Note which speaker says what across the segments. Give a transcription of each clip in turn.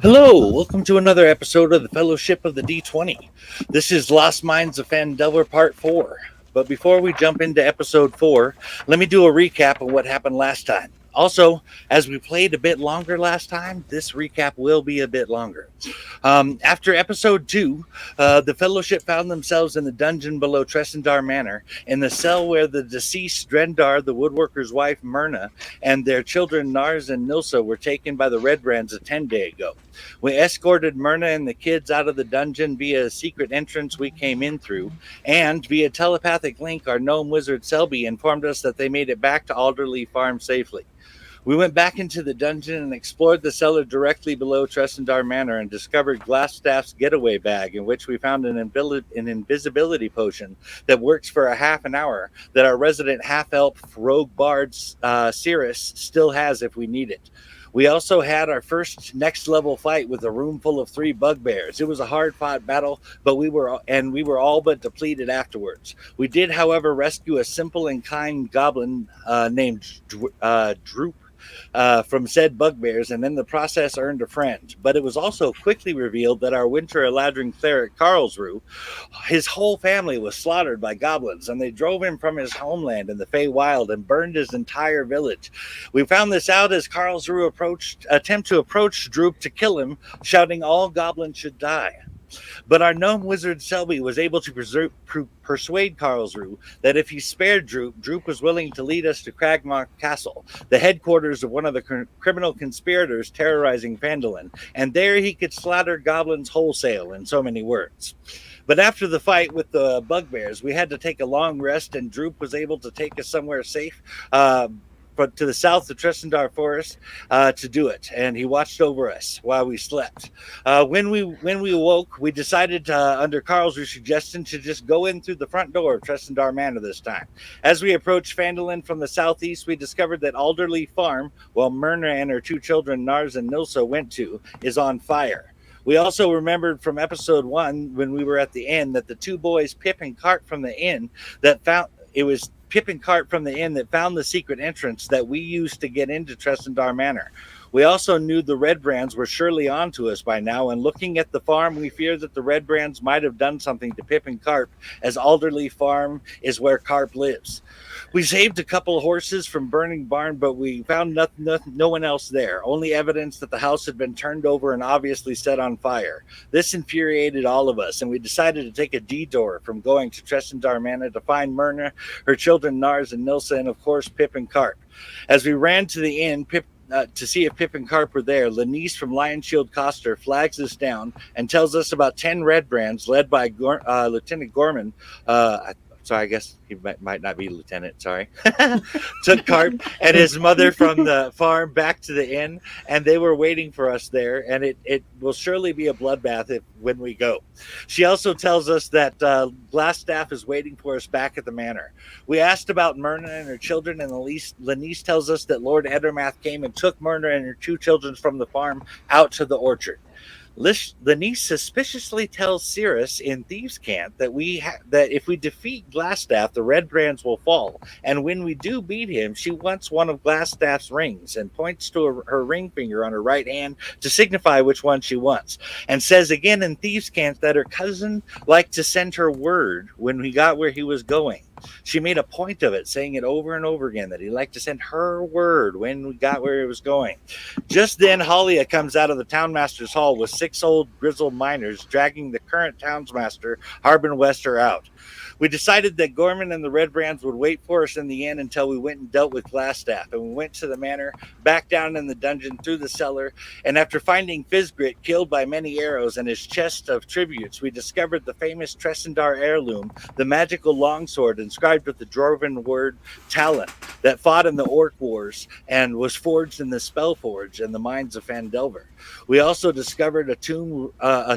Speaker 1: Hello, welcome to another episode of the Fellowship of the D20. This is Lost Mines of Phandelver Part 4. But before we jump into episode 4, let me do a recap of what happened last time. Also, as we played a bit longer last time, this recap will be a bit longer. After episode 2, the Fellowship found themselves in the dungeon below Tressendar Manor, in the cell where the deceased Drendar, the woodworker's wife Myrna, and their children Nars and Nilsa were taken by the Redbrands a 10-day ago. We escorted Myrna and the kids out of the dungeon via a secret entrance we came in through, and via telepathic link, our gnome wizard Selby informed us that they made it back to Alderley Farm safely. We went back into the dungeon and explored the cellar directly below Tressendar Manor and discovered Glasstaff's getaway bag, in which we found an invisibility potion that works for a half an hour that our resident half-elf rogue bard Cirrus still has if we need it. We also had our first next-level fight with a room full of 3 bugbears. It was a hard-fought battle, but we were all but depleted afterwards. We did, however, rescue a simple and kind goblin named Drewp from said bugbears, and in the process earned a friend. But it was also quickly revealed that our Winter Eladrin cleric Karlsruhe, his whole family was slaughtered by goblins, and they drove him from his homeland in the Feywild and burned his entire village. We found this out as Karlsruhe attempted to approach Drewp to kill him, shouting all goblins should die. But our gnome wizard Selby was able to persuade Karlsruhe that if he spared Drewp was willing to lead us to Cragmaw Castle, the headquarters of one of the criminal conspirators terrorizing Phandelver, and there he could slaughter goblins wholesale, in so many words. But after the fight with the bugbears, we had to take a long rest, and Drewp was able to take us somewhere safe, but to the south of Tressendar Forest to do it, and he watched over us while we slept. When we awoke, we decided, under Karlsruhe's suggestion, to just go in through the front door of Tressendar Manor this time. As we approached Phandelver from the southeast, we discovered that Alderley Farm, while Myrna and her 2 children, Nars and Nilsa, went to, is on fire. We also remembered from episode 1, when we were at the inn, that the 2 boys, Pip and Carp from the inn, Pip and Carp from the inn that found the secret entrance that we used to get into Tressendar Manor. We also knew the Redbrands were surely on to us by now, and looking at the farm, we feared that the Redbrands might have done something to Pip and Carp, as Alderley Farm is where Carp lives. We saved a couple of horses from burning barn, but we found no one else there, only evidence that the house had been turned over and obviously set on fire. This infuriated all of us, and we decided to take a detour from going to Tressendar Manor to find Myrna, her children Nars and Nilsa, and of course Pip and Carp. As we ran to the inn, to see if Pip and Carp were there, Lanice from Lion Shield Coster flags us down and tells us about 10 Redbrands led by Lieutenant Gorman. I guess he might not be lieutenant, sorry. Took Carp and his mother from the farm back to the inn, and they were waiting for us there, and it will surely be a bloodbath when we go. She also tells us that Glasstaff is waiting for us back at the manor. We asked about Myrna and her children, and Lanice tells us that Lord Edermath came and took Myrna and her 2 children from the farm out to the orchard. Lanice suspiciously tells Cirrus in Thieves' Camp that that if we defeat Glasstaff, the Redbrands will fall. And when we do beat him, she wants one of Glasstaff's rings and points to her ring finger on her right hand to signify which one she wants. And says again in Thieves' Camp that her cousin liked to send her word when he got where he was going. She made a point of it, saying it over and over again, that he liked to send her word when we got where he was going. Just then, Halia comes out of the townmaster's hall with 6 old grizzled miners dragging the current townsmaster, Harbin Wester, out. We decided that Gorman and the Redbrands would wait for us in the inn until we went and dealt with Glasstaff, and we went to the manor, back down in the dungeon through the cellar, and after finding Fizzgrit killed by many arrows and his chest of tributes, we discovered the famous Tressendar heirloom, the magical longsword inscribed with the Dwarven word Talon, that fought in the Orc Wars and was forged in the Spellforge in the mines of Phandelver. We also discovered a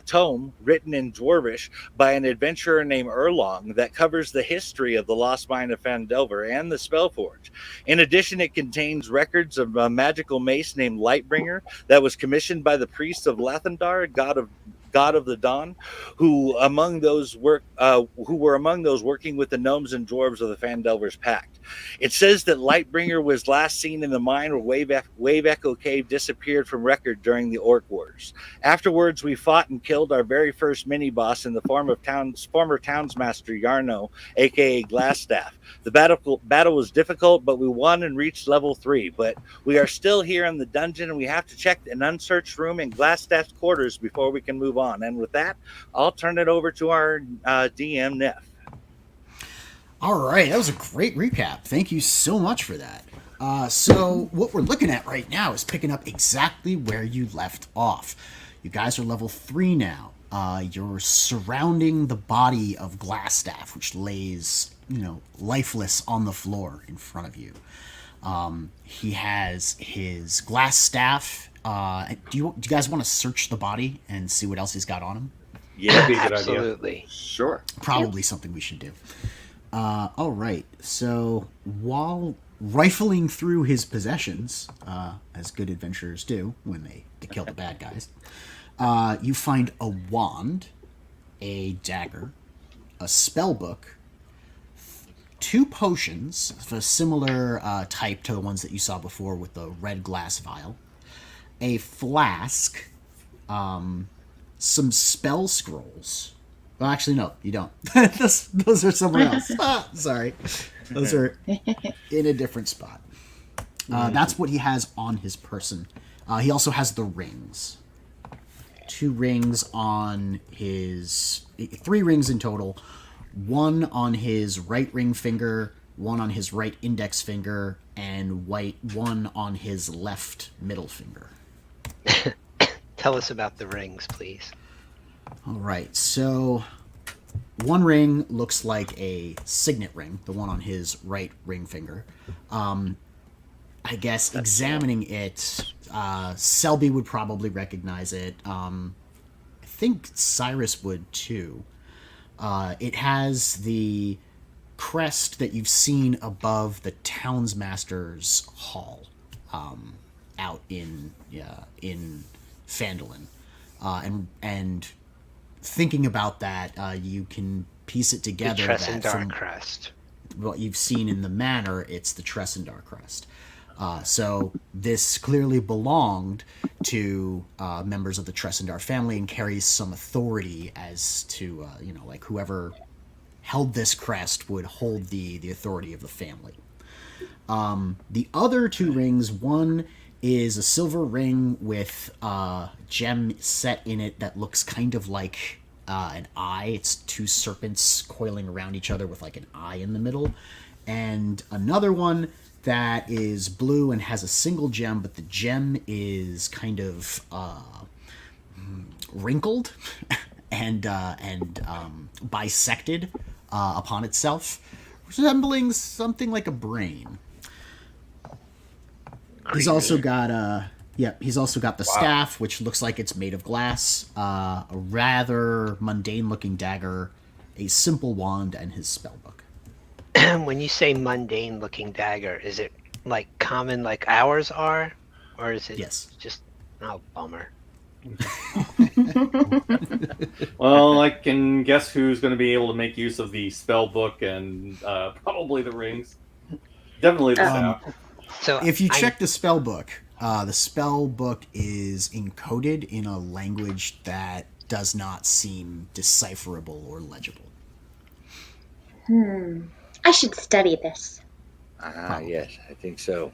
Speaker 1: tome written in Dwarvish by an adventurer named Erlong that covers the history of the Lost Mine of Phandelver and the Spellforge. In addition, it contains records of a magical mace named Lightbringer that was commissioned by the priest of Lathandar, god of god of the dawn, who were among those working with the gnomes and dwarves of the Phandelver's pact. It says that Lightbringer was last seen in the mine where Wave Echo Cave disappeared from record during the Orc Wars. Afterwards, we fought and killed our very first mini-boss in the form of former townsmaster Yarno, aka Glasstaff. The battle was difficult, but we won and reached level 3. But we are still here in the dungeon, and we have to check an unsearched room in Glasstaff's quarters before we can move on. And with that, I'll turn it over to our DM, Neff.
Speaker 2: All right, that was a great recap. Thank you so much for that. So what we're looking at right now is picking up exactly where you left off. You guys are level 3 now. You're surrounding the body of Glasstaff, which lays, lifeless on the floor in front of you. He has his glass staff. Do you guys want to search the body and see what else he's got on him?
Speaker 1: Yeah,
Speaker 3: absolutely.
Speaker 4: Sure.
Speaker 2: Probably something we should do. All right. So while rifling through his possessions, as good adventurers do when they kill the bad guys, you find a wand, a dagger, a spell book, 2 potions of a similar type to the ones that you saw before with the red glass vial, a flask, some spell scrolls. Well, actually, no, you don't. those are somewhere else. Sorry. Those are in a different spot. That's what he has on his person. He also has the rings. 2 rings on his... 3 rings in total. 1 on his right ring finger, 1 on his right index finger, and 1 on his left middle finger.
Speaker 3: Tell us about the rings, please.
Speaker 2: All right, so 1 ring looks like a signet ring, the one on his right ring finger. I guess examining it, Selby would probably recognize it. I think Cyrus would too. It has the crest that you've seen above the townsmaster's hall out in Phandelver. And thinking about that, you can piece it together
Speaker 3: the
Speaker 2: that from
Speaker 3: crest.
Speaker 2: What you've seen in the manor, it's the Tressendar crest. So this clearly belonged to members of the Tressendar family and carries some authority as to, like whoever held this crest would hold the authority of the family. The other 2 rings, one is a silver ring with a gem set in it that looks kind of like an eye. It's 2 serpents coiling around each other with like an eye in the middle. And another one that is blue and has a single gem, but the gem is kind of wrinkled and bisected upon itself, resembling something like a brain. He's also got the staff, which looks like it's made of glass, a rather mundane-looking dagger, a simple wand, and his spellbook.
Speaker 3: When you say mundane-looking dagger, is it like common like ours are? Or is it just... Oh, bummer.
Speaker 4: Well, I can guess who's going to be able to make use of the spell book and probably the rings. Definitely the staff.
Speaker 2: So if you check the spell book is encoded in a language that does not seem decipherable or legible.
Speaker 5: I should study this.
Speaker 1: Yes, I think so.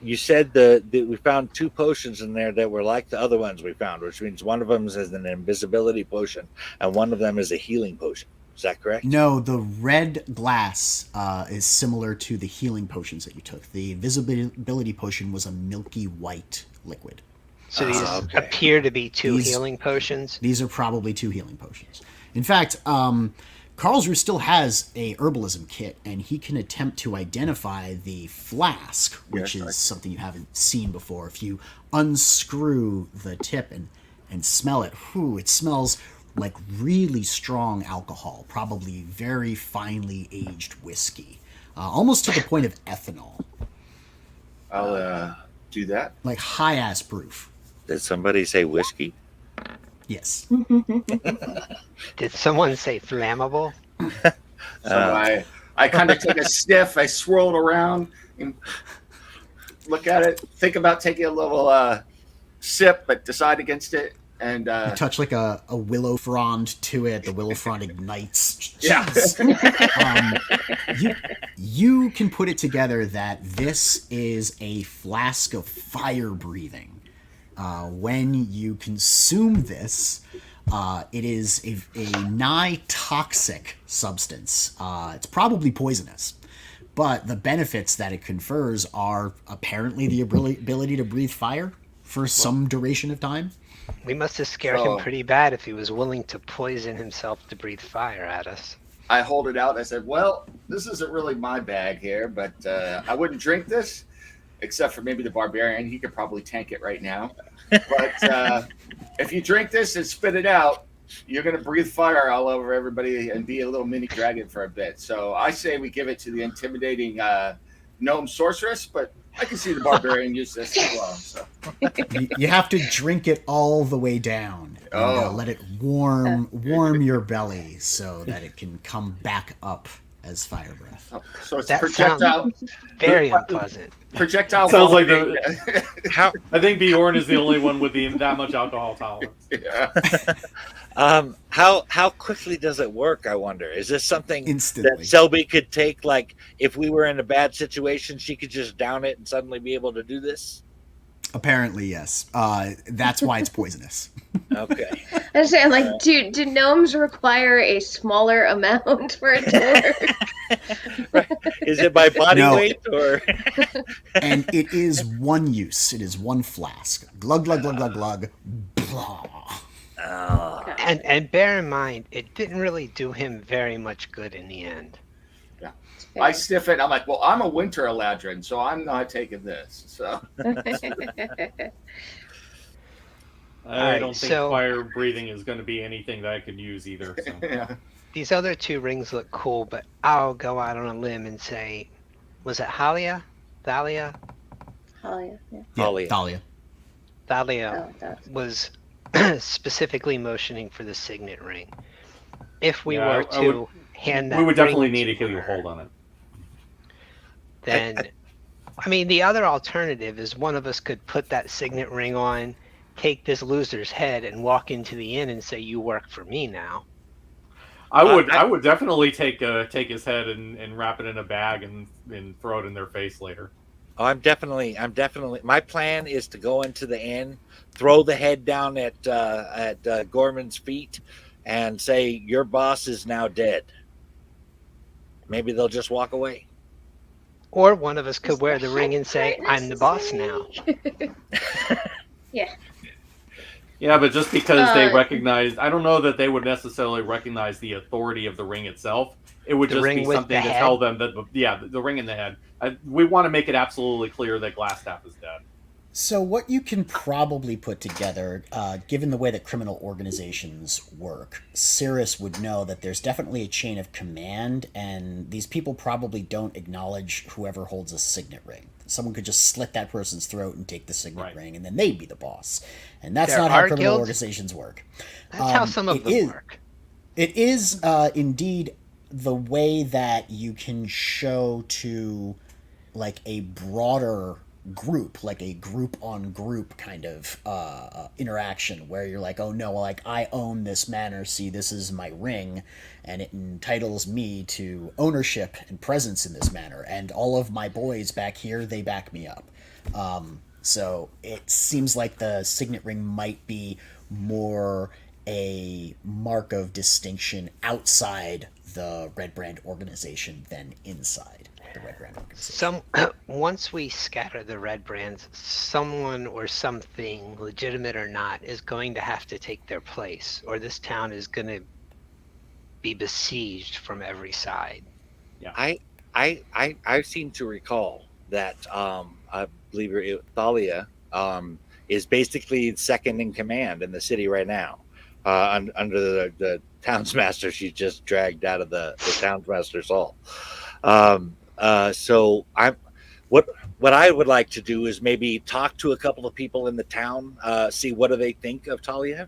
Speaker 1: You said that we found 2 potions in there that were like the other ones we found, which means one of them is an invisibility potion and one of them is a healing potion. Is that correct?
Speaker 2: No, the red glass is similar to the healing potions that you took. The invisibility potion was a milky white liquid.
Speaker 3: So these appear to be 2 healing potions?
Speaker 2: These are probably 2 healing potions. In fact, Karlsruhe still has a herbalism kit, and he can attempt to identify the flask, which is something you haven't seen before. If you unscrew the tip and smell it, it smells like really strong alcohol, probably very finely aged whiskey, almost to the point of ethanol.
Speaker 4: I'll do that.
Speaker 2: Like high-ass proof.
Speaker 1: Did somebody say whiskey?
Speaker 2: Yes.
Speaker 3: Did someone say flammable?
Speaker 6: So I kind of take a sniff, I swirl it around, and look at it, think about taking a little sip, but decide against it. And
Speaker 2: You touch like a willow frond to it. The willow frond ignites.
Speaker 6: Yeah.
Speaker 2: You can put it together that this is a flask of fire breathing. When you consume this, it is a nigh toxic substance. It's probably poisonous, but the benefits that it confers are apparently the ability to breathe fire for some duration of time.
Speaker 3: We must have scared him pretty bad if he was willing to poison himself to breathe fire at us.
Speaker 6: I hold it out. I said, well, this isn't really my bag here, but I wouldn't drink this, except for maybe the barbarian. He could probably tank it right now. But if you drink this and spit it out, you're going to breathe fire all over everybody and be a little mini dragon for a bit. So I say we give it to the intimidating gnome sorceress, but I can see the barbarian use this as well. So.
Speaker 2: You have to drink it all the way down and let it warm your belly so that it can come back up as fire breath.
Speaker 6: So it's
Speaker 3: That
Speaker 6: projectile.
Speaker 3: Very unpleasant.
Speaker 6: Projectile.
Speaker 4: Sounds like
Speaker 1: How
Speaker 4: I think Bjorn is the only one with that much alcohol tolerance.
Speaker 6: Yeah.
Speaker 1: how quickly does it work? I wonder. Is this something
Speaker 2: Instantly.
Speaker 1: that Selby could take? Like, if we were in a bad situation, she could just down it and suddenly be able to do this.
Speaker 2: Apparently, yes. That's why it's poisonous.
Speaker 1: Okay.
Speaker 5: I was saying, like, do gnomes require a smaller amount for it to work?
Speaker 1: Right. Is it by body
Speaker 2: No.
Speaker 1: weight or?
Speaker 2: And it is one use. It is one flask. Glug, glug, glug, glug, glug. Blah.
Speaker 1: Oh.
Speaker 3: And bear in mind, it didn't really do him very much good in the end.
Speaker 6: I sniff it. I'm like, well, I'm a winter eladrin, so I'm not taking this. So
Speaker 4: I don't think
Speaker 3: so-
Speaker 4: fire breathing is going to be anything that I could use either. So.
Speaker 6: yeah.
Speaker 3: These other two rings look cool, but I'll go out on a limb and say, was it Thalia?
Speaker 5: Oh, yeah.
Speaker 2: Yeah,
Speaker 1: Thalia.
Speaker 2: Thalia.
Speaker 3: Thalia
Speaker 5: Oh, that's
Speaker 3: was specifically motioning for the signet ring. If we
Speaker 4: Yeah,
Speaker 3: were
Speaker 4: I
Speaker 3: to
Speaker 4: would-
Speaker 3: hand that
Speaker 4: We would definitely
Speaker 3: ring
Speaker 4: need
Speaker 3: to
Speaker 4: to give you a
Speaker 3: her,
Speaker 4: hold on it.
Speaker 3: then I mean the other alternative is one of us could put that signet ring on, take this loser's head and walk into the inn and say, you work for me now.
Speaker 4: I would definitely take his head and wrap it in a bag and throw it in their face later.
Speaker 1: Oh, I'm definitely. My plan is to go into the inn, throw the head down at Gorman's feet, and say, "Your boss is now dead." Maybe they'll just walk away.
Speaker 3: Or one of us could wear the ring and say, I'm the boss now.
Speaker 5: Yeah.
Speaker 4: Yeah, but just because they
Speaker 5: Uh,
Speaker 4: recognize, I don't know that they would necessarily recognize the authority of the ring itself. It would
Speaker 3: The
Speaker 4: just
Speaker 3: ring
Speaker 4: be
Speaker 3: with
Speaker 4: something
Speaker 3: the
Speaker 4: to
Speaker 3: head?
Speaker 4: tell them that, the ring in the head. We want to make it absolutely clear that Glasstaff is dead.
Speaker 2: So what you can probably put together, given the way that criminal organizations work, Cirrus would know that there's definitely a chain of command, and these people probably don't acknowledge whoever holds a signet ring. Someone could just slit that person's throat and take the signet
Speaker 4: Right.
Speaker 2: ring, and then they'd be the boss. And that's
Speaker 3: There
Speaker 2: not how
Speaker 3: are
Speaker 2: criminal
Speaker 3: guilds?
Speaker 2: organizations work.
Speaker 3: That's how some of
Speaker 2: it
Speaker 3: them
Speaker 2: is-
Speaker 3: work.
Speaker 2: It is indeed the way that you can show to like a broader group, like a group on group kind of interaction where you're like, oh no, like I own this manor, see this is my ring and it entitles me to ownership and presence in this manor, and all of my boys back here, they back me up. So it seems like the signet ring might be more a mark of distinction outside the Redbrand organization than inside the Redbrand organization.
Speaker 3: Once we scatter the red brands, someone or something, legitimate or not, is going to have to take their place, or this town is going to be besieged from every side.
Speaker 1: I seem to recall that I believe Thalia is basically second in command in the city right now. Under the townsmaster, she's just dragged out of the townsmaster's hall. So what I would like to do is maybe talk to a couple of people in the town, see what do they think of Talia,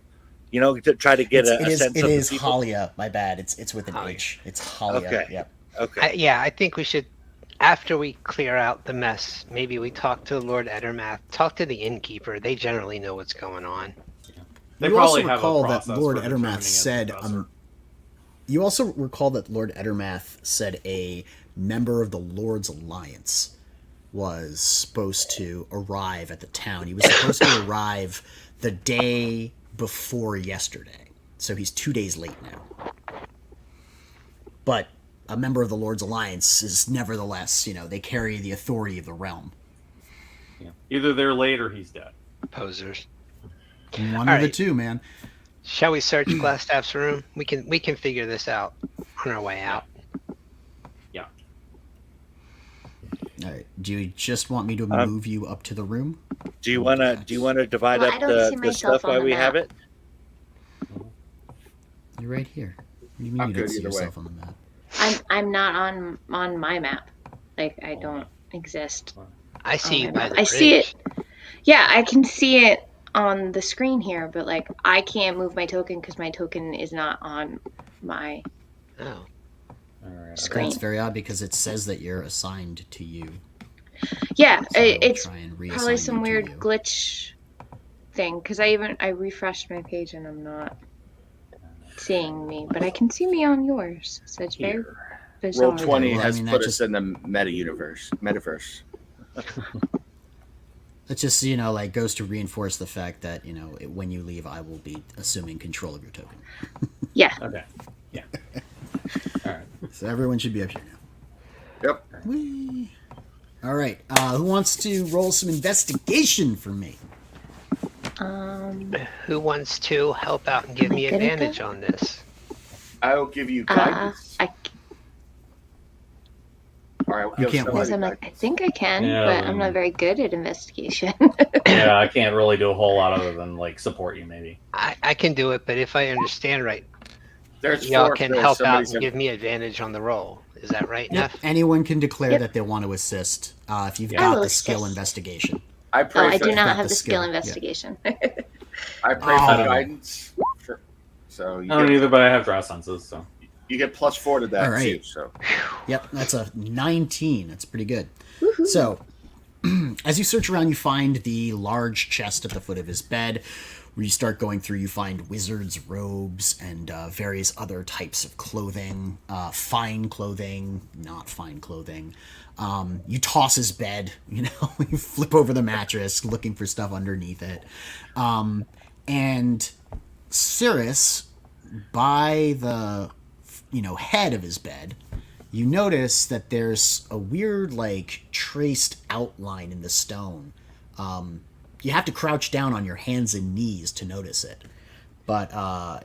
Speaker 1: to try to get
Speaker 2: It
Speaker 1: a
Speaker 2: is
Speaker 1: sense
Speaker 2: it
Speaker 1: of
Speaker 2: is
Speaker 1: the people?
Speaker 2: Halia. My bad. It's with an
Speaker 3: Halia.
Speaker 2: H. It's Halia.
Speaker 1: Okay.
Speaker 2: Yep.
Speaker 1: Okay.
Speaker 3: Yeah, I think we should, after we clear out the mess, maybe we talk to Lord Ettermath, talk to the innkeeper. They generally know what's going on.
Speaker 4: They
Speaker 2: You also
Speaker 4: probably have a
Speaker 2: recall that
Speaker 4: process
Speaker 2: Lord
Speaker 4: for determining
Speaker 2: Ettermath
Speaker 4: a
Speaker 2: said.
Speaker 4: professor.
Speaker 2: You also recall that Lord Ettermath said a member of the Lord's Alliance was supposed to arrive at the town. He was supposed to arrive the day before yesterday. So he's 2 days late now. But a member of the Lord's Alliance is nevertheless, they carry the authority of the realm.
Speaker 4: Yeah. Either they're late or he's dead.
Speaker 3: Posers.
Speaker 2: One
Speaker 3: All
Speaker 2: of the
Speaker 3: right.
Speaker 2: two, man.
Speaker 3: Shall we search Glasstaff's room? We can figure this out on our way out.
Speaker 4: Yeah.
Speaker 2: All right. Do you just want me to move you up to the room?
Speaker 1: Do you want to divide
Speaker 5: Well, I
Speaker 1: up
Speaker 5: don't see
Speaker 1: the
Speaker 5: myself
Speaker 1: stuff
Speaker 5: on
Speaker 1: while
Speaker 5: the
Speaker 1: we
Speaker 5: map.
Speaker 1: have it?
Speaker 2: You're right here. What do you mean
Speaker 6: I'm
Speaker 2: you don't
Speaker 6: good
Speaker 2: see
Speaker 6: either way.
Speaker 2: yourself on the map?
Speaker 5: I'm not on my map. Like I don't exist.
Speaker 3: I see you by the
Speaker 5: I
Speaker 3: bridge.
Speaker 5: see it. Yeah, I can see it on the screen here, but like I can't move my token because my token is not on my
Speaker 3: Oh.
Speaker 4: All right.
Speaker 5: screen.
Speaker 2: That's very odd because it says that you're assigned to you.
Speaker 5: Yeah,
Speaker 2: So I will
Speaker 5: it's
Speaker 2: try and
Speaker 5: probably
Speaker 2: reassign
Speaker 5: some
Speaker 2: you to
Speaker 5: weird
Speaker 2: you.
Speaker 5: glitch thing because I refreshed my page and I'm not seeing me, but I can see me on yours. So it's very
Speaker 1: Here.
Speaker 5: bizarre.
Speaker 6: Roll 20
Speaker 2: Well, I
Speaker 6: has
Speaker 2: mean, that
Speaker 6: put us
Speaker 2: just-
Speaker 6: in the metaverse.
Speaker 2: It just, goes to reinforce the fact that, when you leave, I will be assuming control of your token.
Speaker 5: Yeah.
Speaker 4: Okay. Yeah. All right.
Speaker 2: So everyone should be up here now.
Speaker 6: Yep.
Speaker 2: Whee! All right. Who wants to roll some investigation for me?
Speaker 3: Who wants to help out and give
Speaker 5: Am I
Speaker 3: me
Speaker 5: good at
Speaker 3: advantage
Speaker 5: that?
Speaker 3: on this?
Speaker 6: I'll give you guidance. All right, we'll
Speaker 2: You
Speaker 6: give
Speaker 2: can't
Speaker 6: somebody
Speaker 5: Because I'm like, I
Speaker 6: guidance.
Speaker 5: think I can,
Speaker 4: Yeah,
Speaker 5: but I'm not very good at investigation.
Speaker 4: Yeah, I can't really do a whole lot other than support you, maybe.
Speaker 3: I can do it, but if I understand right,
Speaker 6: There's
Speaker 3: y'all
Speaker 6: four.
Speaker 3: can
Speaker 6: there's
Speaker 3: help out
Speaker 6: somebody's
Speaker 3: and
Speaker 6: in-
Speaker 3: give me advantage on the roll. Is that right,
Speaker 2: Yep.
Speaker 3: Neff?
Speaker 2: Anyone can declare
Speaker 5: Yep.
Speaker 2: that they want to assist if you've
Speaker 3: Yeah.
Speaker 5: I
Speaker 2: got
Speaker 5: will
Speaker 2: the skill
Speaker 5: assist.
Speaker 2: investigation.
Speaker 6: I
Speaker 5: Oh,
Speaker 6: pray
Speaker 5: I
Speaker 6: for
Speaker 5: do not
Speaker 2: got
Speaker 5: have
Speaker 2: the
Speaker 5: the skill
Speaker 2: skill, yeah.
Speaker 5: investigation.
Speaker 6: I pray
Speaker 2: Oh.
Speaker 6: for guidance. So you
Speaker 4: I don't
Speaker 6: get,
Speaker 4: either, but I have draw senses, so.
Speaker 6: you get +4 to that
Speaker 2: All right.
Speaker 6: too. So
Speaker 2: Yep, that's a 19. That's pretty good.
Speaker 5: Woohoo.
Speaker 2: So, as you search around, you find the large chest at the foot of his bed. Where you start going through, you find wizards' robes and various other types of clothing, fine clothing, not fine clothing. You toss his bed, you flip over the mattress looking for stuff underneath it. And Cirrus, by the head of his bed, you notice that there's a weird traced outline in the stone. You have to crouch down on your hands and knees to notice it, but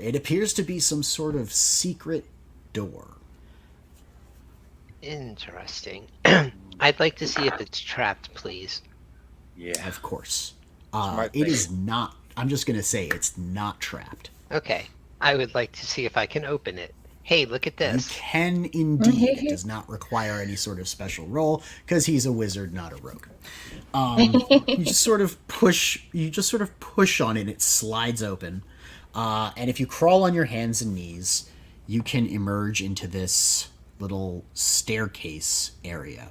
Speaker 2: it appears to be some sort of secret door.
Speaker 3: Interesting. I'd like to see if it's trapped, please.
Speaker 1: Yeah.
Speaker 2: Of course,
Speaker 1: Smart
Speaker 2: it
Speaker 1: thing.
Speaker 2: is not. I'm just gonna say it's not trapped.
Speaker 3: Okay. I would like to see if I can open it. Hey, look at
Speaker 2: You
Speaker 3: this.
Speaker 2: can indeed. It does not require any sort of special roll because he's a wizard, not a rogue. You just sort of push. You just sort of push on it. It slides open, and if you crawl on your hands and knees, you can emerge into this little staircase area,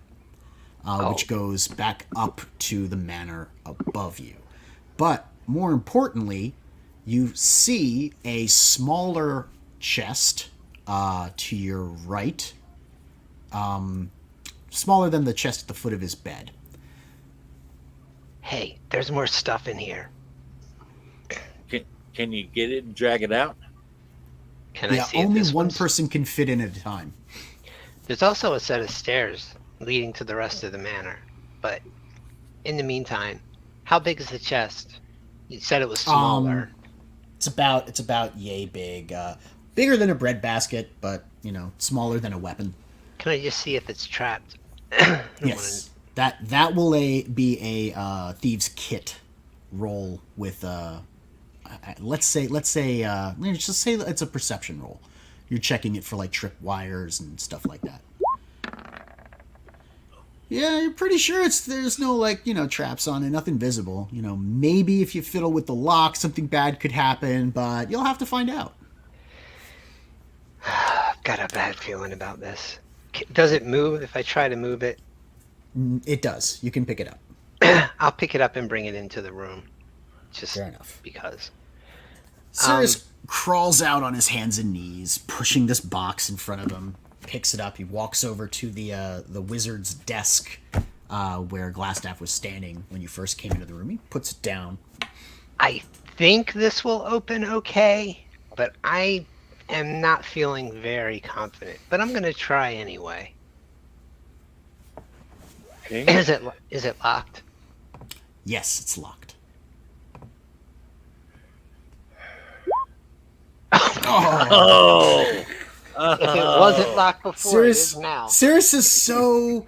Speaker 2: which goes back up to the manor above you. But more importantly, you see a smaller chest to your right, smaller than the chest at the foot of his bed.
Speaker 3: Hey, there's more stuff in here.
Speaker 1: Can you get it and drag it out?
Speaker 3: Can I
Speaker 2: Yeah,
Speaker 3: see if
Speaker 2: only
Speaker 3: this
Speaker 2: one
Speaker 3: one's-
Speaker 2: person can fit in at a time.
Speaker 3: There's also a set of stairs leading to the rest of the manor. But in the meantime, how big is the chest? You said it was smaller.
Speaker 2: It's about yay big, bigger than a breadbasket, but smaller than a weapon.
Speaker 3: Can I just see if it's trapped? I don't
Speaker 2: Yes, that will be a thieves kit roll with let's say just say it's a perception roll. You're checking it for trip wires and stuff like that. Yeah, you're pretty sure there's no, like, traps on it, nothing visible. Maybe if you fiddle with the lock, something bad could happen, but you'll have to find out.
Speaker 3: I've got a bad feeling about this. Does it move if I try to move it?
Speaker 2: It does. You can pick it up.
Speaker 3: I'll pick it up and bring it into the room. Just
Speaker 2: Fair enough.
Speaker 3: because.
Speaker 2: Sirius crawls out on his hands and knees, pushing this box in front of him, picks it up. He walks over to the wizard's desk where Glasstaff was standing when you first came into the room. He puts it down.
Speaker 3: I think this will open okay, but I am not feeling very confident. But I'm going to try anyway.
Speaker 1: Okay.
Speaker 3: Is it locked?
Speaker 2: Yes, it's locked.
Speaker 1: Oh.
Speaker 3: If it wasn't locked before, it is now.
Speaker 2: Sirius is so,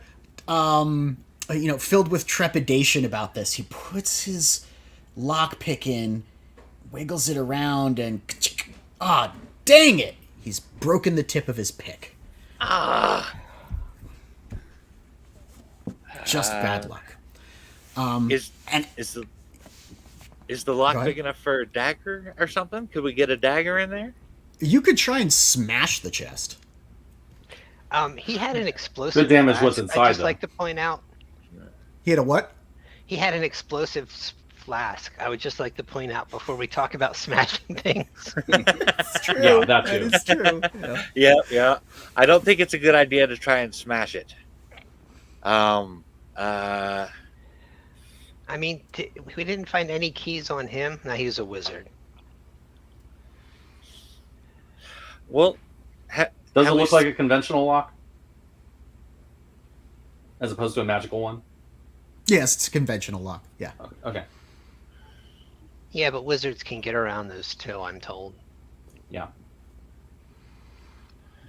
Speaker 2: filled with trepidation about this. He puts his lockpick in, wiggles it around, and dang it! He's broken the tip of his pick. Just bad luck.
Speaker 1: Is the lock
Speaker 2: Go ahead.
Speaker 1: big enough for a dagger or something? Could we get a dagger in there?
Speaker 2: You could try and smash the chest.
Speaker 3: He had an explosive.
Speaker 4: Good damage
Speaker 3: flask.
Speaker 4: what's inside,
Speaker 3: I just
Speaker 4: though.
Speaker 3: like to point out
Speaker 2: He had a what?
Speaker 3: he had an explosive flask. I would just like to point out before we talk about smashing things.
Speaker 2: It's true.
Speaker 4: Yeah, that
Speaker 2: That
Speaker 4: too.
Speaker 2: is true. Yeah.
Speaker 1: Yeah. I don't think it's a good idea to try and smash it.
Speaker 3: I mean, we didn't find any keys on him. Now he's a wizard.
Speaker 1: Well,
Speaker 4: Does it look like a conventional lock? As opposed to a magical one?
Speaker 2: Yes, it's a conventional lock. Yeah.
Speaker 4: Okay.
Speaker 3: Yeah, but wizards can get around those too, I'm told.
Speaker 4: Yeah.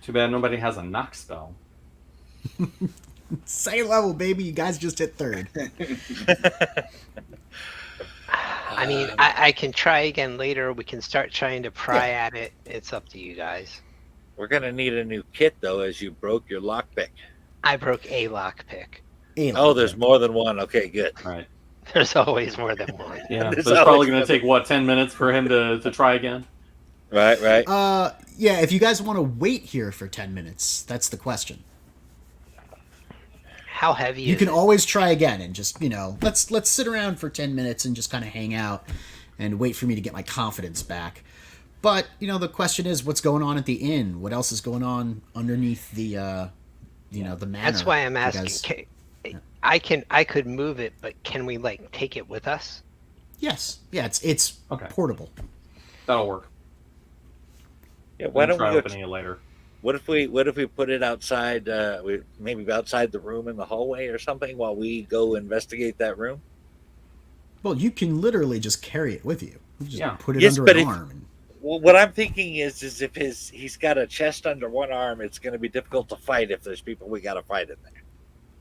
Speaker 4: Too bad nobody has a knock spell.
Speaker 2: Second level, baby. You guys just hit third.
Speaker 3: I mean, I can try again later. We can start trying to pry at it. It's up to you guys.
Speaker 1: we're gonna need a new kit though, as you broke your lockpick.
Speaker 3: I broke a lockpick.
Speaker 1: Oh, there's more than one. Okay, good.
Speaker 4: All right.
Speaker 3: There's always more than one.
Speaker 4: Yeah.
Speaker 1: There's
Speaker 4: So it's probably
Speaker 1: always
Speaker 4: going to take, what, 10 minutes for him to try again?
Speaker 1: Right.
Speaker 2: Yeah, if you guys want to wait here for 10 minutes, that's the question.
Speaker 3: How heavy
Speaker 2: You
Speaker 3: is
Speaker 2: can
Speaker 3: it?
Speaker 2: always try again and just, let's sit around for 10 minutes and just kind of hang out and wait for me to get my confidence back. But, the question is, what's going on at the inn? What else is going on underneath the manor?
Speaker 3: That's why I'm asking.
Speaker 2: Because-
Speaker 3: I could move it, but can we take it with us?
Speaker 2: Yes. Yeah, it's
Speaker 4: Okay.
Speaker 2: portable.
Speaker 4: That'll work.
Speaker 1: Yeah. Why
Speaker 4: We'll
Speaker 1: don't
Speaker 4: try
Speaker 1: we go?
Speaker 4: opening it later?
Speaker 1: What if we put it outside? Maybe outside the room in the hallway or something while we go investigate that room.
Speaker 2: Well, you can literally just carry it with you. You just
Speaker 4: Yeah.
Speaker 2: put it
Speaker 1: Yes,
Speaker 2: under
Speaker 1: but
Speaker 2: an
Speaker 1: if-
Speaker 2: arm. And,
Speaker 1: Well, what I'm thinking is if he's got a chest under one arm, it's going to be difficult to fight if there's people we got to fight in there.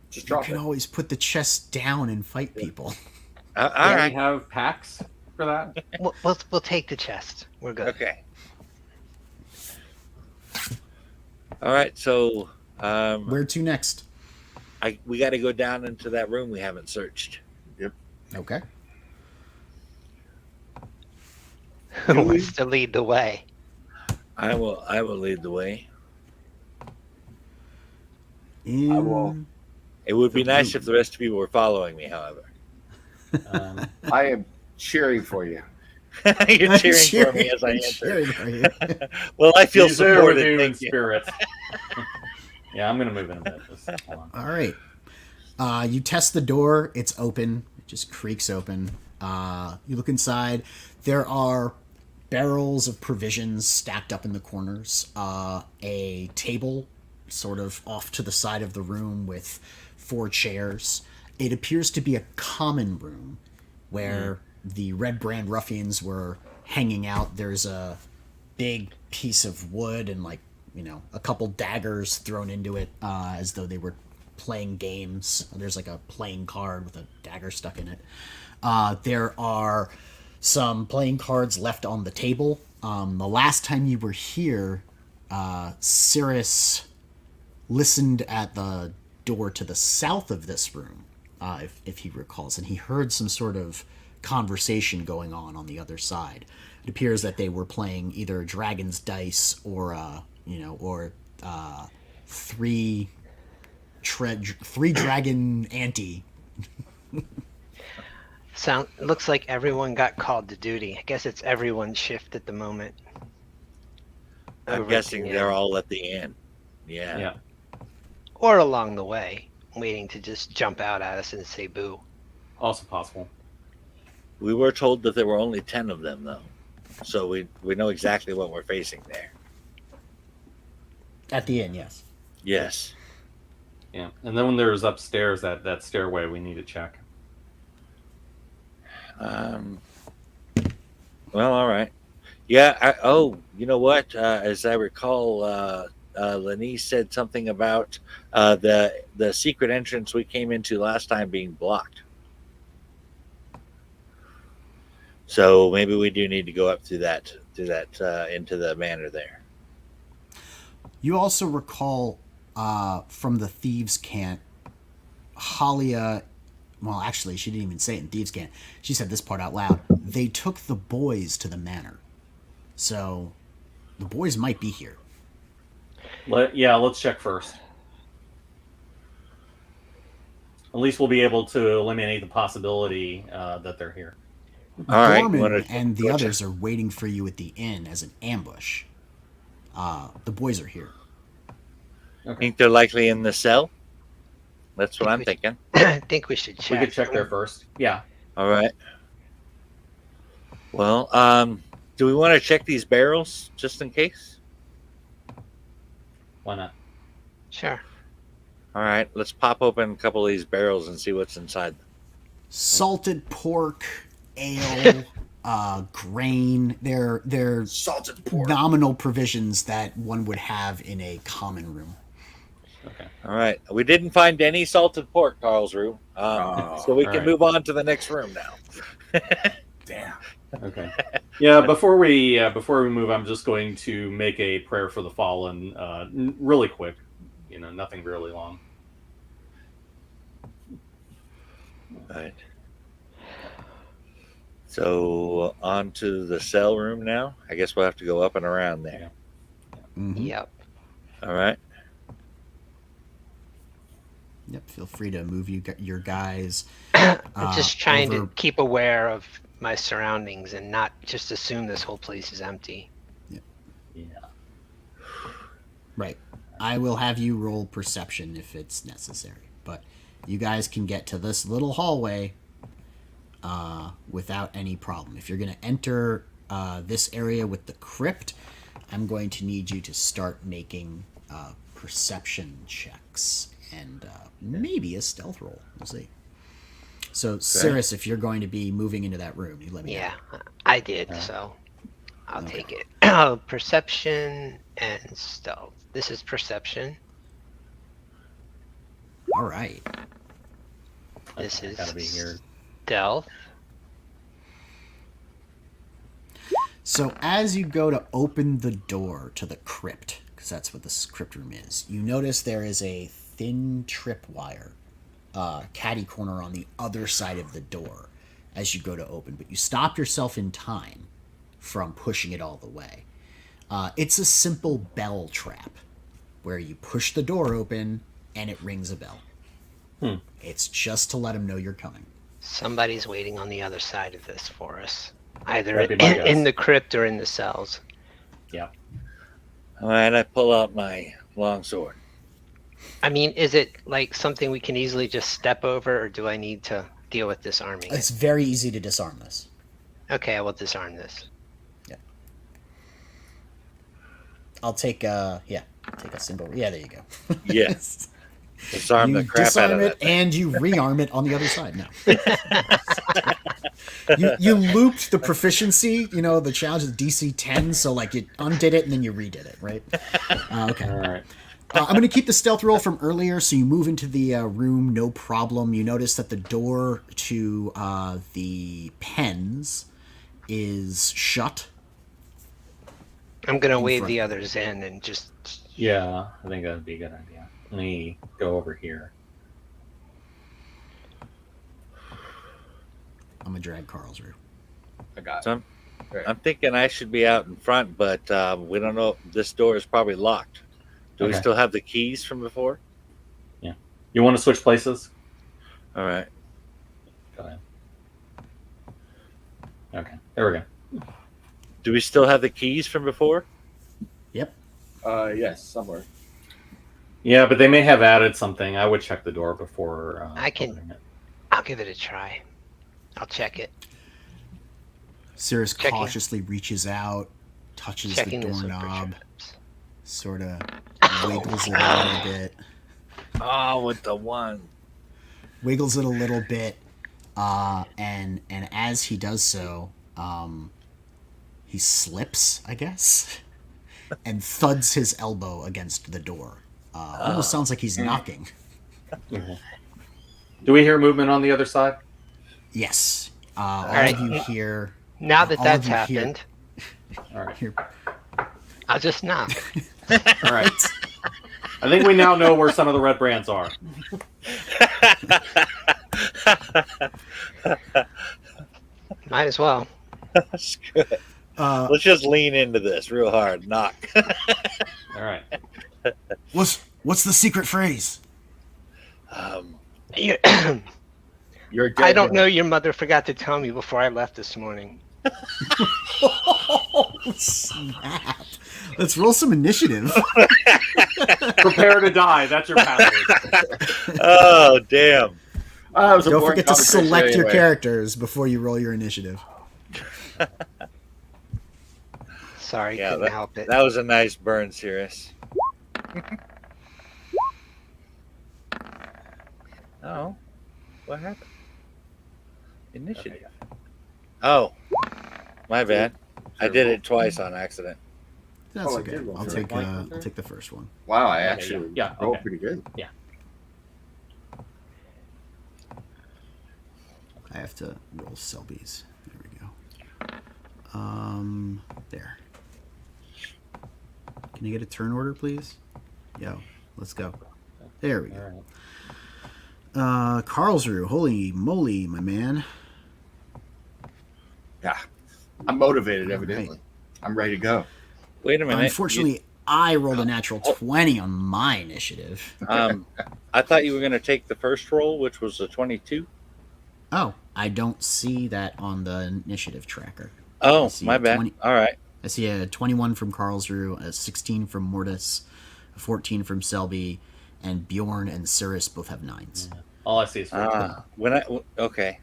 Speaker 6: Just
Speaker 2: you
Speaker 6: drop
Speaker 2: can
Speaker 6: it.
Speaker 2: always put the chest down and fight people.
Speaker 1: All
Speaker 4: Yeah,
Speaker 1: right.
Speaker 4: we have packs for that.
Speaker 3: We'll take the chest. We're good.
Speaker 1: Okay. All right. So
Speaker 2: Where to next?
Speaker 1: we got to go down into that room we haven't searched.
Speaker 2: Okay.
Speaker 3: Who wants to lead the way?
Speaker 1: I will lead the way.
Speaker 6: I will.
Speaker 1: It would be nice if the rest of you were following me, however.
Speaker 6: I am cheering for you.
Speaker 1: You're cheering for me as I
Speaker 2: I'm
Speaker 1: enter.
Speaker 2: cheering for you.
Speaker 1: Well, I feel
Speaker 4: He's there with
Speaker 1: supported.
Speaker 4: you in
Speaker 1: Thank you.
Speaker 4: spirit. Yeah, I'm going to move in a bit. Just hold on.
Speaker 2: All right. You test the door. It's open. It just creaks open. You look inside. There are barrels of provisions stacked up in the corners. A table sort of off to the side of the room with 4 chairs. It appears to be a common room where the Redbrand ruffians were hanging out. There's a big piece of wood and a couple daggers thrown into it as though they were playing games. There's a playing card with a dagger stuck in it. There are some playing cards left on the table. The last time you were here, Cirrus listened at the door to the south of this room, if he recalls, and he heard some sort of conversation going on the other side. It appears that they were playing either Dragon's Dice or three dragon ante.
Speaker 3: Looks like everyone got called to duty. I guess it's everyone's shift at the moment.
Speaker 1: I'm
Speaker 3: Over
Speaker 1: guessing
Speaker 3: at the
Speaker 1: they're
Speaker 3: end.
Speaker 1: all at the end. Yeah.
Speaker 4: Yeah.
Speaker 3: Or along the way, waiting to just jump out at us and say boo.
Speaker 4: Also possible.
Speaker 1: We were told that there were only 10 of them, though. So we know exactly what we're facing there.
Speaker 2: At the inn, yes.
Speaker 1: Yes.
Speaker 4: Yeah. And then when there's upstairs, that stairway, we need to check.
Speaker 1: Well, all right. Yeah. You know what? As I recall, Lenise said something about the secret entrance we came into last time being blocked. So maybe we do need to go up through that into the manor there.
Speaker 2: You also recall from the thieves' cant, Halia. Well, actually, she didn't even say it in thieves' cant. She said this part out loud. They took the boys to the manor, so the boys might be here.
Speaker 4: Let's check first. At least we'll be able to eliminate the possibility that they're here.
Speaker 1: All right.
Speaker 2: Gorman and the others are waiting for you at the inn as an ambush. The boys are here.
Speaker 1: I think they're likely in the cell. That's what I'm thinking.
Speaker 3: I think we should
Speaker 4: We
Speaker 3: check.
Speaker 4: could check there first. Yeah.
Speaker 1: All right. Well, do we want to check these barrels just in case?
Speaker 4: Why not?
Speaker 3: Sure.
Speaker 1: All right. Let's pop open a couple of these barrels and see what's inside them.
Speaker 2: Salted pork, ale, grain. They're
Speaker 6: Salted pork.
Speaker 2: nominal provisions that one would have in a common room.
Speaker 4: Okay.
Speaker 1: All right. We didn't find any salted pork, Carl's room. So we
Speaker 4: all
Speaker 1: can
Speaker 4: right.
Speaker 1: move on to the next room now.
Speaker 6: Damn.
Speaker 4: Okay. Yeah. Before we move, I'm just going to make a prayer for the fallen, really quick. Nothing really long.
Speaker 1: All right. So on to the cell room now. I guess we'll have to go up and around there.
Speaker 2: Mm-hmm.
Speaker 3: Yep.
Speaker 1: All right.
Speaker 2: Yep. Feel free to move your guys.
Speaker 3: I'm just trying
Speaker 2: over-
Speaker 3: to keep aware of my surroundings and not just assume this whole place is empty.
Speaker 4: Yeah.
Speaker 2: Right. I will have you roll perception if it's necessary, but you guys can get to this little hallway without any problem. If you're going to enter this area with the crypt, I'm going to need you to start making perception checks and maybe a stealth roll. We'll see. So, Cirrus, if you're going to be moving into that room, you let me know.
Speaker 3: Yeah, I did, so I'll
Speaker 2: Okay.
Speaker 3: take it. Perception and stealth. This is perception.
Speaker 2: All right.
Speaker 3: This
Speaker 4: I
Speaker 3: is
Speaker 4: gotta be here.
Speaker 3: stealth.
Speaker 2: So as you go to open the door to the crypt, because that's what this crypt room is, you notice there is a thin tripwire, catty corner on the other side of the door as you go to open, but you stop yourself in time from pushing it all the way. It's a simple bell trap where you push the door open and it rings a bell. It's just to let them know you're coming.
Speaker 3: Somebody's waiting on the other side of this for us. Either
Speaker 4: That'd be my guess.
Speaker 3: in the crypt or in the cells.
Speaker 4: Yeah.
Speaker 1: All right. I pull out my long sword.
Speaker 3: I mean, is it like something we can easily just step over, or do I need to deal with disarming
Speaker 2: It's
Speaker 3: it?
Speaker 2: very easy to disarm this.
Speaker 3: Okay, I will disarm this.
Speaker 2: I'll take a symbol. Yeah, there you go.
Speaker 1: Yes. Disarm
Speaker 2: You
Speaker 1: the crap out
Speaker 2: disarm
Speaker 1: of
Speaker 2: it
Speaker 1: that thing.
Speaker 2: and you rearm it on the other side. No. you looped the proficiency, the challenge is DC 10, so like you undid it and then you redid it, right? Okay.
Speaker 4: All right.
Speaker 2: I'm going to keep the stealth roll from earlier, so you move into the room, no problem. You notice that the door to the pens is shut.
Speaker 3: I'm gonna wave
Speaker 2: front.
Speaker 3: the others in and just.
Speaker 4: Yeah, I think that'd be a good idea. Let me go over here.
Speaker 2: gonna drag Carlsruhe.
Speaker 6: I got
Speaker 1: So
Speaker 6: it.
Speaker 1: I'm thinking I should be out in front, but we don't know. This door is probably locked. Do we
Speaker 4: Okay.
Speaker 1: still have the keys from before?
Speaker 4: You want to switch places?
Speaker 1: All right.
Speaker 4: Go ahead. Okay, there we go.
Speaker 1: Do we still have the keys from before?
Speaker 2: Yep.
Speaker 6: Yes, somewhere.
Speaker 4: Yeah, but they may have added something. I would check the door before
Speaker 3: I can-
Speaker 4: opening it.
Speaker 3: I'll give it a try. I'll check it.
Speaker 2: Cirrus
Speaker 3: Checking.
Speaker 2: cautiously reaches out, touches
Speaker 3: Checking
Speaker 2: the
Speaker 3: this with
Speaker 2: doorknob,
Speaker 3: perception.
Speaker 2: sort of wiggles it a little bit.
Speaker 1: Oh, with the one.
Speaker 2: Wiggles it a little bit, and as he does so, he slips, I guess, and thuds his elbow against the door. Almost sounds like he's knocking.
Speaker 4: Do we hear movement on the other side?
Speaker 2: Yes. All
Speaker 3: right.
Speaker 2: of you hear.
Speaker 3: Now that
Speaker 2: all
Speaker 3: that's
Speaker 2: of you hear-
Speaker 3: happened,
Speaker 4: All right.
Speaker 2: hear
Speaker 3: I'll just knock.
Speaker 4: All right. I think we now know where some of the red brands are.
Speaker 3: Might as well.
Speaker 1: That's good. Let's just lean into this real hard. Knock.
Speaker 4: All right.
Speaker 2: what's the secret phrase?
Speaker 3: You-
Speaker 6: You're dead.
Speaker 3: I don't know. Your mother forgot to tell me before I left this morning.
Speaker 2: Oh, snap. Let's roll some initiative.
Speaker 4: Prepare to die. That's your password.
Speaker 1: Oh, damn.
Speaker 6: It was a
Speaker 2: Don't
Speaker 6: boring
Speaker 2: forget to
Speaker 6: conversation
Speaker 2: select your
Speaker 6: anyway.
Speaker 2: characters before you roll your initiative.
Speaker 3: Sorry,
Speaker 1: Yeah,
Speaker 3: couldn't help it.
Speaker 1: That was a nice burn, Cirrus. Oh, what happened? Initiative. Oh, my bad. I did it twice on accident.
Speaker 2: That's
Speaker 6: Oh, I
Speaker 2: okay.
Speaker 6: did roll
Speaker 2: I'll
Speaker 6: for
Speaker 2: take
Speaker 6: it.
Speaker 2: I'll take the first one.
Speaker 6: Wow, I
Speaker 4: Okay,
Speaker 6: actually
Speaker 4: yeah,
Speaker 6: rolled
Speaker 4: okay.
Speaker 6: pretty good.
Speaker 2: I have to roll Selby's. There we go. There. Can you get a turn order, please? Yo, let's go. There we
Speaker 4: All
Speaker 2: go.
Speaker 4: right.
Speaker 2: Karlsruhe, holy moly, my man.
Speaker 6: Yeah, I'm motivated.
Speaker 2: All
Speaker 6: Evidently, I'm ready to go.
Speaker 1: Wait a minute.
Speaker 2: Unfortunately, I rolled a natural 20 on my initiative.
Speaker 1: I thought you were going to take the first roll, which was a 22.
Speaker 2: Oh, I don't see that on the initiative tracker.
Speaker 1: Oh,
Speaker 2: I see
Speaker 1: my
Speaker 2: a
Speaker 1: bad.
Speaker 2: 20
Speaker 1: All right.
Speaker 2: I see a 21 from Karlsruhe, a 16 from Mortis, a 14 from Selby, and Bjorn and Cirrus both have 9s.
Speaker 4: All I see is 14.
Speaker 1: Okay.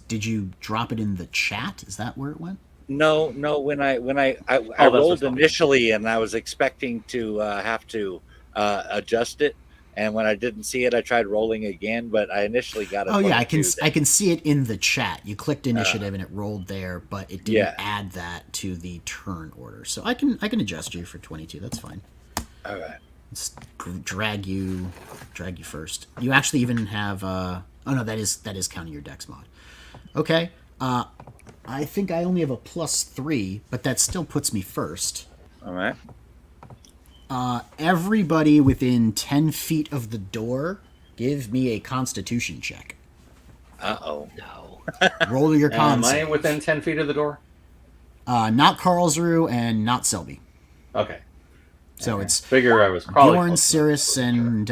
Speaker 2: Did you drop it in the chat? Is that where it went?
Speaker 1: No. When I
Speaker 4: that's
Speaker 1: rolled
Speaker 4: what's going on.
Speaker 1: initially, and I was expecting to have to adjust it, and when I didn't see it, I tried rolling again. But I initially got a.
Speaker 2: Oh yeah, I can
Speaker 1: 22
Speaker 2: I can see it in the chat. You clicked initiative and it rolled there, but it didn't
Speaker 1: Yeah.
Speaker 2: add that to the turn order. So I can adjust you for 22. That's fine.
Speaker 1: All right.
Speaker 2: Let's drag you first. You actually even have oh no, that is counting your dex mod. Okay. I think I only have a +3, but that still puts me first.
Speaker 1: All right.
Speaker 2: Everybody within 10 feet of the door, give me a Constitution check.
Speaker 1: Uh-oh.
Speaker 3: No.
Speaker 2: Roll your
Speaker 4: Am
Speaker 2: cons.
Speaker 4: I within 10 feet of the door?
Speaker 2: Not Karlsruhe and not Selby.
Speaker 4: Okay.
Speaker 2: So it's
Speaker 4: Figure I was probably
Speaker 2: Bjorn,
Speaker 4: close
Speaker 2: Cirrus, and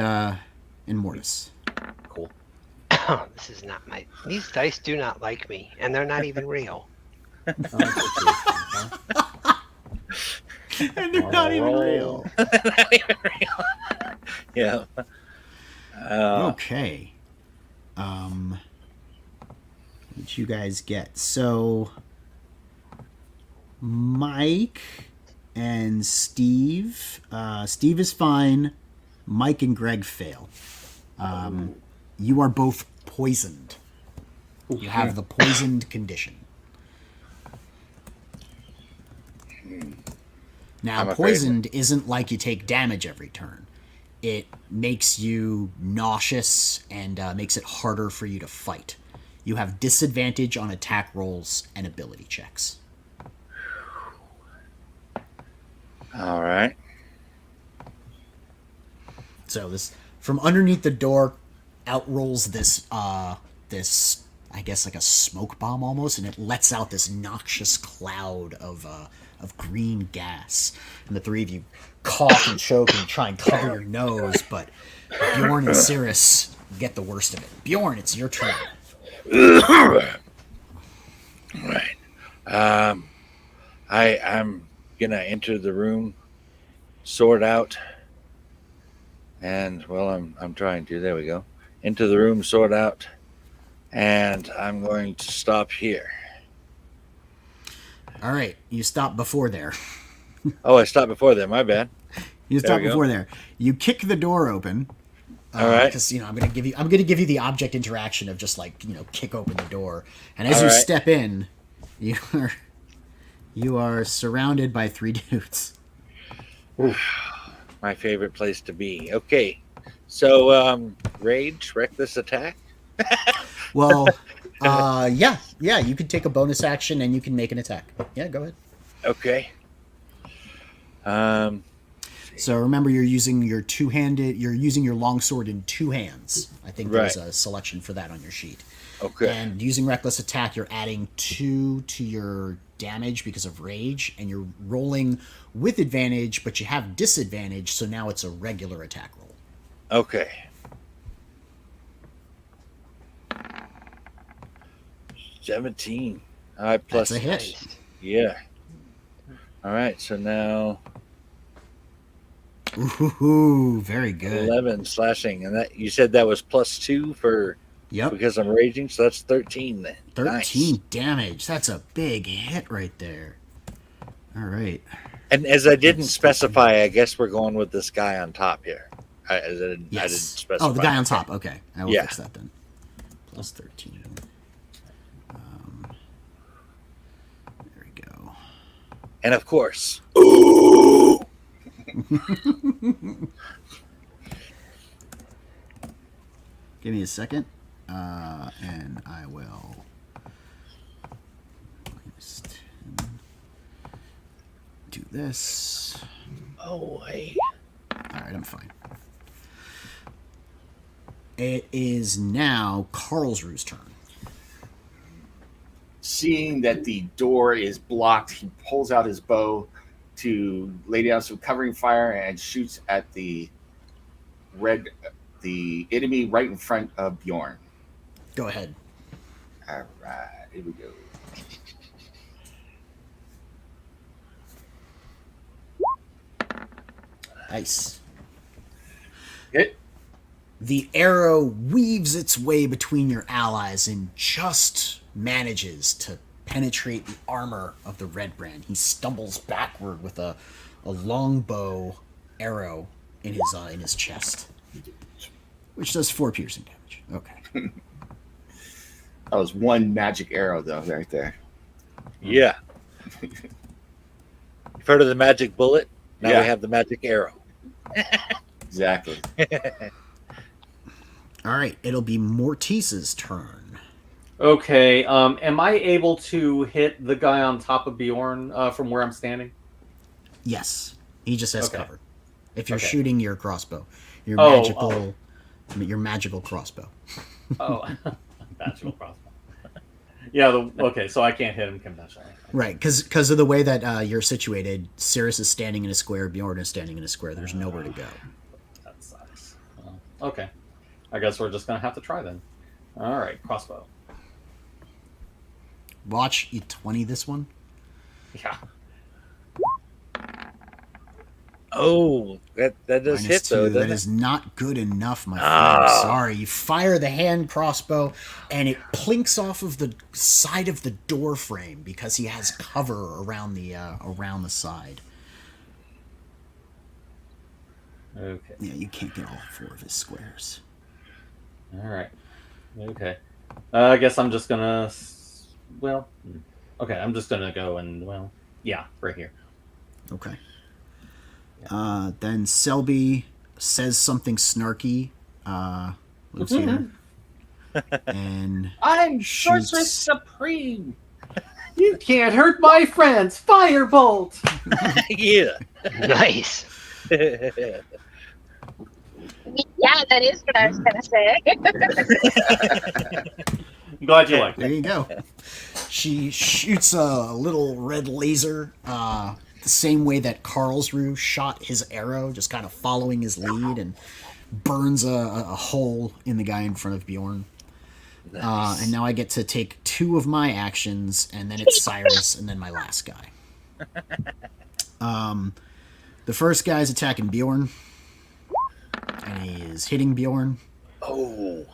Speaker 2: Mortis.
Speaker 4: enough. Cool.
Speaker 3: This is not my. These dice do not like me, and they're not even real.
Speaker 2: And they're not even real.
Speaker 1: Yeah.
Speaker 2: Okay. What did you guys get? So Mike and Steve. Steve is fine. Mike and Greg fail. You are both poisoned. You have the poisoned condition. Now,
Speaker 1: I'm afraid.
Speaker 2: poisoned isn't like you take damage every turn. It makes you nauseous and makes it harder for you to fight. You have disadvantage on attack rolls and ability checks.
Speaker 1: All right.
Speaker 2: So this from underneath the door out rolls this this, I guess, like a smoke bomb almost, and it lets out this noxious cloud of green gas. And the three of you cough and choke and try and cover your nose, but Bjorn and Cirrus get the worst of it. Bjorn, it's your turn.
Speaker 1: Right. I'm gonna enter the room, sword out, and well, I'm trying to. There we go. Into the room, sword out, and I'm going to stop here.
Speaker 2: All right, you stop before there.
Speaker 1: Oh, I stopped before there. My bad.
Speaker 2: You
Speaker 1: There
Speaker 2: stop
Speaker 1: we go.
Speaker 2: before there. You kick the door open.
Speaker 1: All right.
Speaker 2: Because I'm gonna give you the object interaction of just like kick open the door, and as
Speaker 1: All
Speaker 2: you
Speaker 1: right.
Speaker 2: step in, you are surrounded by three dudes.
Speaker 1: My favorite place to be. Okay, so rage, reckless attack.
Speaker 2: Well, yeah, you can take a bonus action and you can make an attack. Yeah, go ahead.
Speaker 1: Okay.
Speaker 2: So remember, you're using your longsword in two hands. I think there's
Speaker 1: Right.
Speaker 2: a selection for that on your sheet.
Speaker 1: Okay.
Speaker 2: And using reckless attack, you're adding 2 to your damage because of rage, and you're rolling with advantage, but you have disadvantage, so now it's a regular attack roll.
Speaker 1: Okay. 17. All right, plus
Speaker 2: That's a hit.
Speaker 3: Nice.
Speaker 1: Yeah. All right, so now
Speaker 2: Ooh, very good.
Speaker 1: 11 slashing, and that you said that was +2 for
Speaker 2: Yep,
Speaker 1: because I'm raging, so that's 13 then.
Speaker 2: 13
Speaker 1: Nice.
Speaker 2: damage. That's a big hit right there. All right.
Speaker 1: And as I didn't specify, I guess we're going with this guy on top here. I didn't
Speaker 2: Yes.
Speaker 1: specify.
Speaker 2: Oh, the guy on top. Okay, I will
Speaker 1: Yeah.
Speaker 2: fix that then. Plus 13. There we go.
Speaker 1: And of course,
Speaker 2: Give me a second, and I will. Just do this.
Speaker 1: oh hey,
Speaker 2: All right, I'm fine. It is now Karlsruhe's turn.
Speaker 6: Seeing that the door is blocked, he pulls out his bow to lay down some covering fire and shoots at the enemy right in front of Bjorn.
Speaker 2: Go ahead.
Speaker 6: All right, here we go.
Speaker 2: Nice.
Speaker 6: Hit.
Speaker 2: The arrow weaves its way between your allies and just manages to penetrate the armor of the Redbrand. He stumbles backward with a longbow arrow in his chest, which does 4 piercing damage. Okay.
Speaker 6: That was one magic arrow, though, right there.
Speaker 1: yeah. You've heard of the magic bullet? Now
Speaker 6: Yeah.
Speaker 1: we have the magic arrow.
Speaker 6: Exactly.
Speaker 2: All right, it'll be Mortice's turn.
Speaker 4: Okay. Am I able to hit the guy on top of Bjorn from where I'm standing?
Speaker 2: Yes, he just has
Speaker 4: Okay.
Speaker 2: cover. If you're
Speaker 4: Okay.
Speaker 2: shooting your crossbow, your
Speaker 4: Oh,
Speaker 2: magical crossbow.
Speaker 4: Oh, magical crossbow. Yeah. Okay. So I can't hit him conventionally.
Speaker 2: Right, because of the way that you're situated, Cirrus is standing in a square, Bjorn is standing in a square. There's nowhere to go.
Speaker 4: That sucks. Well, okay. I guess we're just gonna have to try then. All right, crossbow.
Speaker 2: Watch you 20 this one.
Speaker 4: Yeah.
Speaker 1: Oh, that does
Speaker 2: Minus
Speaker 1: hit
Speaker 2: 2.
Speaker 1: though.
Speaker 2: That
Speaker 1: Doesn't
Speaker 2: is not good enough, my friend.
Speaker 1: Ah.
Speaker 2: Sorry. You fire the hand crossbow, and it plinks off of the side of the door frame because he has cover around the side.
Speaker 4: Okay.
Speaker 2: Yeah, you can't get all 4 of his squares.
Speaker 4: All right. Okay. I guess I'm just gonna. Well. Okay. I'm just gonna go and yeah, right here.
Speaker 2: Okay. Then Selby says something snarky. Let's hear. And
Speaker 6: I'm
Speaker 2: Shoots.
Speaker 6: Sorceress Supreme.
Speaker 4: You can't hurt my friends. Firebolt.
Speaker 1: yeah.
Speaker 3: Nice.
Speaker 5: Yeah,
Speaker 7: Yeah, that is what I was gonna say.
Speaker 4: I'm glad you liked
Speaker 2: There
Speaker 4: it.
Speaker 2: you go. She shoots a little red laser, the same way that Karlsruhe shot his arrow, just kind of following his lead, and burns a hole in the guy in front of Bjorn.
Speaker 1: Nice.
Speaker 2: And now I get to take 2 of my actions, and then it's Cyrus, and then my last guy. The first guy is attacking Bjorn, and he is hitting Bjorn.
Speaker 1: Oh,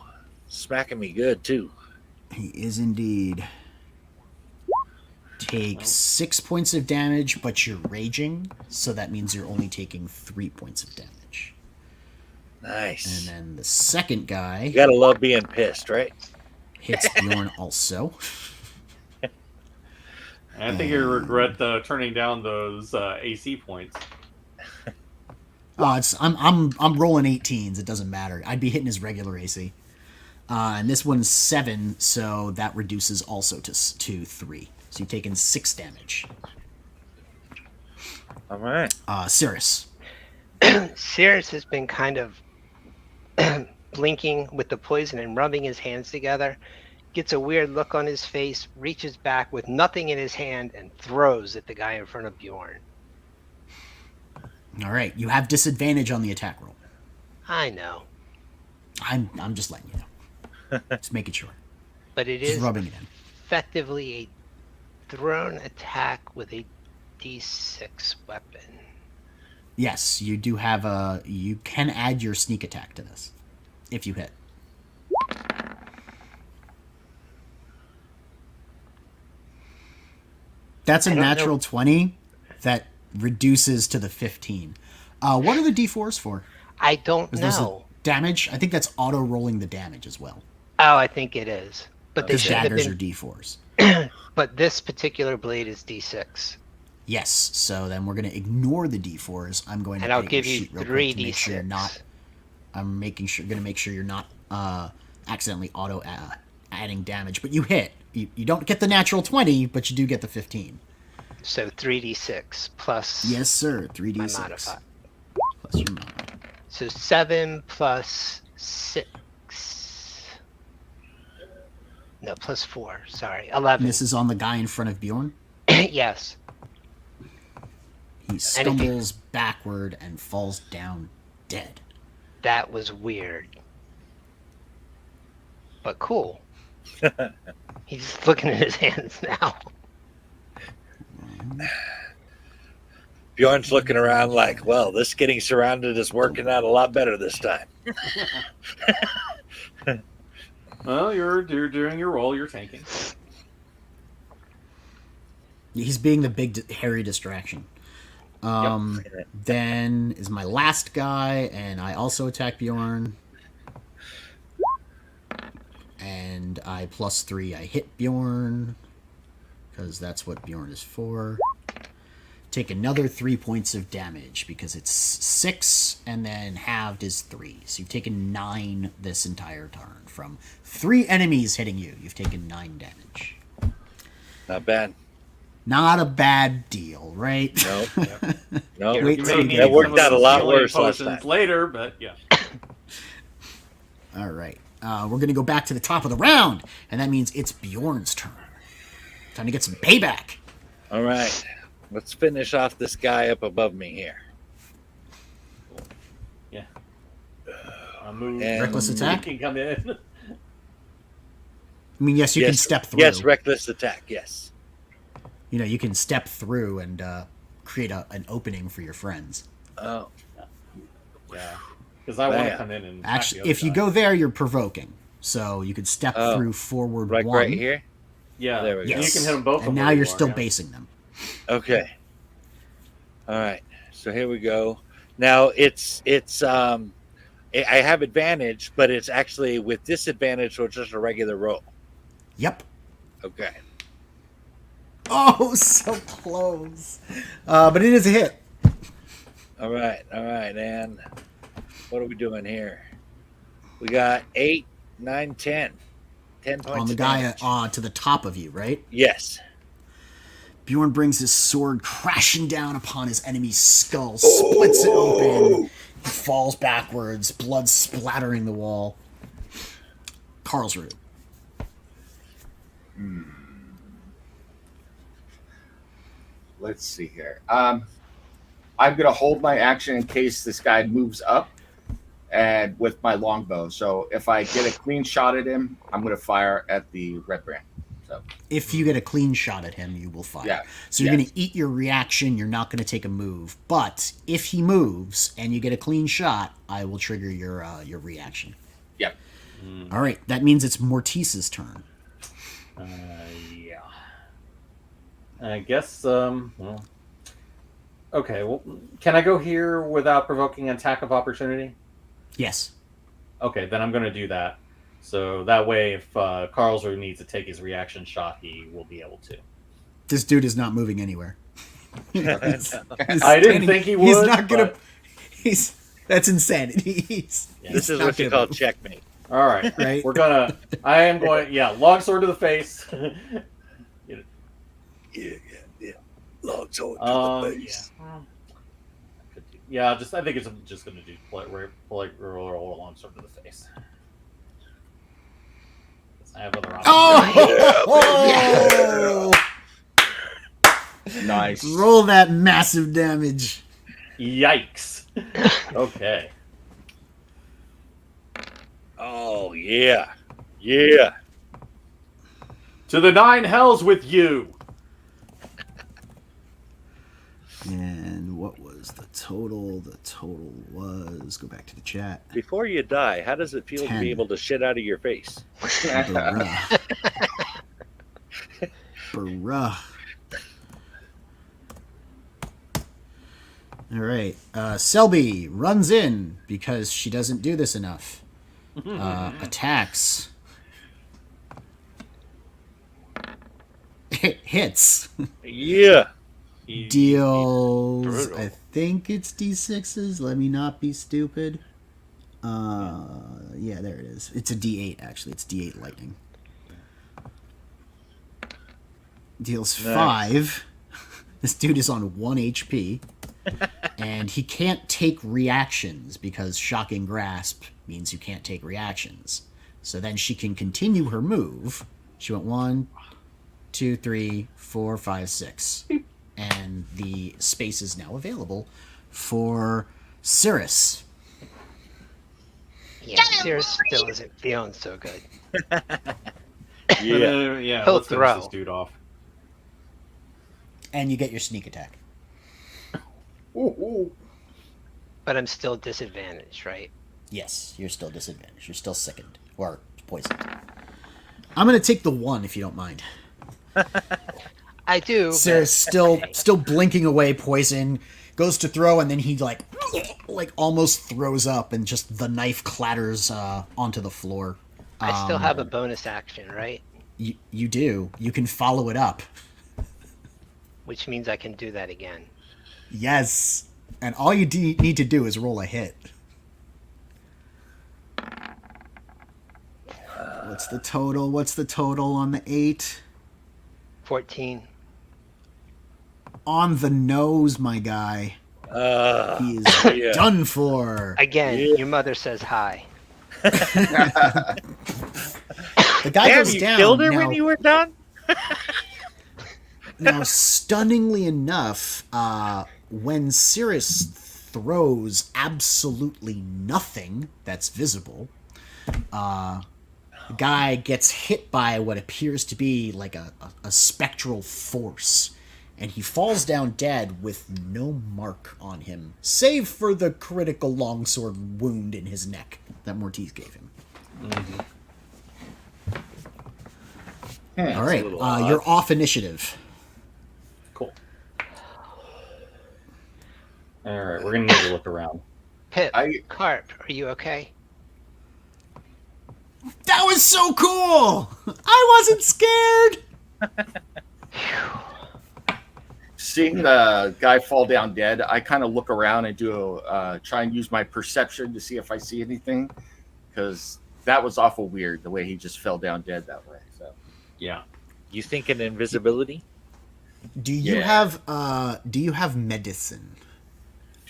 Speaker 1: smacking me good too.
Speaker 2: He is indeed. Take 6 points of damage, but you're raging, so that means you're only taking 3 points of damage.
Speaker 1: Nice.
Speaker 2: And then the second guy
Speaker 1: You gotta love being pissed, right?
Speaker 2: hits Bjorn also.
Speaker 4: I think you regret turning down those AC points.
Speaker 2: Oh, I'm rolling 18s. It doesn't matter. I'd be hitting his regular AC. And this one's 7, so that reduces also to 3. So you've taken 6 damage.
Speaker 1: All right.
Speaker 2: Cirrus.
Speaker 3: Cirrus has been kind of blinking with the poison and rubbing his hands together, gets a weird look on his face, reaches back with nothing in his hand, and throws at the guy in front of Bjorn.
Speaker 2: All right, you have disadvantage on the attack roll.
Speaker 3: I know,
Speaker 2: I'm just letting you know. Just making sure.
Speaker 3: but it
Speaker 2: Just
Speaker 3: is
Speaker 2: rubbing it in.
Speaker 3: effectively a thrown attack with a D6 weapon.
Speaker 2: Yes, you do have a. You can add your sneak attack to this if you hit. That's a
Speaker 3: I don't
Speaker 2: natural
Speaker 3: know.
Speaker 2: 20 that reduces to the 15. What are the D4s for?
Speaker 3: I don't
Speaker 2: Is those a
Speaker 3: know.
Speaker 2: damage? I think that's auto rolling the damage as well.
Speaker 3: Oh, I think it is. But they
Speaker 2: Because
Speaker 3: should have
Speaker 2: daggers are
Speaker 3: been.
Speaker 2: D4s.
Speaker 3: But this particular blade is D6.
Speaker 2: Yes, so then we're going to ignore the D4s. I'm going to
Speaker 3: And I'll
Speaker 2: edit your
Speaker 3: give you
Speaker 2: sheet real
Speaker 3: 3
Speaker 2: quick to make sure you're
Speaker 3: D6.
Speaker 2: not. I'm going to make sure you're not accidentally auto adding damage. But you hit. You don't get the natural 20, but you do get the 15.
Speaker 3: So 3d6 plus
Speaker 2: Yes, sir.
Speaker 3: my
Speaker 2: 3d6
Speaker 3: modifier.
Speaker 2: plus your modifier.
Speaker 3: So 7 plus 6. No, plus 4. Sorry. 11.
Speaker 2: And this is on the guy in front of Bjorn.
Speaker 3: Yes.
Speaker 2: He stumbles backward and falls down dead.
Speaker 3: That was weird. But cool. He's looking at his hands now.
Speaker 1: Bjorn's looking around like, well, this getting surrounded is working out a lot better this time.
Speaker 4: Well, you're doing your role. You're tanking.
Speaker 2: He's being the big hairy distraction. Then is my last guy, and I also attack Bjorn. And I plus 3, I hit Bjorn, because that's what Bjorn is for. Take another 3 points of damage, because it's 6, and then halved is 3. So you've taken 9 this entire turn. From 3 enemies hitting you, you've taken 9 damage.
Speaker 1: Not bad.
Speaker 2: Not a bad deal, right?
Speaker 1: No.
Speaker 2: Wait
Speaker 4: You
Speaker 2: till
Speaker 4: may
Speaker 2: you
Speaker 4: need
Speaker 2: get
Speaker 1: That worked
Speaker 4: some of
Speaker 1: out a
Speaker 4: those
Speaker 1: lot
Speaker 4: healing
Speaker 1: worse last
Speaker 4: potions
Speaker 1: time.
Speaker 4: later, but yeah.
Speaker 2: All right. We're going to go back to the top of the round, and that means it's Bjorn's turn. Time to get some payback.
Speaker 1: All right. Let's finish off this guy up above me here.
Speaker 4: Yeah. I'll move.
Speaker 1: And-
Speaker 2: Reckless
Speaker 4: You
Speaker 2: attack?
Speaker 4: can come in.
Speaker 2: I mean, yes, you can
Speaker 1: Yes.
Speaker 2: step through.
Speaker 1: Yes, reckless attack. Yes.
Speaker 2: You can step through and create an opening for your friends.
Speaker 1: Oh,
Speaker 4: Yeah. Because I want to
Speaker 1: Bam.
Speaker 4: come in and attack
Speaker 2: Actually,
Speaker 4: the other
Speaker 2: if you
Speaker 4: guy.
Speaker 2: go there, you're provoking. So you could step
Speaker 1: Oh.
Speaker 2: through forward
Speaker 1: right,
Speaker 2: 1.
Speaker 1: right here.
Speaker 4: Yeah.
Speaker 1: There we go.
Speaker 2: Yes.
Speaker 4: You can hit them both.
Speaker 2: And
Speaker 4: from
Speaker 2: now
Speaker 4: where
Speaker 2: you're
Speaker 4: you are,
Speaker 2: still
Speaker 4: yeah.
Speaker 2: basing them.
Speaker 1: Okay. All right. So here we go. Now it's I have advantage, but it's actually with disadvantage, so it's just a regular roll.
Speaker 2: Yep.
Speaker 1: Okay.
Speaker 2: Oh, so close. But it is a hit.
Speaker 1: All right. And what are we doing here? We got 8, 9, 10. 10 points
Speaker 2: On the
Speaker 1: of
Speaker 2: guy
Speaker 1: damage.
Speaker 2: to the top of you, right?
Speaker 1: Yes.
Speaker 2: Bjorn brings his sword crashing down upon his enemy's skull, splits it open, falls backwards, blood splattering the wall. Karlsruhe.
Speaker 6: Let's see here. I'm gonna hold my action in case this guy moves up, and with my longbow. So if I get a clean shot at him, I'm gonna fire at the Redbrand. So
Speaker 2: If you get a clean shot at him, you will fire.
Speaker 6: Yeah.
Speaker 2: So you're
Speaker 6: Yes.
Speaker 2: going to eat your reaction. You're not going to take a move. But if he moves and you get a clean shot, I will trigger your reaction.
Speaker 6: yep.
Speaker 2: All right. That means it's Mortice's turn.
Speaker 4: Yeah. I guess. Well. Okay. Well, can I go here without provoking an attack of opportunity?
Speaker 2: Yes.
Speaker 4: Okay, then I'm going to do that. So that way, if Karlsruhe needs to take his reaction shot, he will be able to.
Speaker 2: This dude is not moving anywhere. He's
Speaker 4: I didn't think he would.
Speaker 2: He's not gonna.
Speaker 4: but-
Speaker 2: That's insanity.
Speaker 1: This is what you call checkmate.
Speaker 4: All right.
Speaker 2: Right?
Speaker 4: We're gonna. I am going. Yeah, long sword to the face.
Speaker 1: Yeah. Long sword to the face.
Speaker 4: Yeah. I think it's just gonna do polite roll a long sword to the face. I have other options.
Speaker 2: Oh!
Speaker 6: Nice.
Speaker 2: Roll that massive damage.
Speaker 4: Yikes. Okay.
Speaker 1: Oh yeah. Yeah.
Speaker 4: To the 9 hells with you.
Speaker 2: And what was the total? The total was, go back to the chat.
Speaker 1: Before you die, how does it feel to
Speaker 2: 10.
Speaker 1: be able to shit out of your face?
Speaker 2: Bruh. Bruh. All right. Selby runs in because she doesn't do this enough. Attacks. Hits.
Speaker 1: Yeah.
Speaker 2: Deals.
Speaker 1: Brutal.
Speaker 2: I think it's D6s. Let me not be stupid. Yeah, there it is. It's a D8 actually. It's D8 lightning. Deals
Speaker 1: Nice.
Speaker 2: 5. This dude is on 1 HP. And he can't take reactions because Shocking Grasp means you can't take reactions. So then she can continue her move. She went 1, 2, 3, 4, 5, 6. And the space is now available for Cirrus.
Speaker 3: Yeah, Cirrus still isn't feeling so good.
Speaker 1: Yeah.
Speaker 4: Yeah.
Speaker 3: He'll
Speaker 4: Let's finish
Speaker 3: throw.
Speaker 4: this dude off.
Speaker 2: And you get your sneak attack.
Speaker 6: Ooh.
Speaker 3: But I'm still disadvantaged, right?
Speaker 2: Yes, you're still disadvantaged. You're still sickened. Or poisoned. I'm going to take the 1 if you don't mind.
Speaker 3: I do.
Speaker 2: Cirrus still blinking away poison, goes to throw, and then he like almost throws up, and just the knife clatters onto the floor.
Speaker 3: I still have a bonus action, right?
Speaker 2: You do. You can follow it up.
Speaker 3: Which means I can do that again.
Speaker 2: Yes. And all you need to do is roll a hit. What's the total? What's the total on the 8?
Speaker 3: 14.
Speaker 2: On the nose, my guy. He is
Speaker 1: Yeah.
Speaker 2: done for.
Speaker 3: Again,
Speaker 1: Yeah.
Speaker 3: your mother says hi.
Speaker 2: The guy
Speaker 1: Damn,
Speaker 2: goes
Speaker 1: you
Speaker 2: down.
Speaker 1: killed her
Speaker 2: now,
Speaker 1: when you were done?
Speaker 2: now, stunningly enough, when Cirrus throws absolutely nothing that's visible, the guy gets hit by what appears to be like a spectral force, and he falls down dead with no mark on him, save for the critical longsword wound in his neck that Mortiz gave him. All right,
Speaker 1: little odd.
Speaker 2: you're off initiative.
Speaker 4: Cool. All right, we're gonna need to look around.
Speaker 3: Pip,
Speaker 6: I-
Speaker 3: Carp, are you okay?
Speaker 2: That was so cool! I wasn't scared!
Speaker 6: Seeing the guy fall down dead, I kind of look around and try and use my perception to see if I see anything, because that was awful weird the way he just fell down dead that way. So
Speaker 4: Yeah.
Speaker 1: You thinking invisibility?
Speaker 2: Do you
Speaker 6: Yeah.
Speaker 2: have medicine?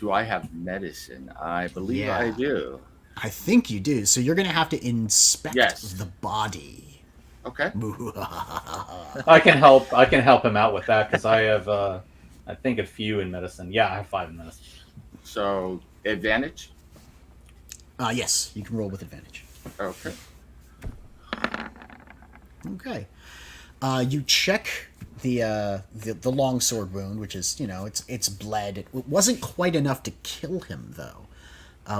Speaker 6: Do I have medicine? I believe I
Speaker 2: Yeah.
Speaker 6: do.
Speaker 2: I think you do. So you're going to have to inspect
Speaker 6: Yes.
Speaker 2: the body.
Speaker 6: Okay.
Speaker 4: I can help. I can help him out with that because I have, I think, a few in medicine. Yeah, I have 5 in medicine.
Speaker 6: So advantage.
Speaker 2: Yes, you can roll with advantage.
Speaker 6: Okay.
Speaker 2: Okay. You check the longsword wound, which is, it's bled. It wasn't quite enough to kill him, though.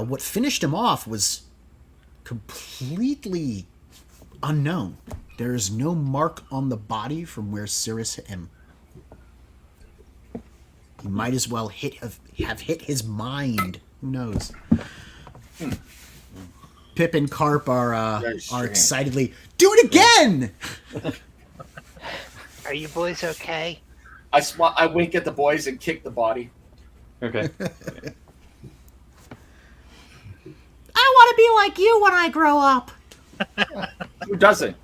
Speaker 2: What finished him off was completely unknown. There is no mark on the body from where Cirrus hit him. He might as well have hit his mind. Who knows? Pip and Carp are excitedly, do it again!
Speaker 3: Are you boys okay?
Speaker 6: I wink at the boys and kick the body.
Speaker 4: Okay.
Speaker 2: I want to be like you when I grow up.
Speaker 6: Who doesn't?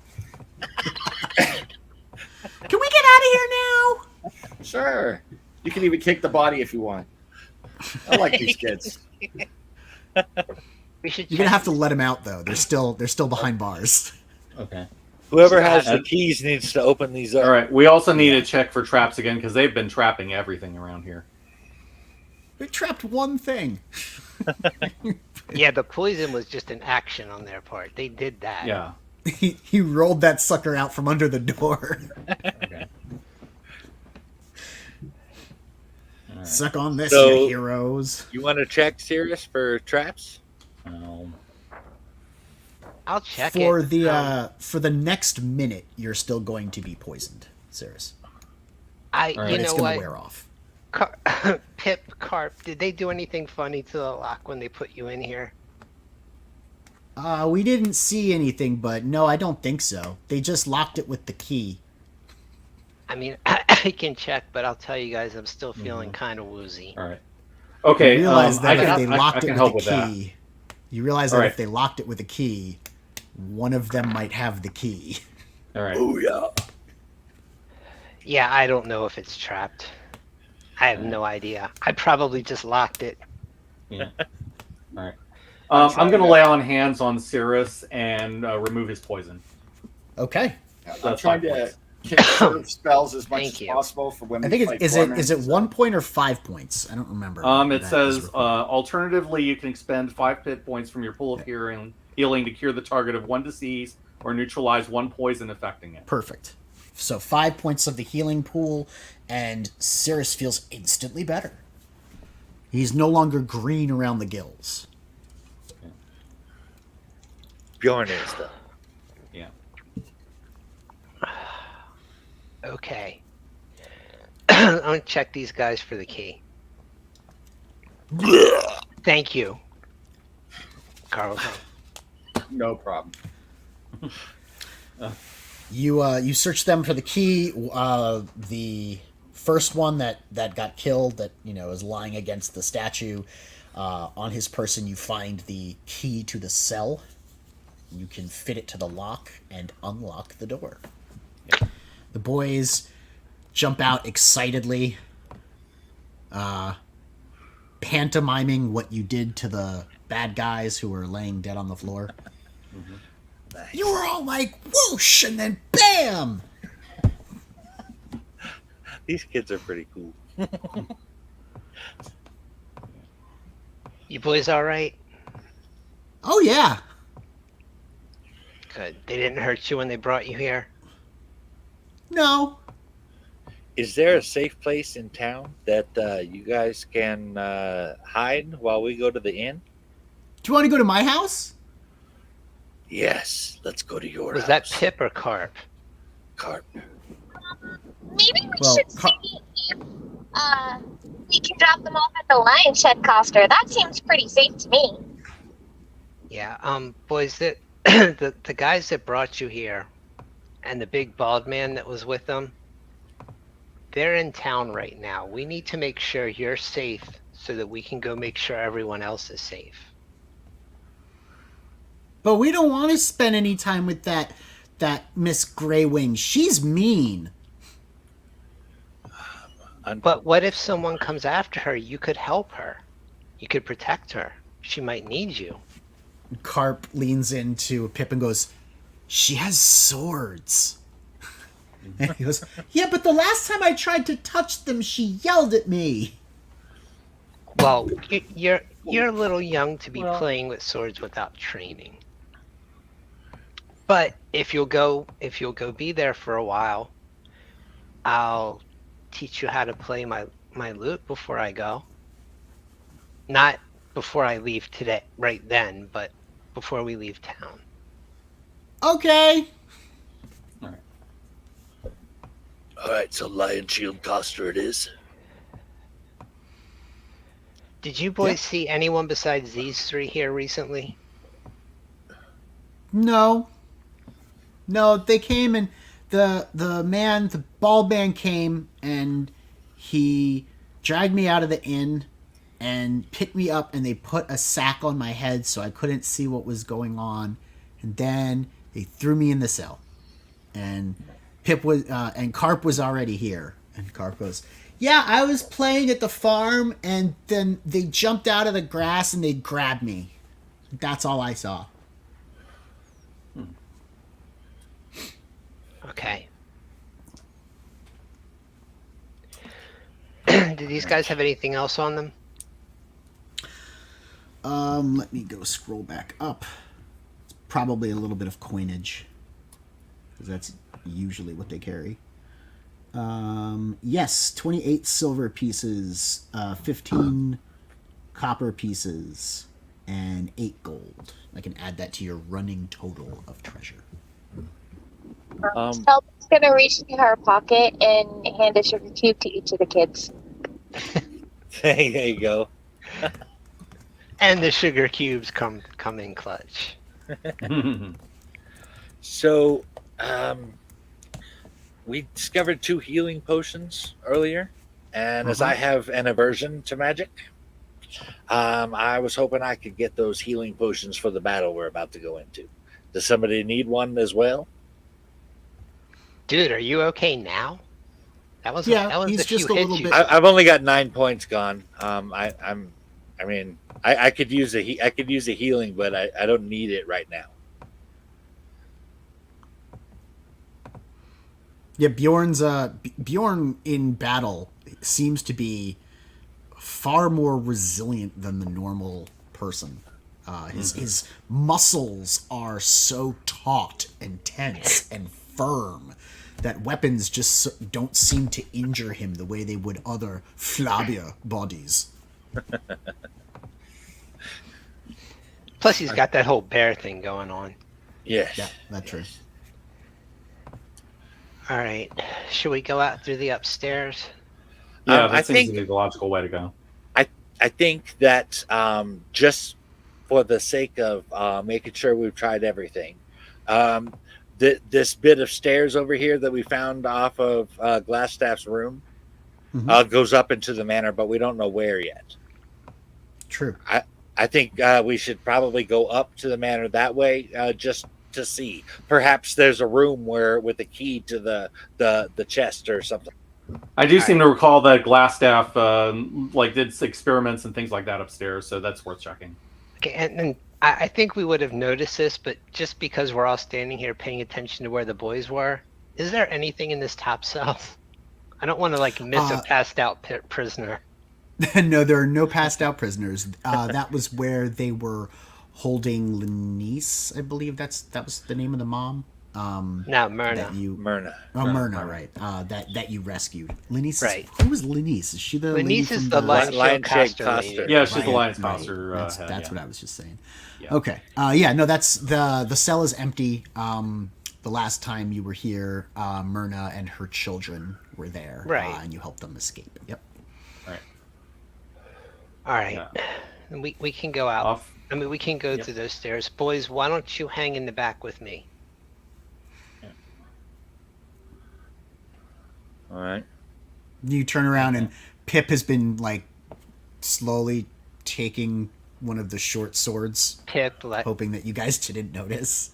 Speaker 2: Can we get out of here now?
Speaker 6: Sure. You can even kick the body if you want. I like these kids.
Speaker 3: We should.
Speaker 2: You're gonna have to let them out though. They're still behind bars.
Speaker 4: Okay.
Speaker 1: Whoever has the keys needs to open these up.
Speaker 4: All right. We also need to check for traps again because they've been trapping everything around here.
Speaker 2: They trapped one thing.
Speaker 3: Yeah, the poison was just an action on their part. They did that.
Speaker 4: Yeah.
Speaker 2: He rolled that sucker out from under the door.
Speaker 4: Okay. All right.
Speaker 2: Suck on this,
Speaker 1: So-
Speaker 2: you heroes.
Speaker 1: You want to check Cirrus for traps?
Speaker 3: I'll check
Speaker 2: For
Speaker 3: it.
Speaker 2: the next minute, you're still going to be poisoned, Cirrus.
Speaker 3: I,
Speaker 4: All right.
Speaker 3: you
Speaker 2: It's
Speaker 3: know
Speaker 2: gonna
Speaker 3: what?
Speaker 2: wear off.
Speaker 3: Pip, Carp, did they do anything funny to the lock when they put you in here?
Speaker 2: We didn't see anything, but no, I don't think so. They just locked it with the key.
Speaker 3: I mean, I can check, but I'll tell you guys, I'm still feeling kind of woozy.
Speaker 4: All right. Okay.
Speaker 2: You realize that
Speaker 4: I
Speaker 2: if they
Speaker 4: can,
Speaker 2: locked
Speaker 4: I can
Speaker 2: it
Speaker 4: help
Speaker 2: with
Speaker 4: with
Speaker 2: the
Speaker 4: that.
Speaker 2: key, you realize
Speaker 4: All
Speaker 2: that
Speaker 4: right.
Speaker 2: if they locked it with a key, one of them might have the key.
Speaker 4: All right.
Speaker 1: Oh yeah.
Speaker 3: Yeah, I don't know if it's trapped. I have no idea. I probably just locked it.
Speaker 4: Yeah. All right. I'm going to lay on hands on Cirrus and remove his poison.
Speaker 2: Okay.
Speaker 6: I'm
Speaker 4: That's
Speaker 6: trying
Speaker 4: 5
Speaker 6: to
Speaker 4: points.
Speaker 6: conserve spells as much
Speaker 3: Thank
Speaker 6: as
Speaker 3: you.
Speaker 6: possible for when
Speaker 2: I
Speaker 6: we
Speaker 2: think
Speaker 6: fight
Speaker 2: is
Speaker 6: Gorman,
Speaker 2: it
Speaker 6: so-
Speaker 2: 1 point or 5 points? I don't remember.
Speaker 4: It
Speaker 2: That is
Speaker 4: says,
Speaker 2: required.
Speaker 4: alternatively, you can expend 5 hit points from your pool of healing to cure the target of 1 disease or neutralize 1 poison affecting it.
Speaker 2: Perfect. So 5 points of the healing pool, and Cirrus feels instantly better. He's no longer green around the gills.
Speaker 1: Bjorn is though.
Speaker 4: Yeah.
Speaker 3: Okay. I'm going to check these guys for the key. Thank you, Carl.
Speaker 6: No problem.
Speaker 2: You search them for the key. The first one that got killed, that is lying against the statue, on his person, you find the key to the cell. You can fit it to the lock and unlock the door. The boys jump out excitedly, pantomiming what you did to the bad guys who were laying dead on the floor.
Speaker 1: Nice.
Speaker 2: You were all like, whoosh, and then bam!
Speaker 1: These kids are pretty cool.
Speaker 3: You boys all right?
Speaker 2: Oh, yeah.
Speaker 3: Good. They didn't hurt you when they brought you here?
Speaker 2: No.
Speaker 1: Is there a safe place in town that you guys can hide while we go to the inn?
Speaker 2: Do you want to go to my house?
Speaker 1: Yes, let's go to your
Speaker 3: Was
Speaker 1: house.
Speaker 3: that Pip or Carp?
Speaker 1: Carp?
Speaker 7: Maybe we
Speaker 2: Well,
Speaker 7: should see if we can drop them off at the lion shed, Coster. That seems pretty safe to me.
Speaker 3: Yeah, boys, the guys that brought you here and the big bald man that was with them, they're in town right now. We need to make sure you're safe so that we can go make sure everyone else is safe.
Speaker 2: But we don't want to spend any time with that Miss Greywing. She's mean.
Speaker 3: But what if someone comes after her? You could help her. You could protect her. She might need you.
Speaker 2: Carp leans into Pip and goes, "She has swords." And he goes, "Yeah, but the last time I tried to touch them, she yelled at me."
Speaker 3: Well, you're a little young to be
Speaker 4: Well-
Speaker 3: playing with swords without training. But if you'll go be there for a while, I'll teach you how to play my lute before I go. Not before I leave today, right then, but before we leave town.
Speaker 2: Okay.
Speaker 1: All right, so Lion Shield Coster it is.
Speaker 3: Did you boys see anyone besides these three here recently?
Speaker 2: No, they came and the bald man came and he dragged me out of the inn and picked me up, and they put a sack on my head so I couldn't see what was going on, and then they threw me in the cell. And Pip was and Carp was already here, and Carp goes, "Yeah, I was playing at the farm, and then they jumped out of the grass and they grabbed me. That's all I saw."
Speaker 3: Okay. Did these guys have anything else on them?
Speaker 2: Let me go scroll back up. It's probably a little bit of coinage, because that's usually what they carry. Yes, 28 silver pieces, 15 copper pieces, and 8 gold. I can add that to your running total of treasure.
Speaker 7: Shelby's gonna reach into her pocket and hand a sugar cube to each of the kids.
Speaker 1: Hey, there you go.
Speaker 3: And the sugar cubes come in clutch.
Speaker 1: So, we discovered 2 healing potions earlier, and as I have an aversion to magic, I was hoping I could get those healing potions for the battle we're about to go into. Does somebody need one as well?
Speaker 3: Dude, are you okay now? That was
Speaker 2: Yeah,
Speaker 3: the
Speaker 2: he's
Speaker 3: few
Speaker 2: just a
Speaker 3: hits
Speaker 2: little
Speaker 3: you
Speaker 2: bit-
Speaker 1: I've only got 9 points gone. I could use a healing, but I don't need it right now.
Speaker 2: Yeah, Bjorn in battle seems to be far more resilient than the normal person. His muscles are so taut and tense and firm that weapons just don't seem to injure him the way they would other flabbier bodies.
Speaker 3: Plus, he's got that whole bear thing going on.
Speaker 1: Yes.
Speaker 2: Yeah, that's true.
Speaker 3: All right, should we go out through the upstairs?
Speaker 4: Yeah,
Speaker 1: I
Speaker 4: that seems
Speaker 1: think-
Speaker 4: to be the logical way to go.
Speaker 1: I think that just for the sake of making sure we've tried everything, this bit of stairs over here that we found off of Glasstaff's room goes up into the manor, but we don't know where yet.
Speaker 2: True.
Speaker 1: I think we should probably go up to the manor that way, just to see. Perhaps there's a room where with a key to the chest or something.
Speaker 4: I do seem to recall that Glasstaff did experiments and things like that upstairs, so that's worth checking.
Speaker 3: Okay, and I think we would have noticed this, but just because we're all standing here paying attention to where the boys were, is there anything in this top cell? I don't want to miss a passed out prisoner.
Speaker 2: No, there are no passed out prisoners. That was where they were holding Lenice, I believe that was the name of the mom.
Speaker 3: No, Myrna.
Speaker 1: Myrna.
Speaker 2: Oh, Myrna, right. That you rescued. Lenice.
Speaker 3: Right.
Speaker 2: Who was Lenice? Is she the lady
Speaker 3: Lenice is
Speaker 2: from
Speaker 3: the
Speaker 1: Lion
Speaker 3: Lion
Speaker 1: Shade
Speaker 3: Caster
Speaker 1: Coster.
Speaker 3: lady.
Speaker 4: Yeah, she's the
Speaker 2: Right,
Speaker 4: Lion's
Speaker 2: right.
Speaker 4: Foster.
Speaker 2: That's
Speaker 4: head,
Speaker 2: what I was just saying.
Speaker 4: Yeah.
Speaker 2: Okay. Yeah. No, that's the cell is empty. The last time you were here, Myrna and her children were there,
Speaker 3: Right.
Speaker 2: and you helped them escape. Yep.
Speaker 3: All right,
Speaker 4: Yeah.
Speaker 3: and we can go out.
Speaker 4: Off.
Speaker 3: I mean, we can go
Speaker 4: Yep.
Speaker 3: through those stairs. Boys, why don't you hang in the back with me?
Speaker 1: All right.
Speaker 2: You turn around and Pip has been slowly taking one of the short swords,
Speaker 3: Pip,
Speaker 2: hoping that you guys didn't notice.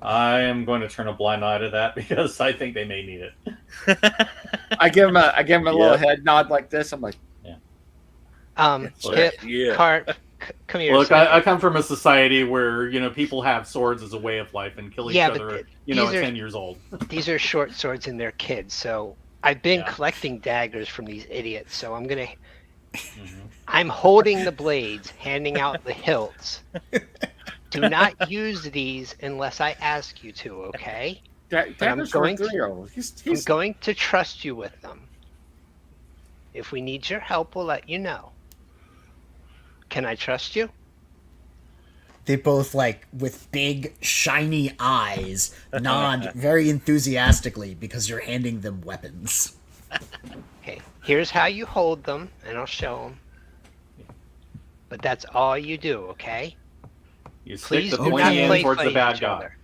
Speaker 4: I am going to turn a blind eye to that because I think they may need it.
Speaker 6: I give him a little head nod like this. I'm like,
Speaker 3: Pip,
Speaker 1: Yeah.
Speaker 3: Carp, come here. a
Speaker 4: Look, I
Speaker 3: second.
Speaker 4: come from a society where people have swords as a way of life and kill each
Speaker 3: Yeah, but
Speaker 4: other.
Speaker 3: these
Speaker 4: At
Speaker 3: are
Speaker 4: 10 years old.
Speaker 3: these are short swords and they're kids. So I've been
Speaker 4: Yeah.
Speaker 3: collecting daggers from these idiots. So
Speaker 4: Mhm.
Speaker 3: I'm holding the blades, handing out the hilts. Do not use these unless I ask you to, okay?
Speaker 6: Daggers for a 3-year-old.
Speaker 3: I'm going to trust you with them. If we need your help, we'll let you know. Can I trust you?
Speaker 2: They both, like, with big, shiny eyes, nod very enthusiastically because you're handing them weapons.
Speaker 3: Okay, here's how you hold them, and I'll show them. But that's all you do, okay?
Speaker 4: You stick
Speaker 3: Please
Speaker 4: the
Speaker 3: do not
Speaker 4: pointy end
Speaker 3: play
Speaker 4: towards the
Speaker 3: fight
Speaker 4: bad
Speaker 3: each
Speaker 4: guy.
Speaker 3: other.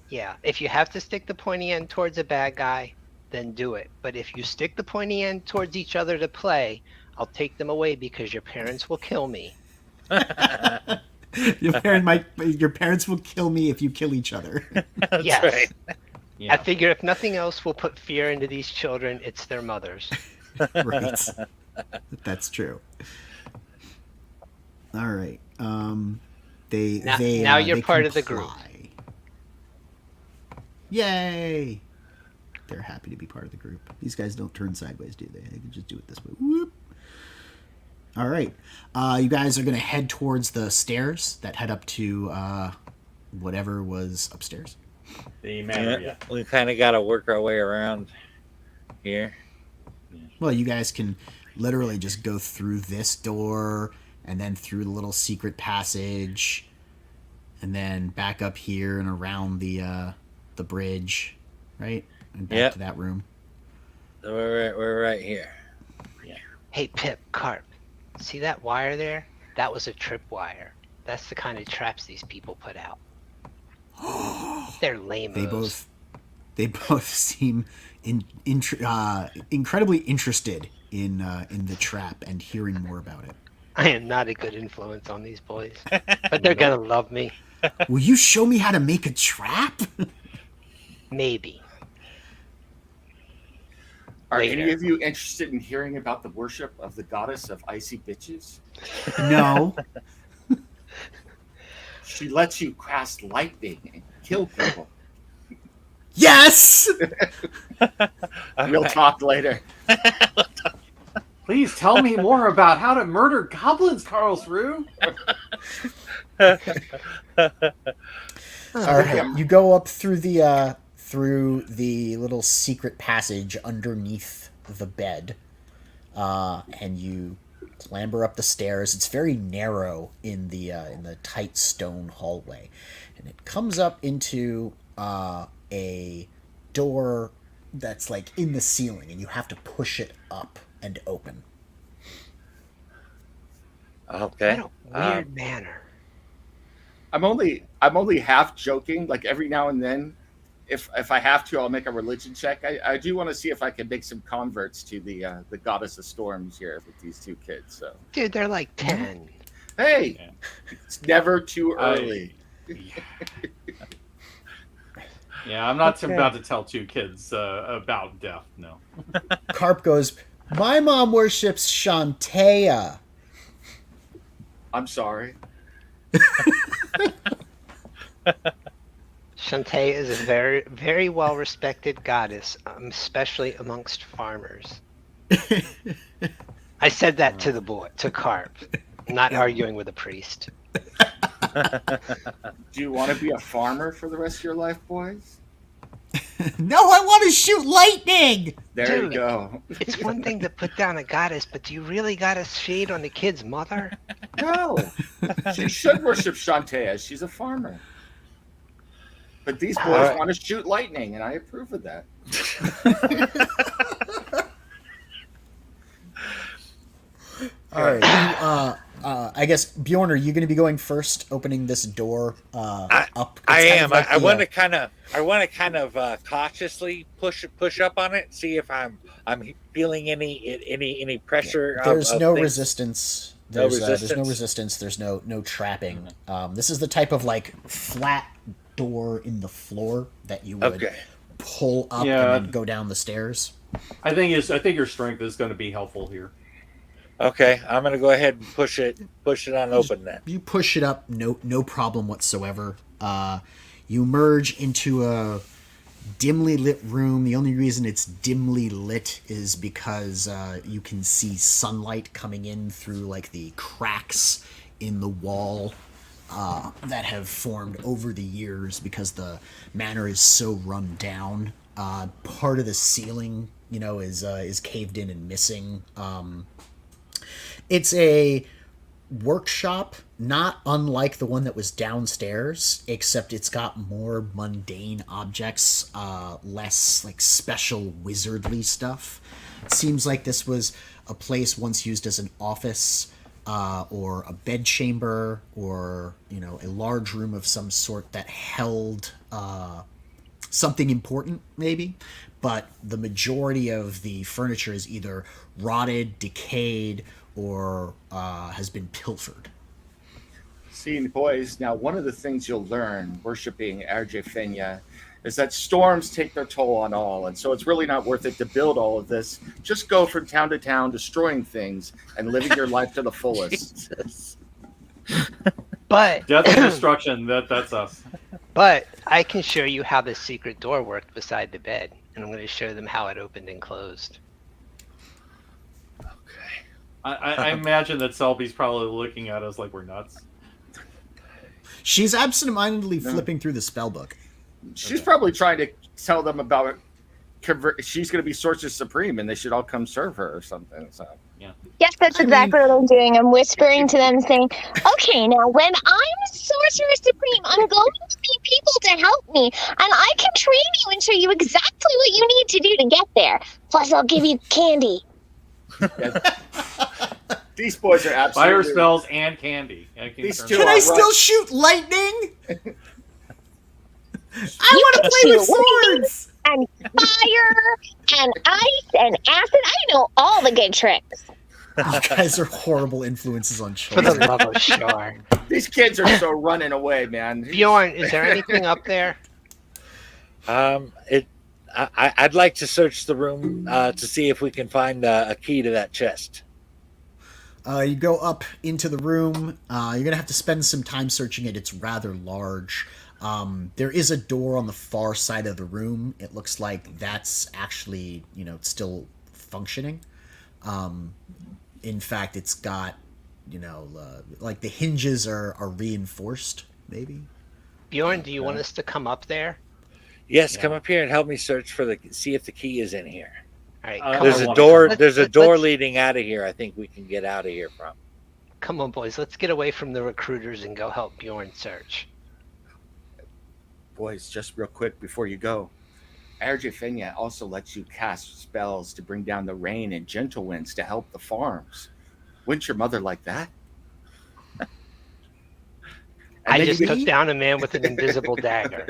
Speaker 3: Yeah, if you have to stick the pointy end towards a bad guy, then do it. But if you stick the pointy end towards each other to play, I'll take them away because your parents will kill me.
Speaker 2: Your parents will kill me if you kill each other.
Speaker 1: That's
Speaker 3: Yes.
Speaker 1: right.
Speaker 4: Yeah.
Speaker 3: I figure if nothing else will put fear into these children, it's their mothers.
Speaker 2: Right. That's true. All right.
Speaker 3: Now you're
Speaker 2: they
Speaker 3: part of the group.
Speaker 2: comply. Yay! They're happy to be part of the group. These guys don't turn sideways, do they? They can just do it this way. Whoop. All right. You guys are going to head towards the stairs that head up to whatever was upstairs.
Speaker 4: The manor, yeah.
Speaker 1: We kind of got to work our way around here.
Speaker 2: Well, you guys can literally just go through this door and then through the little secret passage and then back up here and around the bridge, right? And back
Speaker 1: Yep.
Speaker 2: to that room.
Speaker 1: So we're right here.
Speaker 3: Hey, Pip, Carp, see that wire there? That was a tripwire. That's the kind of traps these people put out. They're lame.
Speaker 2: They both seem incredibly interested in the trap and hearing more about it.
Speaker 3: I am not a good influence on these boys, but they're gonna love me.
Speaker 2: Will you show me how to make a trap?
Speaker 3: Maybe.
Speaker 6: Are
Speaker 3: Later.
Speaker 6: any of you interested in hearing about the worship of the goddess of icy bitches?
Speaker 2: No.
Speaker 6: She lets you cast lightning and kill people.
Speaker 2: Yes.
Speaker 6: We'll talk later.
Speaker 4: Please tell me more about how to murder goblins, Karlsruhe.
Speaker 2: All right. You go up through the little secret passage underneath the bed, and you clamber up the stairs. It's very narrow in the tight stone hallway, and it comes up into a door that's like in the ceiling, and you have to push it up and open.
Speaker 1: Okay.
Speaker 3: What a weird manner.
Speaker 6: I'm only half joking. Like every now and then, if I have to, I'll make a religion check. I do want to see if I can make some converts to the goddess of storms here with these two kids. So
Speaker 3: Dude, they're like 10.
Speaker 6: hey,
Speaker 4: Yeah.
Speaker 6: it's never too early.
Speaker 4: Yeah, I'm not
Speaker 2: Okay.
Speaker 4: about to tell two kids about death, no.
Speaker 2: Carp goes, "My mom worships Shantea."
Speaker 6: I'm sorry.
Speaker 3: Shantae is a very, very well respected goddess, especially amongst farmers. I said that to the boy, to Carp. I'm not arguing with a priest.
Speaker 6: Do you want to be a farmer for the rest of your life, boys?
Speaker 2: No, I want to shoot lightning.
Speaker 6: There
Speaker 3: Dude.
Speaker 6: you go.
Speaker 3: It's one thing to put down a goddess, but do you really got to shade on the kid's mother?
Speaker 6: No, she should worship Shantea. She's a farmer. But these boys
Speaker 1: Alright.
Speaker 6: want to shoot lightning, and I approve of that.
Speaker 2: All right. I guess Bjorn, are you going to be going first, opening this door up?
Speaker 1: I
Speaker 2: It's kind
Speaker 1: am.
Speaker 2: of like
Speaker 1: I
Speaker 2: the,
Speaker 1: want to kind of cautiously push up on it, see if I'm feeling any pressure.
Speaker 2: There's
Speaker 1: of
Speaker 2: no
Speaker 1: things.
Speaker 2: resistance.
Speaker 1: No
Speaker 2: There's no
Speaker 1: resistance?
Speaker 2: resistance. There's no trapping. This is the type of like flat door in the floor that you would
Speaker 1: Okay.
Speaker 2: pull up
Speaker 4: Yeah.
Speaker 2: and then go down the stairs.
Speaker 4: I think your strength is going to be helpful here.
Speaker 1: Okay, I'm gonna go ahead and push it on open then.
Speaker 2: You push it up, no problem whatsoever. You emerge into a dimly lit room. The only reason it's dimly lit is because you can see sunlight coming in through like the cracks in the wall that have formed over the years because the manor is so run down. Part of the ceiling, is caved in and missing. It's a workshop, not unlike the one that was downstairs, except it's got more mundane objects, less like special wizardly stuff. It seems like this was a place once used as an office, or a bedchamber, or a large room of some sort that held something important, maybe. But the majority of the furniture is either rotted, decayed, or has been pilfered.
Speaker 6: See, boys, now one of the things you'll learn worshiping Arjefenia is that storms take their toll on all, and so it's really not worth it to build all of this. Just go from town to town, destroying things and living your life to the fullest.
Speaker 1: Jesus.
Speaker 3: But
Speaker 4: Death and destruction, that's us.
Speaker 3: but I can show you how the secret door worked beside the bed, and I'm going to show them how it opened and closed.
Speaker 1: Okay.
Speaker 4: I imagine that Selby's probably looking at us like we're nuts.
Speaker 2: She's absentmindedly flipping through the spell book.
Speaker 6: She's probably trying to tell them about she's going to be Sorceress Supreme, and they should all come serve her or something. So
Speaker 7: Yes, that's exactly what I'm doing. I'm whispering to them, saying, okay, now when I'm Sorcerer Supreme, I'm going to need people to help me, and I can train you and show you exactly what you need to do to get there. Plus, I'll give you candy.
Speaker 6: these boys are absolutely
Speaker 4: Fire spells and candy.
Speaker 6: These two
Speaker 2: Can
Speaker 6: are
Speaker 2: I
Speaker 6: right.
Speaker 2: still shoot lightning? I want to play with swords!
Speaker 7: And fire, and ice, and acid. I know all the good tricks.
Speaker 2: You guys are horrible influences on
Speaker 3: For the
Speaker 2: children.
Speaker 3: love of Shar.
Speaker 6: These kids are so running away, man.
Speaker 3: Bjorn, is there anything up there?
Speaker 1: I'd like to search the room to see if we can find a key to that chest.
Speaker 2: You go up into the room. You're going to have to spend some time searching it. It's rather large. There is a door on the far side of the room. It looks like that's actually, still functioning. In fact, it's got, like the hinges are reinforced, maybe.
Speaker 3: Bjorn, do you want us to come up there?
Speaker 1: Yes, come up here and help me search see if the key is in here.
Speaker 3: All right,
Speaker 4: I
Speaker 3: come
Speaker 1: There's
Speaker 3: on.
Speaker 1: a
Speaker 4: wanna
Speaker 1: door.
Speaker 3: Let's-
Speaker 1: There's a
Speaker 3: let's-
Speaker 1: door
Speaker 3: let's-
Speaker 1: leading out of here. I think we can get out of here from.
Speaker 3: Come on, boys. Let's get away from the recruiters and go help Bjorn search.
Speaker 6: Boys, just real quick before you go, Arjefenia also lets you cast spells to bring down the rain and gentle winds to help the farms. Wouldn't your mother like that?
Speaker 3: I
Speaker 6: then
Speaker 3: just
Speaker 6: you
Speaker 3: took down a man with an invisible dagger.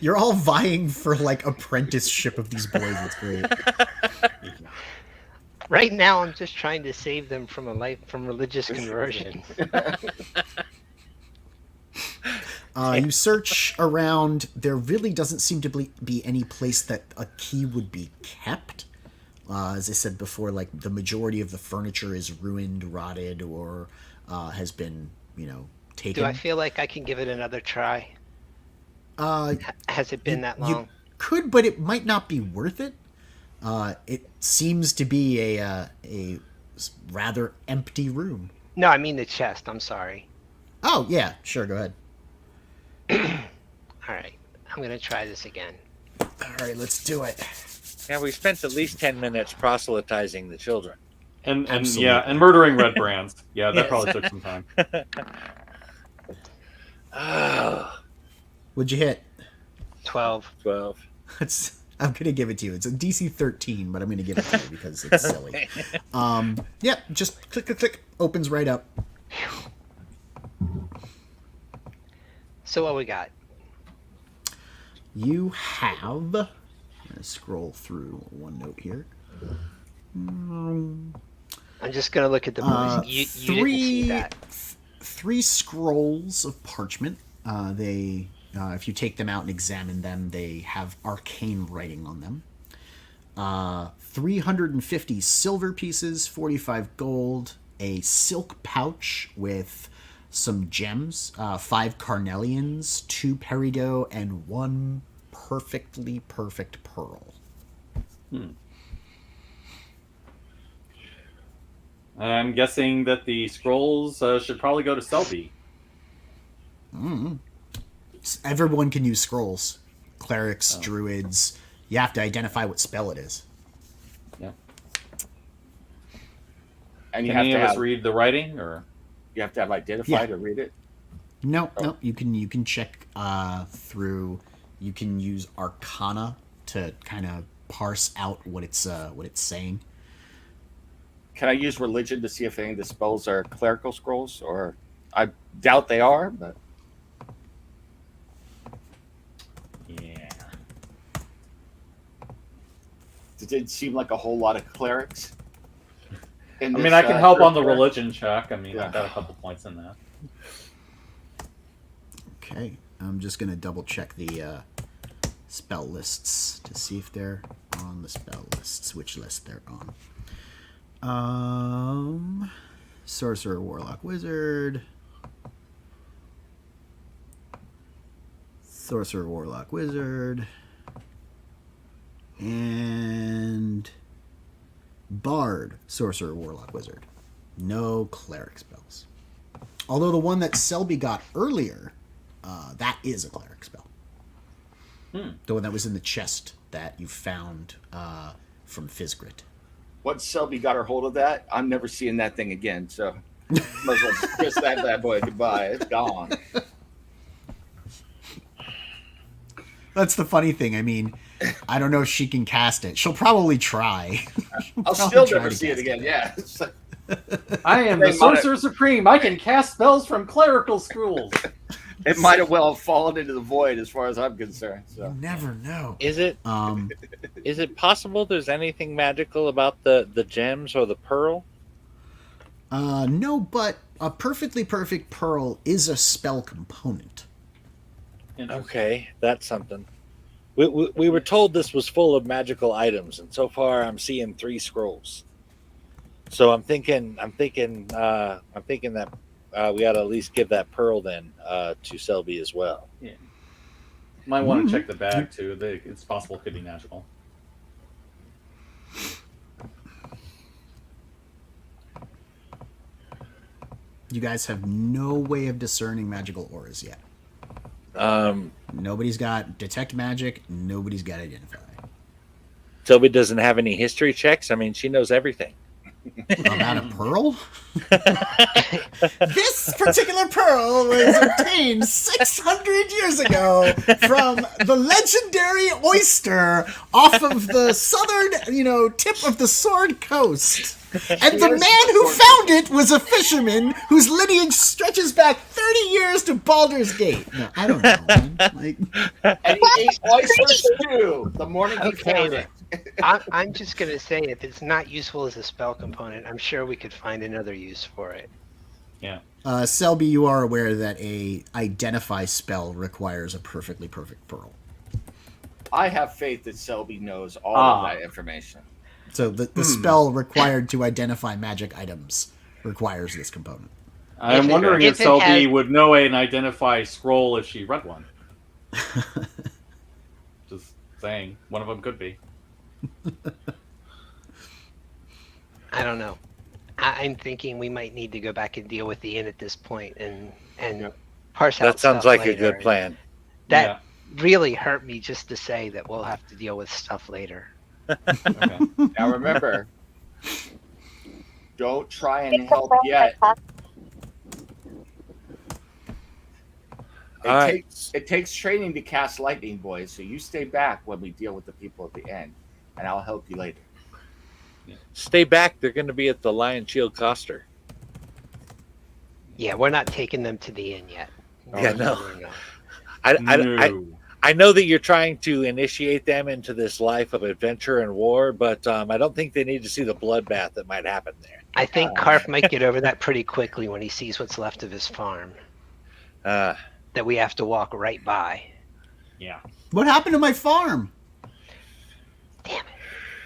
Speaker 2: You're all vying for, like, apprenticeship of these boys. It's great.
Speaker 3: Right now, I'm just trying to save them from religious conversion.
Speaker 2: You search around. There really doesn't seem to be any place that a key would be kept. As I said before, like the majority of the furniture is ruined, rotted, or has been, taken.
Speaker 3: Do I feel like I can give it another try? Has it been that long?
Speaker 2: You could, but it might not be worth it. It seems to be a rather empty room.
Speaker 3: No, I mean the chest. I'm sorry.
Speaker 2: Oh yeah, sure. Go ahead.
Speaker 3: All right, I'm gonna try this again.
Speaker 2: All right, let's do it.
Speaker 1: Yeah, we spent at least 10 minutes proselytizing the children.
Speaker 4: And
Speaker 2: Absolutely.
Speaker 4: and murdering Redbrands. Yeah, that
Speaker 1: Yes.
Speaker 4: probably took some time.
Speaker 1: Oh,
Speaker 2: What'd you hit?
Speaker 3: 12.
Speaker 1: 12.
Speaker 2: I'm gonna give it to you. It's a DC 13, but I'm gonna give it to you because it's silly. Yeah, just click, click, click. Opens right up.
Speaker 3: So what we got?
Speaker 2: You have. I'm gonna scroll through one note here.
Speaker 3: I'm just gonna look at the boys. You didn't see that.
Speaker 2: Three scrolls of parchment. If you take them out and examine them, they have arcane writing on them. 350 silver pieces, 45 gold, a silk pouch with some gems, 5 carnelians, 2 peridot, and 1 perfectly perfect pearl.
Speaker 4: I'm guessing that the scrolls should probably go to Selby.
Speaker 2: Everyone can use scrolls. Clerics, druids. You have to identify what spell it is.
Speaker 4: Yeah.
Speaker 6: And you
Speaker 4: Can
Speaker 6: have
Speaker 4: any
Speaker 6: to
Speaker 4: of us
Speaker 6: have,
Speaker 4: read the writing, or
Speaker 6: you have to have identified
Speaker 2: Yeah.
Speaker 6: to read it.
Speaker 2: No, you can check through. You can use Arcana to kind of parse out what it's saying.
Speaker 6: Can I use religion to see if any of the spells are clerical scrolls? Or I doubt they are, but
Speaker 4: yeah,
Speaker 6: it did seem like a whole lot of clerics.
Speaker 4: I mean, I can help on the
Speaker 6: group.
Speaker 4: religion check. I mean,
Speaker 6: Yeah.
Speaker 4: I've got a couple points in that.
Speaker 2: Okay, I'm just gonna double check the spell lists to see if they're on the spell lists. Which list they're on? Sorcerer, Warlock, Wizard. Sorcerer, Warlock, Wizard. And Bard, Sorcerer, Warlock, Wizard. No cleric spells. Although the one that Selby got earlier, that is a cleric spell. The one that was in the chest that you found from Fizgrit.
Speaker 6: Once Selby got her hold of that, I'm never seeing that thing again. So might as well kiss that bad boy goodbye. It's gone.
Speaker 2: That's the funny thing. I mean, I don't know if she can cast it. She'll probably try.
Speaker 6: I'll still never see it again. Yeah. It's like,
Speaker 4: I am the Sorcerer Supreme. I can cast spells from clerical schools.
Speaker 6: it might have well fallen into the void as far as I'm concerned. So
Speaker 2: You never know.
Speaker 1: Is it possible there's anything magical about the gems or the pearl?
Speaker 2: No, but a perfectly perfect pearl is a spell component.
Speaker 1: Okay, that's something. We were told this was full of magical items, and so far I'm seeing 3 scrolls. So I'm thinking that we ought to at least give that pearl then to Selby as well.
Speaker 4: Yeah. Might want to check the bag too. It's possible it could be magical.
Speaker 2: You guys have no way of discerning magical auras yet. Nobody's got detect magic. Nobody's got identify.
Speaker 1: Selby doesn't have any history checks. I mean, she knows everything.
Speaker 2: About a pearl? This particular pearl was obtained 600 years ago from the legendary oyster off of the southern, tip of the Sword Coast. And the man who found it was a fisherman whose lineage stretches back 30 years to Baldur's Gate. No, I don't know, man.
Speaker 6: and he ate oyster stew the morning he found it.
Speaker 3: I'm just going to say, if it's not useful as a spell component, I'm sure we could find another use for it.
Speaker 4: Yeah.
Speaker 2: Selby, you are aware that a identify spell requires a perfectly perfect pearl.
Speaker 6: I have faith that Selby knows all of that information.
Speaker 2: So the spell required to identify magic items requires this component.
Speaker 4: I'm wondering if Selby would know an identify scroll if she read one. Just saying, one of them could be.
Speaker 3: I don't know. I'm thinking we might need to go back and deal with the inn at this point and parse out.
Speaker 1: That sounds
Speaker 3: stuff
Speaker 1: like a
Speaker 3: later.
Speaker 1: good plan.
Speaker 3: That really hurt me just to say that we'll have to deal with stuff later.
Speaker 4: Okay.
Speaker 6: Now remember, don't try and help yet. It takes training to cast lightning, boys, so you stay back when we deal with the people at the end, and I'll help you later.
Speaker 1: Stay back. They're going to be at the Lion Shield Coster.
Speaker 3: Yeah, we're not taking them to the inn yet.
Speaker 1: Yeah, no.
Speaker 3: No.
Speaker 1: I know that you're trying to initiate them into this life of adventure and war, but I don't think they need to see the bloodbath that might happen there.
Speaker 3: I think Carp might get over that pretty quickly when he sees what's left of his farm. That we have to walk right by.
Speaker 4: Yeah.
Speaker 2: What happened to my farm?
Speaker 3: Damn it.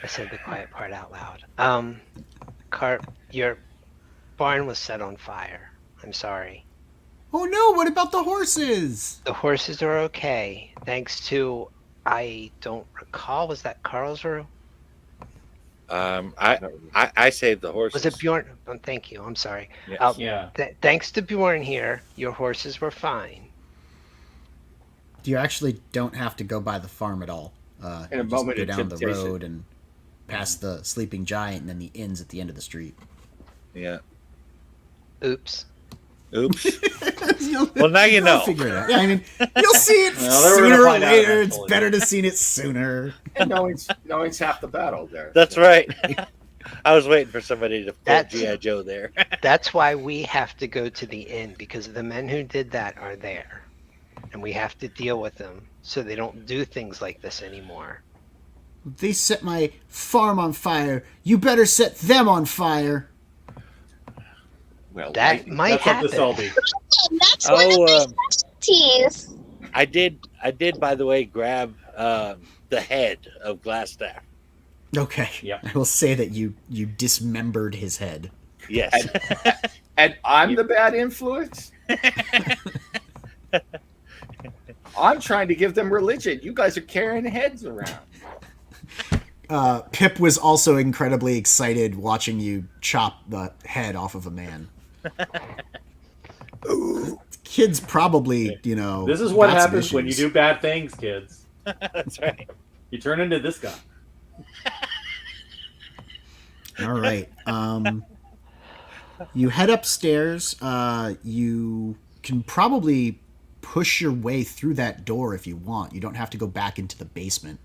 Speaker 3: I said the quiet part out loud. Carp, your barn was set on fire. I'm sorry.
Speaker 2: Oh no, what about the horses?
Speaker 3: The horses are okay, thanks to, I don't recall, was that Carlsruhe?
Speaker 1: I saved the horses.
Speaker 3: Was it Bjorn? Oh, thank you, I'm sorry.
Speaker 1: Yes.
Speaker 4: Yeah.
Speaker 3: Thanks to Bjorn here, your horses were fine.
Speaker 2: You actually don't have to go by the farm at all.
Speaker 6: In a
Speaker 2: You just
Speaker 6: moment
Speaker 2: go
Speaker 6: of
Speaker 2: down the
Speaker 6: temptation.
Speaker 2: road and past the sleeping giant, and then the inn's at the end of the street.
Speaker 1: Yeah.
Speaker 3: Oops.
Speaker 1: Oops. Well, now you know.
Speaker 2: I'll figure it out. Yeah, I mean, you'll see it
Speaker 4: Well, they were gonna
Speaker 2: sooner or
Speaker 4: find out
Speaker 2: later. It's
Speaker 4: eventually.
Speaker 2: better to see it sooner.
Speaker 6: And knowing's half the battle there.
Speaker 1: That's right. I was waiting for somebody to pull
Speaker 3: That's-
Speaker 1: G.I. Joe there.
Speaker 3: That's why we have to go to the inn, because the men who did that are there. And we have to deal with them so they don't do things like this anymore.
Speaker 2: They set my farm on fire. You better set them on fire.
Speaker 6: Well,
Speaker 3: That
Speaker 6: lightning.
Speaker 3: might
Speaker 4: That's what
Speaker 3: happen.
Speaker 4: this all be.
Speaker 7: That's one of my specialties.
Speaker 1: I did, by the way, grab the head of Glasstaff.
Speaker 2: Okay.
Speaker 4: Yep.
Speaker 2: I will say that you dismembered his head.
Speaker 1: Yes.
Speaker 6: And I'm the bad influence? I'm trying to give them religion. You guys are carrying heads around.
Speaker 2: Pip was also incredibly excited watching you chop the head off of a man. Kids probably,
Speaker 4: This is what
Speaker 2: got some
Speaker 4: happens when you
Speaker 2: issues.
Speaker 4: do bad things, kids.
Speaker 1: That's right.
Speaker 4: You turn into this guy.
Speaker 2: All right. You head upstairs. You can probably push your way through that door if you want. You don't have to go back into the basement.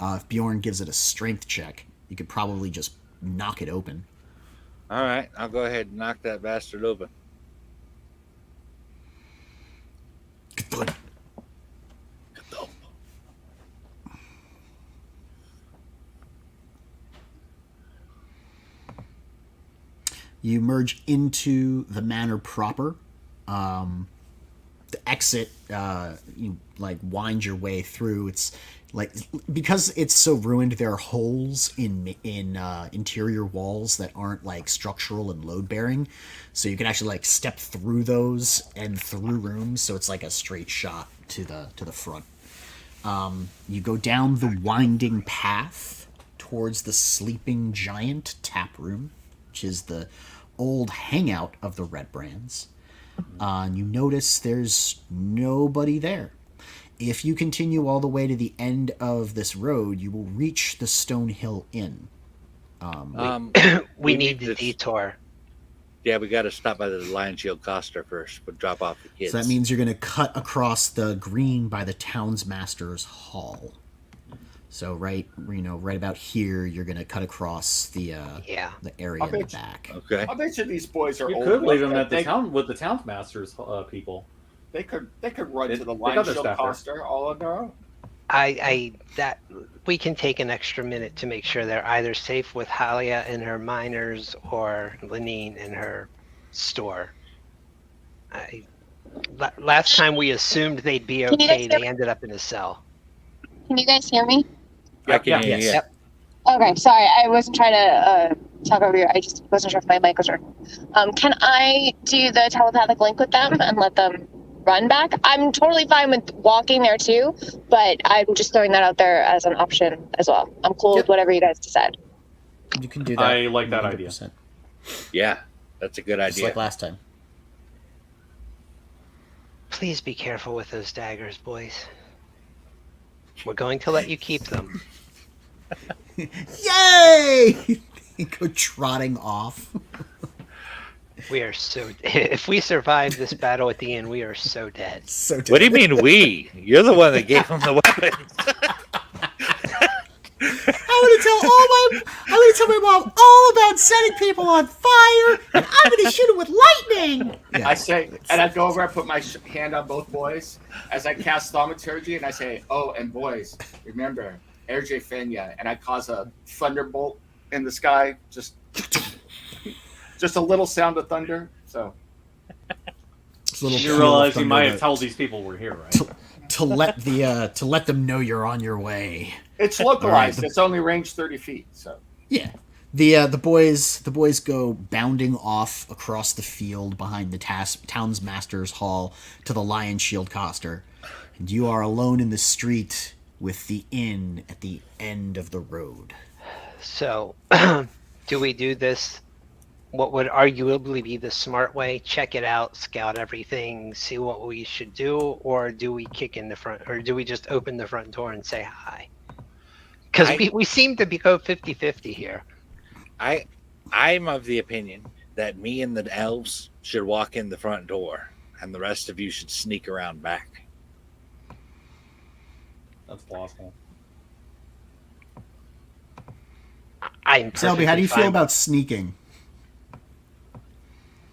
Speaker 2: If Bjorn gives it a strength check, you could probably just knock it open.
Speaker 1: All right. I'll go ahead and knock that bastard open.
Speaker 2: Good. You merge into the manor proper. The exit, you wind your way through. It's because it's so ruined. There are holes in interior walls that aren't structural and load bearing, so you can actually step through those and through rooms. So it's like a straight shot to the front. You go down the winding path towards the sleeping giant tap room, which is the old hangout of the Redbrands. And you notice there's nobody there. If you continue all the way to the end of this road, you will reach the Stonehill Inn.
Speaker 3: We need the detour.
Speaker 1: Yeah, we got to stop by the Lion Shield Coster first, but drop off the kids.
Speaker 2: So that means you're going to cut across the green by the Townsmaster's Hall. So right about here, you're going to cut across the area in the back.
Speaker 1: Okay.
Speaker 6: I bet you these boys are
Speaker 4: You
Speaker 6: old
Speaker 4: could leave
Speaker 6: enough
Speaker 4: him
Speaker 6: that
Speaker 4: at the town with the Townsmaster's people.
Speaker 6: They could run
Speaker 4: They-
Speaker 6: to the
Speaker 4: they
Speaker 6: Lion
Speaker 4: got their
Speaker 6: Shield
Speaker 4: staff there.
Speaker 6: Coster all on their own.
Speaker 3: That we can take an extra minute to make sure they're either safe with Halia and her miners or Lenine in her store. Last time we assumed they'd be
Speaker 7: Can you guys
Speaker 3: okay,
Speaker 7: hear
Speaker 3: they
Speaker 7: me?
Speaker 3: ended up in a cell.
Speaker 7: Can you guys hear me?
Speaker 1: I can hear
Speaker 2: yes.
Speaker 1: you.
Speaker 3: Yep.
Speaker 7: Okay, sorry, I wasn't trying to talk over you. I just wasn't sure if my mic was working. Can I do the telepathic link with them and let them run back? I'm totally fine with walking there too, but I'm just throwing that out there as an option as well. I'm cool with whatever you guys decide.
Speaker 2: You can do that.
Speaker 4: I like that idea.
Speaker 2: 100%.
Speaker 1: Yeah, that's a good
Speaker 2: Just
Speaker 1: idea.
Speaker 2: like last time.
Speaker 3: Please be careful with those daggers, boys. We're going to let you keep them.
Speaker 2: Yay! Go trotting off.
Speaker 3: We are so. If we survive this battle at the end, we are so dead.
Speaker 2: So
Speaker 1: What do you mean we? You're the one that gave them the weapons.
Speaker 2: I'm gonna tell my mom all about setting people on fire, and I'm gonna shoot them with lightning. Yeah.
Speaker 6: I say, and I go over, I put my hand on both boys as I cast thaumaturgy, and I say, "Oh, and boys, remember, RJ Fenya," and I cause a thunderbolt in the sky, just a little sound of thunder. So
Speaker 2: It's a little
Speaker 4: You
Speaker 2: peal
Speaker 4: realize
Speaker 2: of
Speaker 4: you might
Speaker 2: thunder
Speaker 4: have told these people we're here, right?
Speaker 2: to let them know you're on your way.
Speaker 6: It's localized. It's only range 30 feet. So
Speaker 2: Yeah. The boys go bounding off across the field behind the town's master's hall to the Lion Shield Coster, and you are alone in the street with the inn at the end of the road.
Speaker 3: So, do we do this? What would arguably be the smart way? Check it out, scout everything, see what we should do, or do we kick in the front, or do we just open the front door and say hi? Because we seem to go 50-50 here.
Speaker 1: I'm of the opinion that me and the elves should walk in the front door, and the rest of you should sneak around back.
Speaker 4: That's possible.
Speaker 2: Selby, how do you feel about sneaking?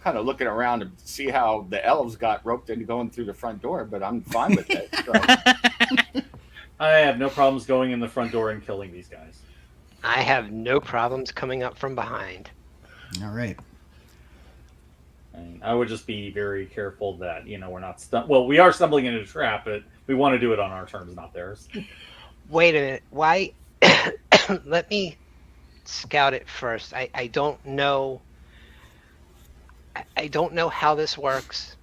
Speaker 6: kind of looking around to see how the elves got roped into going through the front door, but I'm fine with it. So.
Speaker 4: I have no problems going in the front door and killing these guys.
Speaker 3: I have no problems coming up from behind.
Speaker 2: All right.
Speaker 4: And I would just be very careful that, we're not well, we are stumbling into a trap, but we want to do it on our terms, not theirs.
Speaker 3: Wait a minute. Why? Let me scout it first. I don't know. I don't know how this works.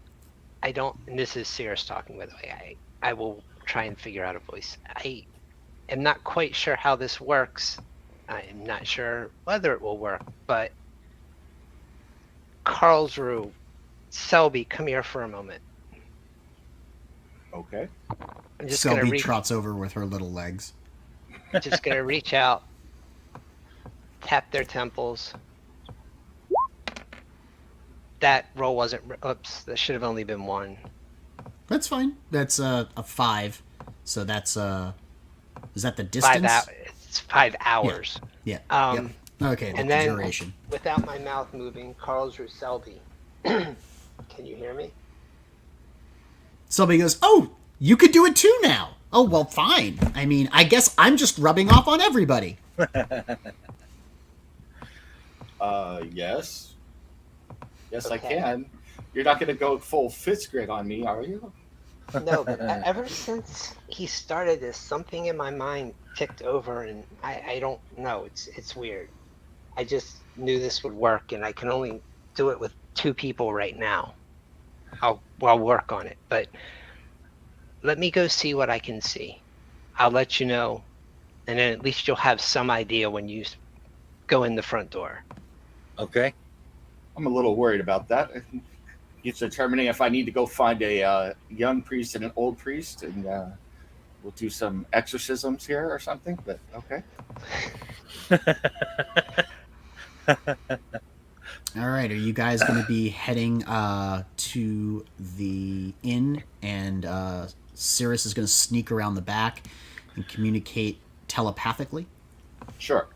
Speaker 3: And this is Cirrus talking, by the way. I will try and figure out a voice. I am not quite sure how this works. I am not sure whether it will work, but Karlsruhe, Selby, come here for a moment.
Speaker 6: Okay.
Speaker 3: I'm just
Speaker 2: Selby trots over with her little legs.
Speaker 3: Just gonna reach out, tap their temples. That roll wasn't. Oops, that should have only been one.
Speaker 2: That's fine. That's a 5. So that's is that the distance?
Speaker 3: It's 5 hours.
Speaker 2: Yeah.
Speaker 3: Yep.
Speaker 2: Okay.
Speaker 3: And then,
Speaker 2: duration.
Speaker 3: without my mouth moving, Karlsruhe, Selby. Can you hear me?
Speaker 2: Selby goes, "Oh, you could do it too now." Oh, well, fine. I mean, I guess I'm just rubbing off on everybody.
Speaker 6: Yes. Yes,
Speaker 3: Okay.
Speaker 6: I can. You're not going to go full fist grid on me, are you?
Speaker 3: No, but ever since he started this, something in my mind ticked over, and I don't know. It's weird. I just knew this would work, and I can only do it with 2 people right now. I'll work on it, but let me go see what I can see. I'll let you know, and then at least you'll have some idea when you go in the front door.
Speaker 1: Okay.
Speaker 6: I'm a little worried about that. It's determining if I need to go find a young priest and an old priest, and we'll do some exorcisms here or something, but okay.
Speaker 2: All right. Are you guys going to be heading to the inn, and Cirrus is going to sneak around the back and communicate telepathically?
Speaker 6: Sure.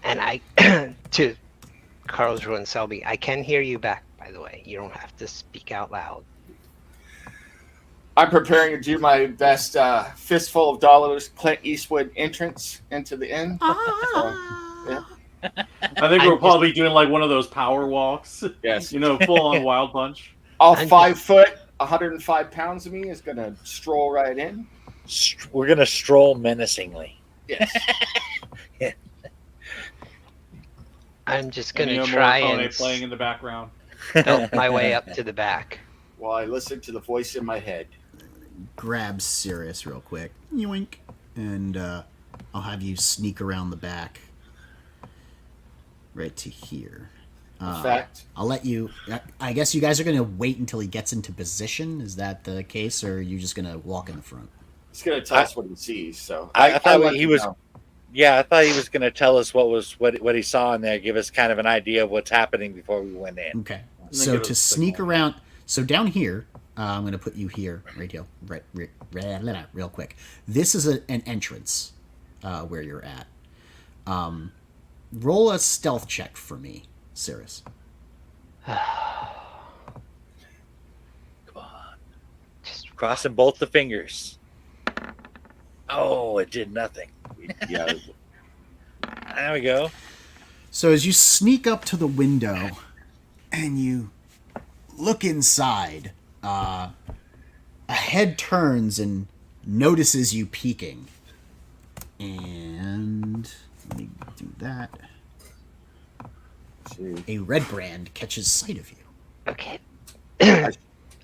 Speaker 3: And I, to Karlsruhe and Selby, I can hear you back, by the way. You don't have to speak out loud.
Speaker 6: I'm preparing to do my best fistful of dollars Clint Eastwood entrance into the inn. So, yeah.
Speaker 4: I think we're probably doing like one of those power walks.
Speaker 6: Yes.
Speaker 4: Full on Wild Punch.
Speaker 6: All 5 foot, 105 pounds of me is going to stroll right in.
Speaker 1: We're going to stroll menacingly.
Speaker 6: Yes.
Speaker 1: Yeah.
Speaker 3: I'm just going to
Speaker 4: And
Speaker 3: try
Speaker 4: Morricone
Speaker 3: and
Speaker 4: playing in the background.
Speaker 3: belt my way up to the back.
Speaker 6: While I listen to the voice in my head.
Speaker 2: Grab Cirrus real quick. Yoink. And I'll have you sneak around the back. Right to here.
Speaker 6: In fact,
Speaker 2: I'll let you... I guess you guys are going to wait until he gets into position. Is that the case, or are you just going to walk in the front?
Speaker 6: he's going to tell us what he sees. So
Speaker 1: I thought
Speaker 6: let
Speaker 1: he
Speaker 6: you
Speaker 1: was...
Speaker 6: know.
Speaker 1: Yeah, I thought he was going to tell us what he saw in there, give us kind of an idea of what's happening before we went in.
Speaker 2: Okay.
Speaker 4: then
Speaker 2: So
Speaker 4: give us
Speaker 2: to
Speaker 4: a
Speaker 2: sneak
Speaker 4: signal.
Speaker 2: around... So down here, I'm going to put you here. Right here. Real quick. This is an entrance where you're at. Roll a stealth check for me, Cirrus.
Speaker 1: Come on. Just crossing both the fingers. Oh, it did nothing.
Speaker 6: Yeah.
Speaker 1: There we go.
Speaker 2: So as you sneak up to the window and you look inside, a head turns and notices you peeking. And let me do that.
Speaker 6: See.
Speaker 2: A Redbrand catches sight of you.
Speaker 3: Okay.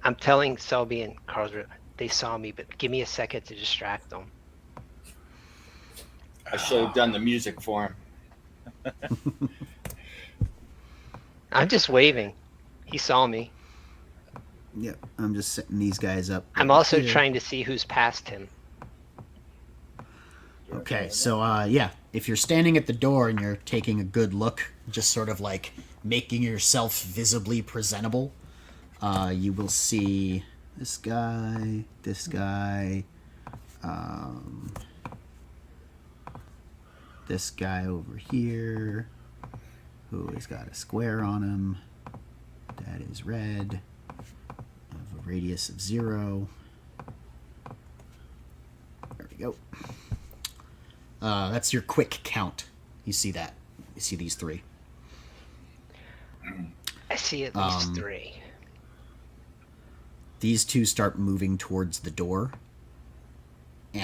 Speaker 3: I'm telling Selby and Carlsbad they saw me, but give me a second to distract them.
Speaker 6: I should have done the music for him.
Speaker 3: I'm just waving. He saw me.
Speaker 2: Yep, I'm just setting these guys up.
Speaker 3: I'm also trying to see who's past him.
Speaker 2: Okay, so yeah, if you're standing at the door and you're taking a good look, just sort of like making yourself visibly presentable, you will see this guy, this guy over here, who has got a square on him. That is red, of a radius of 0. There we go. That's your quick count. You see that. You see these 3.
Speaker 3: I see at least 3.
Speaker 2: These 2 start moving towards the door.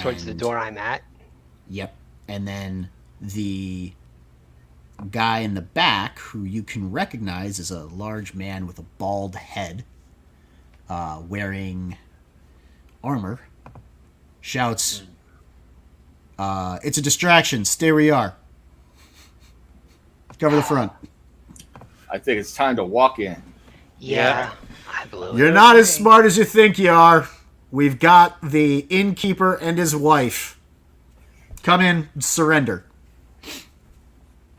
Speaker 3: Towards the door I'm at?
Speaker 2: Yep. And then the guy in the back, who you can recognize as a large man with a bald head, wearing armor, shouts, "It's a distraction. Stay where you are. Cover the front."
Speaker 6: I think it's time to walk in.
Speaker 3: Yeah. I blew it.
Speaker 2: You're not as smart as you think you are. We've got the innkeeper and his wife. Come in, surrender.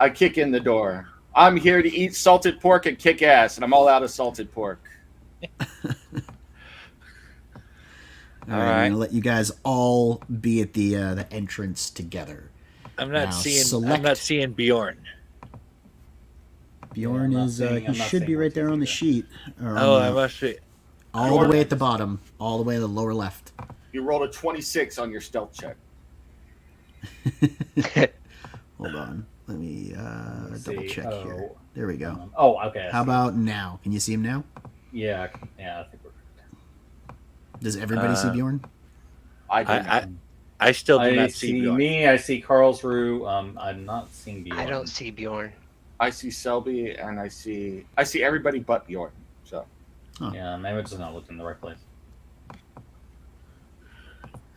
Speaker 6: I kick in the door. I'm here to eat salted pork and kick ass, and I'm all out of salted pork.
Speaker 2: All right, I'm gonna let you guys all be at the entrance together.
Speaker 1: I'm not
Speaker 2: Now,
Speaker 1: seeing Bjorn.
Speaker 2: Bjorn
Speaker 4: Yeah, I'm not
Speaker 2: is
Speaker 4: seeing-
Speaker 2: he
Speaker 4: I'm not
Speaker 2: should be
Speaker 4: seeing
Speaker 2: right there on the
Speaker 4: either.
Speaker 2: sheet. Or
Speaker 1: Oh,
Speaker 2: on
Speaker 1: I
Speaker 2: the-
Speaker 1: must be.
Speaker 2: all the way at the bottom, all the way to the lower left.
Speaker 6: You rolled a 26 on your stealth check.
Speaker 2: Hold on, let me
Speaker 4: Let's
Speaker 2: double
Speaker 4: see.
Speaker 2: check here.
Speaker 4: Oh.
Speaker 2: There we go.
Speaker 4: Okay.
Speaker 2: How about now? Can you see him now?
Speaker 4: Yeah, I think we're.
Speaker 2: Does everybody see Bjorn?
Speaker 6: I
Speaker 1: I still do
Speaker 4: I
Speaker 1: not
Speaker 4: see
Speaker 1: see Bjorn.
Speaker 4: me. I see Karlsruhe. I'm not seeing Bjorn.
Speaker 3: I don't see Bjorn.
Speaker 6: I see Selby, and I see everybody but Bjorn. So
Speaker 4: Yeah, maybe it's just not looking in the right place.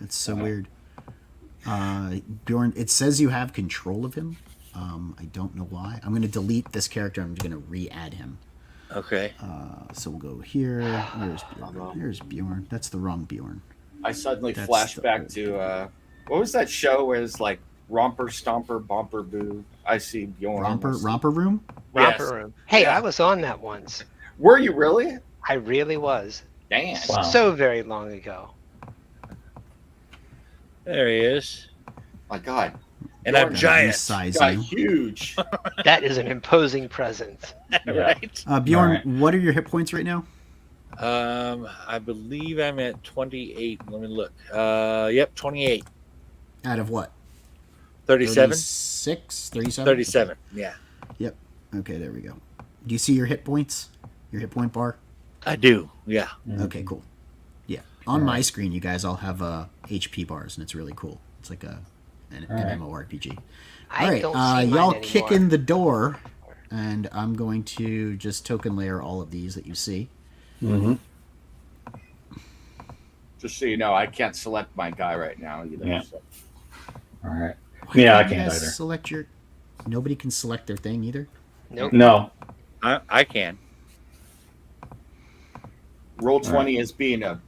Speaker 2: That's so weird. Bjorn, it says you have control of him. I don't know why. I'm going to delete this character. I'm just going to re-add him.
Speaker 1: Okay.
Speaker 2: So we'll go here. Where's Bjorn? There's Bjorn. That's the wrong Bjorn.
Speaker 6: I suddenly
Speaker 2: That's
Speaker 6: flash
Speaker 2: the
Speaker 6: back
Speaker 2: old
Speaker 6: to what was that show where it's like Romper, Stomper, Bomper, Boo? I see Bjorn.
Speaker 2: Romper Room?
Speaker 6: Yes.
Speaker 3: Romper Room. Hey,
Speaker 6: Yeah.
Speaker 3: I was on that once.
Speaker 6: Were you really?
Speaker 3: I really was.
Speaker 6: Damn.
Speaker 4: Wow.
Speaker 3: So very long ago.
Speaker 1: There he is.
Speaker 6: My God.
Speaker 1: And I'm
Speaker 6: Bjorn
Speaker 1: giant.
Speaker 2: Resize
Speaker 6: got
Speaker 2: you.
Speaker 6: huge.
Speaker 3: That is an imposing presence.
Speaker 1: Right?
Speaker 2: Bjorn,
Speaker 4: Alright.
Speaker 2: what are your hit points right now?
Speaker 1: I believe I'm at 28. Let me look. Yep, 28.
Speaker 2: Out of what?
Speaker 1: 37?
Speaker 2: 36? 37?
Speaker 1: 37. Yeah.
Speaker 2: Yep. Okay, there we go. Do you see your hit points? Your hit point bar?
Speaker 1: I do. Yeah.
Speaker 2: Okay, cool. Yeah. On my screen, you guys all have HP bars, and it's really cool. It's like an MMORPG.
Speaker 3: I
Speaker 2: All right,
Speaker 3: don't see mine
Speaker 2: y'all
Speaker 3: anymore.
Speaker 2: kick in the door, and I'm going to just token layer all of these that you see.
Speaker 4: Mm-hmm.
Speaker 6: Just so you know, I can't select my guy right now either.
Speaker 4: Yeah.
Speaker 6: So.
Speaker 4: All right.
Speaker 2: Why
Speaker 4: Yeah, I
Speaker 2: can't you
Speaker 4: can't
Speaker 2: guys
Speaker 4: either.
Speaker 2: select your. Nobody can select their thing either.
Speaker 3: Nope.
Speaker 4: No.
Speaker 1: I can.
Speaker 6: Roll 20 is being a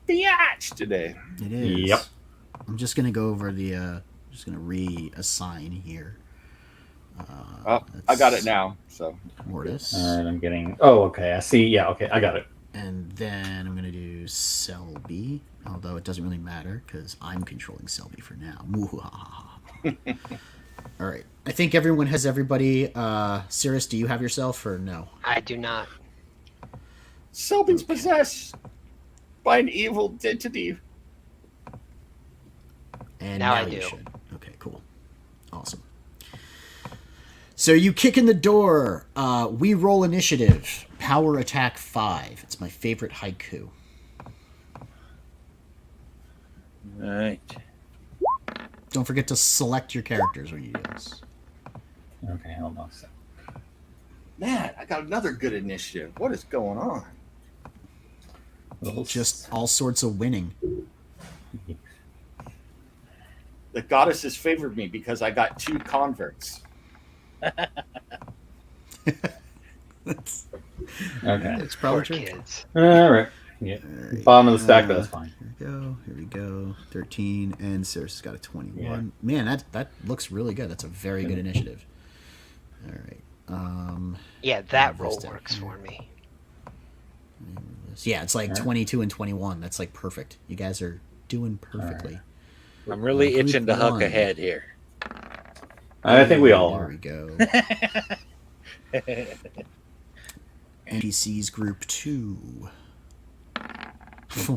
Speaker 6: biatch today.
Speaker 2: It is.
Speaker 4: Yep.
Speaker 2: I'm just gonna go over the. Just gonna reassign here.
Speaker 6: Oh, I got it now. So
Speaker 2: Mortis.
Speaker 4: All right, I'm getting. Oh, okay. I see. Yeah. Okay, I got it.
Speaker 2: And then I'm going to do Selby, although it doesn't really matter because I'm controlling Selby for now. All right. I think everyone has everybody. Cirrus, do you have yourself or no?
Speaker 3: I do not.
Speaker 6: Selby's possessed by an evil entity.
Speaker 2: And
Speaker 3: Now I
Speaker 2: you
Speaker 3: do.
Speaker 2: should. Okay, cool. Awesome. So you kick in the door. We roll initiative. Power attack 5. It's my favorite haiku.
Speaker 1: All right.
Speaker 2: Don't forget to select your characters when you do this.
Speaker 4: Okay, hold on a sec.
Speaker 6: Man, I got another good initiative. What is going on?
Speaker 2: Just all sorts of winning.
Speaker 6: The goddesses favored me because I got 2 converts.
Speaker 2: That's,
Speaker 4: Okay.
Speaker 2: it's probably
Speaker 3: Poor
Speaker 2: true.
Speaker 3: kids.
Speaker 4: All right. Yeah.
Speaker 2: All right,
Speaker 4: Bottom of the stack, but that's fine.
Speaker 2: Here we go. 13, and Sarah's got a 21. Man, that looks really good. That's a very good initiative. All right.
Speaker 3: Yeah, that
Speaker 2: Move
Speaker 3: roll
Speaker 2: this down
Speaker 3: works
Speaker 2: here.
Speaker 3: for me.
Speaker 2: Yeah, it's like
Speaker 4: All right.
Speaker 2: 22 and 21. That's like perfect. You guys are doing perfectly.
Speaker 1: I'm really
Speaker 2: Group
Speaker 1: itching to huck
Speaker 2: one.
Speaker 1: ahead here.
Speaker 4: I think we all
Speaker 2: There
Speaker 4: are.
Speaker 2: we go. NPCs Group 2.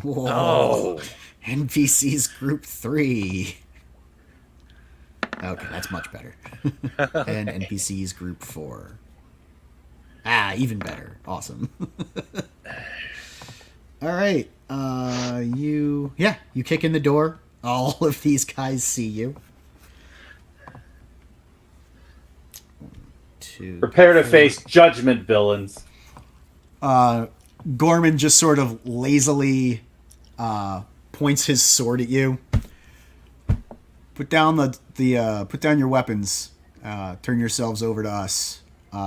Speaker 2: Whoa.
Speaker 1: Oh,
Speaker 2: NPCs Group 3. Okay, that's much better. And NPCs Group 4. Ah, even better. Awesome. All right. You kick in the door. All of these guys see you. 1, 2.
Speaker 4: Prepare to
Speaker 2: 4.
Speaker 4: face judgment, villains.
Speaker 2: Gorman just sort of lazily points his sword at you. Put down put down your weapons. Turn yourselves over to us, or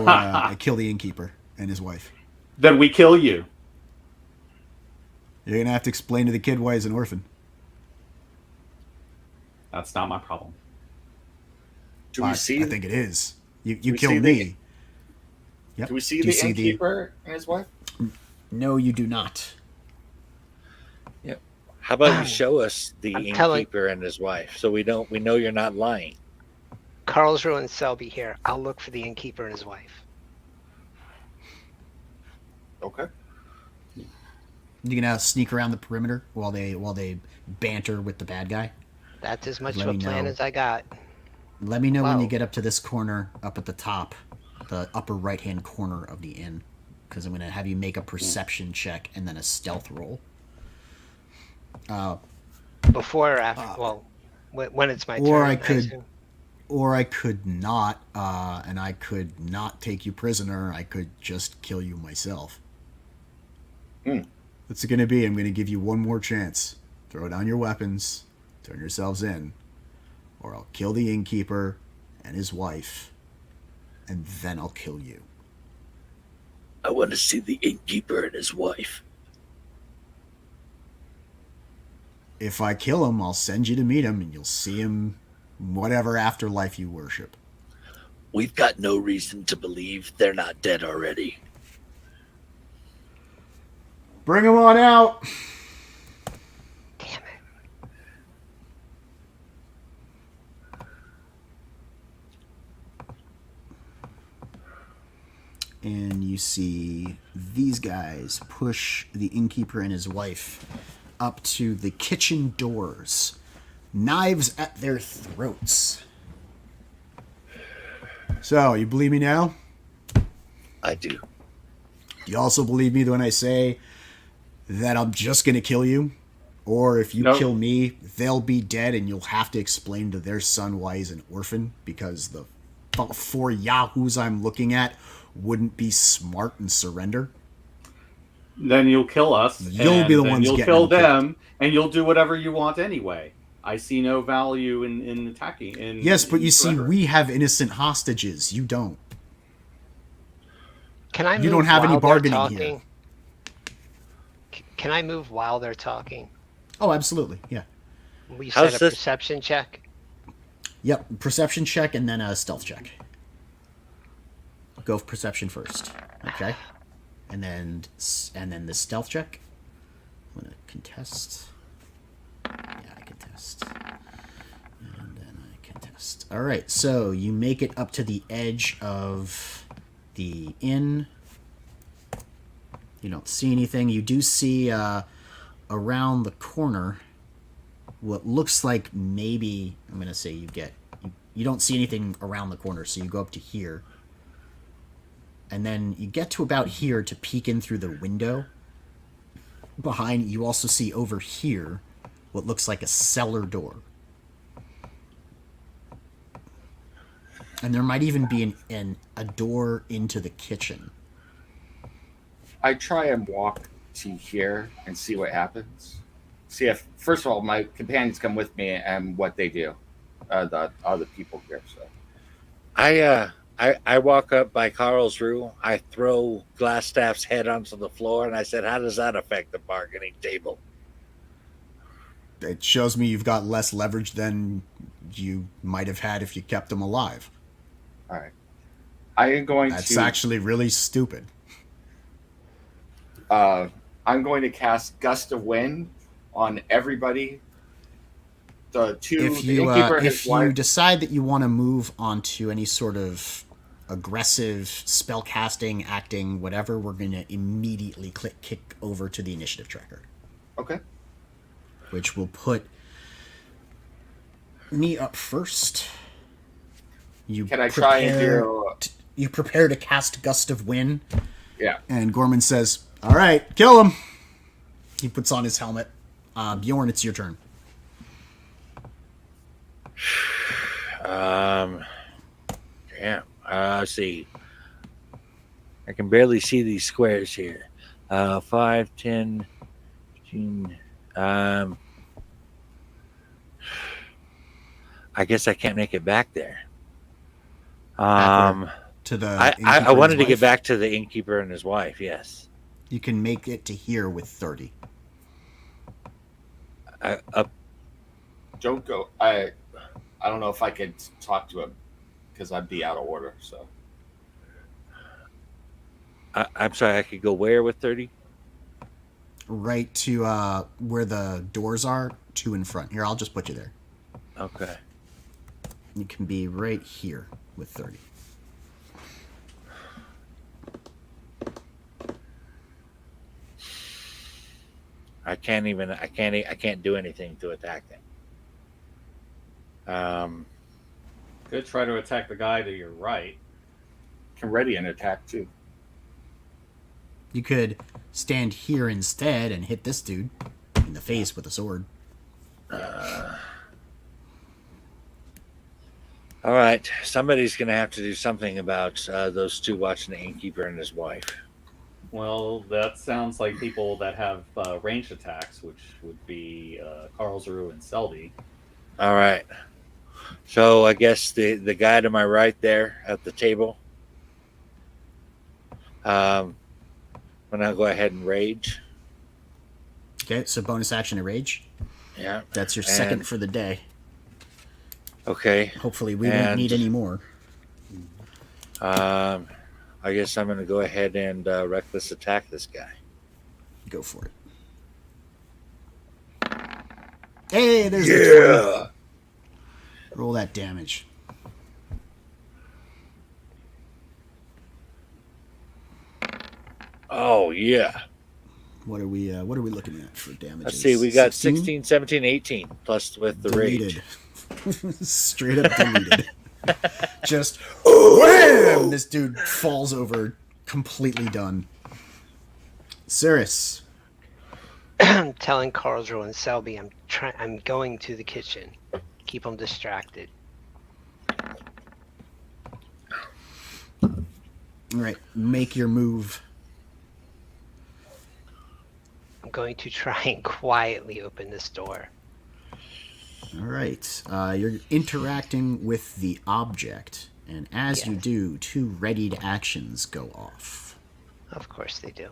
Speaker 2: I kill the innkeeper and his wife.
Speaker 4: Then we kill you.
Speaker 2: You're gonna have to explain to the kid why he's an orphan.
Speaker 4: That's not my problem.
Speaker 6: Do we see?
Speaker 2: I think it is. You
Speaker 6: we
Speaker 2: killed
Speaker 6: see
Speaker 2: me. Yep.
Speaker 6: Do we see
Speaker 2: Do
Speaker 6: the
Speaker 2: you see the-
Speaker 6: innkeeper and his wife?
Speaker 2: No, you do not.
Speaker 1: how about you show us the
Speaker 3: I'm telling-
Speaker 1: innkeeper and his wife, so we know you're not lying.
Speaker 3: Karlsruhe and Selby here. I'll look for the innkeeper and his wife.
Speaker 6: Okay.
Speaker 2: You gonna sneak around the perimeter while they banter with the bad guy.
Speaker 3: That's as much
Speaker 2: Let
Speaker 3: of a
Speaker 2: me
Speaker 3: plan
Speaker 2: know.
Speaker 3: as I got.
Speaker 2: Let me know when
Speaker 3: Wow.
Speaker 2: you get up to this corner, up at the top, the upper right-hand corner of the inn, because I'm gonna have you make a perception check and then a stealth roll.
Speaker 3: Before or after? Well, when it's my turn.
Speaker 2: Or I could-
Speaker 3: assume.
Speaker 2: Or I could not, and I could not take you prisoner. I could just kill you myself. What's it gonna be? I'm gonna give you one more chance. Throw down your weapons, turn yourselves in, or I'll kill the innkeeper and his wife, and then I'll kill you.
Speaker 1: I want to see the innkeeper and his wife.
Speaker 2: If I kill him, I'll send you to meet him, and you'll see him whatever afterlife you worship.
Speaker 1: We've got no reason to believe they're not dead already.
Speaker 2: Bring him on out!
Speaker 3: Damn it.
Speaker 2: And you see these guys push the innkeeper and his wife up to the kitchen doors, knives at their throats. So, you believe me now?
Speaker 1: I do.
Speaker 2: You also believe me when I say that I'm just going to kill you? Or if you
Speaker 4: Nope.
Speaker 2: kill me, they'll be dead and you'll have to explain to their son why he's an orphan because the 4 yahoos I'm looking at wouldn't be smart and surrender?
Speaker 4: Then you'll kill us.
Speaker 2: You'll
Speaker 4: and
Speaker 2: be the
Speaker 4: then
Speaker 2: ones
Speaker 4: you'll
Speaker 2: getting
Speaker 4: kill
Speaker 2: killed.
Speaker 4: them, and you'll do whatever you want anyway. I see no value in attacking.
Speaker 2: Yes, but you see,
Speaker 4: surrendering.
Speaker 2: we have innocent hostages. You don't.
Speaker 3: Can I move
Speaker 2: You don't have any
Speaker 3: while they're
Speaker 2: bargaining here.
Speaker 3: talking? Can I move while they're talking?
Speaker 2: Oh, absolutely. Yeah.
Speaker 3: We
Speaker 1: How's
Speaker 3: set a
Speaker 1: this-
Speaker 3: perception check.
Speaker 2: Yep. Perception check and then a stealth check. Go for perception first. Okay. And then the stealth check. I'm gonna contest. Yeah, I contest. And then I contest. All right. So you make it up to the edge of the inn. You don't see anything. You do see around the corner what looks like maybe, I'm going to say you don't see anything around the corner, so you go up to here. And then you get to about here to peek in through the window. Behind, you also see over here what looks like a cellar door. And there might even be a door into the kitchen.
Speaker 6: I try and walk to here and see what happens. See if, first of all, my companions come with me and what they do. The other people here. So
Speaker 1: I walk up by Carlsruhe. I throw Glasstaff's head onto the floor, and I said, "How does that affect the bargaining table?"
Speaker 2: It shows me you've got less leverage than you might have had if you kept them alive.
Speaker 6: all right, I am going
Speaker 2: That's
Speaker 6: to.
Speaker 2: actually really stupid.
Speaker 6: I'm going to cast Gust of Wind on everybody. The innkeeper and his
Speaker 2: If you
Speaker 6: wife.
Speaker 2: decide that you want to move onto any sort of aggressive spell casting, acting, whatever, we're going to immediately kick over to the initiative tracker,
Speaker 6: Okay.
Speaker 2: which will put me up first.
Speaker 6: Can I try and do?
Speaker 2: You prepare to cast Gust of Wind,
Speaker 6: Yeah.
Speaker 2: and Gorman says, "All right, kill him." He puts on his helmet. Bjorn, it's your turn.
Speaker 1: Damn. Let's see. I can barely see these squares here. 5, 10, 15. I guess I can't make it back there.
Speaker 2: To the
Speaker 1: I
Speaker 2: innkeeper and
Speaker 1: wanted to
Speaker 2: his
Speaker 1: get
Speaker 2: wife.
Speaker 1: back to the innkeeper and his wife. Yes.
Speaker 2: You can make it to here with 30.
Speaker 1: Up.
Speaker 6: Don't go. I don't know if I could talk to him because I'd be out of order. So
Speaker 1: I'm sorry. I could go where with 30?
Speaker 2: Right to where the doors are, 2 in front. Here, I'll just put you there.
Speaker 1: Okay.
Speaker 2: You can be right here with 30.
Speaker 1: I can't do anything to attack them.
Speaker 4: Could try to attack the guy to your right.
Speaker 6: can ready an attack too.
Speaker 2: You could stand here instead and hit this dude in the face with a sword.
Speaker 1: All right, somebody's going to have to do something about those two watching the innkeeper and his wife.
Speaker 4: Well, that sounds like people that have ranged attacks, which would be Karlsruhe and Selby.
Speaker 1: All right. So I guess the guy to my right there at the table. I'm gonna go ahead and rage.
Speaker 2: Okay, so bonus action to rage.
Speaker 1: Yeah.
Speaker 2: That's your second for the day.
Speaker 1: Okay.
Speaker 2: Hopefully we won't need any more.
Speaker 1: I guess I'm gonna go ahead and reckless attack this guy.
Speaker 2: Go for it. Hey, there's the 20. Roll that damage.
Speaker 1: Oh yeah.
Speaker 2: What are we looking at for damage?
Speaker 1: Let's see. We got 16, 17, 18 plus with the rage.
Speaker 2: Straight up deleted. Just wham! This dude falls over, completely done. Cirrus.
Speaker 3: I'm telling Karlsruhe and Selby I'm going to the kitchen. Keep them distracted.
Speaker 2: All right, make your move.
Speaker 3: I'm going to try and quietly open this door.
Speaker 2: All right, you're interacting with the object, and as you do, 2 readied actions go off.
Speaker 3: Of course they do.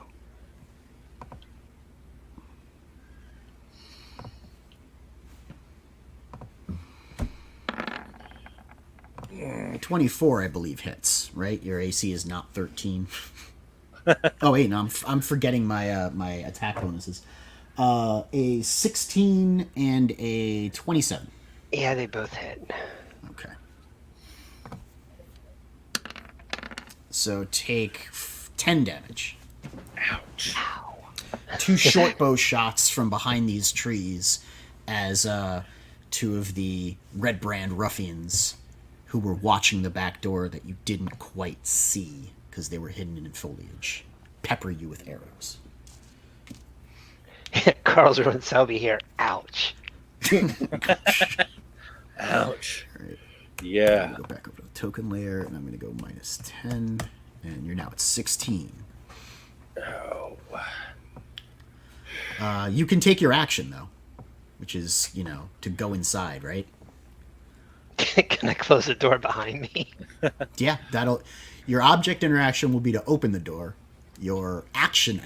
Speaker 2: 24, I believe, hits. Right, your AC is not 13. Oh wait, no, I'm forgetting my my attack bonuses. A 16 and a 27.
Speaker 3: Yeah, they both hit.
Speaker 2: Okay. So take 10 damage.
Speaker 1: Ouch.
Speaker 2: 2 short bow shots from behind these trees as 2 of the Redbrand ruffians who were watching the back door that you didn't quite see because they were hidden in foliage pepper you with arrows.
Speaker 3: Karlsruhe and Selby here. Ouch.
Speaker 1: Ouch.
Speaker 2: All right,
Speaker 1: Yeah.
Speaker 2: go back over to the token layer, and I'm going to go -10, and you're now at 16.
Speaker 1: Oh.
Speaker 2: You can take your action, though, which is, to go inside, right?
Speaker 3: Can I close the door behind me?
Speaker 2: Yeah, your object interaction will be to open the door. Your action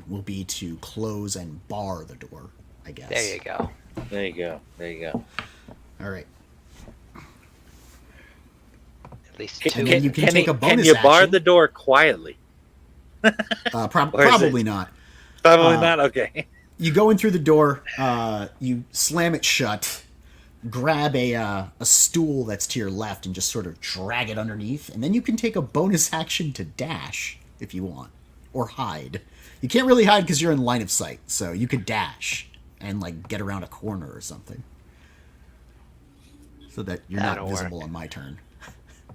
Speaker 2: will be to close and bar the door, I guess.
Speaker 3: There you go.
Speaker 1: There you go. There you go.
Speaker 2: All right.
Speaker 3: At least
Speaker 1: Can,
Speaker 3: two.
Speaker 2: then you can take a bonus
Speaker 1: Can you bar
Speaker 2: action.
Speaker 1: the door quietly? Or is
Speaker 2: Probably
Speaker 1: it-
Speaker 2: not.
Speaker 1: Probably not. Okay.
Speaker 2: You go in through the door, you slam it shut, grab a stool that's to your left and just sort of drag it underneath, and then you can take a bonus action to dash if you want, or hide. You can't really hide because you're in line of sight, so you could dash and get around a corner or something, so that you're
Speaker 3: That'll
Speaker 2: not visible
Speaker 3: work.
Speaker 2: on my turn.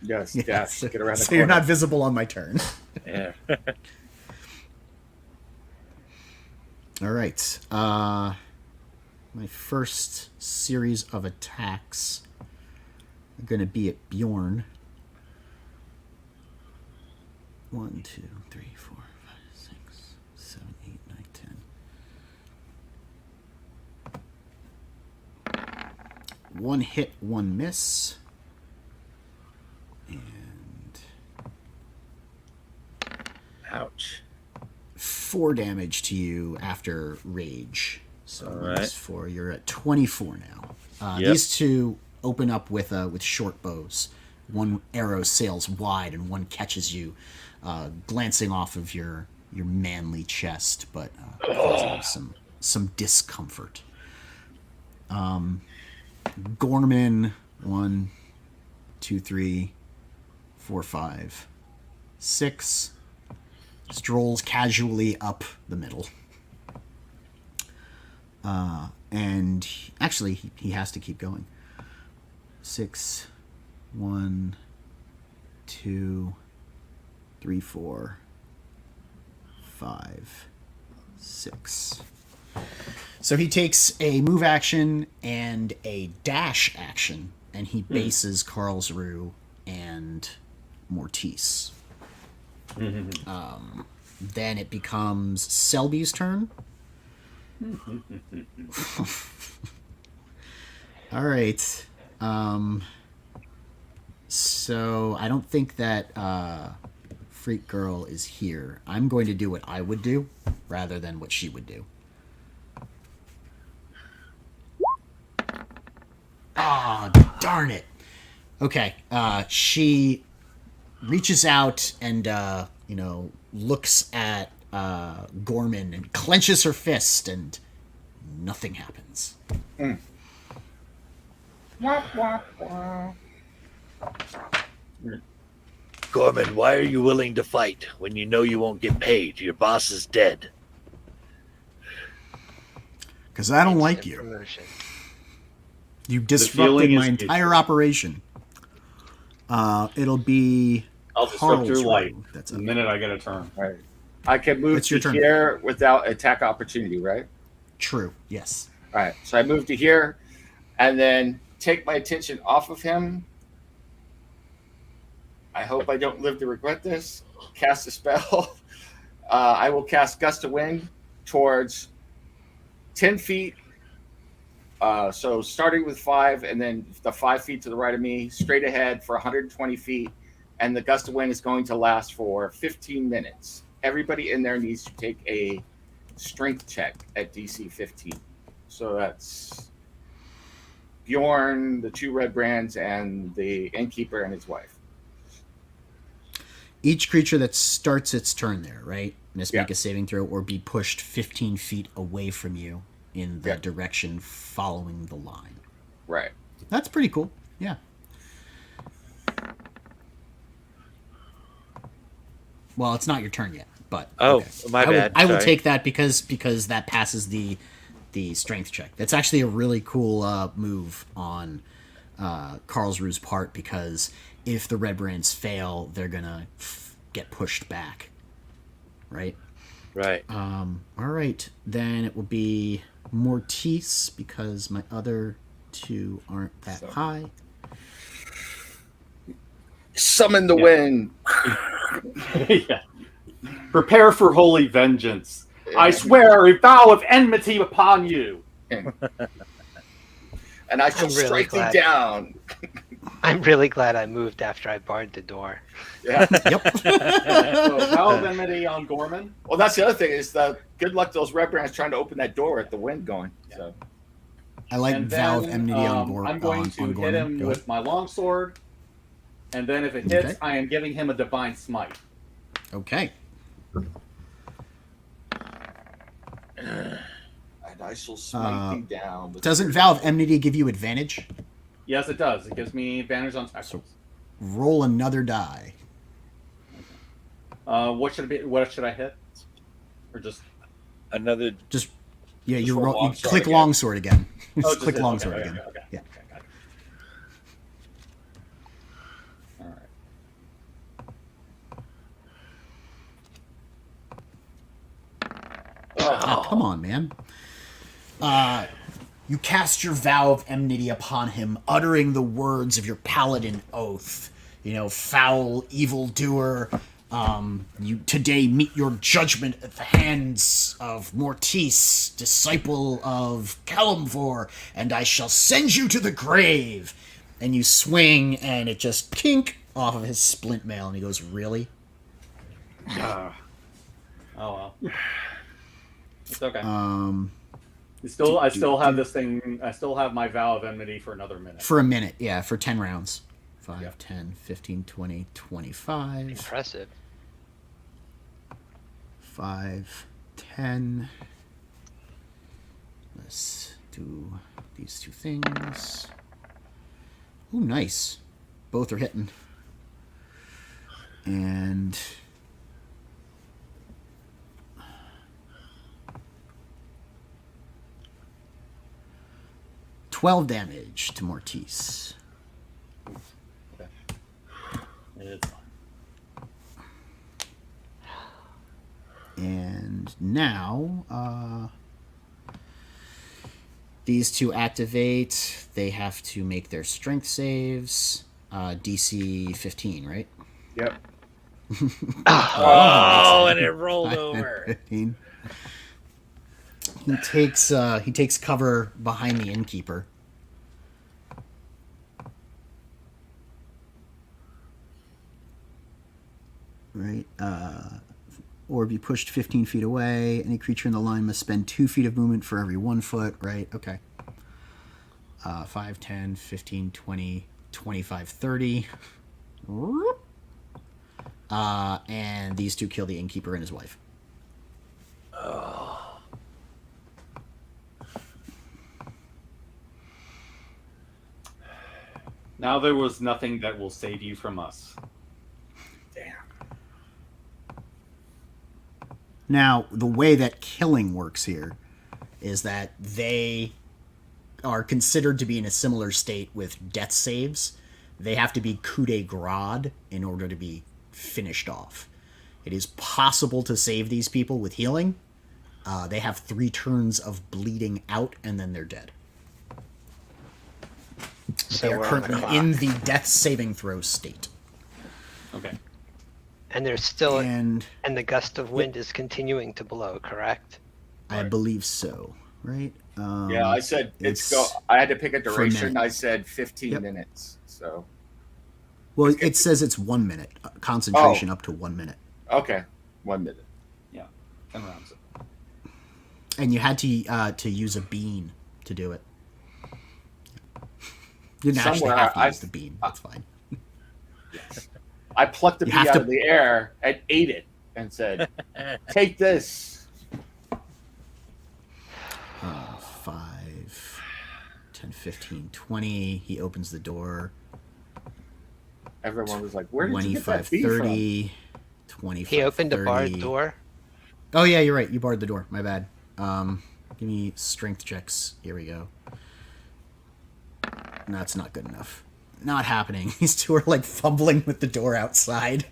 Speaker 6: Yes,
Speaker 2: Yeah,
Speaker 6: yes.
Speaker 2: so,
Speaker 6: Get around the
Speaker 2: so you're
Speaker 6: corner.
Speaker 2: not visible on my turn.
Speaker 1: Yeah.
Speaker 2: All right. My first series of attacks are going to be at Bjorn. 1, 2, 3, 4, 5, 6, 7, 8, 9, 10. One hit, one miss. And
Speaker 1: Ouch.
Speaker 2: 4 damage to you after rage. So
Speaker 1: All
Speaker 2: minus
Speaker 1: right.
Speaker 2: 4. You're at 24 now.
Speaker 1: Yep.
Speaker 2: These two open up with short bows. One arrow sails wide, and one catches you, glancing off of your manly chest, but causing you some discomfort. Gorman, 1, 2, 3, 4, 5, 6. Strolls casually up the middle. And actually, he has to keep going. 6, 1, 2, 3, 4, 5, 6. So he takes a move action and a dash action, and he bases Karlsruhe and Mortice. Then it becomes Selby's turn. All right. So I don't think that Freak Girl is here. I'm going to do what I would do rather than what she would do. Ah, darn it. Okay. She reaches out and looks at Gorman and clenches her fist, and nothing happens.
Speaker 1: Gorman, why are you willing to fight when you know you won't get paid? Your boss is dead.
Speaker 2: Because I don't like
Speaker 3: Instant
Speaker 2: you.
Speaker 3: promotion.
Speaker 2: You
Speaker 4: feeling
Speaker 2: disrupted my
Speaker 4: is
Speaker 2: entire
Speaker 4: mutual.
Speaker 2: operation. It'll be
Speaker 4: I'll disrupt your
Speaker 2: Karlsruhe.
Speaker 4: life
Speaker 2: That's
Speaker 4: the
Speaker 2: up.
Speaker 4: minute I get a turn.
Speaker 6: Right. I can move
Speaker 2: It's your
Speaker 6: to
Speaker 2: turn.
Speaker 6: here without attack opportunity, right?
Speaker 2: True. Yes.
Speaker 6: All right. So I move to here and then take my attention off of him. I hope I don't live to regret this. Cast a spell. I will cast Gust of Wind towards 10 feet. So starting with 5 and then the 5 feet to the right of me, straight ahead for 120 feet. And the Gust of Wind is going to last for 15 minutes. Everybody in there needs to take a strength check at DC 15. So that's Bjorn, the 2 Redbrands, and the innkeeper and his wife.
Speaker 2: Each creature that starts its turn there, right, must
Speaker 6: Yeah.
Speaker 2: make a saving throw or be pushed 15 feet away from you in the
Speaker 6: Yeah.
Speaker 2: direction following the line.
Speaker 6: Right.
Speaker 2: That's pretty cool. Yeah. Well, it's not your turn yet, but
Speaker 1: Oh, my bad.
Speaker 2: I will
Speaker 1: Sorry.
Speaker 2: take that because that passes the strength check. That's actually a really cool move on Karlsruhe's part, because if the Redbrands fail, they're gonna get pushed back. Right.
Speaker 1: Right.
Speaker 2: All right, then it will be Mortice because my other two aren't that high.
Speaker 6: Summon the
Speaker 4: Yeah.
Speaker 6: wind.
Speaker 4: Yeah. Prepare for holy vengeance. I swear a vow of enmity upon you.
Speaker 6: And I shall
Speaker 3: I'm really
Speaker 6: strike
Speaker 3: glad.
Speaker 6: thee down.
Speaker 3: I'm really glad I moved after I barred the door.
Speaker 6: Yeah.
Speaker 2: Yep.
Speaker 4: So, vow of enmity on Gorman.
Speaker 6: Well, that's the other thing is that good luck to those Redbrands trying to open that door with the wind going. So
Speaker 2: I like
Speaker 4: And
Speaker 2: vow of
Speaker 4: then,
Speaker 2: enmity on Gorman.
Speaker 4: I'm going to hit him with my longsword, and then if it hits,
Speaker 2: Okay.
Speaker 4: I am giving him a divine smite.
Speaker 2: Okay.
Speaker 6: and I shall smite thee down. With
Speaker 2: Doesn't vow of enmity give you advantage?
Speaker 4: Yes, it does. It gives me advantage on attacks.
Speaker 2: Roll another die.
Speaker 4: What should it be? What should I hit? Or just
Speaker 1: Another.
Speaker 2: Just yeah, you
Speaker 6: roll
Speaker 2: roll. You
Speaker 6: longsword
Speaker 2: click
Speaker 6: again.
Speaker 2: longsword again.
Speaker 4: oh,
Speaker 2: Just click
Speaker 4: hit.
Speaker 2: longsword
Speaker 4: Okay,
Speaker 2: again.
Speaker 4: Okay.
Speaker 2: Yeah.
Speaker 4: Okay, got it. All right.
Speaker 2: Ah, come on, man. You cast your vow of enmity upon him, uttering the words of your paladin oath. You know, foul evildoer. You today meet your judgment at the hands of Mortis, disciple of Kalimvor, and I shall send you to the grave. And you swing, and it just kink off of his splint mail, and he goes, "Really?"
Speaker 4: Oh well. It's okay. I
Speaker 2: do-
Speaker 4: still have this thing. I still have my vow of enmity for another minute.
Speaker 2: For a minute, yeah, for 10 rounds. 5,
Speaker 4: Yep.
Speaker 2: 10, 15, 20, 25.
Speaker 3: Impressive.
Speaker 2: 5, 10. Let's do these two things. Ooh, nice. Both are hitting. And 12 damage to Mortis.
Speaker 4: It's fine.
Speaker 2: And now, these two activate. They have to make their strength saves. DC 15, right?
Speaker 6: Yep.
Speaker 1: Oh, and it rolled
Speaker 2: 5,
Speaker 1: over.
Speaker 2: 15. He takes cover behind the innkeeper. Right. Or be pushed 15 feet away. Any creature in the line must spend 2 feet of movement for every 1 foot. Right. Okay. 5, 10, 15, 20, 25, 30. And these two kill the innkeeper and his wife.
Speaker 4: Now there was nothing that will save you from us.
Speaker 6: Damn.
Speaker 2: Now, the way that killing works here is that they are considered to be in a similar state with death saves. They have to be coup de grace in order to be finished off. It is possible to save these people with healing. They have 3 turns of bleeding out, and then they're dead.
Speaker 3: So
Speaker 2: They are
Speaker 3: we're on the
Speaker 2: currently
Speaker 3: clock.
Speaker 2: in the death saving throw state.
Speaker 4: Okay.
Speaker 3: And there's still
Speaker 2: And
Speaker 3: and the gust of wind is continuing to blow, correct?
Speaker 2: I believe so, right?
Speaker 6: Yeah, I said it's go.
Speaker 2: it's
Speaker 6: I had to pick a
Speaker 2: for a minute.
Speaker 6: duration. I said 15
Speaker 2: Yep.
Speaker 6: minutes. So
Speaker 2: Well, it says it's 1 minute. Concentration up to 1 minute.
Speaker 6: okay, 1 minute.
Speaker 4: Yeah. 10 rounds.
Speaker 2: And you had to use a bean to do it. You didn't actually
Speaker 6: Somewhere
Speaker 2: have to
Speaker 6: I-
Speaker 2: use the bean. That's fine.
Speaker 6: I plucked the
Speaker 2: You
Speaker 6: bee
Speaker 2: have
Speaker 6: out
Speaker 2: to-
Speaker 6: of the air and ate it and said, "Take this."
Speaker 2: 5, 10, 15, 20. He opens the door.
Speaker 6: Everyone was like, "Where did you get
Speaker 2: 25,
Speaker 6: that bee from?"
Speaker 2: 30. 25,
Speaker 3: He opened
Speaker 2: 30.
Speaker 3: a barred door.
Speaker 2: Oh, yeah, you're right. You barred the door. My bad. Give me strength checks. Here we go. That's not good enough. Not happening. These two are like fumbling with the door outside.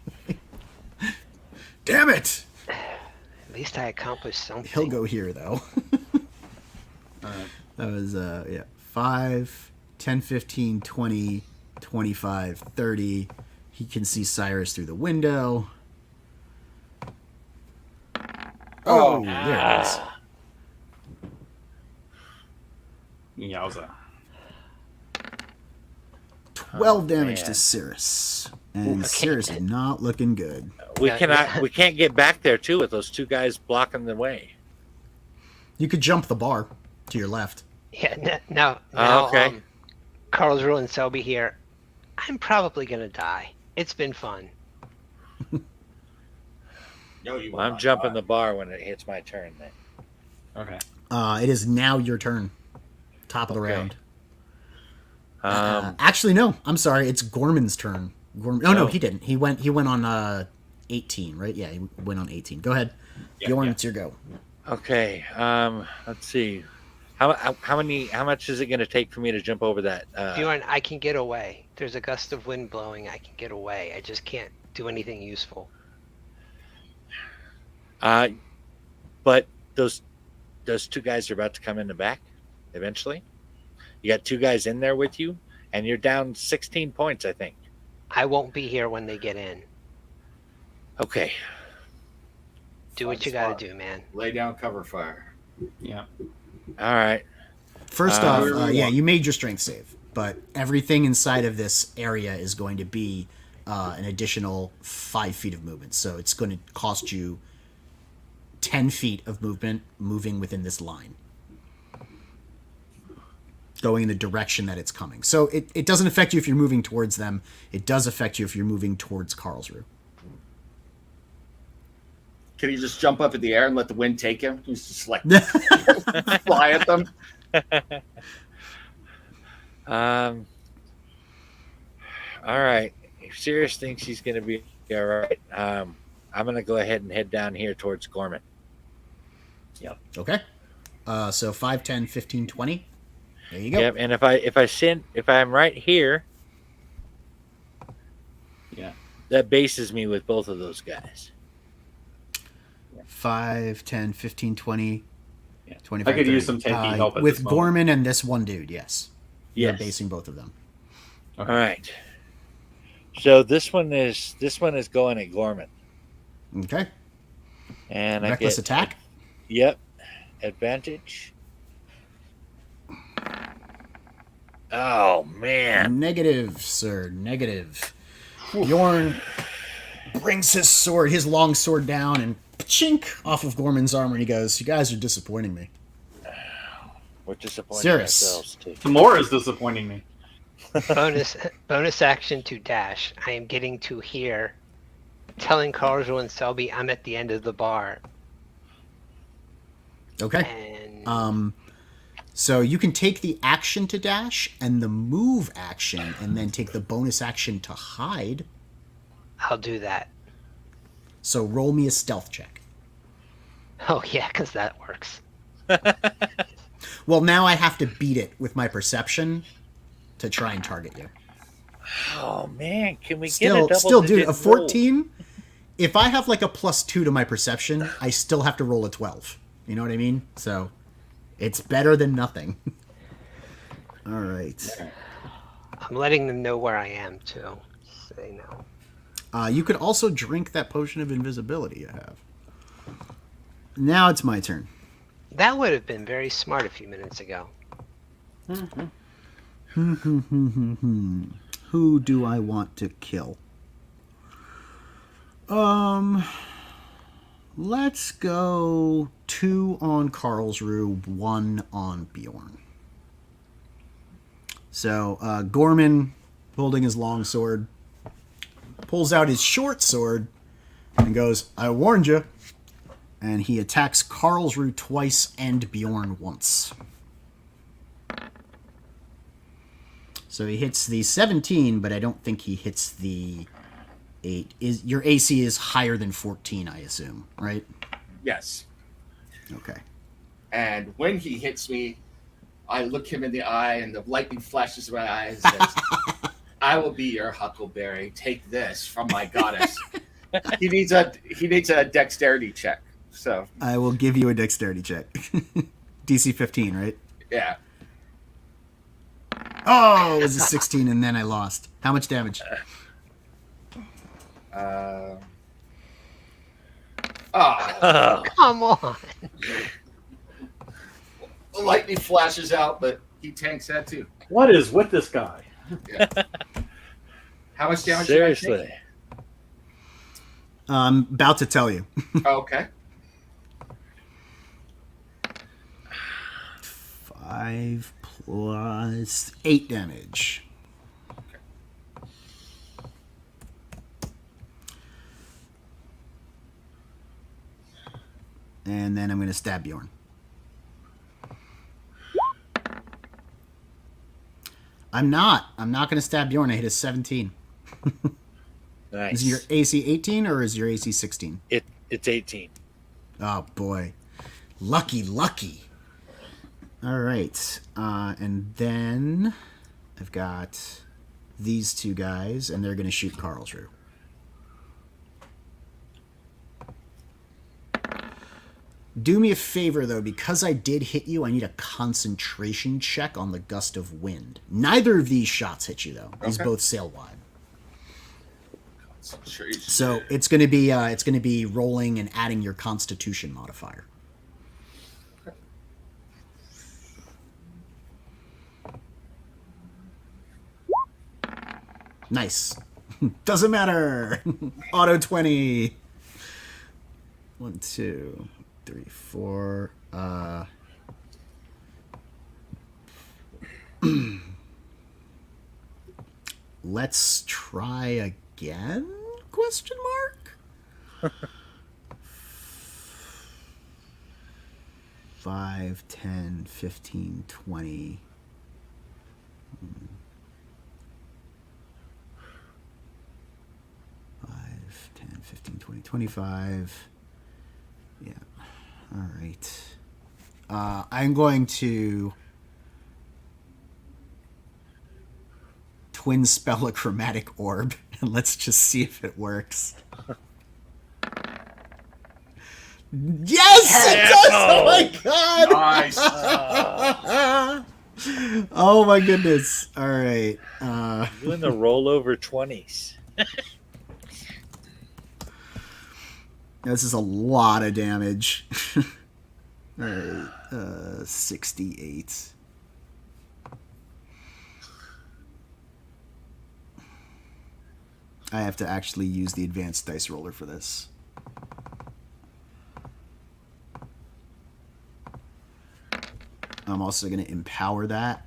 Speaker 2: Damn it!
Speaker 3: At least I accomplished something.
Speaker 2: He'll go here, though.
Speaker 4: Alright.
Speaker 2: That was, 5, 10, 15, 20, 25, 30. He can see Cyrus through the window. Oh, there it is.
Speaker 4: Yowza.
Speaker 2: 12 damage
Speaker 1: man.
Speaker 2: to Cirrus. And
Speaker 3: Okay.
Speaker 2: Cirrus is not looking good.
Speaker 1: We
Speaker 3: Yeah,
Speaker 1: cannot.
Speaker 3: yeah.
Speaker 1: We can't get back there too with those 2 guys blocking the way.
Speaker 2: You could jump the bar to your left.
Speaker 3: Yeah, now,
Speaker 1: okay.
Speaker 3: Karlsruhe and Selby here. I'm probably gonna die. It's been fun.
Speaker 6: No, you will
Speaker 1: Well, I'm
Speaker 6: not
Speaker 1: jumping
Speaker 6: die.
Speaker 1: the bar when it hits my turn. Then.
Speaker 4: Okay.
Speaker 2: It is now your turn. Top of the
Speaker 1: Okay.
Speaker 2: round.
Speaker 1: Um,
Speaker 2: Actually, no. I'm sorry. It's Gorman's turn. Oh no,
Speaker 1: No.
Speaker 2: he didn't. He went on 18, right? Yeah, he went on 18. Go ahead.
Speaker 6: Yeah,
Speaker 2: Bjorn,
Speaker 6: yeah.
Speaker 2: it's your go.
Speaker 1: okay. Let's see. How much is it going to take for me to jump over that?
Speaker 3: Bjorn, I can get away. There's a gust of wind blowing. I can get away. I just can't do anything useful.
Speaker 1: But those 2 guys are about to come in the back eventually. You got 2 guys in there with you, and you're down 16 points, I think.
Speaker 3: I won't be here when they get in.
Speaker 1: Okay.
Speaker 3: Do what you gotta do, man.
Speaker 6: Lay down cover fire.
Speaker 4: Yeah.
Speaker 1: All right.
Speaker 2: First
Speaker 1: Uh,
Speaker 2: off, yeah, you made your strength save, but everything inside of this area is going to be an additional 5 feet of movement. So it's going to cost you 10 feet of movement moving within this line, going in the direction that it's coming. So it doesn't affect you if you're moving towards them. It does affect you if you're moving towards Karlsruhe.
Speaker 6: Can you just jump up in the air and let the wind take him? He's just like fly at them.
Speaker 1: All right. If Sirius thinks he's going to be all right, I'm going to go ahead and head down here towards Gorman.
Speaker 2: Okay. So 5, 10, 15, 20. There you go.
Speaker 1: Yep. And if I'm right here,
Speaker 4: Yeah.
Speaker 1: that bases me with both of those guys.
Speaker 2: 5, 10, 15, 20,
Speaker 4: Yeah.
Speaker 2: 25,
Speaker 4: I could use
Speaker 2: 30.
Speaker 4: some tanky help at
Speaker 2: with
Speaker 4: this moment.
Speaker 2: Gorman and this one dude, yes. You're
Speaker 1: Yes.
Speaker 2: basing both of them.
Speaker 1: All right. So this one is going at Gorman,
Speaker 2: Okay.
Speaker 1: and
Speaker 2: Reckless
Speaker 1: I get
Speaker 2: attack.
Speaker 1: Yep, advantage. Oh man!
Speaker 2: Negative, sir. Negative. Bjorn brings his long sword down and chink off of Gorman's armor, and he goes, "You guys are disappointing me."
Speaker 1: We're disappointed
Speaker 2: Sirius.
Speaker 1: ourselves too.
Speaker 4: Tamora is disappointing me.
Speaker 3: bonus action to dash. I am getting to here, telling Karlsruhe and Selby I'm at the end of the bar.
Speaker 2: Okay.
Speaker 3: And
Speaker 2: So you can take the action to dash and the move action, and then take the bonus action to hide.
Speaker 3: I'll do that.
Speaker 2: So roll me a stealth check.
Speaker 3: Oh yeah, because that works.
Speaker 2: Well, now I have to beat it with my perception to try and target you.
Speaker 1: Oh man, can we get a
Speaker 2: Still,
Speaker 1: double
Speaker 2: dude,
Speaker 1: digit
Speaker 2: a
Speaker 1: roll?
Speaker 2: 14. If I have like a +2 to my perception, I still have to roll a 12. You know what I mean? So it's better than nothing. All right.
Speaker 3: I'm letting them know where I am too. So they know.
Speaker 2: You could also drink that potion of invisibility I have. Now it's my turn.
Speaker 3: That would have been very smart a few minutes ago.
Speaker 2: Who do I want to kill? Let's go 2 on Karlsruhe, 1 on Bjorn. So, Gorman, holding his long sword, pulls out his short sword and goes, "I warned you." And he attacks Karlsruhe twice and Bjorn once. So he hits the 17, but I don't think he hits the 8. Your AC is higher than 14, I assume, right?
Speaker 6: Yes.
Speaker 2: Okay.
Speaker 6: And when he hits me, I look him in the eye, and the lightning flashes in my eyes. And says, "I will be your huckleberry. Take this from my goddess." He needs a dexterity check. So
Speaker 2: I will give you a dexterity check. DC 15, right?
Speaker 6: yeah,
Speaker 2: Oh, it was a 16, and then I lost. How much damage?
Speaker 1: Oh,
Speaker 3: Come on.
Speaker 6: Lightning flashes out, but he tanks that too.
Speaker 4: What is with this guy?
Speaker 6: Yeah. How much damage?
Speaker 1: seriously.
Speaker 2: I'm about to tell you.
Speaker 6: Okay.
Speaker 2: 5 plus 8 damage. And then I'm going to stab Bjorn. I'm not going to stab Bjorn. I hit a 17.
Speaker 1: Nice.
Speaker 2: Is your AC 18 or is your AC 16?
Speaker 1: It's 18.
Speaker 2: Oh, boy. Lucky. All right. And then I've got these two guys, and they're going to shoot Karlsruhe. Do me a favor, though. Because I did hit you, I need a concentration check on the gust of wind. Neither of these shots hit you, though. These both sail wide. So it's going to be rolling and adding your Constitution modifier. Nice. Doesn't matter. Auto 20. 1, 2, 3, 4. Let's try again? Question mark? 5, 10, 15, 20. 5, 10, 15, 20, 25. Yeah. All right. I'm going to twin spell a chromatic orb, and let's just see if it works. Yes, it does! Oh my god!
Speaker 6: Nice.
Speaker 2: Oh my goodness! All right.
Speaker 1: Doing the rollover 20s.
Speaker 2: This is a lot of damage. All right. 68. I have to actually use the advanced dice roller for this. I'm also going to empower that.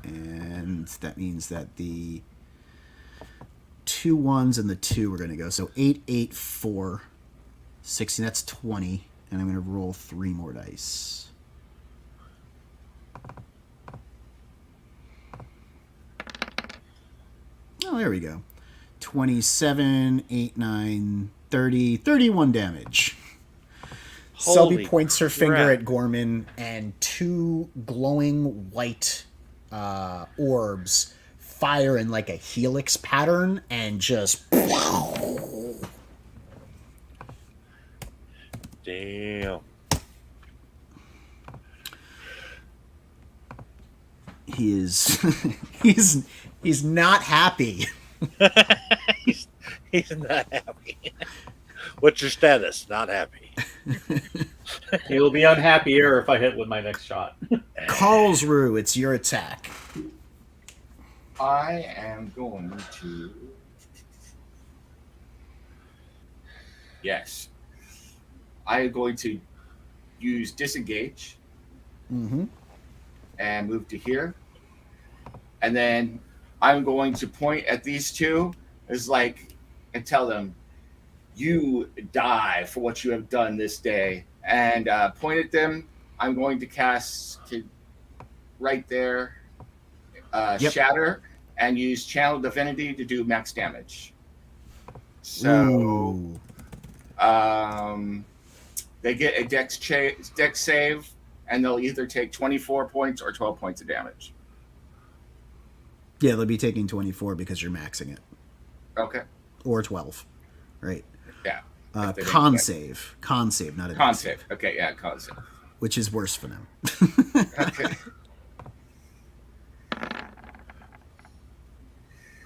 Speaker 2: And that means that the 2 1s and the 2 are going to go. So 8, 8, 4, 16. That's 20. And I'm going to roll 3 more dice. Oh, there we go. 27, 8, 9, 30, 31 damage. Selby
Speaker 1: Holy
Speaker 2: points her finger
Speaker 1: crap.
Speaker 2: at Gorman, and 2 glowing white orbs fire in like a helix pattern and just...
Speaker 1: Damn.
Speaker 2: He is... he's not happy.
Speaker 1: He's not happy. What's your status? Not happy.
Speaker 4: He'll be unhappier if I hit with my next shot.
Speaker 2: Karlsruhe, it's your attack.
Speaker 6: I am going to. Yes. I am going to use disengage
Speaker 2: Mm-hmm.
Speaker 6: and move to here. And then I'm going to point at these two and tell them, you die for what you have done this day. And point at them. I'm going to cast right there, Shatter, and use Channel Divinity to do max damage. So they get a dex save, and they'll either take 24 points or 12 points of damage.
Speaker 2: Yeah, they'll be taking 24 because you're maxing it.
Speaker 6: Okay.
Speaker 2: Or 12. Right.
Speaker 6: Yeah.
Speaker 2: Con save, not a
Speaker 6: Con save. Okay, yeah, con save.
Speaker 2: which is worse for them.
Speaker 6: Okay.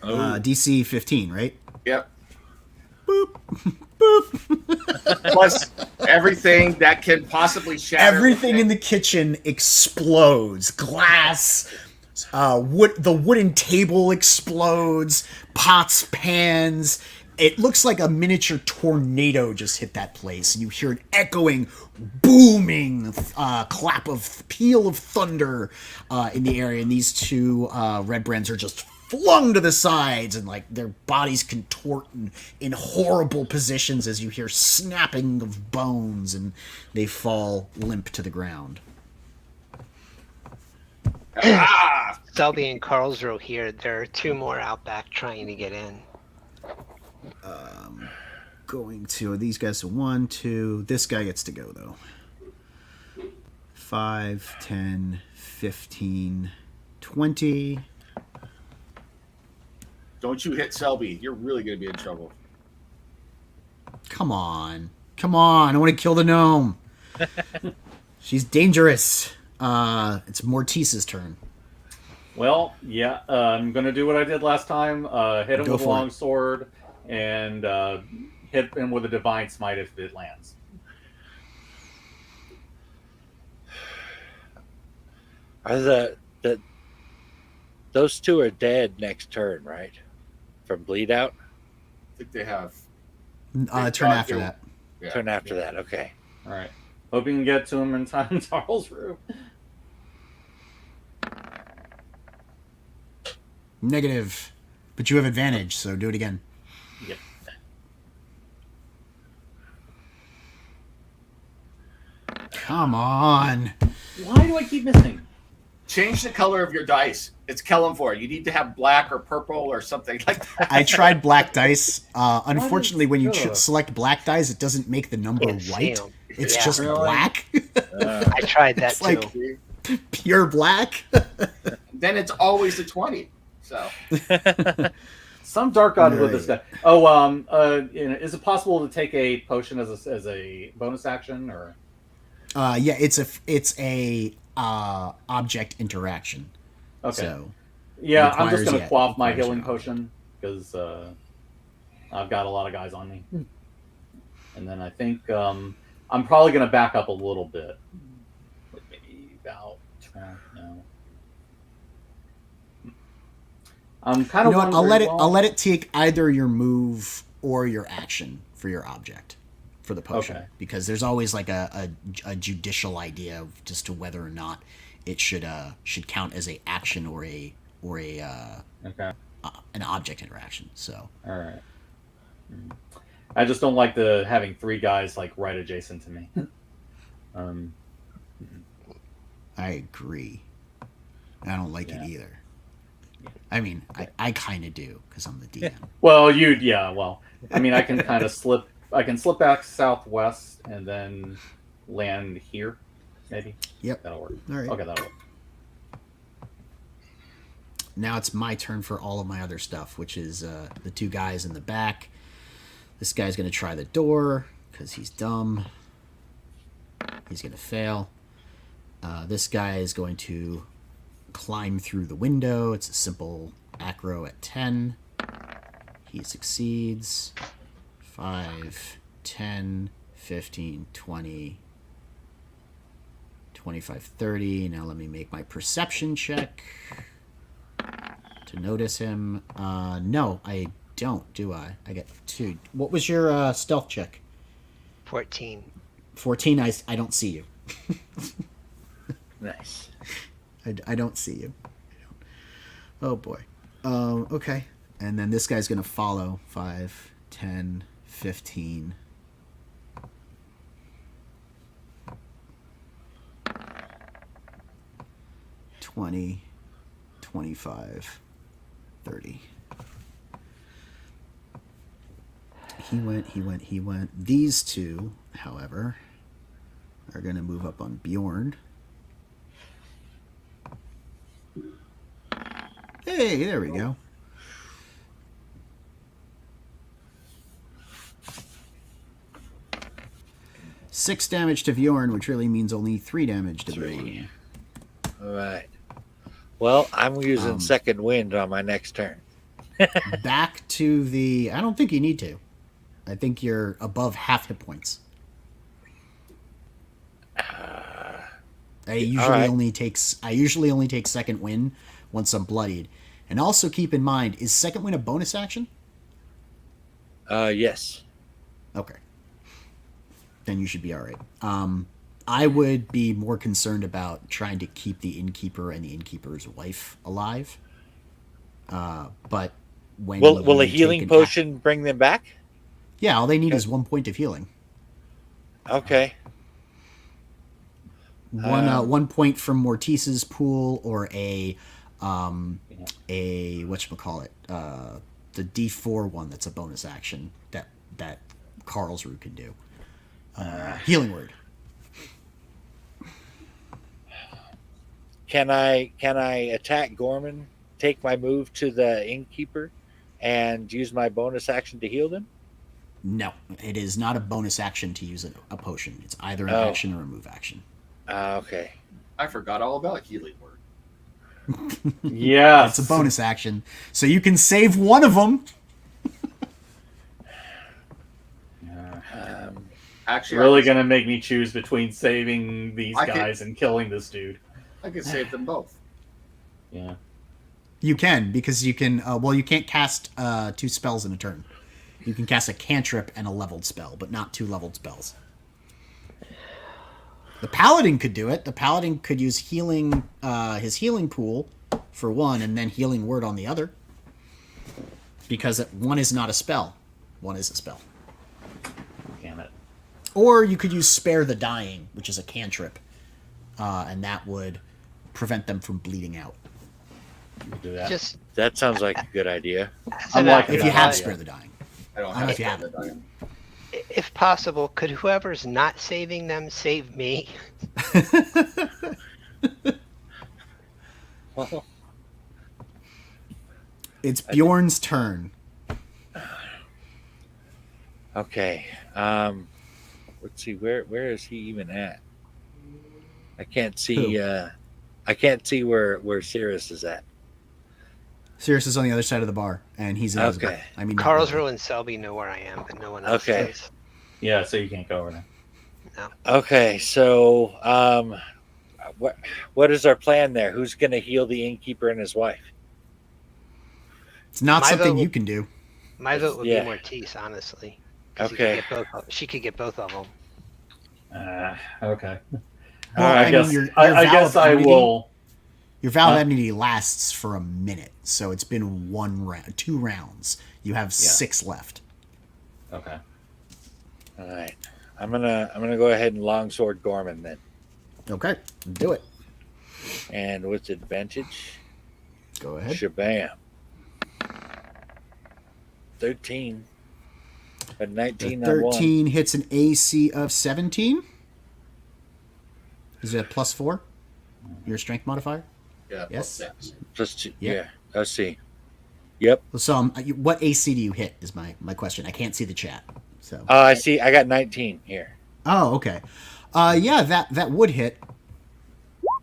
Speaker 2: DC 15, right?
Speaker 6: Yep.
Speaker 2: boop, boop.
Speaker 6: Plus everything that can possibly shatter.
Speaker 2: Everything in the kitchen explodes. Glass, the wooden table explodes. Pots, pans. It looks like a miniature tornado just hit that place. And you hear an echoing, booming peal of thunder in the area. And these two Redbrands are just flung to the sides, and like their bodies contort in horrible positions as you hear snapping of bones, and they fall limp to the ground.
Speaker 3: Selby and Carlsruhe here. There are 2 more out back trying to get in.
Speaker 2: Going to these guys. 1, 2. This guy gets to go though. 5, 10, 15, 20.
Speaker 6: Don't you hit Selby. You're really going to be in trouble.
Speaker 2: Come on. I want to kill the gnome. She's dangerous. It's Mortice's turn.
Speaker 4: Well, yeah, I'm going to do what I did last time. Hit him
Speaker 2: Go
Speaker 4: with a
Speaker 2: for
Speaker 4: long
Speaker 2: it.
Speaker 4: sword and hit him with a divine smite if it lands.
Speaker 1: Are those 2 are dead next turn, right? From bleed out?
Speaker 6: I think they have.
Speaker 2: Turn after that.
Speaker 6: Yeah.
Speaker 1: Turn after that. Okay.
Speaker 4: All right. Hope you can get to him in time, Carlsruhe.
Speaker 2: Negative. But you have advantage, so do it again.
Speaker 4: Yep.
Speaker 2: Come on.
Speaker 4: Why do I keep missing?
Speaker 6: Change the color of your dice. It's Kellenfor. You need to have black or purple or something like that.
Speaker 2: I tried black dice. Unfortunately, when you
Speaker 4: Ugh.
Speaker 2: select black dice, it doesn't make the number
Speaker 3: Can't see
Speaker 2: white.
Speaker 3: 'em.
Speaker 2: It's
Speaker 3: Yeah.
Speaker 2: just
Speaker 6: Really?
Speaker 2: black.
Speaker 3: I tried that
Speaker 2: It's like-
Speaker 3: too.
Speaker 2: Pure black.
Speaker 6: Then it's always a 20. So
Speaker 4: Some dark god with
Speaker 2: Right.
Speaker 4: this guy. Oh, is it possible to take a potion as a bonus action or?
Speaker 2: Yeah, it's a object interaction.
Speaker 4: Okay.
Speaker 2: So
Speaker 4: Yeah, I'm
Speaker 2: requires-
Speaker 4: just gonna
Speaker 2: yeah,
Speaker 4: quaff my
Speaker 2: requires
Speaker 4: healing
Speaker 2: an
Speaker 4: potion because I've got a lot of guys on me, and then I think I'm probably gonna back up a little bit, like maybe about 12. No, I'm kind
Speaker 2: you
Speaker 4: of.
Speaker 2: know what? I'll let it take either your move or your action for your object for the potion,
Speaker 4: Okay.
Speaker 2: because there's always like a judicial idea of just to whether or not it should count as a action or a
Speaker 4: Okay.
Speaker 2: an object interaction. So
Speaker 4: All right. I just don't like having 3 guys like right adjacent to me.
Speaker 2: I agree. I don't like
Speaker 4: Yeah.
Speaker 2: it either. I mean, I kind of do because I'm the DM.
Speaker 4: Well, well, I mean, I can kind of slip. I can slip back southwest and then land here, maybe.
Speaker 2: Yep.
Speaker 4: That'll work.
Speaker 2: All right.
Speaker 4: Okay, that'll work.
Speaker 2: Now it's my turn for all of my other stuff, which is the 2 guys in the back. This guy's going to try the door because he's dumb. He's going to fail. This guy is going to climb through the window. It's a simple acro at 10. He succeeds. 5, 10, 15, 20, 25, 30. Now let me make my perception check to notice him. No, I don't, do I? I get 2. What was your stealth check?
Speaker 3: 14.
Speaker 2: 14. I don't see you.
Speaker 1: Nice.
Speaker 2: I don't see you. Oh boy. Okay. And then this guy's gonna follow. 5, 10, 15. $20, $25, $30. He went. These 2, however, are going to move up on Bjorn. Hey, there we go. Six damage to Bjorn, which really means only 3 damage to Bjorn.
Speaker 1: All right. Well, I'm using second wind on my next turn.
Speaker 2: Back to the... I don't think you need to. I think you're above half hit points. I usually only take second wind once I'm bloodied. And also keep in mind, is second wind a bonus action?
Speaker 1: Yes.
Speaker 2: Okay. Then you should be all right. I would be more concerned about trying to keep the innkeeper and the innkeeper's wife alive. But when
Speaker 1: will a healing potion bring them back?
Speaker 2: Yeah, all they need is 1 point of healing.
Speaker 1: Okay.
Speaker 2: 1 point from Mortice's pool, or a whatchamacallit, the D4 one that's a bonus action that Carlsruhe can do. Healing word.
Speaker 1: Can I attack Gorman, take my move to the innkeeper, and use my bonus action to heal them?
Speaker 2: No, it is not a bonus action to use a potion. It's either an action or a move action.
Speaker 1: Okay.
Speaker 6: I forgot all about healing word.
Speaker 4: Yeah,
Speaker 2: it's a bonus action, so you can save one of them.
Speaker 6: Actually,
Speaker 4: really gonna make me choose between saving these guys and killing this dude.
Speaker 6: I could save them both.
Speaker 4: Yeah.
Speaker 2: You can, because you can. You can't cast 2 spells in a turn. You can cast a cantrip and a leveled spell, but not 2 leveled spells. The paladin could do it. The paladin could use healing, his healing pool for one, and then healing word on the other. Because one is not a spell. One is a spell.
Speaker 4: Damn it.
Speaker 2: Or you could use Spare the Dying, which is a cantrip, and that would prevent them from bleeding out.
Speaker 4: Do that.
Speaker 1: That sounds like a good idea.
Speaker 2: If you have Spare the Dying.
Speaker 6: I don't
Speaker 2: know
Speaker 6: have
Speaker 2: if you have
Speaker 6: Spare the Dying.
Speaker 3: If possible, could whoever's not saving them save me?
Speaker 1: Well,
Speaker 2: it's Bjorn's turn.
Speaker 1: Okay. Let's see. Where is he even at? I can't see. I can't see where Cirrus is at.
Speaker 2: Cirrus is on the other side of the bar, and he's invisible.
Speaker 1: Okay.
Speaker 2: I mean,
Speaker 3: Carlsruhe and Selby know where I am, but no one else
Speaker 1: Okay.
Speaker 3: does.
Speaker 4: Yeah, so you can't go over there.
Speaker 3: No.
Speaker 1: Okay. So, what is our plan there? Who's going to heal the innkeeper and his wife?
Speaker 2: It's not
Speaker 3: My
Speaker 2: something
Speaker 3: vote-
Speaker 2: you can do.
Speaker 3: My vote would
Speaker 1: Yeah.
Speaker 3: be Mortice, honestly. 'Cause
Speaker 1: Okay.
Speaker 3: She could get both of them.
Speaker 4: Okay.
Speaker 2: Well,
Speaker 4: I guess I guess I will.
Speaker 2: Your valid enmity lasts for a minute, so it's been 2 rounds. You have 6 left.
Speaker 4: Okay.
Speaker 1: All right. I'm gonna go ahead and longsword Gorman then,
Speaker 2: Okay, do it.
Speaker 1: and with advantage,
Speaker 2: Go ahead.
Speaker 1: shabam. 13. But 19
Speaker 2: The
Speaker 1: on
Speaker 2: 13 hits an AC of 17. Is it a +4? Your strength modifier?
Speaker 6: Yeah.
Speaker 2: Yes.
Speaker 6: +6.
Speaker 1: plus 2.
Speaker 2: Yeah.
Speaker 1: Yeah. Let's see. Yep.
Speaker 2: So, what AC do you hit? Is my question. I can't see the chat. So.
Speaker 1: I see. I got 19 here.
Speaker 2: Oh, okay. Yeah, that would hit.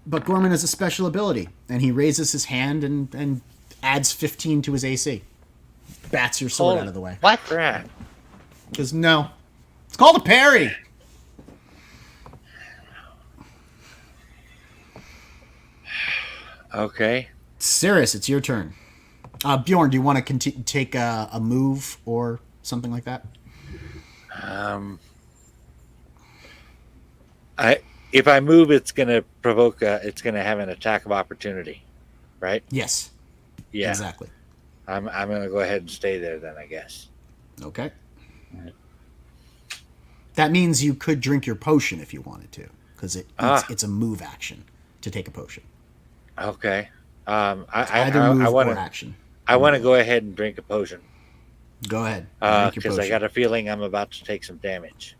Speaker 2: But Gorman has a special ability, and he raises his hand and adds 15 to his AC. Bats your sword out of the way.
Speaker 1: What? Crap.
Speaker 2: Because no. It's called a parry!
Speaker 1: Okay.
Speaker 2: Cirrus, it's your turn. Bjorn, do you want to take a move or something like that?
Speaker 1: If I move, it's gonna provoke. It's gonna have an attack of opportunity, right?
Speaker 2: Yes.
Speaker 1: Yeah.
Speaker 2: Exactly.
Speaker 1: I'm gonna go ahead and stay there then, I guess.
Speaker 2: Okay.
Speaker 4: Right.
Speaker 2: That means you could drink your potion if you wanted to, because it's a move action to take a potion.
Speaker 1: Okay.
Speaker 2: Either move
Speaker 1: want
Speaker 2: or
Speaker 1: to.
Speaker 2: action.
Speaker 1: I want to go ahead and drink a potion
Speaker 2: Go ahead. Drink your
Speaker 1: because I
Speaker 2: potion.
Speaker 1: got a feeling I'm about to take some damage.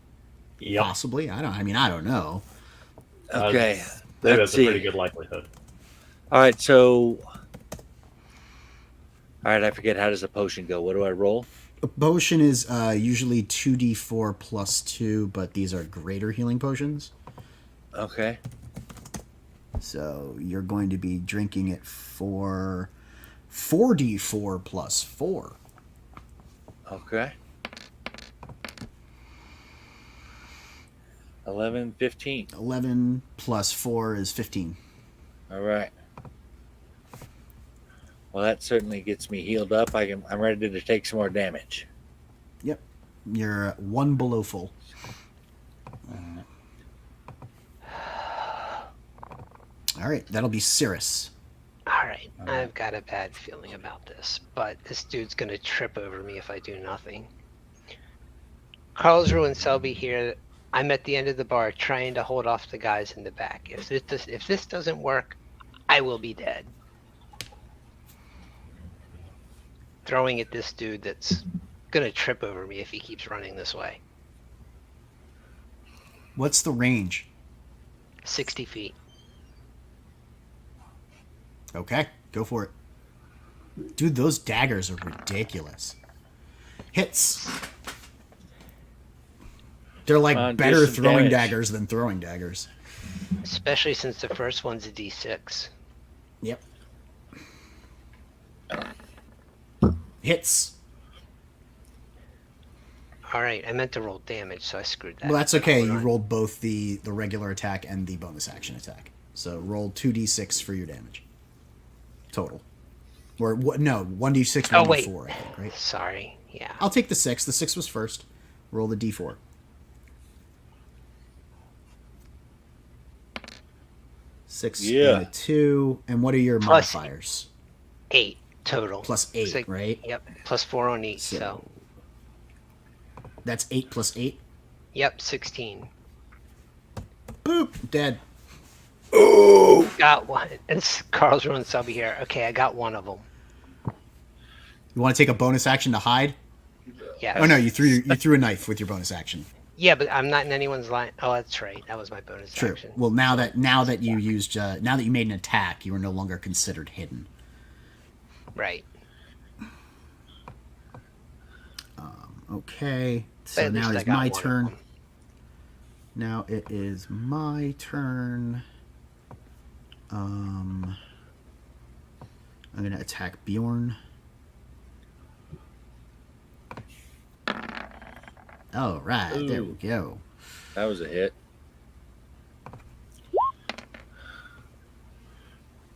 Speaker 4: Yep.
Speaker 2: Possibly. I don't know.
Speaker 1: Okay.
Speaker 4: That's
Speaker 1: Let's
Speaker 4: a
Speaker 1: see.
Speaker 4: pretty good likelihood.
Speaker 1: All right. So. All right. I forget, how does a potion go? What do I roll?
Speaker 2: A potion is usually 2d4 plus 2, but these are greater healing potions.
Speaker 1: Okay.
Speaker 2: So you're going to be drinking it for 4d4 plus 4.
Speaker 1: Okay. 11, 15.
Speaker 2: 11 plus 4 is 15.
Speaker 1: All right. Well, that certainly gets me healed up. I'm ready to take some more damage.
Speaker 2: Yep. You're 1 below full. All right, that'll be Cirrus.
Speaker 3: Alright, I've got a bad feeling about this, but this dude's gonna trip over me if I do nothing. Karlsruhe and Selby here. I'm at the end of the bar trying to hold off the guys in the back. If this doesn't work, I will be dead. Throwing at this dude that's gonna trip over me if he keeps running this way.
Speaker 2: What's the range?
Speaker 3: 60 feet.
Speaker 2: Okay, go for it. Dude, those daggers are ridiculous. Hits. They're like better
Speaker 1: decent
Speaker 2: throwing
Speaker 1: damage.
Speaker 2: daggers than throwing daggers.
Speaker 3: Especially since the first one's a D6.
Speaker 2: Yep. Hits.
Speaker 3: Alright, I meant to roll damage, so I screwed that.
Speaker 2: Well, that's okay.
Speaker 3: Hold
Speaker 2: You
Speaker 3: on.
Speaker 2: rolled both the regular attack and the bonus action attack. So roll 2d6 for your damage. Total. Or, no, 1d6, 1d4,
Speaker 3: Oh, wait.
Speaker 2: I think, right?
Speaker 3: Sorry, yeah.
Speaker 2: I'll take the 6. The 6 was first. Roll the d4. 6
Speaker 1: Yeah.
Speaker 2: and a 2. And what are your
Speaker 3: Plus-
Speaker 2: modifiers?
Speaker 3: 8 total.
Speaker 2: Plus 8,
Speaker 3: So-
Speaker 2: right?
Speaker 3: Yep, plus 4 on each,
Speaker 2: So-
Speaker 3: so.
Speaker 2: That's 8 plus 8.
Speaker 3: Yep, 16.
Speaker 2: Boop! Dead.
Speaker 3: Got one. It's Karlsruhe and Selby here. Okay, I got one of them.
Speaker 2: You want to take a bonus action to hide?
Speaker 3: Yeah.
Speaker 2: Oh no, you threw a knife with your bonus action.
Speaker 3: Yeah, but I'm not in anyone's line. Oh, that's right. That was my bonus
Speaker 2: True.
Speaker 3: action.
Speaker 2: Well, now that you used now that you made an attack, you are no longer considered hidden.
Speaker 3: Right.
Speaker 2: Okay.
Speaker 3: But
Speaker 2: So
Speaker 3: at
Speaker 2: now
Speaker 3: least I
Speaker 2: it's
Speaker 3: got
Speaker 2: my
Speaker 3: one of
Speaker 2: turn.
Speaker 3: them.
Speaker 2: Now it is my turn. I'm gonna attack Bjorn. All right, there we
Speaker 1: Ooh.
Speaker 2: go.
Speaker 1: That was a hit.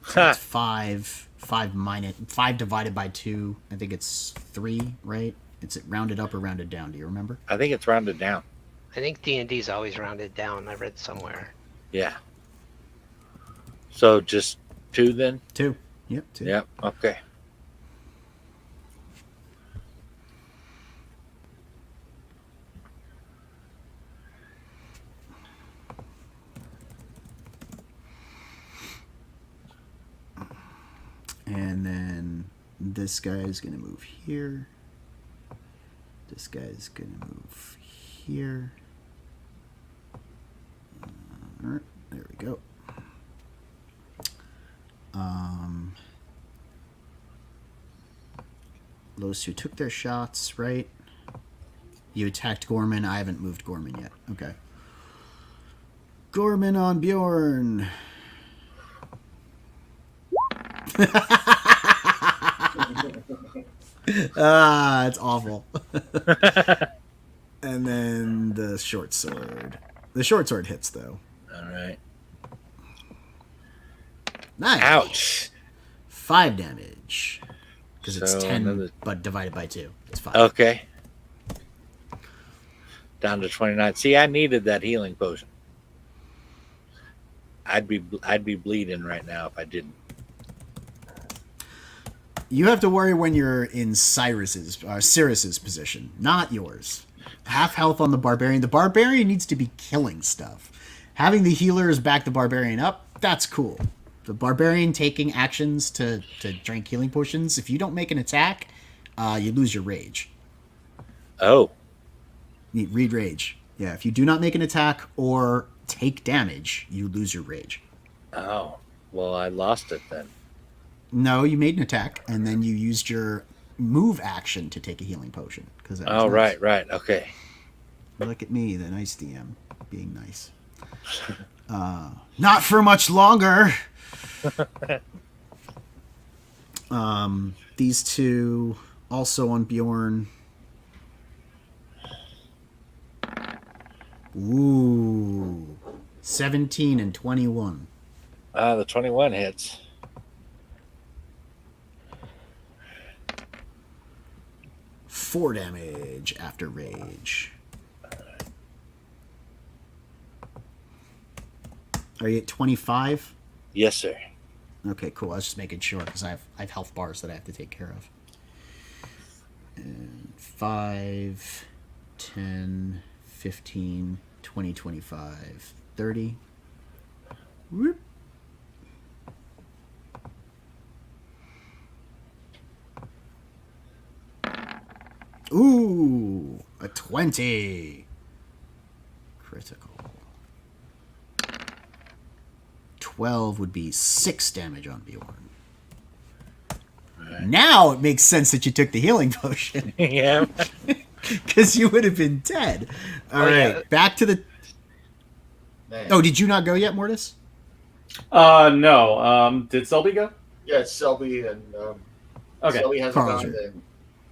Speaker 2: So it's 5 divided by 2. I think it's 3, right? It's rounded up or rounded down. Do you remember?
Speaker 1: I think it's rounded down.
Speaker 3: I think D&D's always rounded down. I read somewhere.
Speaker 1: Yeah. So just 2 then?
Speaker 2: 2. Yep, 2.
Speaker 1: Yep. Okay.
Speaker 2: And then this guy is going to move here. This guy is going to move here. Alright, there we go. Those two took their shots, right? You attacked Gorman. I haven't moved Gorman yet. Okay. Gorman on Bjorn. It's awful. And then the short sword. The short sword hits, though.
Speaker 1: All right.
Speaker 2: Nice.
Speaker 1: Ouch.
Speaker 2: 5 damage. Because it's
Speaker 1: So
Speaker 2: 10,
Speaker 1: another-
Speaker 2: but divided by 2. It's 5.
Speaker 1: Okay. Down to 29. See, I needed that healing potion. I'd be bleeding right now if I didn't.
Speaker 2: You have to worry when you're in Cirrus's position, not yours. Half health on the barbarian. The barbarian needs to be killing stuff. Having the healers back the barbarian up, that's cool. The barbarian taking actions to drink healing potions. If you don't make an attack, you lose your rage.
Speaker 1: Oh.
Speaker 2: Read rage. Yeah, if you do not make an attack or take damage, you lose your rage.
Speaker 1: Oh. Well, I lost it then.
Speaker 2: No, you made an attack, and then you used your move action to take a healing potion.
Speaker 1: Oh, right. Okay.
Speaker 2: Look at me, the nice DM, being nice. Not for much longer. These two also on Bjorn. Ooh. 17 and 21.
Speaker 1: The 21 hits.
Speaker 2: Four damage after rage. Are you at 25?
Speaker 1: Yes, sir.
Speaker 2: Okay, cool. I was just making sure because I have health bars that I have to take care of. And 5, 10, 15, 20, 25, 30. Whoop. Ooh, a 20. Critical. 12 would be 6 damage on Bjorn. Now it makes sense that you took the healing potion.
Speaker 1: Yeah.
Speaker 2: Because you would have been dead. All right,
Speaker 3: yeah.
Speaker 2: back to the...
Speaker 6: Man.
Speaker 2: Oh, did you not go yet, Mortis?
Speaker 4: No. Did Selby go?
Speaker 6: Yeah, it's Selby and
Speaker 4: Okay.
Speaker 6: Selby hasn't
Speaker 2: Carl's
Speaker 6: gone.
Speaker 2: here.
Speaker 6: Then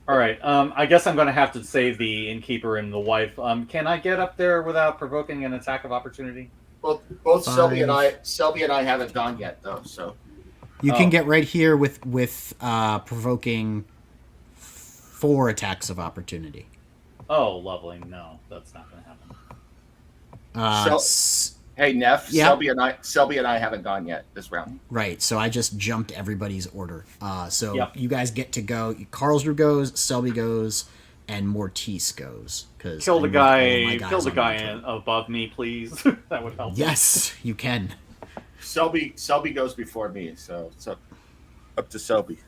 Speaker 4: All right. I guess I'm going to have to save the innkeeper and the wife. Can I get up there without provoking an attack of opportunity?
Speaker 6: well, both Selby and
Speaker 2: 5.
Speaker 6: I haven't gone yet though. So
Speaker 2: You can
Speaker 4: Oh.
Speaker 2: get right here with provoking 4 attacks of opportunity.
Speaker 4: Oh, lovely. No, that's not going to happen.
Speaker 6: hey Neff,
Speaker 2: Yeah.
Speaker 6: Selby and I haven't gone yet this round.
Speaker 2: Right, so I just jumped everybody's order. So
Speaker 4: Yep.
Speaker 2: you guys get to go. Karlsruhe goes, Selby goes, and Mortis goes.
Speaker 4: Kill the guy. Kill the guy above me, please. That would help.
Speaker 2: Yes, you can.
Speaker 6: Selby goes before me, so it's up to Selby.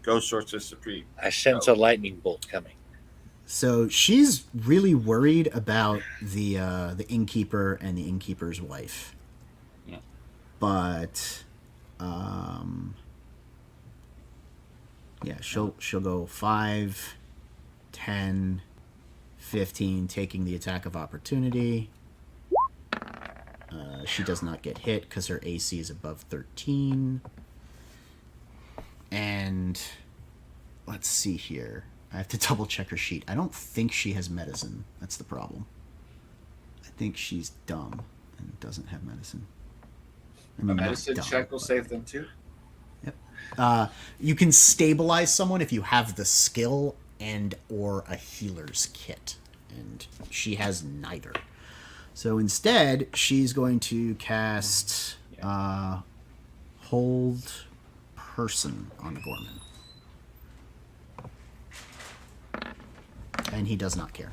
Speaker 6: Go Sorceress Supreme.
Speaker 1: I sense a lightning bolt coming.
Speaker 2: So she's really worried about the innkeeper and the innkeeper's wife.
Speaker 4: Yeah.
Speaker 2: But yeah, she'll go 5, 10, 15, taking the attack of opportunity. She does not get hit because her AC is above 13. And let's see here. I have to double check her sheet. I don't think she has medicine. That's the problem. I think she's dumb and doesn't have medicine. I
Speaker 6: A
Speaker 2: mean, not
Speaker 6: medicine
Speaker 2: dumb,
Speaker 6: check will
Speaker 2: but-
Speaker 6: save them too.
Speaker 2: You can stabilize someone if you have the skill and or a healer's kit, and she has neither. So instead, she's going to cast Hold Person on Gorman. And he does not care.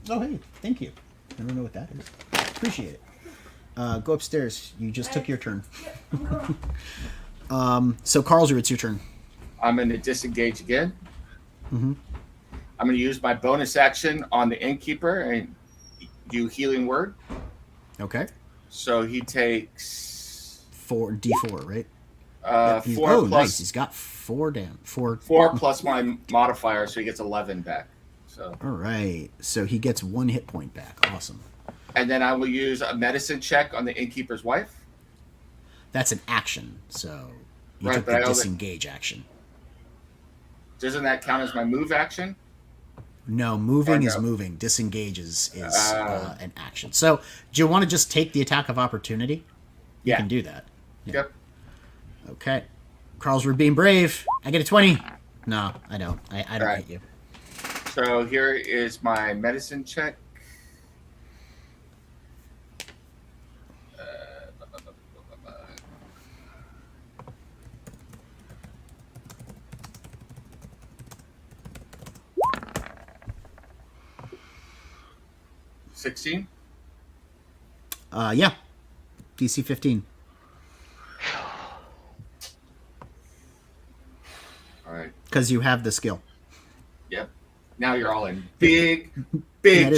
Speaker 2: Oh, hey, thank you. I don't know what that is. Appreciate it. Go upstairs. You just took your turn. So, Karlsruhe, it's your turn.
Speaker 6: I'm going to disengage again.
Speaker 2: Mm-hmm.
Speaker 6: I'm going to use my bonus action on the innkeeper and do healing word.
Speaker 2: Okay.
Speaker 6: So he takes
Speaker 2: 4d4, right? He's-
Speaker 6: 4
Speaker 2: oh,
Speaker 6: plus
Speaker 2: nice. He's got 4 4.
Speaker 6: 4 plus my modifier, so he gets 11 back. So,
Speaker 2: All right. So he gets 1 hit point back. Awesome.
Speaker 6: and then I will use a medicine check on the innkeeper's wife.
Speaker 2: That's an action. So you
Speaker 6: Right,
Speaker 2: took
Speaker 6: but
Speaker 2: the
Speaker 6: I only-
Speaker 2: disengage action.
Speaker 6: Doesn't that count as my move action?
Speaker 2: No, moving
Speaker 6: Or
Speaker 2: is
Speaker 6: no?
Speaker 2: moving. Disengage is an action. So do you want to just take the attack of opportunity? You
Speaker 6: Yeah.
Speaker 2: can do that. Yeah.
Speaker 6: Yep.
Speaker 2: Okay. Karlsruhe being brave. I get a 20. No, I don't. I don't
Speaker 6: Right.
Speaker 2: hit you.
Speaker 6: So here is my medicine check. Uh, 16.
Speaker 2: Yeah. DC 15.
Speaker 6: All right.
Speaker 2: Because you have the skill.
Speaker 6: Yep. Now you're all in big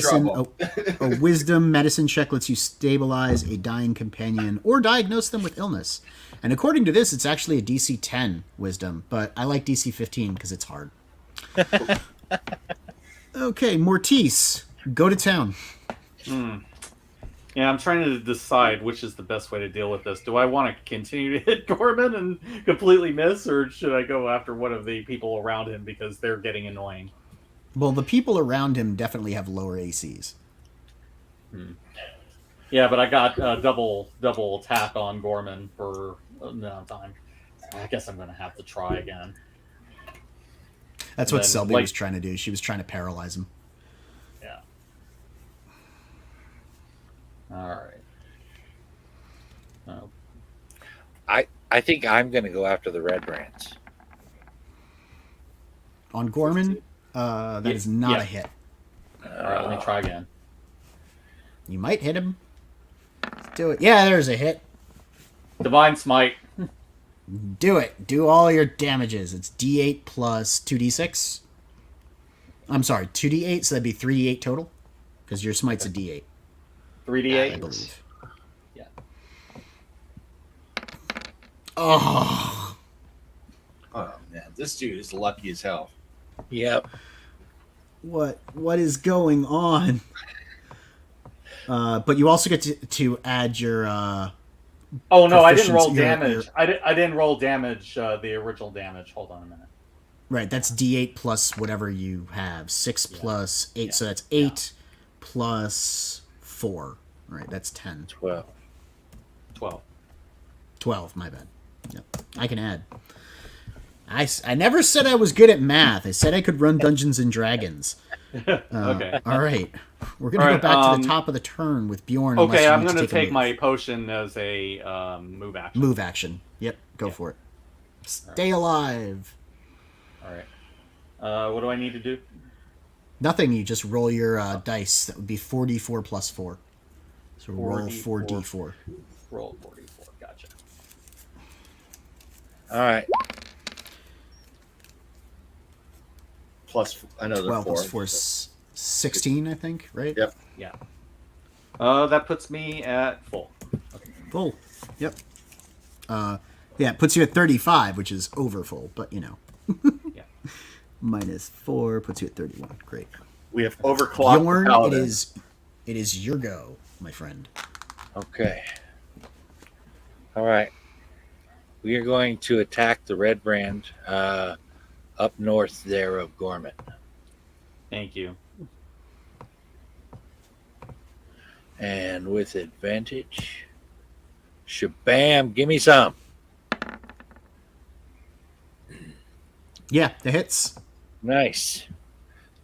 Speaker 6: trouble.
Speaker 2: A wisdom medicine check lets you stabilize a dying companion or diagnose them with illness. And according to this, it's actually a DC 10 wisdom, but I like DC 15 because it's hard. Okay, Mortis, go to town.
Speaker 4: Yeah, I'm trying to decide which is the best way to deal with this. Do I want to continue to hit Gorman and completely miss, or should I go after one of the people around him because they're getting annoying?
Speaker 2: Well, the people around him definitely have lower ACs.
Speaker 4: Yeah, but I got double attack on Gorman for no time. I guess I'm going to have to try again.
Speaker 2: That's
Speaker 4: And
Speaker 2: what
Speaker 4: then,
Speaker 2: Selby
Speaker 4: like-
Speaker 2: was trying to do. She was trying to paralyze him.
Speaker 4: Yeah. All right. Oh,
Speaker 1: I think I'm going to go after the Redbrands.
Speaker 2: On Gorman, that is not
Speaker 4: Yeah.
Speaker 2: a hit.
Speaker 4: all right, let me try again.
Speaker 2: You might hit him. Let's do it. Yeah, there's a hit.
Speaker 4: Divine Smite.
Speaker 2: Do it. Do all your damages. It's D8 plus 2D6. I'm sorry, 2D8, so that'd be 3D8 total. Because your smite's a D8,
Speaker 4: 3d8.
Speaker 2: I believe.
Speaker 4: Yeah.
Speaker 2: Oh,
Speaker 6: Oh man, this dude is lucky as hell.
Speaker 1: Yep.
Speaker 2: what is going on? But you also get to add your
Speaker 4: Oh no, I didn't roll
Speaker 2: Proficiency, your-
Speaker 4: damage. I didn't roll damage. The original damage. Hold on a minute.
Speaker 2: right. That's D8 plus whatever you have. 6 plus 8, so that's 8 plus 4. Right, that's 10.
Speaker 1: 12.
Speaker 4: 12.
Speaker 2: 12, my bad. Yep. I can add. I never said I was good at math. I said I could run Dungeons and Dragons.
Speaker 4: Okay.
Speaker 2: All right. We're going to
Speaker 4: All
Speaker 2: go
Speaker 4: right,
Speaker 2: back to the top of the turn with Bjorn. unless
Speaker 4: Okay,
Speaker 2: you
Speaker 4: I'm
Speaker 2: need
Speaker 4: going to
Speaker 2: take a
Speaker 4: take
Speaker 2: move.
Speaker 4: my potion as a move action.
Speaker 2: Move action. Yep, go for it. Stay alive.
Speaker 4: All right. What do I need to do?
Speaker 2: Nothing, you just roll your dice. That would be 4d4 plus 4. So roll 4d4.
Speaker 4: Roll 44. Gotcha.
Speaker 1: All right.
Speaker 6: Plus another
Speaker 2: 12
Speaker 6: 4.
Speaker 2: plus 4 is 16, I think, right?
Speaker 6: Yep.
Speaker 4: Yeah. That puts me at full.
Speaker 2: Full. Yep. Yeah, it puts you at 35, which is over full, but you know.
Speaker 4: Yeah.
Speaker 2: Minus 4 puts you at 31. Great.
Speaker 6: We have overclocked
Speaker 2: Bjorn,
Speaker 6: the paladin.
Speaker 2: it is your go, my friend.
Speaker 1: Okay. All right. We are going to attack the Redbrand up north there of Gorman.
Speaker 4: Thank you.
Speaker 1: And with advantage. Shabam, give me some.
Speaker 2: Yeah, the hits.
Speaker 1: Nice.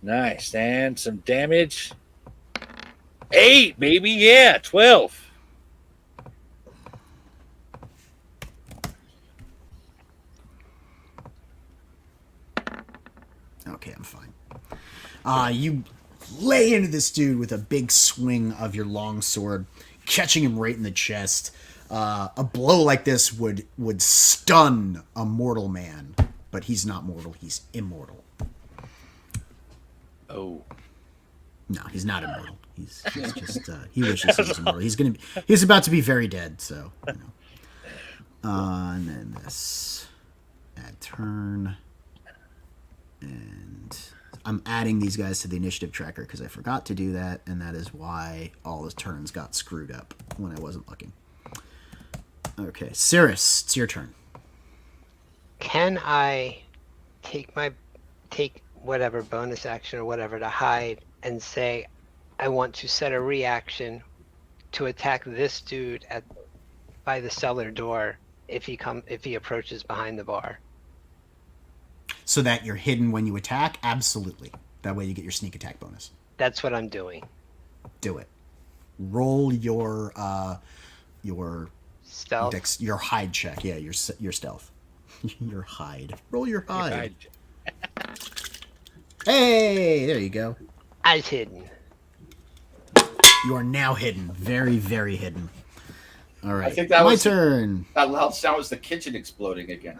Speaker 1: Nice. And some damage. 8, baby. Yeah, 12.
Speaker 2: Okay, I'm fine. You lay into this dude with a big swing of your long sword, catching him right in the chest. A blow like this would stun a mortal man, but he's not mortal. He's immortal.
Speaker 1: Oh.
Speaker 2: No, he's not immortal. He's just he wishes he was immortal. He's about to be very dead. So, you know. And then this add turn, and I'm adding these guys to the initiative tracker because I forgot to do that, and that is why all the turns got screwed up when I wasn't looking. Okay, Cirrus, it's your turn.
Speaker 3: Can I take whatever bonus action or whatever to hide and say I want to set a reaction to attack this dude by the cellar door if he approaches behind the bar?
Speaker 2: So that you're hidden when you attack? Absolutely. That way you get your sneak attack bonus.
Speaker 3: That's what I'm doing.
Speaker 2: Do it. Roll your
Speaker 3: Stealth.
Speaker 2: your hide check. Yeah, your stealth. Your hide. Roll your hide. Hey, there you go.
Speaker 3: As hidden.
Speaker 2: You are now hidden. Very, very hidden. All right.
Speaker 6: I think that
Speaker 2: my
Speaker 6: was
Speaker 2: turn.
Speaker 6: That loud sound was the kitchen exploding again.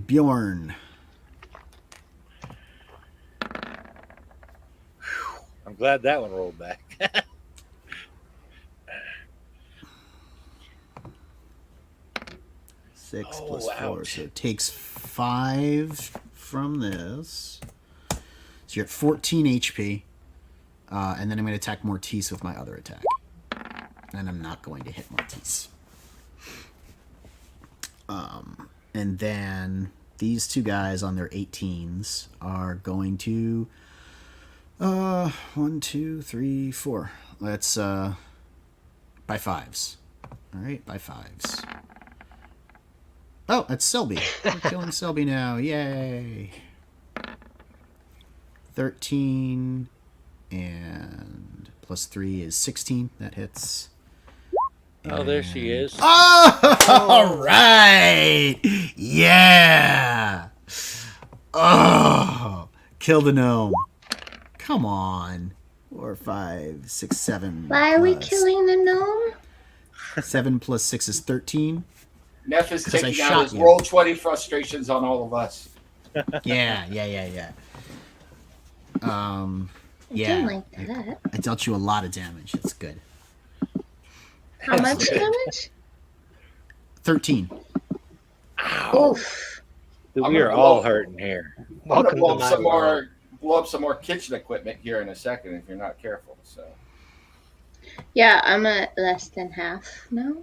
Speaker 2: Bjorn.
Speaker 1: I'm glad that one rolled back.
Speaker 2: 6
Speaker 1: Oh,
Speaker 2: plus 4.
Speaker 1: ouch.
Speaker 2: So it takes 5 from this. So you're at 14 HP. And then I'm going to attack Mortice with my other attack. And I'm not going to hit Mortice. And then these two guys on their 18s are going to... 1, 2, 3, 4. Let's... by 5s. Alright, by 5s. Oh, that's Selby. We're killing Selby now. Yay! 13... And plus 3 is 16. That hits.
Speaker 1: Oh, there she is.
Speaker 2: Oh, all right. Yeah. Oh, kill the gnome. Come on. 4, 5, 6, 7.
Speaker 5: Why are we killing the gnome?
Speaker 2: 7 plus 6 is 13.
Speaker 6: Neff is
Speaker 2: 'Cause I
Speaker 6: taking
Speaker 2: shot
Speaker 6: out his
Speaker 2: you.
Speaker 6: roll 20 frustrations on all of us.
Speaker 2: Yeah.
Speaker 5: I didn't like that.
Speaker 2: I dealt you a lot of damage. It's good.
Speaker 5: How much damage?
Speaker 2: 13.
Speaker 5: Oof.
Speaker 1: We are all hurting here.
Speaker 6: I'm gonna
Speaker 3: Welcome
Speaker 6: blow
Speaker 3: to
Speaker 6: up
Speaker 3: my
Speaker 6: some
Speaker 3: world.
Speaker 6: blow up some more kitchen equipment here in a second if you're not careful. So
Speaker 5: Yeah, I'm at less than half now.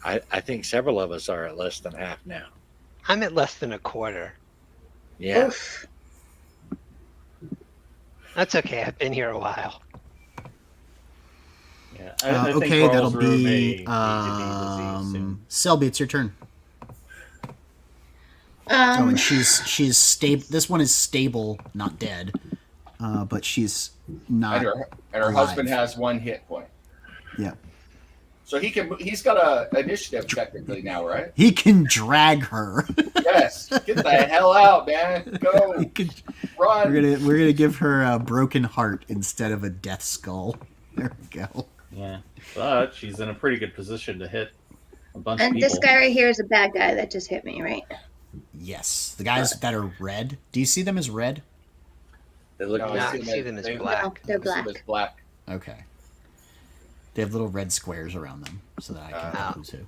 Speaker 1: I think several of us are at less than half now.
Speaker 3: I'm at less than a quarter.
Speaker 1: Yeah.
Speaker 5: Oof.
Speaker 3: That's okay. I've been here a while.
Speaker 4: Yeah, I think
Speaker 2: Okay,
Speaker 4: Carl's
Speaker 2: that'll
Speaker 4: room may
Speaker 2: be
Speaker 4: need to be busy soon.
Speaker 2: Selby. It's your turn. Oh, and she's stable. This one is stable, not dead. But she's not.
Speaker 6: and her
Speaker 2: alive.
Speaker 6: husband has 1 hit point.
Speaker 2: Yeah.
Speaker 6: So he's got a initiative technically now, right?
Speaker 2: He can drag her.
Speaker 6: Yes. Get the hell out, man. Go.
Speaker 2: He can-
Speaker 6: Run.
Speaker 2: we're gonna give her a broken heart instead of a death skull. There we go.
Speaker 4: Yeah, but she's in a pretty good position to hit a bunch of
Speaker 5: And
Speaker 4: people.
Speaker 5: this guy right here is a bad guy that just hit me, right?
Speaker 2: Yes, the guys that are red. Do you see them as red?
Speaker 1: They look
Speaker 6: No,
Speaker 3: No,
Speaker 1: like
Speaker 3: I see them as
Speaker 6: they-
Speaker 3: black.
Speaker 5: No, they're
Speaker 6: I see them
Speaker 5: black.
Speaker 6: as black.
Speaker 2: Okay. They have little red squares around them so that I can tell who's who.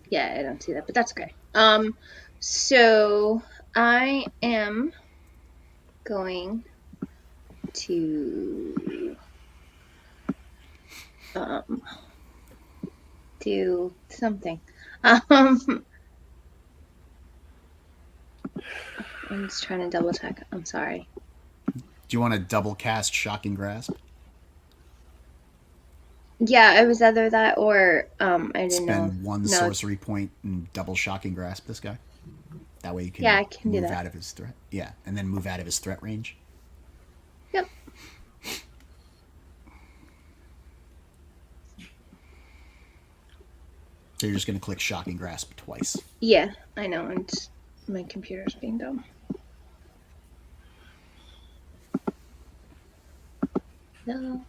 Speaker 5: Yeah, I don't see that, but that's okay. So I am going to do something. I'm just trying to double check. I'm sorry.
Speaker 2: Do you want to double cast Shocking Grasp?
Speaker 5: Yeah, it was either that or I didn't know.
Speaker 2: Spend 1
Speaker 5: No.
Speaker 2: sorcery point and double Shocking Grasp this guy. That way you can,
Speaker 5: Yeah, I can do
Speaker 2: move
Speaker 5: that.
Speaker 2: out of his threat. Yeah, and then move out of his threat range.
Speaker 5: Yep.
Speaker 2: So you're just going to click Shocking Grasp twice.
Speaker 5: Yeah, I know. And my computer's being dumb. No.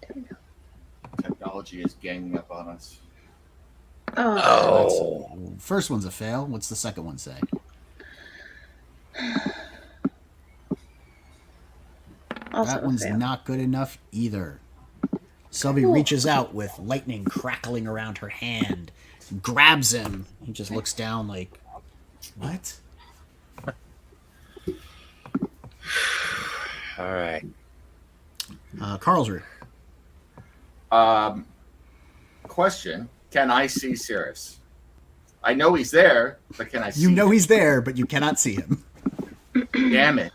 Speaker 5: There we go.
Speaker 6: Technology is ganging up on us.
Speaker 5: Oh.
Speaker 2: First one's a fail. What's the second one say?
Speaker 5: Also
Speaker 2: That
Speaker 5: a
Speaker 2: one's
Speaker 5: fail.
Speaker 2: not good enough either. Selby reaches out with lightning crackling around her hand, grabs him. He just looks down like, what?
Speaker 1: all right.
Speaker 2: Carlsruhe.
Speaker 6: Question: can I see Cirrus? I know he's there, but can I see
Speaker 2: You know
Speaker 6: him?
Speaker 2: he's there, but you cannot see him.
Speaker 6: Damn it.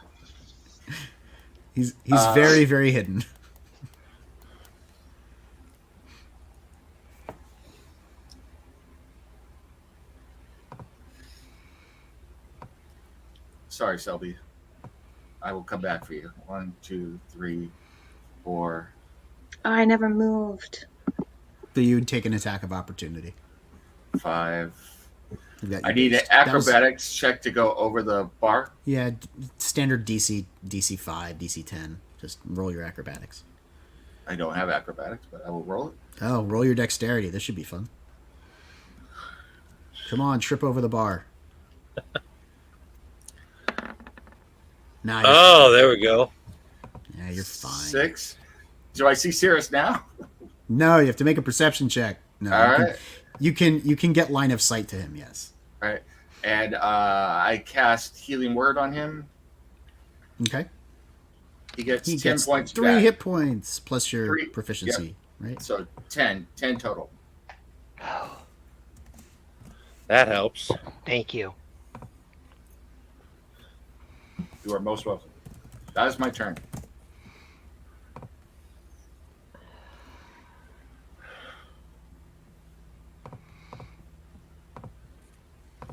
Speaker 2: He's very, very hidden.
Speaker 6: Sorry, Selby. I will come back for you. 1, 2, 3, 4.
Speaker 5: Oh, I never moved.
Speaker 2: So you'd take an attack of opportunity.
Speaker 6: 5.
Speaker 2: That
Speaker 6: I
Speaker 2: you
Speaker 6: need an
Speaker 2: boost. That was-
Speaker 6: acrobatics check to go over the bar.
Speaker 2: Yeah, standard DC 5, DC 10. Just roll your acrobatics.
Speaker 6: I don't have acrobatics, but I will roll it.
Speaker 2: Oh, roll your dexterity. This should be fun. Come on, trip over the bar. Nah, you're
Speaker 1: Oh, there we go.
Speaker 2: fine. Yeah, you're fine.
Speaker 6: 6. Do I see Cirrus now?
Speaker 2: No, you have to make a perception check. No,
Speaker 6: All
Speaker 2: you
Speaker 6: right.
Speaker 2: can, you can get line of sight to him. Yes.
Speaker 6: All right. and I cast Healing Word on him.
Speaker 2: Okay.
Speaker 6: He gets
Speaker 2: He
Speaker 6: 10
Speaker 2: gets
Speaker 6: points
Speaker 2: 3
Speaker 6: back.
Speaker 2: hit points plus your
Speaker 6: 3,
Speaker 2: proficiency, right?
Speaker 6: So 10 total.
Speaker 1: That helps.
Speaker 3: Thank you.
Speaker 6: You are most welcome. That is my turn.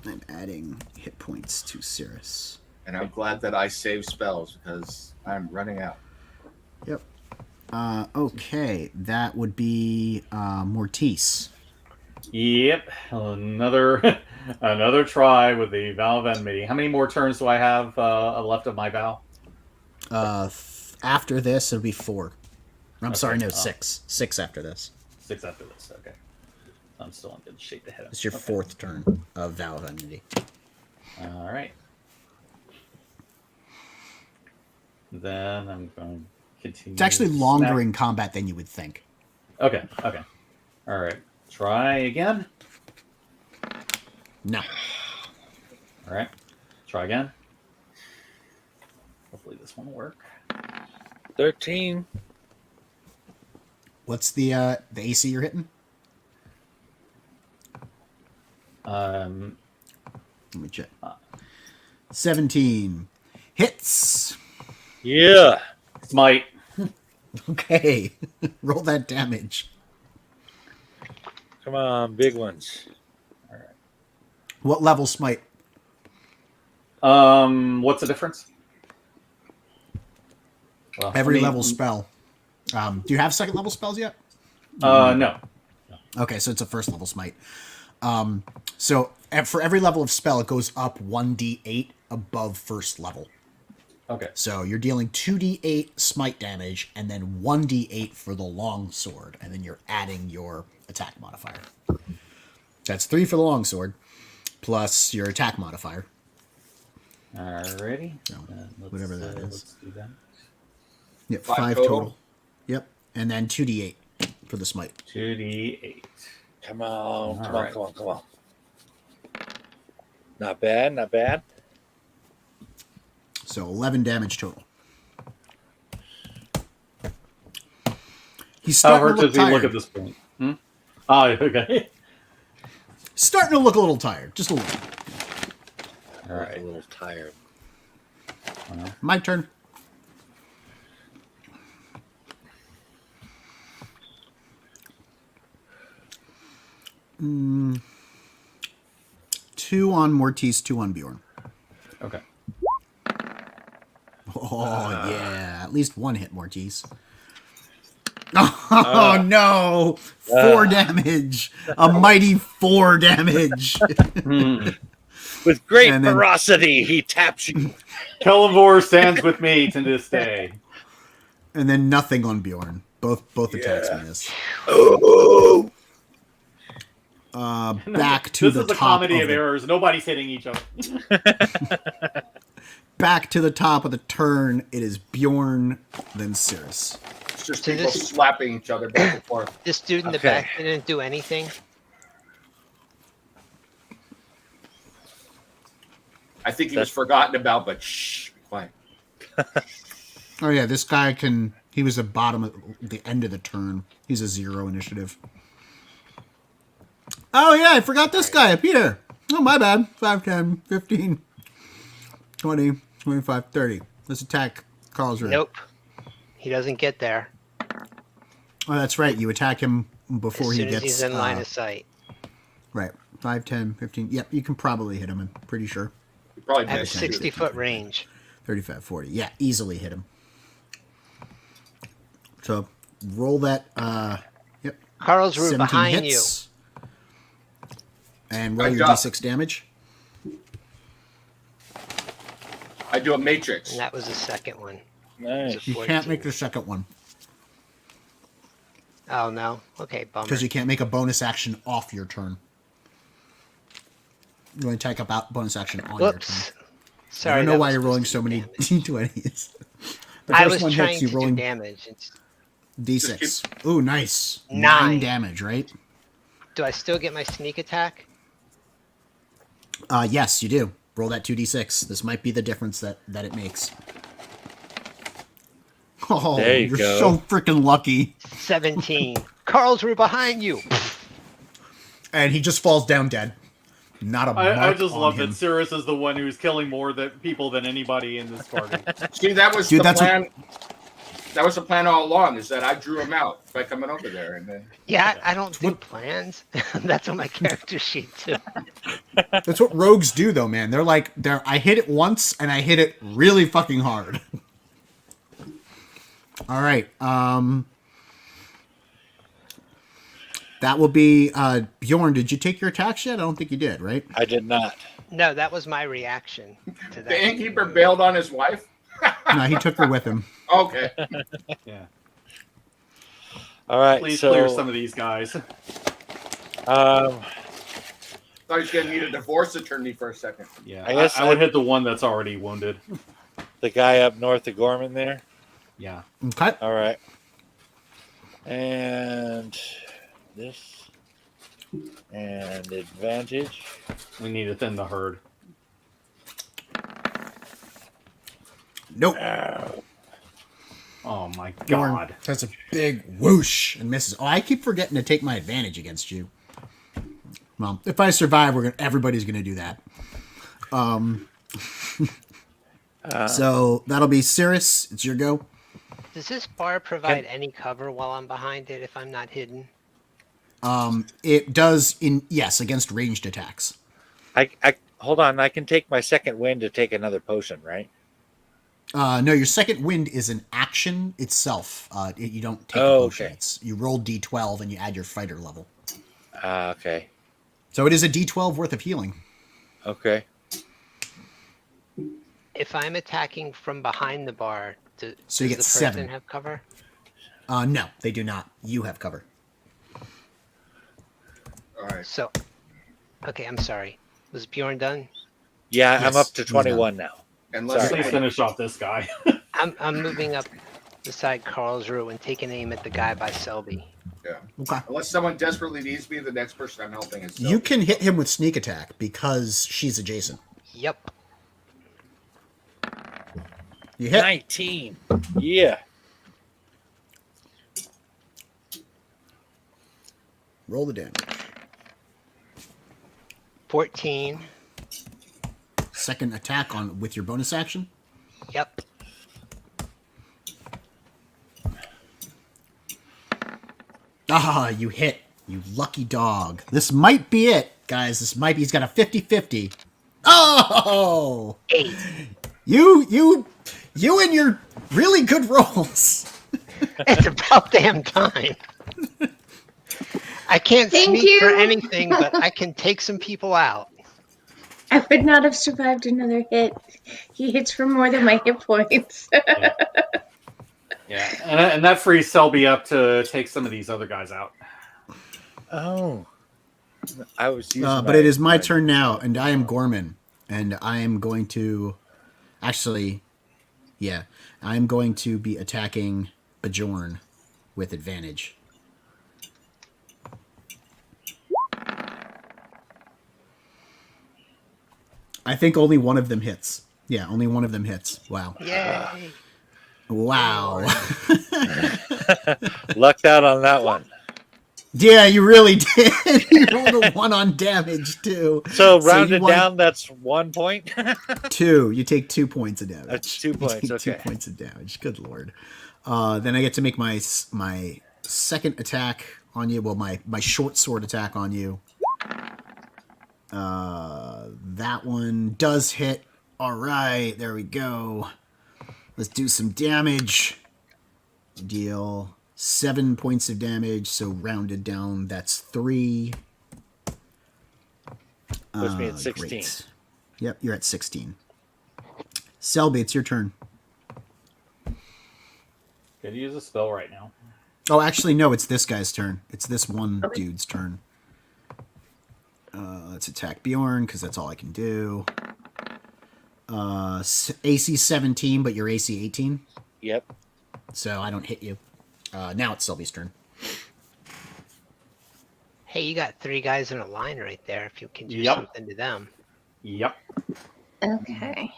Speaker 2: I'm adding hit points to Cirrus.
Speaker 6: And I'm glad that I save spells because I'm running out.
Speaker 2: Yep. Okay, that would be Mortice.
Speaker 4: Yep, another another try with the Vow of Enmity. How many more turns do I have left of my vow?
Speaker 2: After this, it'll be 4. I'm sorry,
Speaker 4: Okay,
Speaker 2: no, 6. 6 after this.
Speaker 4: 6 after this. Okay, I'm still in good shape to hit him.
Speaker 2: It's your
Speaker 4: Okay.
Speaker 2: 4th turn of Vow of Enmity.
Speaker 4: All right. Then I'm going to continue.
Speaker 2: It's actually longer in combat than you would think.
Speaker 4: Okay. Okay. All right. Try again.
Speaker 2: No.
Speaker 4: All right. Try again. Hopefully this one will work.
Speaker 1: 13.
Speaker 2: What's the AC you're hitting? Let me check. 17. Hits.
Speaker 1: Yeah.
Speaker 4: Smite.
Speaker 2: Okay. Roll that damage.
Speaker 1: Come on, big ones.
Speaker 2: What level smite?
Speaker 4: What's the difference? Well,
Speaker 2: Every level spell. Do you have second level spells yet?
Speaker 4: No.
Speaker 2: Okay, so it's a first level smite. So for every level of spell, it goes up 1d8 above first level.
Speaker 4: Okay.
Speaker 2: So you're dealing 2d8 smite damage and then 1d8 for the long sword, and then you're adding your attack modifier. That's 3 for the long sword plus your attack modifier.
Speaker 4: Alrighty.
Speaker 2: So, whatever that is.
Speaker 4: Let's do that.
Speaker 2: Yep,
Speaker 6: 5
Speaker 2: 5
Speaker 6: total.
Speaker 2: total. Yep, and then 2d8 for the smite.
Speaker 4: 2d8.
Speaker 1: Come on. Come
Speaker 4: All
Speaker 1: on.
Speaker 4: right.
Speaker 1: Come on. Come on. Not bad. Not bad.
Speaker 2: So 11 damage total. He's
Speaker 4: How
Speaker 2: starting
Speaker 4: hurt
Speaker 2: to look
Speaker 4: does he look
Speaker 2: tired.
Speaker 4: at this point? Oh, okay.
Speaker 2: Starting to look a little tired. Just a little.
Speaker 4: All
Speaker 1: A
Speaker 4: right.
Speaker 1: little tired.
Speaker 2: My turn. Two on Mortice, 2 on Bjorn.
Speaker 4: Okay.
Speaker 2: Oh, yeah. At least 1 hit Mortice. Oh, no. 4 damage. A mighty 4 damage.
Speaker 1: With great
Speaker 2: And then-
Speaker 1: ferocity, he taps you.
Speaker 4: Kellenvor stands with me to this day.
Speaker 2: And then nothing on Bjorn. Both attacks miss.
Speaker 1: Oh,
Speaker 2: Back to
Speaker 4: This
Speaker 2: the
Speaker 4: is the
Speaker 2: top
Speaker 4: comedy
Speaker 2: of
Speaker 4: of
Speaker 2: the,
Speaker 4: errors. Nobody's hitting each other.
Speaker 2: back to the top of the turn. It is Bjorn, then Cirrus.
Speaker 6: It's just
Speaker 3: So
Speaker 6: people
Speaker 3: this-
Speaker 6: slapping each other back and forth.
Speaker 3: This dude in the
Speaker 1: Okay.
Speaker 3: back didn't do anything.
Speaker 6: I think he was forgotten about, but shh, be quiet.
Speaker 2: Oh yeah, this guy can. He was the bottom of the end of the turn. He's a 0 initiative. Oh yeah, I forgot this guy up here. Oh my bad. 5, 10, 15, 20, 25, 30. Let's attack Carl's room.
Speaker 3: Nope. He doesn't get there
Speaker 2: Oh, that's right. You attack him before
Speaker 3: as
Speaker 2: he
Speaker 3: soon as
Speaker 2: gets.
Speaker 3: he's in line of sight.
Speaker 2: Right. 5, 10, 15. Yep, you can probably hit him. I'm pretty sure.
Speaker 6: You probably
Speaker 3: I have a
Speaker 6: missed.
Speaker 3: 60-foot range.
Speaker 2: 35, 40. Yeah, easily hit him. So roll that. Yep.
Speaker 3: Carl's room
Speaker 2: 17
Speaker 3: behind
Speaker 2: hits. And roll
Speaker 6: Good
Speaker 2: your
Speaker 6: job.
Speaker 2: d6 damage.
Speaker 6: I do a matrix.
Speaker 3: you. And that was the second one.
Speaker 1: nice.
Speaker 2: You can't make the second one
Speaker 3: Oh, no? Okay, bummer.
Speaker 2: because you can't make a bonus action off your turn. You only take a bonus action on your turn.
Speaker 3: Whoops.
Speaker 2: I
Speaker 3: Sorry.
Speaker 2: don't know
Speaker 3: that
Speaker 2: why
Speaker 3: was
Speaker 2: you're rolling so
Speaker 3: supposed
Speaker 2: many
Speaker 3: to do damage.
Speaker 2: d20s. The
Speaker 3: I
Speaker 2: first
Speaker 3: was
Speaker 2: one
Speaker 3: trying
Speaker 2: hits, you
Speaker 3: to do
Speaker 2: rolling
Speaker 3: damage. It's,
Speaker 2: d6. Ooh, nice. 9
Speaker 3: 9.
Speaker 2: damage, right?
Speaker 3: do I still get my sneak attack?
Speaker 2: Yes, you do. Roll that 2d6. This might be the difference that it makes. Oh,
Speaker 1: There you
Speaker 2: you're
Speaker 1: go.
Speaker 2: so freaking lucky.
Speaker 3: 17. Karlsruhe behind you.
Speaker 2: And he just falls down dead. Not a mark
Speaker 4: I just
Speaker 2: on
Speaker 4: love
Speaker 2: him.
Speaker 4: that Cirrus is the one who's killing more people than anybody in this party.
Speaker 6: See, that was
Speaker 2: Dude,
Speaker 6: the
Speaker 2: that's
Speaker 6: plan. That was the plan all along. Is that I drew him out by coming over there, and then
Speaker 3: Yeah, I don't do plans. That's on my character sheet too.
Speaker 2: That's what rogues do, though, man. They're like, I hit it once, and I hit it really fucking hard. All right. That will be Bjorn. Did you take your attacks yet? I don't think you did, right?
Speaker 1: I did not.
Speaker 3: No, that was my reaction to that.
Speaker 6: the innkeeper bailed on his wife.
Speaker 2: No, he took her with him.
Speaker 6: Okay.
Speaker 4: Yeah.
Speaker 1: All right.
Speaker 4: Please
Speaker 1: so,
Speaker 4: clear some of these guys.
Speaker 6: Thought he was gonna need a divorce attorney for a second.
Speaker 4: Yeah.
Speaker 1: I guess
Speaker 4: I would hit the one that's already wounded.
Speaker 1: the guy up north of Gorman there.
Speaker 4: Yeah.
Speaker 2: Okay.
Speaker 1: All right. And this. And advantage.
Speaker 4: We need to thin the herd.
Speaker 2: Nope.
Speaker 4: Oh my
Speaker 2: Bjorn
Speaker 4: god.
Speaker 2: does a big whoosh and misses. Oh, I keep forgetting to take my advantage against you. Well, if I survive, everybody's gonna do that. So that'll be Cirrus. It's your go.
Speaker 3: Does this bar provide any cover while I'm behind it if I'm not hidden?
Speaker 2: It does yes against ranged attacks.
Speaker 1: I hold on. I can take my second wind to take another potion, right?
Speaker 2: No, your second wind is an action itself. You don't take a
Speaker 1: Oh,
Speaker 2: potion.
Speaker 1: okay.
Speaker 2: You roll d12 and you add your fighter level.
Speaker 1: Okay.
Speaker 2: So it is a d12 worth of healing.
Speaker 1: Okay.
Speaker 3: If I'm attacking from behind the bar,
Speaker 2: So you
Speaker 3: does
Speaker 2: get
Speaker 3: the person
Speaker 2: 7.
Speaker 3: have cover?
Speaker 2: No, they do not. You have cover.
Speaker 6: All right.
Speaker 3: So, okay, I'm sorry. Was Bjorn done?
Speaker 1: Yeah,
Speaker 2: Yes,
Speaker 1: I'm up to
Speaker 2: he's
Speaker 1: 21 now.
Speaker 6: Unless
Speaker 4: Please finish off this guy.
Speaker 3: I'm moving up beside Karlsruhe and taking aim at the guy by Selby.
Speaker 2: Okay.
Speaker 6: unless someone desperately needs me, the next person I'm helping is
Speaker 2: You can hit him with sneak attack because she's adjacent.
Speaker 3: Yep.
Speaker 2: You hit.
Speaker 1: 19. Yeah.
Speaker 2: Roll the damage.
Speaker 3: 14.
Speaker 2: Second attack with your bonus action.
Speaker 3: Yep.
Speaker 2: Ah, you hit. You lucky dog. This might be it, guys. He's got a 50-50. Oh!
Speaker 3: 8.
Speaker 2: You and your really good rolls.
Speaker 3: It's about damn time. I can't
Speaker 5: Thank
Speaker 3: speak for
Speaker 5: you.
Speaker 3: anything, but I can take some people out.
Speaker 5: I would not have survived another hit. He hits for more than my hit points.
Speaker 4: Yeah. And that frees Selby up to take some of these other guys out.
Speaker 1: Oh. I was using
Speaker 2: But it is my turn now, and I am Gorman. And I am going to... Actually, yeah. I'm going to be attacking Bjorn with advantage. I think only one of them hits. Yeah, only one of them hits. Wow.
Speaker 3: Yay.
Speaker 2: Wow.
Speaker 1: Lucked out on that one.
Speaker 2: Yeah, you really did. You rolled a 1 on damage, too.
Speaker 1: So
Speaker 2: you
Speaker 1: rounded
Speaker 2: won-
Speaker 1: down, that's 1 point.
Speaker 2: 2. You take 2 points of damage.
Speaker 1: That's 2
Speaker 2: You
Speaker 1: points,
Speaker 2: take 2
Speaker 1: okay.
Speaker 2: points of damage. Good lord. Then I get to make my second attack on you. Well, my short sword attack on you. That one does hit. All right, there we go. Let's do some damage. Deal 7 points of damage, so rounded down, that's 3.
Speaker 1: Puts me at 16.
Speaker 2: Great. Yep, you're at 16. Selby, it's your turn.
Speaker 4: Could use a spell right now.
Speaker 2: Oh, actually, no, it's this guy's turn. It's this one dude's turn. Let's attack Bjorn, because that's all I can do. AC 17, but you're AC 18.
Speaker 1: Yep.
Speaker 2: So I don't hit you. Now it's Selby's turn.
Speaker 3: Hey, you got 3 guys in a line right there if you can do
Speaker 4: Yep.
Speaker 3: something to them.
Speaker 4: Yep.
Speaker 5: Okay.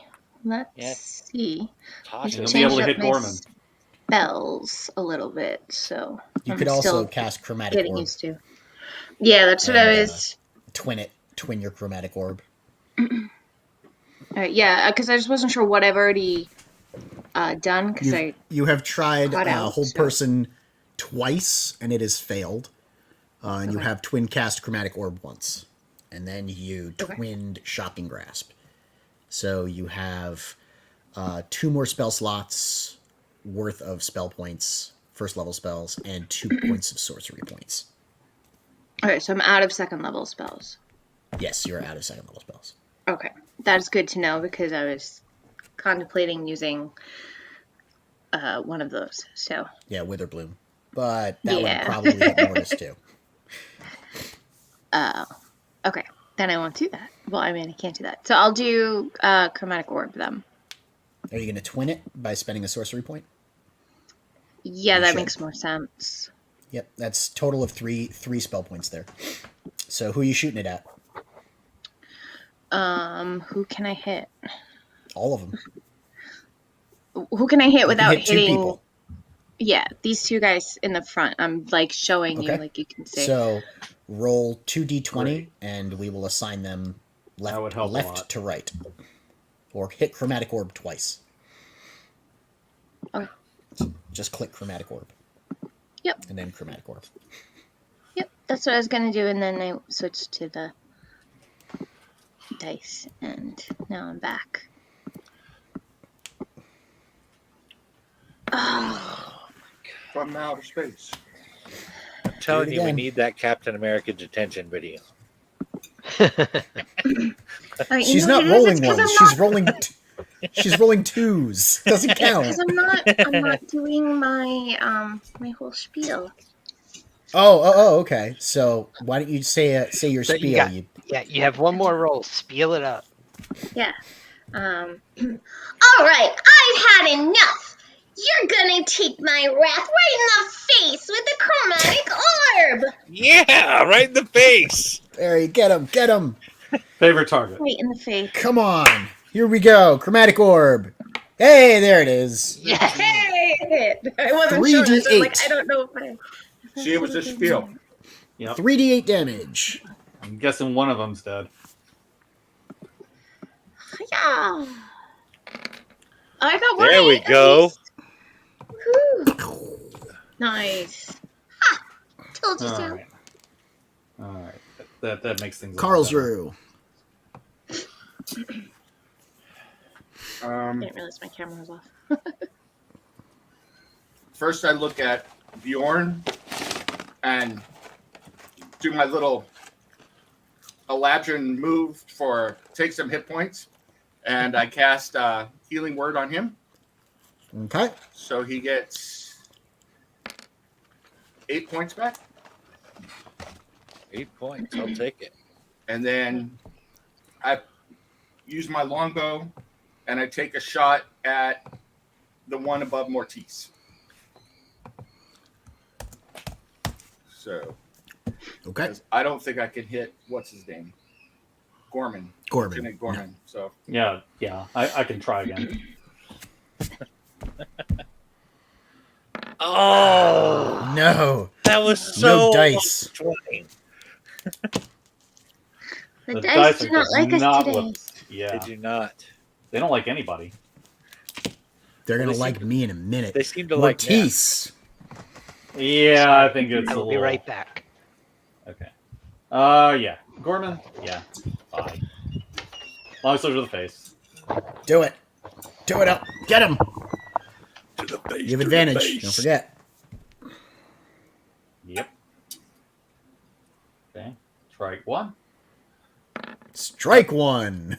Speaker 5: Let's
Speaker 1: Yeah.
Speaker 5: see.
Speaker 1: Tasha's
Speaker 4: You'll be
Speaker 5: Change
Speaker 4: able to
Speaker 5: up
Speaker 4: hit
Speaker 5: my
Speaker 4: Gorman.
Speaker 5: spells a little bit, so
Speaker 2: You
Speaker 5: I'm
Speaker 2: could also
Speaker 5: still
Speaker 2: cast chromatic
Speaker 5: getting
Speaker 2: orb.
Speaker 5: used to. Yeah, that's what
Speaker 2: And,
Speaker 5: I was.
Speaker 2: Twin your chromatic orb.
Speaker 5: Yeah, because I just wasn't sure what I've already done because
Speaker 2: You have tried
Speaker 5: cut out,
Speaker 2: hold
Speaker 5: so-
Speaker 2: person twice, and it has failed. And you
Speaker 5: Okay.
Speaker 2: have twin cast chromatic orb once, and then you
Speaker 5: Okay.
Speaker 2: twinned shocking grasp. So you have 2 more spell slots worth of spell points, first level spells, and 2 points of sorcery points.
Speaker 5: Okay, so I'm out of second level spells.
Speaker 2: Yes, you're out of second level spells.
Speaker 5: Okay, that's good to know because I was contemplating using one of those. So
Speaker 2: Yeah, Witherbloom. But that
Speaker 5: Yeah.
Speaker 2: would probably hit Mortis too.
Speaker 5: okay, then I won't do that. Well, I mean I can't do that. So I'll do chromatic orb then.
Speaker 2: Are you going to twin it by spending a sorcery point?
Speaker 5: Yeah,
Speaker 2: You
Speaker 5: that
Speaker 2: should.
Speaker 5: makes more sense.
Speaker 2: Yep, that's total of three spell points there. So who are you shooting it at?
Speaker 5: Who can I hit?
Speaker 2: All of them.
Speaker 5: Who can I hit
Speaker 2: You
Speaker 5: without
Speaker 2: can hit 2
Speaker 5: hitting?
Speaker 2: people.
Speaker 5: Yeah, these 2 guys in the front. I'm like showing you,
Speaker 2: Okay.
Speaker 5: like you can see.
Speaker 2: So roll 2d20,
Speaker 4: Great.
Speaker 2: and we will assign them
Speaker 4: That would help a
Speaker 2: left
Speaker 4: lot.
Speaker 2: to right. Or hit chromatic orb twice.
Speaker 5: Okay.
Speaker 2: So just click chromatic orb.
Speaker 5: Yep.
Speaker 2: And then chromatic orb.
Speaker 5: Yep, that's what I was gonna do, and then I switched to the dice, and now I'm back. Oh,
Speaker 6: From outer space.
Speaker 1: I'm telling you, we
Speaker 2: again.
Speaker 1: need that Captain America detention video.
Speaker 5: you
Speaker 2: She's
Speaker 5: know
Speaker 2: not
Speaker 5: what it is?
Speaker 2: rolling
Speaker 5: It's 'cause
Speaker 2: ones.
Speaker 5: I'm
Speaker 2: She's
Speaker 5: not-
Speaker 2: rolling. She's rolling 2s. Doesn't count.
Speaker 5: Because I'm not doing my my whole spiel.
Speaker 2: Oh, okay. So why don't you say your
Speaker 3: So
Speaker 2: spiel?
Speaker 3: you got- Yeah, you have one more roll. Spiel it up.
Speaker 5: Yeah.
Speaker 7: All right, I've had enough. You're gonna take my wrath right in the face with the chromatic orb.
Speaker 1: Yeah, right in the face.
Speaker 2: There, get him.
Speaker 4: Favorite target.
Speaker 5: Right in the face.
Speaker 2: Come on. Here we go. Chromatic orb. Hey, there it is.
Speaker 3: Yes.
Speaker 5: Hey! I wasn't sure. So I'm like,
Speaker 2: 3d8.
Speaker 5: I don't know if I.
Speaker 6: See, it was a spiel.
Speaker 4: Yep.
Speaker 2: 3d8 damage.
Speaker 4: I'm guessing one of them's dead.
Speaker 5: Yeah. I got one.
Speaker 1: There we
Speaker 5: at
Speaker 1: go.
Speaker 5: least. Whew. Nice.
Speaker 7: Told you
Speaker 4: All
Speaker 7: so.
Speaker 4: right. All right. That makes things. a lot
Speaker 2: Carlsruhe.
Speaker 5: I didn't realize my camera was off.
Speaker 6: First, I look at Bjorn and do my little Eladrin move for take some hit points, and I cast healing word on him,
Speaker 2: Okay.
Speaker 6: so he gets 8 points back,
Speaker 1: 8 points. I'll take it.
Speaker 6: and then I use my longbow and I take a shot at the one above Mortis. So
Speaker 2: Okay.
Speaker 6: 'cause I don't think I can hit what's his name, Gorman.
Speaker 2: Gorman.
Speaker 6: Lieutenant Gorman. So
Speaker 4: Yeah. I can try again.
Speaker 1: Oh,
Speaker 2: No.
Speaker 1: that was so
Speaker 2: No dice.
Speaker 1: disappointing.
Speaker 5: The dice do not like us today.
Speaker 4: Yeah.
Speaker 1: They do not.
Speaker 4: They don't like anybody.
Speaker 2: They're
Speaker 1: Well,
Speaker 2: gonna
Speaker 1: they
Speaker 2: like
Speaker 1: seem
Speaker 2: me in a minute.
Speaker 1: They seem to like Ness.
Speaker 2: Mortis.
Speaker 4: Yeah, I think it's
Speaker 3: I
Speaker 4: a
Speaker 3: will
Speaker 4: little.
Speaker 3: be right back.
Speaker 4: Okay. Yeah. Gorman. Yeah. Bye. Long sword to the face.
Speaker 2: Do it. Do it up. Get him.
Speaker 1: To the face,
Speaker 2: You have
Speaker 1: to the
Speaker 2: advantage.
Speaker 1: face.
Speaker 2: Don't forget.
Speaker 4: Yep. Okay. Strike one.
Speaker 2: Strike one.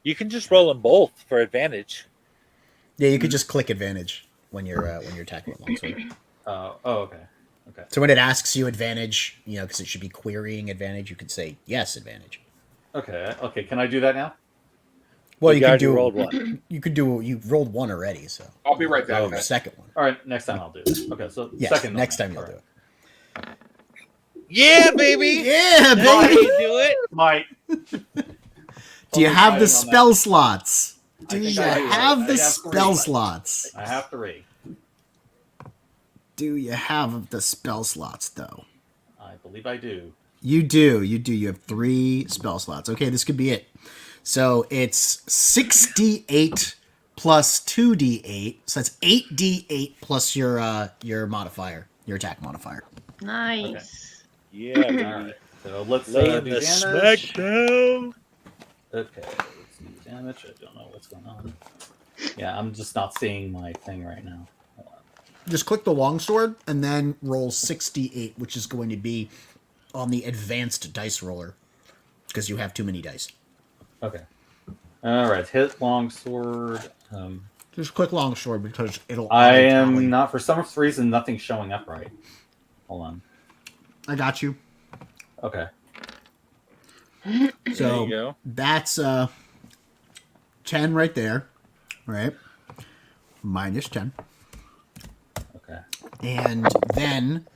Speaker 1: You can just roll them both for advantage.
Speaker 2: Yeah, you could just click advantage when you're attacking with longsword.
Speaker 4: Oh. Okay. Okay.
Speaker 2: So when it asks you advantage, because it should be querying advantage, you could say yes advantage.
Speaker 4: Okay. Okay. Can I do that now?
Speaker 2: Well,
Speaker 1: You
Speaker 2: you, could
Speaker 1: already
Speaker 2: do.
Speaker 1: rolled one.
Speaker 2: You could do. You rolled one already, so
Speaker 6: I'll be right back.
Speaker 2: the
Speaker 6: guys.
Speaker 2: second one.
Speaker 4: All right. Next time I'll do it. Okay. So
Speaker 2: Yes.
Speaker 4: second.
Speaker 2: Next time you'll do it.
Speaker 1: Yeah, baby.
Speaker 2: Yeah,
Speaker 1: That's how
Speaker 2: baby.
Speaker 1: you do it.
Speaker 4: Might.
Speaker 2: Do you
Speaker 4: totally
Speaker 2: have the
Speaker 4: fighting on
Speaker 2: spell slots?
Speaker 4: I
Speaker 2: Do
Speaker 4: think
Speaker 2: you
Speaker 4: I do.
Speaker 2: have
Speaker 4: I
Speaker 2: the
Speaker 4: have
Speaker 2: spell
Speaker 4: three.
Speaker 2: slots?
Speaker 4: I have 3.
Speaker 2: Do you have the spell slots, though?
Speaker 4: I believe I do.
Speaker 2: You do. You have 3 spell slots. Okay, this could be it. So it's 6d8 plus 2d8. So that's 8d8 plus your modifier, your attack modifier.
Speaker 5: Nice.
Speaker 1: Yeah,
Speaker 4: All
Speaker 1: baby.
Speaker 4: right. So let's
Speaker 1: Laying
Speaker 4: do
Speaker 1: the
Speaker 4: damage.
Speaker 1: smackdown.
Speaker 4: Okay, let's do damage. I don't know what's going on. Yeah, I'm just not seeing my thing right now. Hold on.
Speaker 2: Just click the longsword and then roll 6d8, which is going to be on the advanced dice roller because you have too many dice.
Speaker 4: Okay. All right. Hit longsword.
Speaker 2: Just click longsword because it'll.
Speaker 4: I
Speaker 2: auto-tally.
Speaker 4: am not, for some reason, nothing's showing up right. Hold on.
Speaker 2: I got you.
Speaker 4: Okay.
Speaker 1: There
Speaker 2: So
Speaker 1: you go.
Speaker 2: that's 10 right there, right? Minus 10.
Speaker 4: Okay.
Speaker 2: And then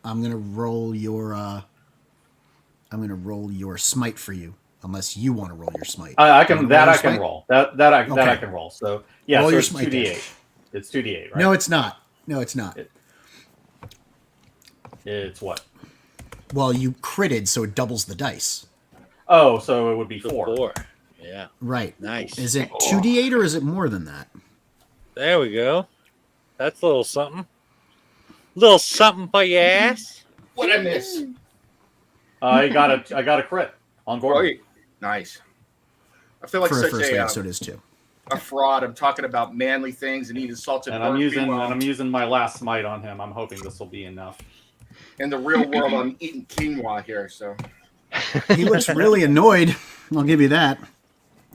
Speaker 2: I'm gonna roll your smite for you, unless you want to roll your smite.
Speaker 4: I can.
Speaker 2: You wanna
Speaker 4: That
Speaker 2: roll
Speaker 4: I
Speaker 2: your
Speaker 4: can
Speaker 2: smite?
Speaker 4: roll. That I
Speaker 2: Okay.
Speaker 4: can roll. So yeah.
Speaker 2: Roll
Speaker 4: So
Speaker 2: your
Speaker 4: it's
Speaker 2: smite
Speaker 4: 2d8.
Speaker 2: damage.
Speaker 4: It's 2d8, right?
Speaker 2: No, it's not. No, it's not.
Speaker 4: It's what?
Speaker 2: Well, you critted, so it doubles the dice.
Speaker 4: Oh, so it would be
Speaker 1: So
Speaker 4: 4.
Speaker 1: 4. Yeah.
Speaker 2: Right.
Speaker 1: Nice.
Speaker 2: Is it 2d8 or is it more than that?
Speaker 1: There we go. That's a little something. Little something for your ass.
Speaker 6: What I miss?
Speaker 4: I got a crit on Gorman.
Speaker 6: Right. Nice. I feel like
Speaker 2: For a
Speaker 6: such
Speaker 2: first
Speaker 6: a,
Speaker 2: wave, so it is 2.
Speaker 6: a fraud. I'm talking about manly things and eating salted
Speaker 4: And I'm
Speaker 6: pork.
Speaker 4: using
Speaker 6: Meanwhile,
Speaker 4: my last smite on him. I'm hoping this will be enough.
Speaker 6: in the real world, I'm eating quinoa here. So
Speaker 2: He looks really annoyed. I'll give you that.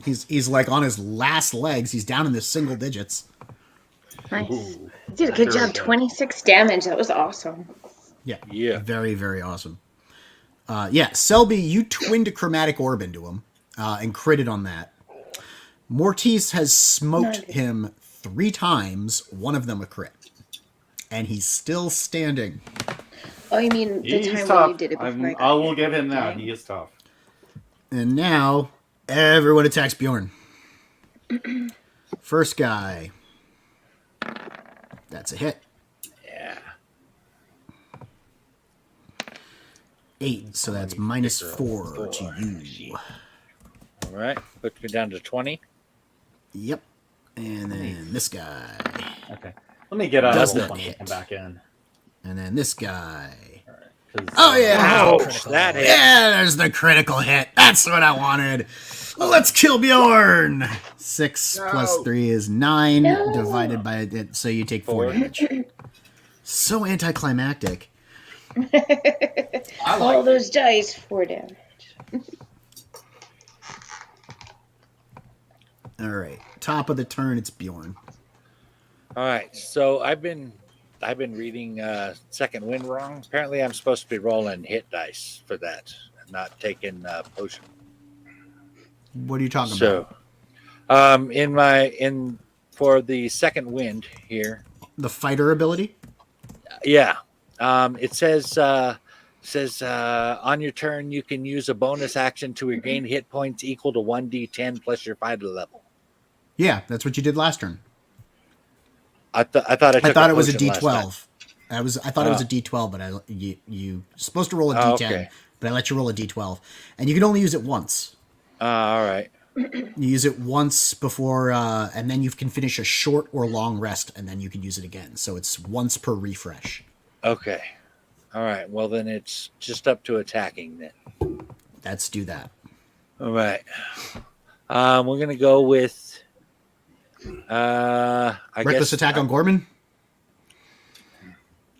Speaker 2: He's like on his last legs. He's down in the single digits.
Speaker 5: Nice.
Speaker 4: Ooh.
Speaker 5: You did a good
Speaker 4: Very
Speaker 5: job.
Speaker 4: good.
Speaker 5: 26 damage. That was awesome.
Speaker 2: Yeah.
Speaker 1: Yeah.
Speaker 2: Very, very awesome. Yeah, Selby, you twinned a chromatic orb into him and critted on that. Mortiz has smoked
Speaker 5: Nice.
Speaker 2: him 3 times, one of them a crit. And he's still standing.
Speaker 5: Oh, you mean the
Speaker 4: He's
Speaker 5: time
Speaker 4: tough.
Speaker 5: when you did it before I got
Speaker 4: I will
Speaker 5: here.
Speaker 4: give him that.
Speaker 5: Okay.
Speaker 4: He is tough.
Speaker 2: And now, everyone attacks Bjorn. First guy. That's a hit.
Speaker 1: Yeah.
Speaker 2: 8, so that's minus 4 to you.
Speaker 1: All right. Puts me down to 20.
Speaker 2: Yep. And then this guy.
Speaker 4: Okay. Let me get out
Speaker 2: Does
Speaker 4: of
Speaker 2: not
Speaker 4: the 20
Speaker 2: hit.
Speaker 4: and come back in.
Speaker 2: And then this guy.
Speaker 4: All right. 'Cause,
Speaker 2: Oh, yeah.
Speaker 1: Wow,
Speaker 2: Critical.
Speaker 1: that hit.
Speaker 2: Yeah, there's the critical hit. That's what I wanted. Well, let's kill Bjorn. 6
Speaker 6: No.
Speaker 2: plus 3 is 9
Speaker 5: No.
Speaker 2: divided by it, so you take 4
Speaker 1: 4.
Speaker 2: damage. So anticlimactic.
Speaker 6: I
Speaker 5: All
Speaker 6: like
Speaker 5: those dice, 4 damage.
Speaker 2: All right. Top of the turn, it's Bjorn.
Speaker 1: All right. So I've been reading Second Wind wrong. Apparently, I'm supposed to be rolling hit dice for that, and not taking potion.
Speaker 2: What are you talking about?
Speaker 1: So, for the Second Wind here,
Speaker 2: The fighter ability?
Speaker 1: yeah, it says on your turn you can use a bonus action to regain hit points equal to 1d10 plus your fighter level.
Speaker 2: Yeah, that's what you did last turn.
Speaker 1: I thought
Speaker 2: I thought it was a
Speaker 1: potion last time.
Speaker 2: D12. I thought it was a D12, but you supposed to roll a D10,
Speaker 1: okay.
Speaker 2: but I let you roll a D12, and you can only use it once.
Speaker 1: All right.
Speaker 2: You use it once before, and then you can finish a short or long rest, and then you can use it again. So it's once per refresh.
Speaker 1: Okay. All right. Well, then it's just up to attacking then.
Speaker 2: Let's do that.
Speaker 1: All right. We're gonna go with I
Speaker 2: Reckless
Speaker 1: guess
Speaker 2: attack on Gorman?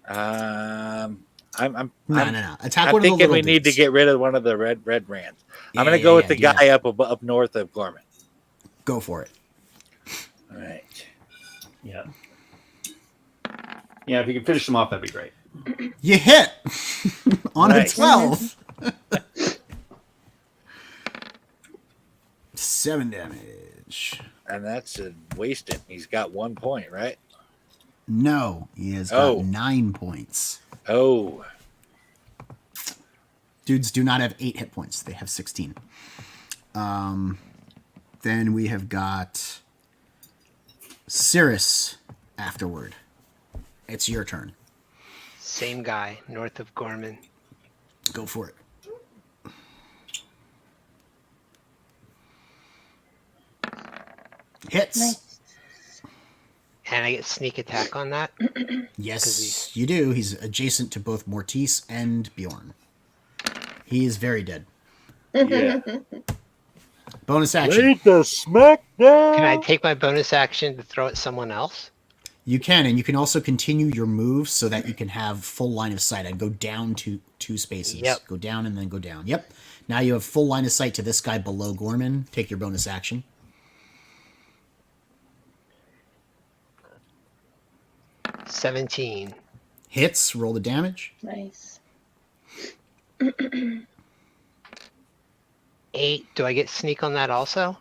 Speaker 1: I'm
Speaker 2: No. Attack
Speaker 1: I'm
Speaker 2: one of the
Speaker 1: thinking
Speaker 2: little
Speaker 1: we need to
Speaker 2: dudes.
Speaker 1: get rid of one of the red brands. I'm gonna
Speaker 2: Yeah,
Speaker 1: go with the
Speaker 2: do that.
Speaker 1: guy up north of Gorman.
Speaker 2: Go for it.
Speaker 1: All right.
Speaker 4: Yeah. Yeah, if you can finish them off, that'd be great.
Speaker 2: You hit on
Speaker 1: Nice.
Speaker 2: a 12. 7 damage.
Speaker 1: And that's a wasted. He's got 1 point, right?
Speaker 2: No, he has got
Speaker 1: Oh.
Speaker 2: 9 points.
Speaker 1: Oh.
Speaker 2: Dudes do not have 8 hit points. They have 16. Then we have got Cirrus afterward. It's your turn.
Speaker 3: Same guy, north of Gorman.
Speaker 2: Go for it. Hits.
Speaker 5: Nice.
Speaker 3: And I get sneak attack on that.
Speaker 2: Yes, you do. He's adjacent to both Mortice and Bjorn. He is very dead.
Speaker 1: Yeah.
Speaker 2: Bonus action.
Speaker 1: Lead the smackdown.
Speaker 3: Can I take my bonus action to throw at someone else?
Speaker 2: You can, and you can also continue your move so that you can have full line of sight. I'd go down to 2 spaces.
Speaker 3: Yep.
Speaker 2: Go down and then go down. Yep. Now you have full line of sight to this guy below Gorman. Take your bonus action.
Speaker 3: 17.
Speaker 2: Hits. Roll the damage.
Speaker 5: Nice.
Speaker 3: 8. Do I get sneak on that also?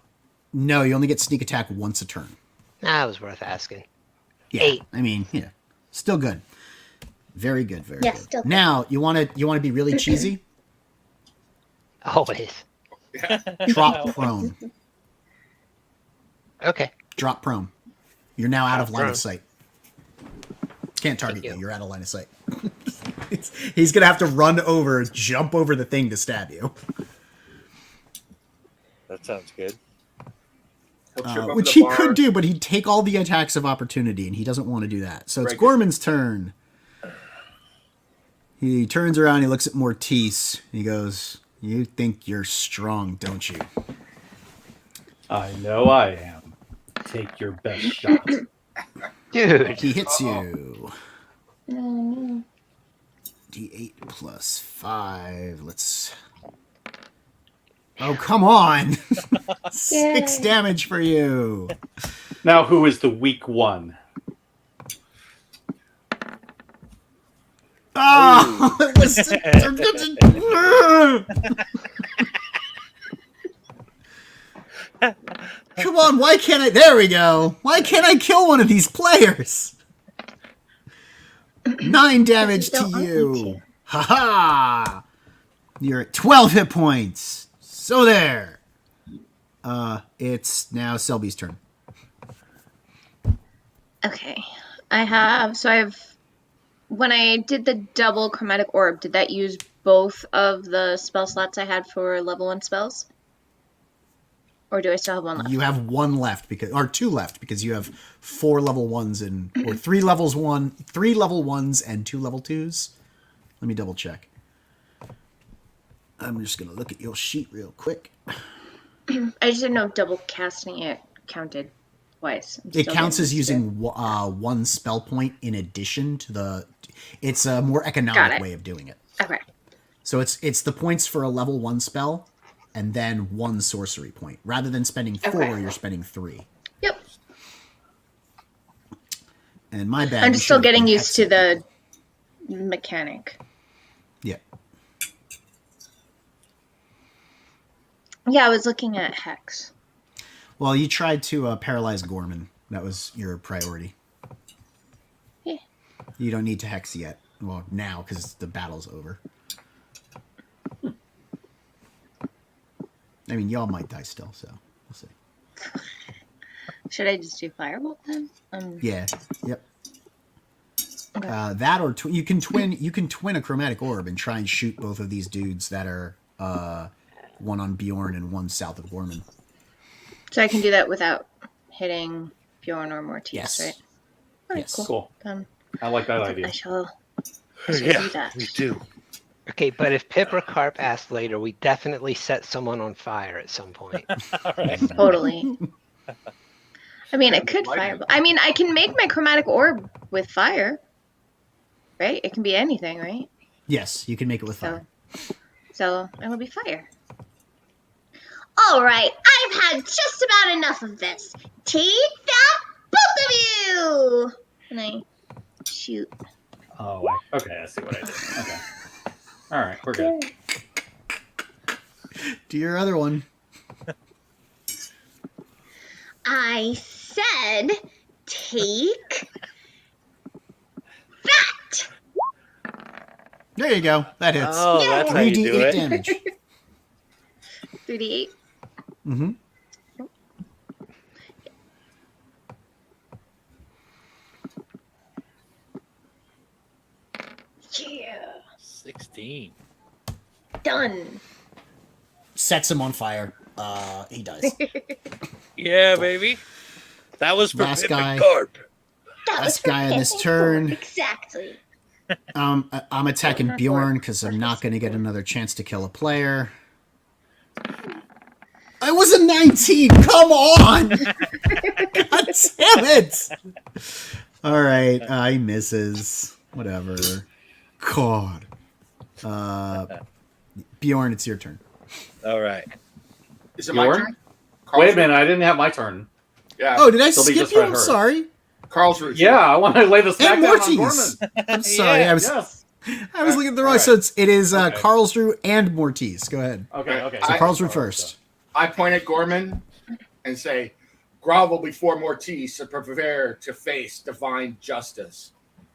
Speaker 2: No, you only get sneak attack once a turn.
Speaker 3: That was worth asking.
Speaker 2: Yeah.
Speaker 3: 8.
Speaker 2: I mean, yeah. Still good. Very good. Very
Speaker 7: Yeah,
Speaker 2: good.
Speaker 7: still good.
Speaker 2: Now, you want to be really cheesy?
Speaker 3: Always.
Speaker 2: Drop prone.
Speaker 3: Okay.
Speaker 2: Drop prone. You're now out of line
Speaker 3: prone.
Speaker 2: of sight. Can't target
Speaker 3: Thank
Speaker 2: you.
Speaker 3: you.
Speaker 2: You're out of line of sight. He's going to have to run over, jump over the thing to stab you.
Speaker 1: That sounds good.
Speaker 6: He'll trip over
Speaker 2: Which
Speaker 6: the
Speaker 2: he
Speaker 6: bar.
Speaker 2: could do, but he'd take all the attacks of opportunity, and he doesn't want to do that. So it's
Speaker 6: Right.
Speaker 2: Gorman's turn. He turns around, he looks at Mortice. He goes, "You think you're strong, don't you?"
Speaker 4: I know I am. Take your best shot.
Speaker 3: Dude.
Speaker 2: He hits you.
Speaker 5: No.
Speaker 2: D8 plus 5. Let's... Oh, come on! 6
Speaker 5: Yay.
Speaker 2: damage for you.
Speaker 4: Now, who is the weak one?
Speaker 2: Oh, it was... Come on, why can't I... There we go. Why can't I kill one of these players? 9 damage to
Speaker 5: Don't want me
Speaker 2: you.
Speaker 5: to.
Speaker 2: Ha-ha! You're at 12 hit points. So there. It's now Selby's turn.
Speaker 5: Okay. I have, when I did the double chromatic orb, did that use both of the spell slots I had for level 1 spells? Or do I still have one left?
Speaker 2: You have 1 left or 2 left because you have 4 level 1s and or 3 level 1s and 2 level 2s. Let me double check. I'm just gonna look at your sheet real quick.
Speaker 5: I just didn't know if double casting it counted twice. I'm
Speaker 2: It
Speaker 5: still
Speaker 2: counts
Speaker 5: getting
Speaker 2: as
Speaker 5: used to it.
Speaker 2: using 1 spell point in addition to the. It's a more
Speaker 5: Got
Speaker 2: economic
Speaker 5: it.
Speaker 2: way of doing it.
Speaker 5: Okay.
Speaker 2: So it's the points for a level 1 spell, and then 1 sorcery point. Rather than spending 4,
Speaker 5: Okay.
Speaker 2: you're spending 3.
Speaker 5: Yep.
Speaker 2: And my bad.
Speaker 5: I'm
Speaker 2: you
Speaker 5: just still
Speaker 2: should have
Speaker 5: getting
Speaker 2: been
Speaker 5: used to
Speaker 2: hexing.
Speaker 5: the mechanic.
Speaker 2: Yeah.
Speaker 5: Yeah, I was looking at Hex.
Speaker 2: Well, you tried to paralyze Gorman. That was your priority.
Speaker 5: Yeah.
Speaker 2: You don't need to hex yet. Well, now, because the battle's over. I mean, y'all might die still, so we'll see.
Speaker 5: Should I just do Firebolt then?
Speaker 2: Yeah. Yep.
Speaker 5: Okay.
Speaker 2: That or you can twin a chromatic orb and try and shoot both of these dudes that are one on Bjorn and one south of Gorman.
Speaker 5: So I can do that without hitting Bjorn or Mortice,
Speaker 2: Yes.
Speaker 5: right? Alright,
Speaker 2: Yes.
Speaker 5: cool.
Speaker 4: Cool.
Speaker 5: Then
Speaker 4: I like that
Speaker 5: I
Speaker 4: idea.
Speaker 5: shall
Speaker 1: Yeah,
Speaker 5: do that.
Speaker 1: me too.
Speaker 3: Okay, but if Pip or Carp asks later, we definitely set someone on fire at some point.
Speaker 1: All right.
Speaker 5: Totally. I mean, I could
Speaker 6: Lightning.
Speaker 5: Firebolt. I mean, I can make my chromatic orb with fire. Right? It can be anything, right?
Speaker 2: Yes, you can make it with fire.
Speaker 5: So it'll be fire.
Speaker 7: All right, I've had just about enough of this. Take that, both of you!
Speaker 5: And I shoot.
Speaker 4: Oh, okay. I see what I did. Okay. All right, we're good.
Speaker 2: Do your other one.
Speaker 7: I said, take that!
Speaker 2: There you go. That hits.
Speaker 1: Oh, that's how you do
Speaker 2: 3d8
Speaker 1: it.
Speaker 2: damage.
Speaker 5: 3d8.
Speaker 2: Mm-hmm.
Speaker 1: 15.
Speaker 5: Done.
Speaker 2: Sets him on fire. He dies.
Speaker 1: Yeah, baby. That was for
Speaker 2: Last
Speaker 1: Pip
Speaker 2: guy.
Speaker 1: and Carp.
Speaker 5: That was
Speaker 2: Last
Speaker 5: for
Speaker 2: guy on
Speaker 5: Pip
Speaker 2: this
Speaker 5: and
Speaker 2: turn.
Speaker 5: Carp, exactly.
Speaker 2: I'm attacking Bjorn because I'm not going to get another chance to kill a player. I was a 19. Come on! God damn it! All right, he misses. Whatever. God. Bjorn, it's your turn.
Speaker 1: All right.
Speaker 6: Is it my
Speaker 4: Bjorn?
Speaker 6: turn?
Speaker 4: Wait a minute, I didn't have my turn.
Speaker 6: Yeah.
Speaker 2: Oh, did I
Speaker 4: Sylvie
Speaker 2: skip
Speaker 4: just
Speaker 2: you?
Speaker 4: read
Speaker 2: I'm
Speaker 4: hers.
Speaker 2: sorry.
Speaker 6: Carl's route.
Speaker 4: Yeah, I want to lay the smack
Speaker 2: And
Speaker 4: down on
Speaker 2: Mortis.
Speaker 4: Gorman.
Speaker 2: I'm sorry.
Speaker 1: Yeah,
Speaker 4: Yes.
Speaker 2: I was looking at the wrong.
Speaker 6: All right.
Speaker 2: So it is
Speaker 4: Okay.
Speaker 2: Carlsruhe and Mortis. Go ahead.
Speaker 4: Okay, okay.
Speaker 2: So Carlsruhe first.
Speaker 6: I point at Gorman and say, grovel before Mortis and prepare to face divine justice.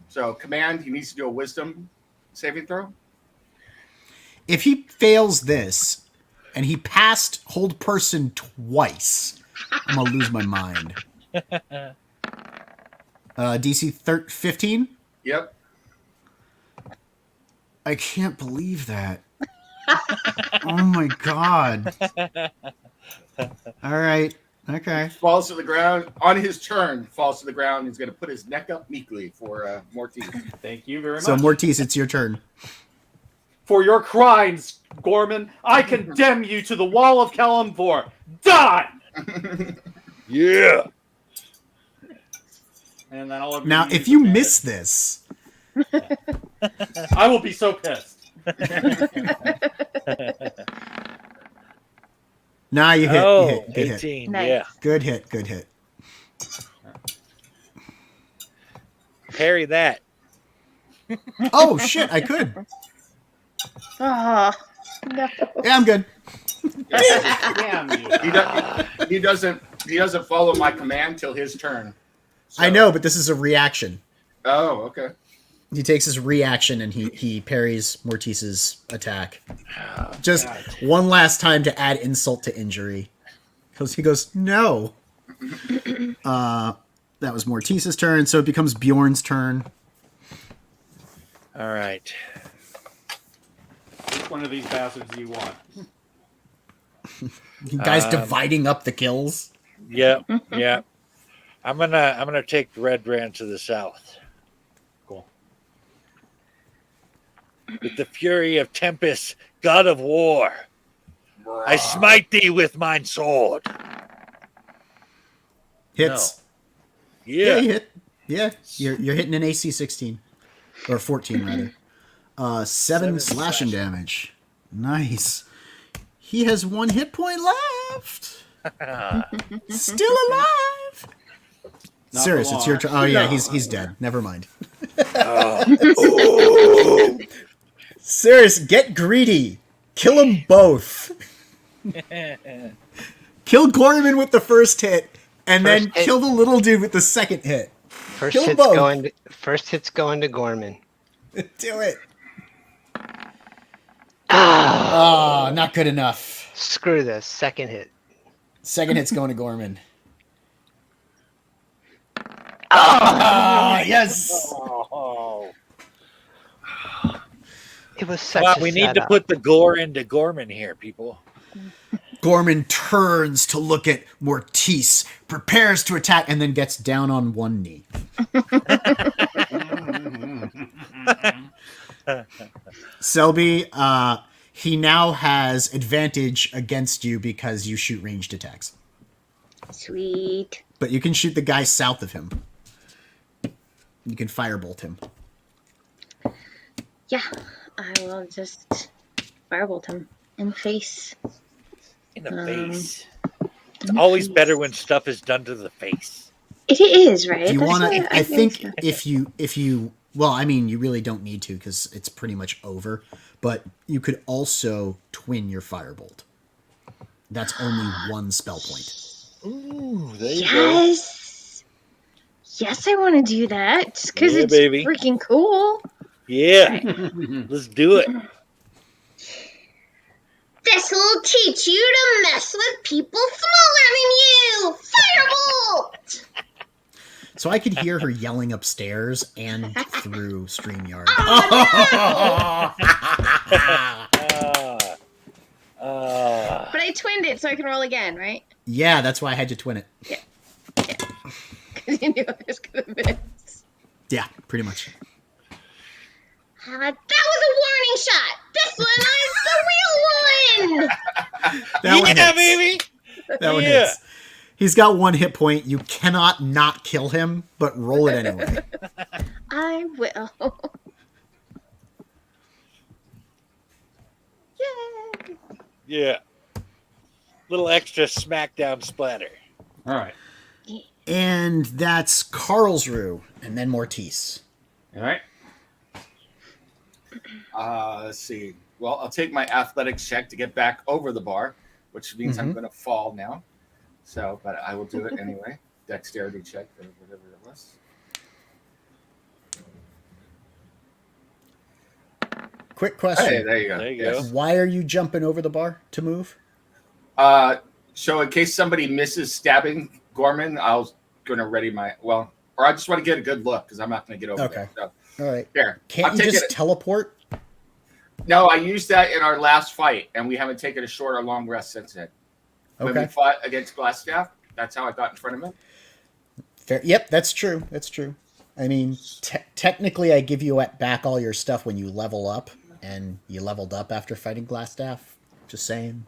Speaker 6: So, command, he needs to do a wisdom saving throw.
Speaker 2: If he fails this, and he passed hold person twice, I'm gonna lose my mind. DC 15?
Speaker 6: Yep.
Speaker 2: I can't believe that. Oh my god. All right. Okay.
Speaker 6: Falls to the ground. On his turn, falls to the ground. He's going to put his neck up meekly for Mortis.
Speaker 4: Thank you very much.
Speaker 2: So Mortis, it's your turn.
Speaker 4: For your crimes, Gorman, I condemn you to the wall of Kalimvor. Die!
Speaker 1: Yeah.
Speaker 4: And then I'll
Speaker 2: Now, if you miss this,
Speaker 4: I will be so pissed.
Speaker 2: nah, you hit.
Speaker 1: Oh,
Speaker 2: You hit. Good hit.
Speaker 1: 18.
Speaker 5: Nice.
Speaker 1: Yeah.
Speaker 2: Good hit. Good hit.
Speaker 1: Parry that.
Speaker 2: Oh shit! I could.
Speaker 5: Oh, no.
Speaker 2: Yeah, I'm good.
Speaker 4: Damn you.
Speaker 6: He doesn't follow my command till his turn. So-
Speaker 2: I know, but this is a reaction.
Speaker 6: Oh, okay.
Speaker 2: He takes his reaction and he parries Mortis's attack. Just one last time to add insult to injury. Because he goes, no. That was Mortis's turn, so it becomes Bjorn's turn.
Speaker 1: All right.
Speaker 4: Which one of these bastards do you want?
Speaker 2: You guys dividing up the kills.
Speaker 1: Yep. Yep. I'm gonna take Redbrand to the south.
Speaker 4: Cool.
Speaker 1: With the fury of Tempest, god of war, I smite thee with mine sword.
Speaker 2: Hits.
Speaker 1: Yeah.
Speaker 2: Yeah, you hit. Yeah, you're hitting an AC 16. Or 14, rather. 7
Speaker 1: Seven
Speaker 2: slashing
Speaker 1: slashing.
Speaker 2: damage. Nice. He has 1 hit point left. Still alive.
Speaker 4: Not
Speaker 2: Serious,
Speaker 4: for
Speaker 2: it's your
Speaker 4: long.
Speaker 2: turn. Oh yeah, he's dead. Never mind.
Speaker 1: Oh.
Speaker 2: Serious, get greedy. Kill them both. Kill Gorman with the first hit, and then
Speaker 3: First hit.
Speaker 2: kill the little dude with the second hit.
Speaker 3: First
Speaker 2: Kill
Speaker 3: hit's
Speaker 2: both.
Speaker 3: going to Gorman.
Speaker 2: Do it. Ah, not good enough.
Speaker 3: Screw this. Second hit.
Speaker 2: Second hit's going to Gorman. Ah, yes.
Speaker 1: Oh.
Speaker 3: It was such
Speaker 1: Well,
Speaker 3: a
Speaker 1: we need to
Speaker 3: setup.
Speaker 1: put the gore into Gorman here, people.
Speaker 2: Gorman turns to look at Mortis, prepares to attack, and then gets down on one knee. Selby, he now has advantage against you because you shoot ranged attacks.
Speaker 5: Sweet.
Speaker 2: But you can shoot the guy south of him. You can firebolt him.
Speaker 5: Yeah, I will just firebolt him in the face.
Speaker 1: In the
Speaker 5: Um,
Speaker 1: face.
Speaker 5: In
Speaker 1: It's
Speaker 5: the
Speaker 1: always
Speaker 5: face.
Speaker 1: better when stuff is done to the face.
Speaker 5: It is, right?
Speaker 2: Do you
Speaker 5: That's
Speaker 2: want
Speaker 5: why
Speaker 2: to? I think
Speaker 5: so.
Speaker 2: if you, well, I mean, you really don't need to because it's pretty much over. But you could also twin your firebolt. That's only 1 spell point.
Speaker 1: Ooh, there you go.
Speaker 5: Yes. Yes, I want to do that just because
Speaker 1: Yeah,
Speaker 5: it's
Speaker 1: baby.
Speaker 5: freaking cool.
Speaker 1: Yeah. Let's do it.
Speaker 7: This will teach you to mess with people smaller than you. Firebolt!
Speaker 2: So I could hear her yelling upstairs and through StreamYard.
Speaker 7: Oh, no!
Speaker 5: But I twinned it, so I can roll again, right?
Speaker 2: Yeah, that's why I had you twin it.
Speaker 5: Because you knew I was gonna miss.
Speaker 2: Yeah, pretty much.
Speaker 5: That was a warning shot. This one is the real one.
Speaker 2: That one
Speaker 1: yeah,
Speaker 2: hits.
Speaker 1: baby.
Speaker 2: That one
Speaker 1: Yeah.
Speaker 2: hits. He's got 1 hit point. You cannot not kill him, but roll it anyway.
Speaker 5: I will. Yay!
Speaker 1: Yeah. Little extra smackdown splatter.
Speaker 4: All right.
Speaker 2: And that's Carlsruhe, and then Mortiz.
Speaker 4: All right.
Speaker 6: Let's see. Well, I'll take my athletics check to get back over the bar, which means I'm going to fall now. So, but I will do it anyway. Dexterity check or whatever it was.
Speaker 2: Quick question.
Speaker 6: Hey, there you go.
Speaker 1: There you
Speaker 6: Yes.
Speaker 1: go.
Speaker 2: Why are you jumping over the bar to move?
Speaker 6: So in case somebody misses stabbing Gorman, I was going to ready my or I just want to get a good look because I'm not going to get over
Speaker 2: Okay.
Speaker 6: there. So
Speaker 2: All right.
Speaker 6: here,
Speaker 2: Can't
Speaker 6: I'll
Speaker 2: you
Speaker 6: take
Speaker 2: just
Speaker 6: it.
Speaker 2: teleport?
Speaker 6: No, I used that in our last fight, and we haven't taken a short or long rest since then. When we
Speaker 2: Okay.
Speaker 6: fought against Glasstaff, that's how I got in front of him.
Speaker 2: Fair. Yep, that's true. That's true. I mean, technically, I give you back all your stuff when you level up, and you leveled up after fighting Glasstaff. Just saying,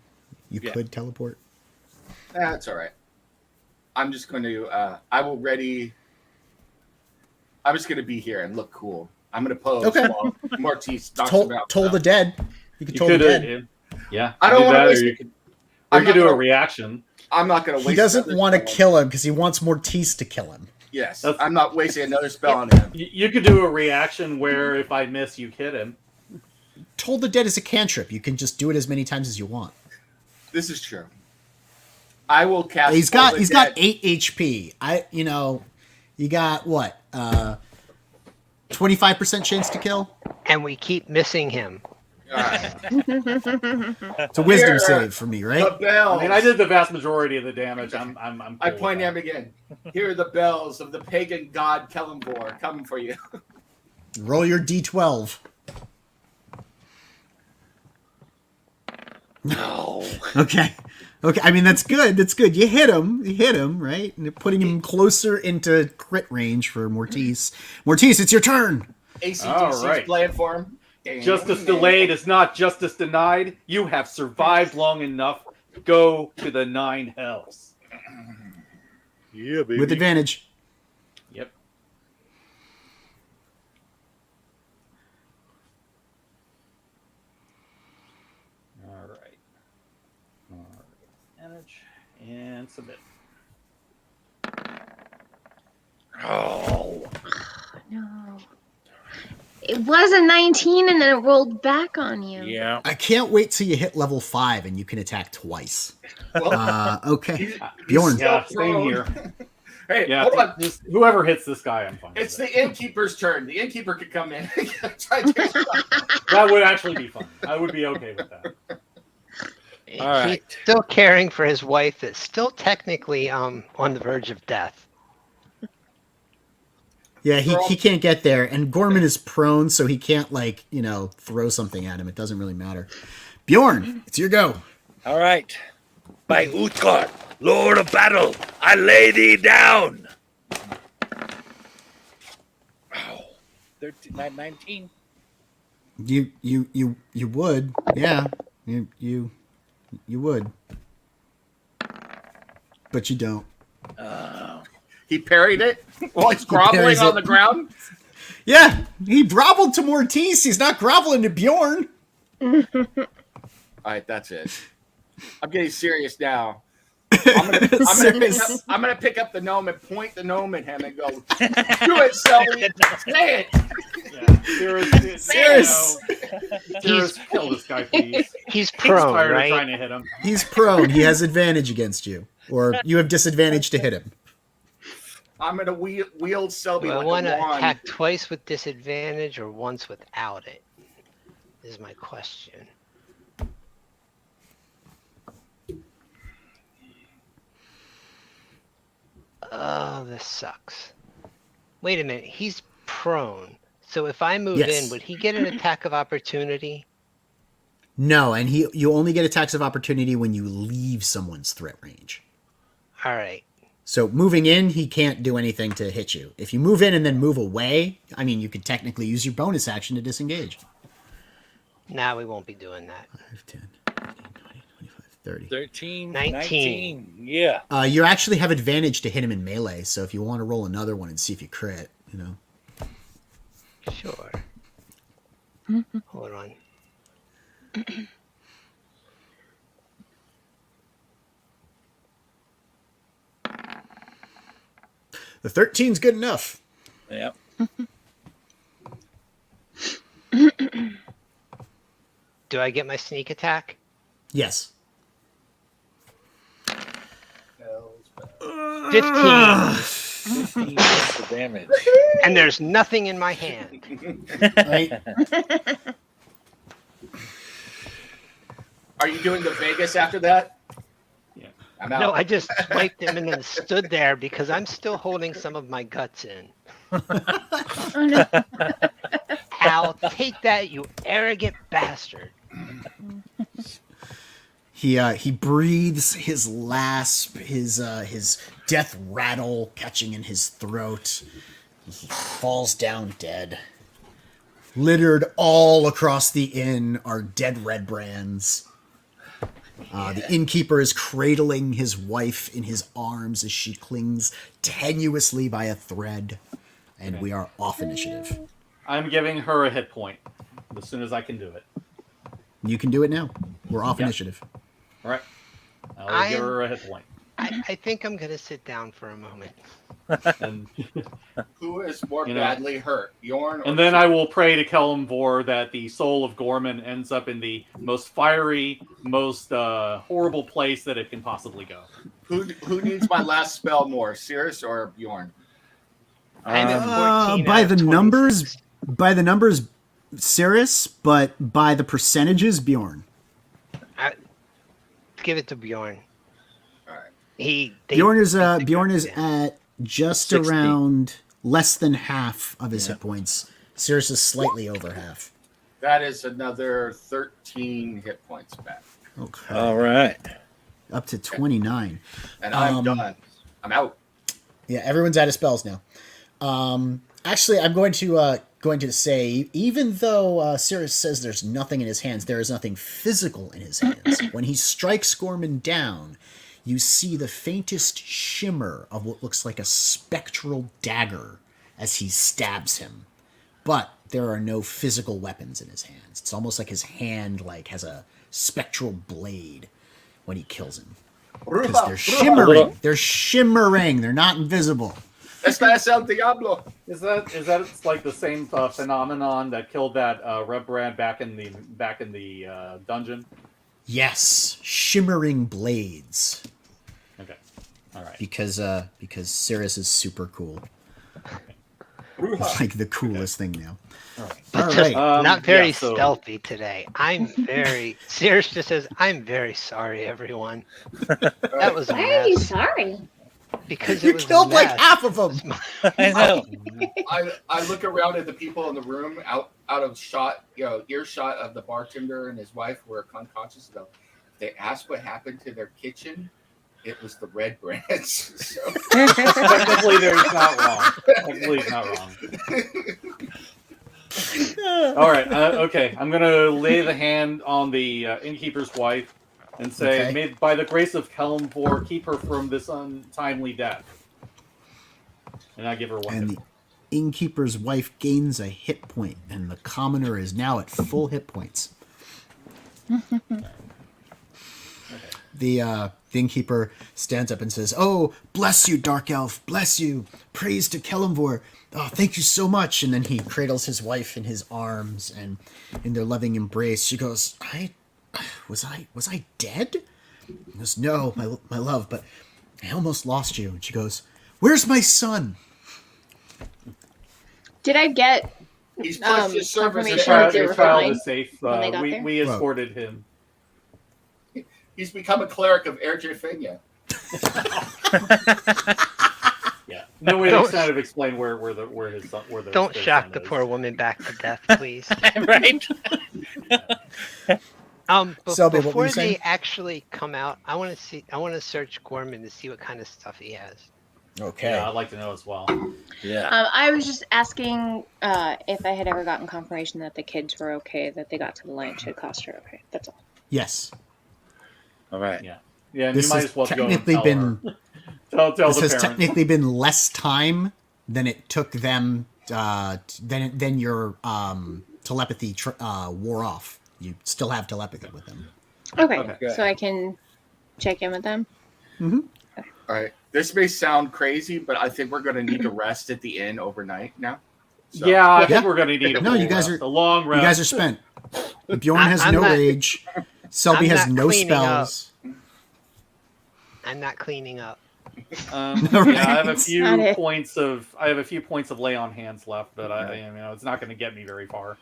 Speaker 2: you
Speaker 1: Yeah.
Speaker 2: could teleport.
Speaker 6: That's all right. I'm just going to. I'm just going to be here and look cool. I'm going to pose
Speaker 2: Okay.
Speaker 6: while Mortiz talks
Speaker 2: Toll
Speaker 6: about
Speaker 2: the
Speaker 6: stuff.
Speaker 2: dead. You could
Speaker 4: You
Speaker 2: toll the
Speaker 4: could,
Speaker 2: dead.
Speaker 4: yeah.
Speaker 6: I don't
Speaker 4: do
Speaker 6: wanna
Speaker 4: that,
Speaker 6: waste-
Speaker 4: or you could,
Speaker 6: I'm
Speaker 4: or you could
Speaker 6: not
Speaker 4: do a
Speaker 6: gonna-
Speaker 4: reaction.
Speaker 6: I'm not going to waste.
Speaker 2: He doesn't
Speaker 6: another
Speaker 2: want to
Speaker 6: spell.
Speaker 2: kill him because he wants Mortiz to kill him.
Speaker 6: Yes,
Speaker 4: That's-
Speaker 6: I'm not wasting another spell on him.
Speaker 4: You could do a reaction where if I miss, you hit him.
Speaker 2: Toll the dead is a cantrip. You can just do it as many times as you want.
Speaker 6: This is true. I will cast.
Speaker 2: He's
Speaker 6: Toll
Speaker 2: got
Speaker 6: the
Speaker 2: he's
Speaker 6: Dead.
Speaker 2: got 8 HP. You got what? 25% chance to kill.
Speaker 3: And we keep missing him.
Speaker 6: All right.
Speaker 2: It's a wisdom
Speaker 6: Here.
Speaker 2: save for me,
Speaker 6: The
Speaker 2: right?
Speaker 6: bells.
Speaker 4: I mean, I did the vast majority of the damage. I'm
Speaker 6: I
Speaker 4: cool
Speaker 6: point
Speaker 4: with
Speaker 6: at him again. Here are the bells of the pagan god Kellenvor coming for you.
Speaker 2: Roll your d12.
Speaker 1: No.
Speaker 2: Okay. Okay. I mean, that's good. That's good. You hit him. You hit him, right? And you're putting him closer into crit range for Mortiz. Mortiz, it's your turn.
Speaker 6: ACDC's
Speaker 4: All right.
Speaker 6: playing for him.
Speaker 4: Justice delayed is not justice denied. You have survived long enough. Go to the 9 hells.
Speaker 1: Yeah, baby.
Speaker 2: With advantage.
Speaker 4: Yep. All right. Advantage and submit.
Speaker 1: Oh.
Speaker 5: No. It was a 19 and then it rolled back on you.
Speaker 1: Yeah.
Speaker 2: I can't wait till you hit level 5 and you can attack twice.
Speaker 6: Well,
Speaker 2: Okay. Bjorn.
Speaker 4: Yeah,
Speaker 6: still
Speaker 4: same
Speaker 6: prone.
Speaker 4: here.
Speaker 6: Hey,
Speaker 4: Yeah,
Speaker 6: hold on.
Speaker 4: just whoever hits this guy, I'm fine.
Speaker 6: It's
Speaker 4: with
Speaker 6: the innkeeper's turn. The innkeeper could come in. Try to do something.
Speaker 4: that would actually be fun. I would be okay with that.
Speaker 1: All right.
Speaker 3: He's still caring for his wife that's still technically on the verge of death.
Speaker 2: Yeah, he can't get there. And Gorman is prone, so he can't, throw something at him. It doesn't really matter. Bjorn, it's your go.
Speaker 1: All right. By Utgard, Lord of Battle, I lay thee down. Oh, 13, 19.
Speaker 2: You would. Yeah. You would. But you don't.
Speaker 6: He parried it while he's groveling
Speaker 2: parries
Speaker 6: on
Speaker 2: it.
Speaker 6: the ground.
Speaker 2: Yeah, he groveled to Mortiz. He's not groveling to Bjorn.
Speaker 6: All right, that's it. I'm getting serious now. I'm gonna pick up the gnome and point the gnome at him and go, "Do it, Selby. Say it."
Speaker 4: Yeah.
Speaker 2: Serious.
Speaker 4: Serious, kill this guy, please.
Speaker 3: He's
Speaker 4: He's
Speaker 3: prone,
Speaker 4: tired of
Speaker 3: right?
Speaker 4: trying to hit him.
Speaker 2: He's prone. He has advantage against you. Or you have disadvantage to hit him.
Speaker 6: I'm gonna wield Selby
Speaker 3: Do I
Speaker 6: like
Speaker 3: want
Speaker 6: a
Speaker 3: to
Speaker 6: wand.
Speaker 3: attack twice with disadvantage or once without it? Is my question. Oh, this sucks. Wait a minute. He's prone. So if I move
Speaker 2: Yes.
Speaker 3: in, would he get an attack of opportunity?
Speaker 2: No, and you only get attacks of opportunity when you leave someone's threat range.
Speaker 3: All right.
Speaker 2: So moving in, he can't do anything to hit you. If you move in and then move away, I mean, you could technically use your bonus action to disengage.
Speaker 3: Now we won't be doing that.
Speaker 2: 5, 10, 15, 20, 25, 30.
Speaker 1: 13,
Speaker 3: 19.
Speaker 1: 19. Yeah.
Speaker 2: You actually have advantage to hit him in melee, so if you want to roll another one and see if you crit, you know.
Speaker 3: Sure. Hold on.
Speaker 2: The 13's good enough.
Speaker 1: Yep.
Speaker 3: Do I get my sneak attack?
Speaker 2: Yes.
Speaker 3: 15.
Speaker 1: 15 points of damage.
Speaker 3: And there's nothing in my hand.
Speaker 2: Right?
Speaker 6: Are you doing the Vegas after that?
Speaker 4: Yeah.
Speaker 6: I'm out.
Speaker 3: No, I just swiped him and then stood there because I'm still holding some of my guts in. Al, take that, you arrogant bastard.
Speaker 2: He breathes his lasp, his death rattle catching in his throat. He falls down dead. Littered all across the inn are dead Redbrands. The innkeeper is cradling his wife in his arms as she clings tenuously by a thread. And we are off initiative.
Speaker 4: I'm giving her a hit point as soon as I can do it.
Speaker 2: You can do it now. We're off initiative.
Speaker 4: All right. I'll give her a hit point.
Speaker 3: I think I'm going to sit down for a moment.
Speaker 4: And,
Speaker 6: Who is more
Speaker 4: You know,
Speaker 6: badly hurt, Bjorn or
Speaker 4: and then I will pray to Kellamvor that the soul of Gorman ends up in the most fiery, most horrible place that it can possibly go.
Speaker 6: Who needs my last spell more, Cirrus or Bjorn?
Speaker 3: I'm at 14
Speaker 2: by
Speaker 3: out of
Speaker 2: the
Speaker 3: 26.
Speaker 2: numbers, Cirrus, but by the percentages, Bjorn.
Speaker 3: Give it to Bjorn.
Speaker 6: All right.
Speaker 2: Bjorn is at just
Speaker 6: 60.
Speaker 2: around less than half of his hit points. Cirrus is slightly over half.
Speaker 6: That is another 13 hit points back.
Speaker 2: Okay.
Speaker 1: All right.
Speaker 2: Up to 29.
Speaker 6: And I'm done. I'm out.
Speaker 2: Yeah, everyone's out of spells now. Actually, I'm going to say, even though Cirrus says there's nothing in his hands, there is nothing physical in his hands. When he strikes Gorman down, you see the faintest shimmer of what looks like a spectral dagger as he stabs him. But there are no physical weapons in his hands. It's almost like his hand has a spectral blade when he kills him. Because they're shimmering. They're shimmering. They're not invisible.
Speaker 6: Esta es el Diablo.
Speaker 4: Is that like the same phenomenon that killed that Redbrand back in the dungeon?
Speaker 2: Yes, shimmering blades.
Speaker 4: Okay, all right.
Speaker 2: Because Cirrus is super cool. Like the coolest thing now. All right.
Speaker 3: Not very
Speaker 4: yeah, so-
Speaker 3: stealthy today. Cirrus just says, I'm very sorry, everyone. That was a
Speaker 7: Why are you
Speaker 3: mess.
Speaker 7: sorry?
Speaker 3: Because
Speaker 2: You
Speaker 3: it was
Speaker 2: killed
Speaker 3: a
Speaker 2: like
Speaker 3: mess.
Speaker 2: half of them.
Speaker 1: I know.
Speaker 6: I look around at the people in the room out of shot, earshot of the bartender and his wife who are unconscious. Though they asked what happened to their kitchen. It was the Redbrands. So.
Speaker 4: Technically, there's not wrong. Technically, it's not wrong. All right. Okay. I'm gonna lay the hand on the innkeeper's wife and say,
Speaker 2: Okay.
Speaker 4: "May by the grace of Kellamvor, keep her from this untimely death." And I give her one.
Speaker 2: And
Speaker 4: hit
Speaker 2: the innkeeper's wife gains a hit point, and the commoner is now at full hit points. The innkeeper stands up and says, "Oh, bless you, Dark Elf, bless you. Praise to Kellamvor. Oh, thank you so much." And then he cradles his wife in his arms, and in their loving embrace, she goes, Was I dead?" He goes, "No, my love, but I almost lost you." And she goes, "Where's my son?"
Speaker 5: Did I get
Speaker 6: He's pledged his services.
Speaker 5: confirmation that they
Speaker 4: Your
Speaker 5: were
Speaker 4: child
Speaker 5: fine
Speaker 4: is safe.
Speaker 5: when they got there?
Speaker 4: We escorted him.
Speaker 6: He's become a cleric of Erjefenia.
Speaker 4: Yeah. No way to kind of explain where his son.
Speaker 3: Don't
Speaker 4: their
Speaker 3: shock
Speaker 4: son
Speaker 3: the
Speaker 4: is.
Speaker 3: poor woman back to death, please.
Speaker 1: Right?
Speaker 2: Selby, what were
Speaker 3: Before
Speaker 2: you saying?
Speaker 3: they actually come out, I want to search Gorman to see what kind of stuff he has.
Speaker 2: Okay.
Speaker 4: Yeah, I'd like to know as well.
Speaker 1: Yeah.
Speaker 5: I was just asking if I had ever gotten confirmation that the kids were okay, that they got to the Lion Shed Coster okay. That's all.
Speaker 2: Yes.
Speaker 1: All right.
Speaker 4: Yeah. Yeah, and
Speaker 2: This
Speaker 4: you might
Speaker 2: has
Speaker 4: as well go and
Speaker 2: technically
Speaker 4: tell
Speaker 2: been
Speaker 4: her. tell
Speaker 2: this
Speaker 4: the
Speaker 2: has
Speaker 4: parents.
Speaker 2: technically been less time than it took them than your telepathy wore off. You still have telepathy with them.
Speaker 5: Okay,
Speaker 4: Okay.
Speaker 5: so I can check in with them.
Speaker 6: All right. This may sound crazy, but I think we're going to need to rest at the inn overnight now. So,
Speaker 4: Yeah, I
Speaker 2: Yeah.
Speaker 4: think we're going to need a
Speaker 2: No,
Speaker 4: full
Speaker 2: you guys
Speaker 4: rest,
Speaker 2: are-
Speaker 4: a long rest.
Speaker 2: You guys are spent. Bjorn has
Speaker 3: I'm
Speaker 2: no
Speaker 3: not-
Speaker 2: rage. Selby
Speaker 3: I'm
Speaker 2: has
Speaker 3: not
Speaker 2: no
Speaker 3: cleaning up.
Speaker 2: spells.
Speaker 3: I'm not cleaning up.
Speaker 2: Right.
Speaker 4: Yeah, I have a few
Speaker 5: Got it.
Speaker 4: points of lay on hands left, but it's not going to get me very far.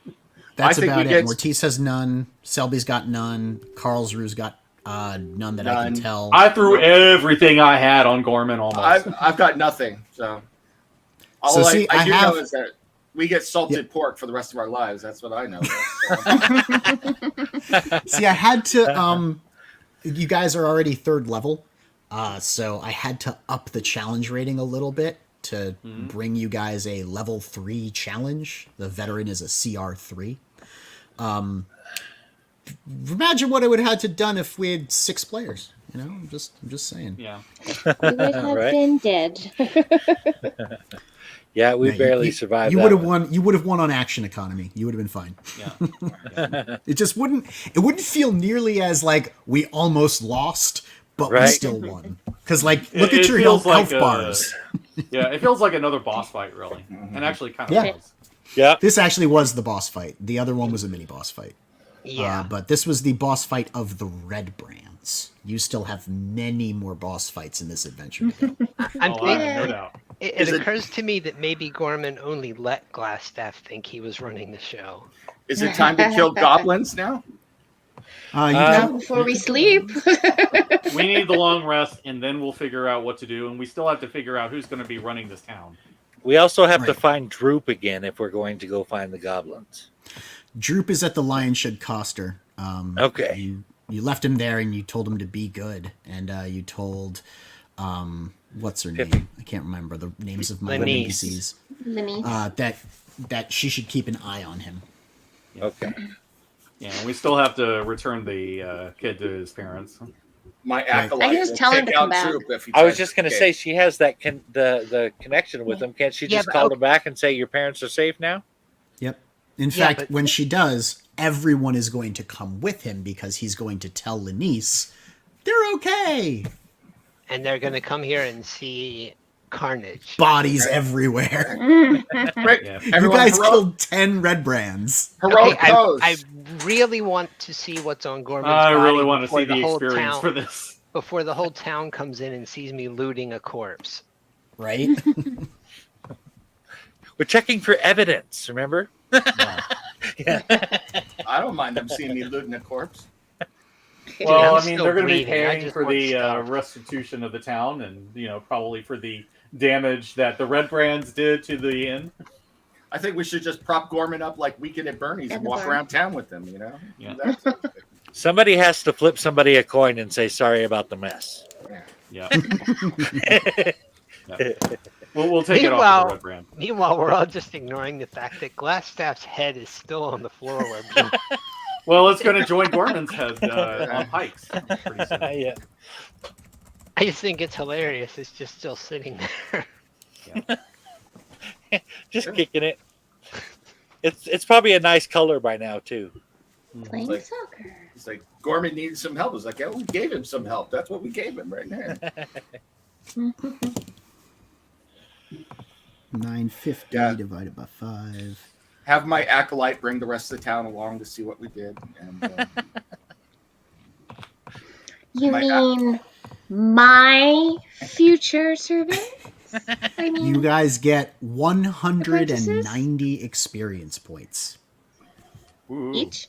Speaker 2: That's
Speaker 6: I think
Speaker 2: about
Speaker 6: we
Speaker 2: it.
Speaker 6: get-
Speaker 2: Mortiz has none. Selby's got none. Karlsruhe's got none that I can
Speaker 6: None.
Speaker 2: tell.
Speaker 4: I threw everything I had on Gorman almost.
Speaker 6: I've got nothing. So all
Speaker 2: So
Speaker 6: I,
Speaker 2: see,
Speaker 6: I
Speaker 2: I
Speaker 6: do
Speaker 2: have-
Speaker 6: know is that we get salted pork for the rest of our lives. That's what I know.
Speaker 2: See, I had to. You guys are already 3rd level, so I had to up the challenge rating a little bit to bring you guys a level 3 challenge. The veteran is a CR3. Imagine what I would have had to done if we had 6 players. You know, I'm just saying.
Speaker 4: Yeah.
Speaker 5: You would have
Speaker 1: Right.
Speaker 5: been dead.
Speaker 1: Yeah, we
Speaker 2: No,
Speaker 1: barely survived.
Speaker 2: You
Speaker 1: that
Speaker 2: would have
Speaker 1: one.
Speaker 2: won. You would have won on action economy. You would have been fine.
Speaker 4: Yeah.
Speaker 2: It just wouldn't. It wouldn't feel nearly as like we almost lost, but we
Speaker 1: Right.
Speaker 2: still won. Because look
Speaker 4: It
Speaker 2: at your
Speaker 4: feels
Speaker 2: health
Speaker 4: like
Speaker 2: bars.
Speaker 4: Yeah, it feels like another boss fight, really, and actually kind of
Speaker 2: Yeah.
Speaker 4: was.
Speaker 1: Yeah.
Speaker 2: This actually was the boss fight. The other one was a mini boss fight.
Speaker 3: Yeah.
Speaker 2: But this was the boss fight of the Redbrands. You still have many more boss fights in this adventure to go.
Speaker 3: I'm
Speaker 4: Oh,
Speaker 3: thinking.
Speaker 4: no doubt.
Speaker 3: It
Speaker 6: Is it-
Speaker 3: occurs to me that maybe Gorman only let Glasstaff think he was running the show.
Speaker 6: Is it time to kill goblins now?
Speaker 2: You
Speaker 5: Not before we sleep.
Speaker 4: We need the long rest, and then we'll figure out what to do, and we still have to figure out who's going to be running this town.
Speaker 1: We also have to
Speaker 2: Right.
Speaker 1: find Drewp again if we're going to go find the goblins.
Speaker 2: Drewp is at the Lion Shed Coster.
Speaker 1: Okay.
Speaker 2: You left him there and you told him to be good. And you told, what's her
Speaker 1: Pip.
Speaker 2: name? I can't remember the names of my
Speaker 3: Lenise.
Speaker 2: NPCs.
Speaker 5: Lenise.
Speaker 2: That she should keep an eye on him.
Speaker 1: Okay.
Speaker 4: Yeah, and we still have to return the kid to his parents.
Speaker 6: My
Speaker 2: Right.
Speaker 6: acolyte
Speaker 5: I can just
Speaker 6: will
Speaker 5: tell him
Speaker 6: take
Speaker 5: to come
Speaker 6: out
Speaker 5: back.
Speaker 6: Drewp if he
Speaker 1: I was
Speaker 6: tries
Speaker 1: just going to
Speaker 6: escape.
Speaker 1: say she has that the connection with them. Can't she
Speaker 3: Yeah,
Speaker 1: just
Speaker 3: but
Speaker 1: call
Speaker 3: okay.
Speaker 1: them back and say your parents are safe now?
Speaker 2: Yep. In
Speaker 3: Yeah,
Speaker 2: fact,
Speaker 3: but-
Speaker 2: when she does, everyone is going to come with him because he's going to tell Lenise, they're okay.
Speaker 3: And they're going to come here and see carnage.
Speaker 2: Bodies everywhere.
Speaker 6: Right.
Speaker 4: Yeah.
Speaker 2: You
Speaker 6: Everyone,
Speaker 2: guys
Speaker 6: heroic,
Speaker 2: killed 10 Redbrands.
Speaker 6: heroic
Speaker 3: Okay,
Speaker 6: pose.
Speaker 3: I really want to see what's on Gorman's
Speaker 4: I
Speaker 3: body
Speaker 4: really want to
Speaker 3: before
Speaker 4: see the
Speaker 3: whole
Speaker 4: experience
Speaker 3: town,
Speaker 4: for this.
Speaker 3: before the whole town comes in and sees me looting a corpse.
Speaker 2: Right?
Speaker 1: We're checking for evidence, remember?
Speaker 4: Yeah.
Speaker 6: I don't mind them seeing me looting a corpse.
Speaker 4: Well,
Speaker 3: I'm
Speaker 4: I mean,
Speaker 3: still
Speaker 4: they're going to be
Speaker 3: breathing. I
Speaker 4: paying
Speaker 3: just
Speaker 4: for
Speaker 3: want
Speaker 4: the
Speaker 3: stuff.
Speaker 4: restitution of the town, and probably for the damage that the Redbrands did to the inn.
Speaker 6: I think we should just prop Gorman up like Weekend at Bernie's
Speaker 5: At
Speaker 6: and
Speaker 5: the
Speaker 6: walk
Speaker 5: bar.
Speaker 6: around town with him, you know?
Speaker 4: Yeah.
Speaker 6: That's
Speaker 1: Somebody has to flip somebody a coin and say sorry about the mess.
Speaker 4: Yeah. Yeah. We'll take it off
Speaker 3: Meanwhile-
Speaker 4: the Redbrand.
Speaker 3: Meanwhile, we're all just ignoring the fact that Glasstaff's head is still on the floor where Blue
Speaker 4: Well, it's going to join Gorman's head on pikes pretty soon.
Speaker 1: Yeah.
Speaker 3: I just think it's hilarious. It's just still sitting there.
Speaker 1: Just kicking it. It's probably a nice color by now too.
Speaker 5: Playing
Speaker 6: Like-
Speaker 5: soccer.
Speaker 6: it's like Gorman needed some help. It's like, yeah, we gave him some help. That's what we gave him right now.
Speaker 2: 950
Speaker 6: Yeah.
Speaker 2: divided by 5.
Speaker 6: Have my acolyte bring the rest of the town along to see what we did. And
Speaker 7: You
Speaker 6: My-
Speaker 7: mean my future servant? I mean,
Speaker 2: You guys get 190 experience points.
Speaker 4: Ooh.
Speaker 7: each?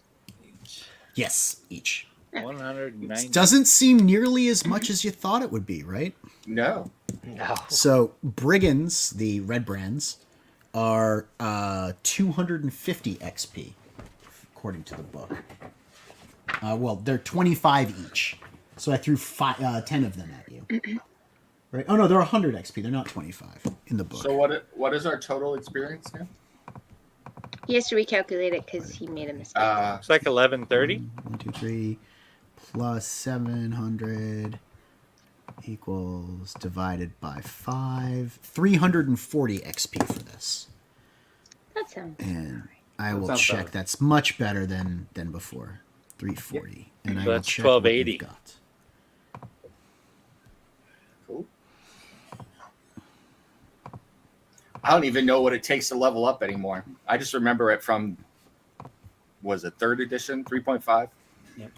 Speaker 2: Yes, each.
Speaker 1: 190.
Speaker 2: Doesn't seem nearly as much as you thought it would be, right?
Speaker 6: no.
Speaker 3: No.
Speaker 2: So, brigands, the Redbrands, are 250 XP, according to the book. Well, they're 25 each. So I threw 10 of them at you. Right? Oh no, they're 100 XP. They're not 25 in the book.
Speaker 6: So what is our total experience now?
Speaker 5: He has to recalculate it because he made a mistake.
Speaker 1: It's like 1130.
Speaker 2: 1, 2, 3 plus 700 equals divided by 5. 340 XP for this.
Speaker 5: That sounds.
Speaker 2: And I will
Speaker 4: sounds
Speaker 2: check.
Speaker 4: better.
Speaker 2: That's much better than before. 340. And I
Speaker 1: So
Speaker 2: will
Speaker 1: that's
Speaker 2: check what
Speaker 1: 1280.
Speaker 2: you've got.
Speaker 6: Cool. I don't even know what it takes to level up anymore. I just remember it from, was it 3rd edition, 3.5?
Speaker 4: Yep.
Speaker 6: It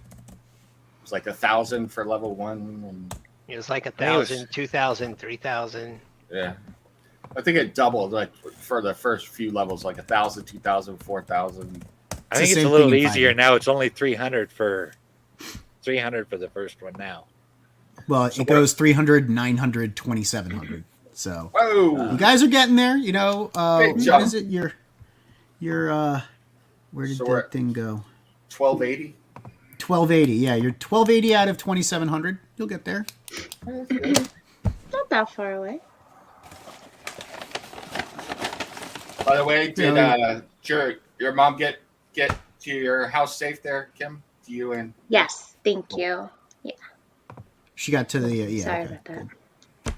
Speaker 6: was like 1,000 for level 1. And
Speaker 3: It was like
Speaker 1: think it was-
Speaker 3: 1,000, 2,000, 3,000.
Speaker 6: yeah. I think it doubled like for the first few levels, like 1,000, 2,000, 4,000.
Speaker 1: I think
Speaker 2: the
Speaker 1: it's a
Speaker 2: same
Speaker 1: little
Speaker 2: thing in
Speaker 1: easier
Speaker 2: 5e.
Speaker 1: now. It's only 300 for the first one now.
Speaker 2: Well,
Speaker 6: So
Speaker 2: it goes 300, 900, 2,700. So
Speaker 6: Whoa!
Speaker 2: you guys are getting there. You know,
Speaker 6: Big
Speaker 2: what
Speaker 6: jump.
Speaker 2: is it? Your where did
Speaker 6: So we're
Speaker 2: that thing go?
Speaker 6: 1,280.
Speaker 2: 1280. Yeah, you're 1280 out of 2,700. You'll get there.
Speaker 5: Not that far away.
Speaker 6: By the way, did
Speaker 2: Yeah.
Speaker 6: your mom get to your house safe there, Kim? To you and
Speaker 5: Yes, thank you.
Speaker 2: She got to the yeah.
Speaker 5: Sorry
Speaker 2: okay,
Speaker 5: about that.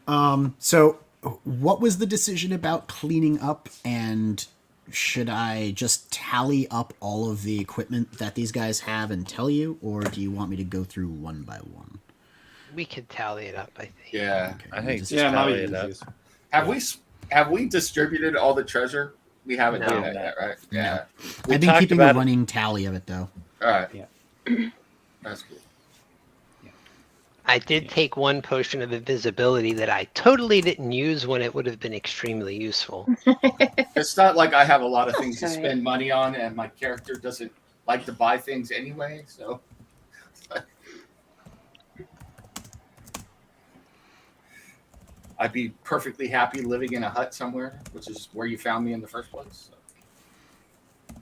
Speaker 2: good. So what was the decision about cleaning up, and should I just tally up all of the equipment that these guys have and tell you, or do you want me to go through one by one?
Speaker 3: We could tally it up, I think.
Speaker 6: yeah.
Speaker 2: Okay,
Speaker 1: I think
Speaker 2: just-
Speaker 4: Yeah,
Speaker 1: tally
Speaker 4: maybe
Speaker 1: it up.
Speaker 4: easiest.
Speaker 6: Have we distributed all the treasure? We haven't
Speaker 3: No.
Speaker 6: done that yet, right? Yeah.
Speaker 2: I've been
Speaker 1: talked
Speaker 2: keeping a
Speaker 1: about it.
Speaker 2: running tally of it though.
Speaker 6: All right.
Speaker 4: Yeah.
Speaker 6: That's cool.
Speaker 3: I did take one potion of invisibility that I totally didn't use when it would have been extremely useful.
Speaker 6: It's not like I have a lot of things to
Speaker 5: Sorry.
Speaker 6: spend money on, and my character doesn't like to buy things anyway. So I'd be perfectly happy living in a hut somewhere, which is where you found me in the first place. So.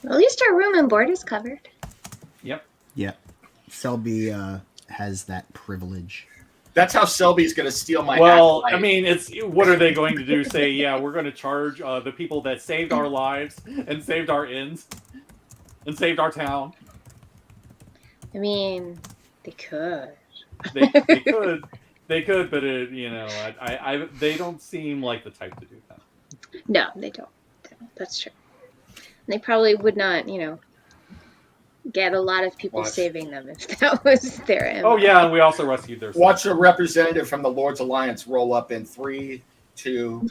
Speaker 5: At least our room and board is covered.
Speaker 4: Yep.
Speaker 2: Yeah, Selby has that privilege.
Speaker 6: That's how Selby's going to steal my.
Speaker 4: Well,
Speaker 6: acolyte.
Speaker 4: I mean, it's what are they going to do? Say, yeah, we're going to charge the people that saved our lives and saved our inns and saved our town.
Speaker 5: I mean, they could.
Speaker 4: They could, but they don't seem like the type to do that.
Speaker 5: No, they don't. That's true. And they probably would not, get a lot of people
Speaker 6: Watch.
Speaker 5: saving them if that was their MO.
Speaker 4: Oh yeah, and we also rescued their.
Speaker 6: Watch a representative from the Lord's Alliance roll up in 3, 2,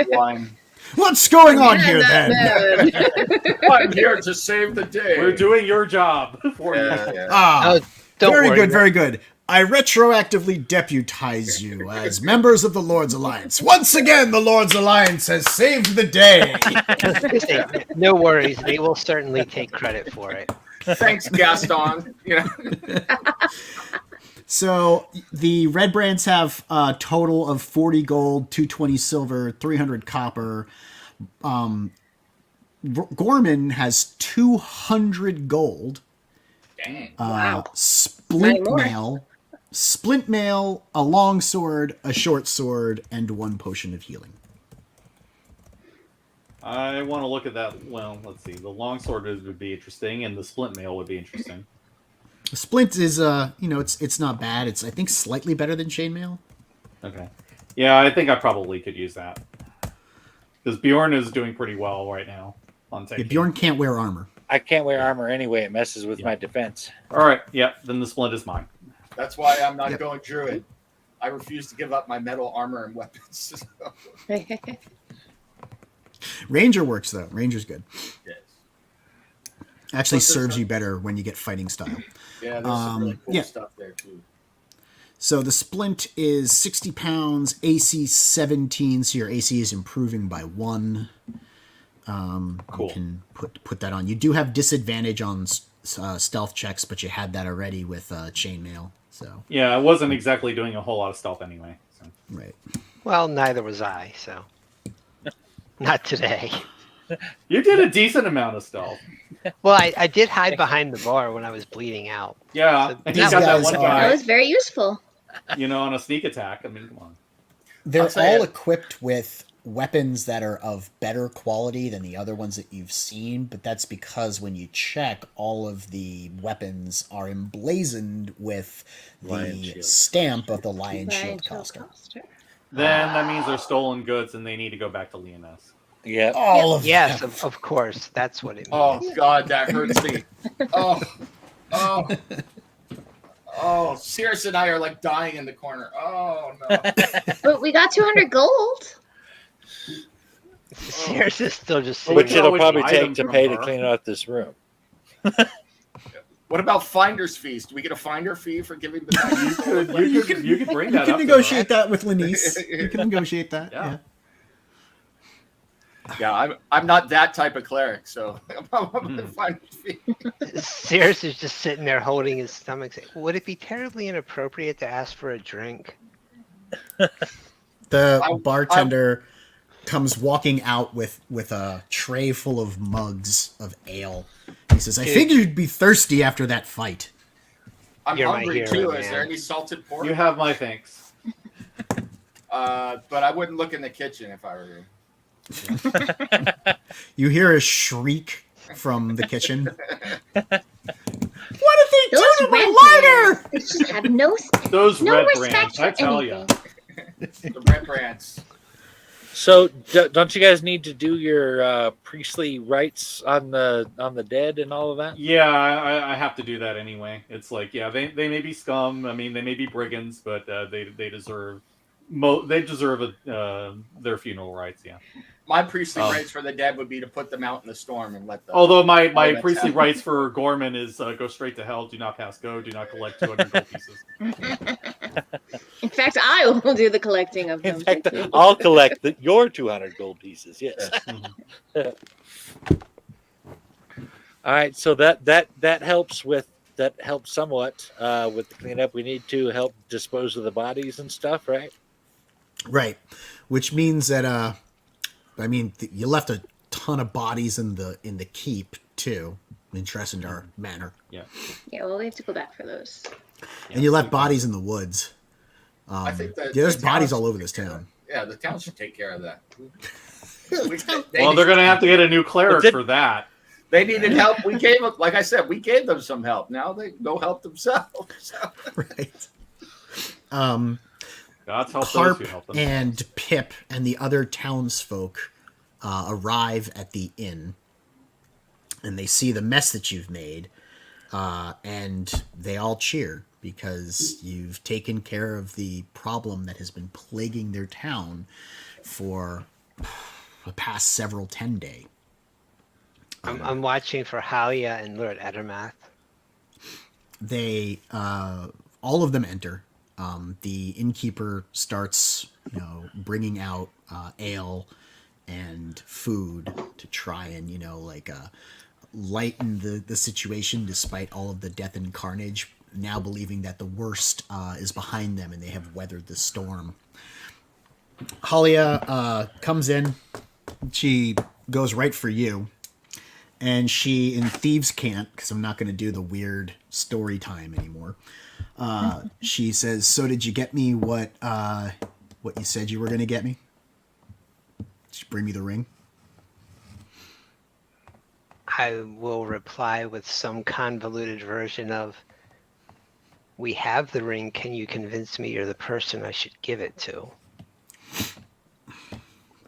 Speaker 6: 1.
Speaker 2: What's going on
Speaker 5: Yeah,
Speaker 2: here
Speaker 5: that
Speaker 2: then?
Speaker 5: mode.
Speaker 6: I'm here to save the day.
Speaker 4: We're doing your job for you.
Speaker 6: Yeah.
Speaker 2: Ah,
Speaker 3: Oh, don't
Speaker 2: very
Speaker 3: worry.
Speaker 2: good, very good. I retroactively deputize you as members of the Lord's Alliance. Once again, the Lord's Alliance has saved the day.
Speaker 3: No worries. They will certainly take credit for it.
Speaker 6: Thanks, Gaston.
Speaker 2: So the Redbrands have a total of 40 gold, 220 silver, 300 copper. Gorman has 200 gold.
Speaker 6: Dang.
Speaker 5: Wow.
Speaker 2: Splint
Speaker 5: Not
Speaker 2: mail, a long sword, a short sword, and 1 potion of healing.
Speaker 4: I want to look at that. Well, let's see. The longsword would be interesting, and the splint mail would be interesting.
Speaker 2: The splint is, it's not bad. It's, I think, slightly better than chainmail.
Speaker 4: Okay. Yeah, I think I probably could use that because Bjorn is doing pretty well right now on
Speaker 2: Yeah,
Speaker 4: taking.
Speaker 2: Bjorn can't wear armor.
Speaker 1: I can't wear armor anyway. It messes with
Speaker 4: Yeah.
Speaker 1: my defense.
Speaker 4: All right. Yeah. Then the splint is mine.
Speaker 6: That's why I'm not
Speaker 2: Yep.
Speaker 6: going Druid. I refuse to give up my metal armor and weapons.
Speaker 2: Ranger works, though. Ranger's good.
Speaker 6: Yes.
Speaker 2: Actually
Speaker 6: Plus there's
Speaker 2: serves
Speaker 6: some-
Speaker 2: you better when you get fighting style.
Speaker 6: Yeah, there's some really cool
Speaker 2: yeah.
Speaker 6: stuff there, too.
Speaker 2: So the splint is 60 pounds, AC 17, so your AC is improving by 1.
Speaker 4: Cool.
Speaker 2: You can put that on. You do have disadvantage on stealth checks, but you had that already with chainmail. So
Speaker 4: Yeah, I wasn't exactly doing a whole lot of stealth anyway. So.
Speaker 2: right.
Speaker 3: Well, neither was I, so. Not today.
Speaker 4: You did a decent amount of stealth.
Speaker 3: Well, I did hide behind the bar when I was bleeding out.
Speaker 4: Yeah,
Speaker 3: So
Speaker 4: and
Speaker 2: these
Speaker 4: you got that
Speaker 2: guys
Speaker 4: one
Speaker 2: are-
Speaker 5: That
Speaker 4: guy,
Speaker 5: was very useful.
Speaker 4: on a sneak attack. I mean, come on.
Speaker 2: They're
Speaker 6: I'll tell
Speaker 2: all
Speaker 6: you-
Speaker 2: equipped with weapons that are of better quality than the other ones that you've seen, but that's because when you check, all of the weapons are emblazoned with
Speaker 1: Lion
Speaker 2: the
Speaker 1: Shield.
Speaker 2: stamp of the Lion Shield
Speaker 5: Lion Shield
Speaker 2: costume.
Speaker 5: coaster.
Speaker 4: Then that means they're stolen goods and they need to go back to Leoness.
Speaker 1: Yep.
Speaker 2: All of
Speaker 3: Yes,
Speaker 2: them.
Speaker 3: of course. That's what it means.
Speaker 6: Oh God, that hurts me. Oh, Circe and I are like dying in the corner. Oh no.
Speaker 5: But we got 200 gold.
Speaker 3: Sears is still just
Speaker 4: Well,
Speaker 3: sitting
Speaker 1: Which
Speaker 4: can
Speaker 3: there.
Speaker 1: it'll
Speaker 4: always
Speaker 1: probably
Speaker 4: buy
Speaker 1: take
Speaker 4: them
Speaker 1: to
Speaker 4: from
Speaker 1: pay to
Speaker 4: her.
Speaker 1: clean out this room.
Speaker 6: What about finder's fees? Do we get a finder fee for giving the
Speaker 4: You could bring
Speaker 2: You
Speaker 4: that
Speaker 2: can
Speaker 4: up. to
Speaker 2: negotiate that with Lenice. You can negotiate that.
Speaker 4: Yeah.
Speaker 6: Yeah, I'm not that type of cleric, so finder's fee.
Speaker 3: Sears is just sitting there holding his stomach saying, would it be terribly inappropriate to ask for a drink?
Speaker 2: The bartender comes walking out with a tray full of mugs of ale. He says, "I figured you'd be thirsty after that fight."
Speaker 6: I'm
Speaker 3: You're my
Speaker 6: hungry
Speaker 3: hero,
Speaker 6: too.
Speaker 3: man.
Speaker 6: Is there any salted pork?
Speaker 4: You have my thanks.
Speaker 6: But I wouldn't look in the kitchen if I were you.
Speaker 2: You hear a shriek from the kitchen. What did they do
Speaker 5: Those
Speaker 2: to my
Speaker 5: red
Speaker 2: lighter?
Speaker 5: They just have no
Speaker 4: Those
Speaker 5: no
Speaker 4: red
Speaker 5: respect
Speaker 4: brands, I
Speaker 5: for
Speaker 4: tell you.
Speaker 5: anything.
Speaker 6: The Redbrands.
Speaker 1: So don't you guys need to do your priestly rites on the dead and all of that?
Speaker 4: Yeah, I have to do that anyway. It's like, yeah, they may be scum. I mean, they may be brigands, but they deserve their funeral rites. Yeah.
Speaker 6: My priestly rites for the dead would be to put them out in the storm and let them.
Speaker 4: Although my
Speaker 6: that's
Speaker 4: priestly
Speaker 6: how-
Speaker 4: rites for Gorman is go straight to hell, do not pass go, do not collect 200 gold pieces.
Speaker 5: In fact, I will do the collecting of them.
Speaker 1: In fact, I'll collect your 200 gold pieces. Yes. All right. So that helps somewhat with the cleanup. We need to help dispose of the bodies and stuff, right?
Speaker 2: Right, which means that you left a ton of bodies in the keep too, in Tressendar Manor,
Speaker 5: Yeah, well, we have to go back for those.
Speaker 2: and you left bodies in the woods.
Speaker 6: I think that
Speaker 2: There's
Speaker 6: the
Speaker 2: bodies
Speaker 6: town-
Speaker 2: all over this town.
Speaker 6: Yeah, the town should take care of that.
Speaker 4: Well, they're gonna have to get a new cleric for that.
Speaker 6: They needed help. We gave them, like I said, we gave them some help. Now they go help themselves.
Speaker 2: Right.
Speaker 4: God's help those
Speaker 2: Carp
Speaker 4: who help them.
Speaker 2: and Pip and the other townsfolk arrive at the inn, and they see the mess that you've made, and they all cheer because you've taken care of the problem that has been plaguing their town for the past several 10-day.
Speaker 3: I'm watching for Halia and Lord Edermath.
Speaker 2: They all of them enter. The innkeeper starts, bringing out ale and food to try and, lighten the situation despite all of the death and carnage, now believing that the worst is behind them and they have weathered the storm. Halia comes in. She goes right for you. And she, in Thieves' Cant, because I'm not going to do the weird story time anymore, she says, "So did you get me what you said you were going to get me? Did you bring me the ring?"
Speaker 3: I will reply with some convoluted version of, we have the ring, can you convince me you're the person I should give it to?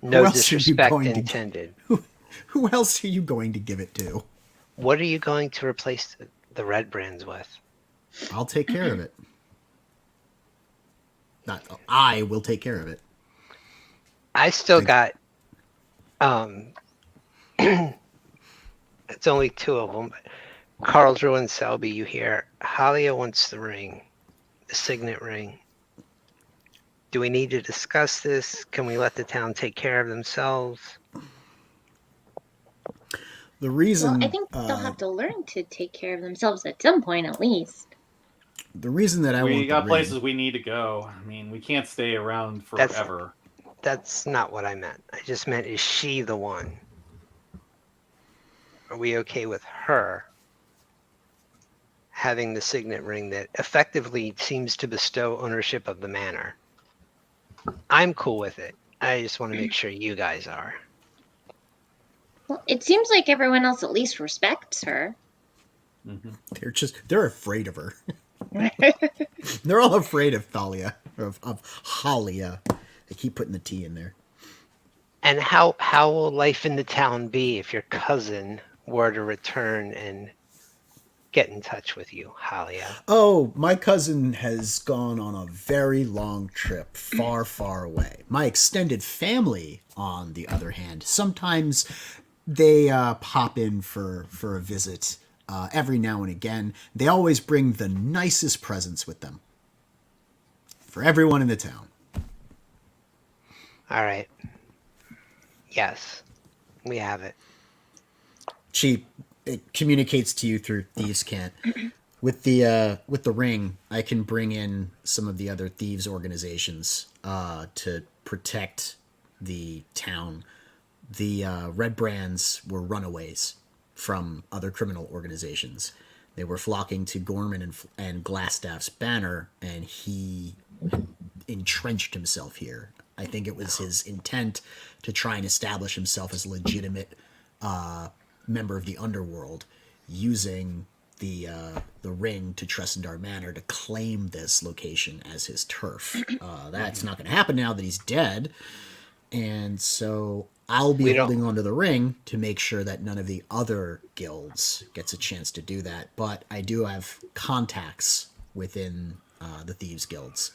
Speaker 3: No
Speaker 2: else are you
Speaker 3: disrespect
Speaker 2: going to-
Speaker 3: intended.
Speaker 2: Who else are you going to give it to?
Speaker 3: What are you going to replace the Redbrands with?
Speaker 2: I'll take care of it. I will take care of it.
Speaker 3: I still got, it's only two of them, but Carl, Drew, and Selby, you hear, Halia wants the ring, the signet ring. Do we need to discuss this? Can we let the town take care of themselves?
Speaker 2: The reason
Speaker 5: Well, I think they'll have to learn to take care of themselves at some point, at least.
Speaker 2: the reason that I
Speaker 4: We
Speaker 2: want
Speaker 4: got
Speaker 2: the
Speaker 4: places
Speaker 2: ring,
Speaker 4: we need to go. I mean, we can't stay around
Speaker 3: That's-
Speaker 4: forever.
Speaker 3: That's not what I meant. I just meant, is she the one? are we okay with her having the signet ring that effectively seems to bestow ownership of the manor? I'm cool with it. I just want to make sure you guys are.
Speaker 5: Well, it seems like everyone else at least respects her.
Speaker 2: They're afraid of her. They're all afraid of Thalia, of Halia. They keep putting the T in there.
Speaker 3: And how will life in the town be if your cousin were to return and get in touch with you, Halia?
Speaker 2: Oh, my cousin has gone on a very long trip, far, far away. My extended family, on the other hand, sometimes they pop in for a visit every now and again. They always bring the nicest presents with them for everyone in the town.
Speaker 3: All right. Yes, we have it.
Speaker 2: It communicates to you through Thieves' Cant. With the ring, I can bring in some of the other thieves organizations to protect the town. The Redbrands were runaways from other criminal organizations. They were flocking to Gorman and Glasstaff's banner, and he entrenched himself here. I think it was his intent to try and establish himself as a legitimate member of the underworld, using the ring to Tressendar Manor to claim this location as his turf. That's not going to happen now that he's dead, and so I'll be holding onto the ring to make sure that none of the other guilds gets a chance to do that. But I do have contacts within the Thieves Guilds.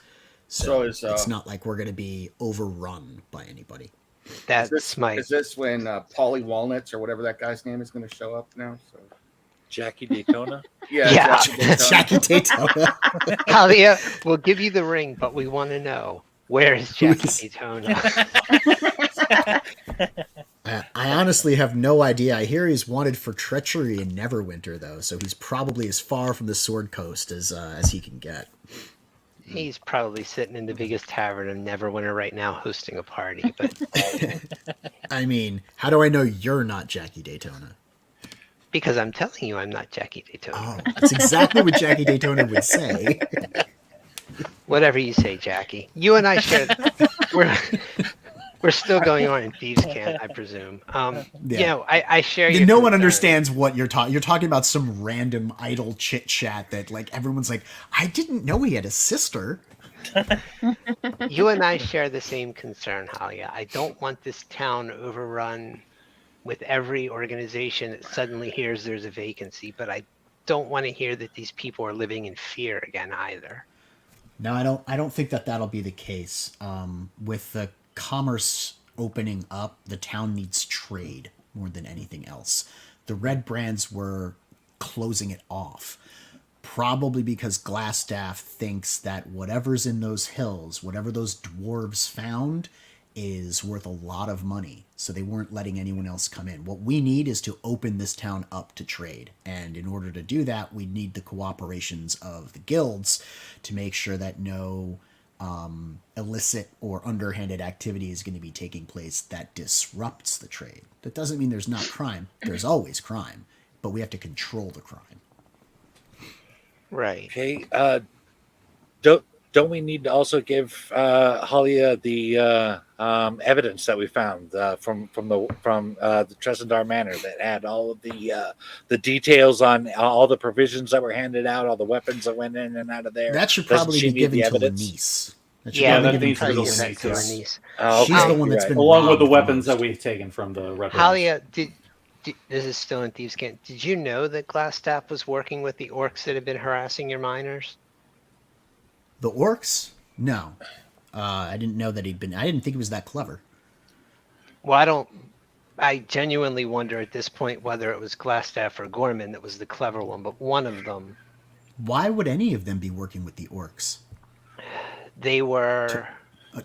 Speaker 2: So it's not like we're going to be overrun by anybody.
Speaker 3: Is
Speaker 6: this when Paulie Walnuts or whatever that guy's name is going to show up now? So
Speaker 1: Jackie Daytona?
Speaker 3: Yeah.
Speaker 2: Jackie Daytona.
Speaker 3: Halia, we'll give you the ring, but we want to know, where is Jackie Daytona?
Speaker 2: I honestly have no idea. I hear he's wanted for treachery in Neverwinter, though, so he's probably as far from the Sword Coast as he can get.
Speaker 3: He's probably sitting in the biggest tavern in Neverwinter right now hosting a party. But
Speaker 2: I mean, how do I know you're not Jackie Daytona?
Speaker 3: Because I'm telling you I'm not Jackie Daytona.
Speaker 2: Oh, that's exactly what Jackie Daytona would say.
Speaker 3: Whatever you say, Jackie. You and I share... We're still going on in Thieves' Cant, I presume. You know, I share your
Speaker 2: No
Speaker 3: concern.
Speaker 2: one understands what you're talking. You're talking about some random idle chit chat that, like, everyone's like, I didn't know he had a sister.
Speaker 3: You and I share the same concern, Halia. I don't want this town overrun with every organization that suddenly hears there's a vacancy, but I don't want to hear that these people are living in fear again either.
Speaker 2: No, I don't think that'll be the case. With the commerce opening up, the town needs trade more than anything else. The Redbrands were closing it off, probably because Glasstaff thinks that whatever's in those hills, whatever those dwarves found, is worth a lot of money, so they weren't letting anyone else come in. What we need is to open this town up to trade, and in order to do that, we need the cooperations of the guilds to make sure that no illicit or underhanded activity is going to be taking place that disrupts the trade. That doesn't mean there's not crime. There's always crime, but we have to control the crime.
Speaker 3: Right.
Speaker 1: Okay. Don't we need to also give Halia the evidence that we found from the Tressendar Manor that had all of the details on all the provisions that were handed out, all the weapons that went in and out of there?
Speaker 2: That should probably be given to Lenise.
Speaker 3: That
Speaker 4: needs
Speaker 3: probably
Speaker 4: to go
Speaker 3: give
Speaker 4: to
Speaker 3: that to
Speaker 4: Lenise.
Speaker 3: Lenise.
Speaker 1: Oh,
Speaker 2: She's the one that's been
Speaker 4: along with the
Speaker 2: robbed
Speaker 4: weapons
Speaker 2: most.
Speaker 4: that we've taken from the Redbrands.
Speaker 3: Halia, this is still in Thieves' Cant. Did you know that Glasstaff was working with the orcs that had been harassing your miners?
Speaker 2: The orcs? No. I didn't know that he'd been... I didn't think he was that clever.
Speaker 3: Well, I genuinely wonder at this point whether it was Glasstaff or Gorman that was the clever one, but one of them.
Speaker 2: Why would any of them be working with the orcs?
Speaker 3: They were...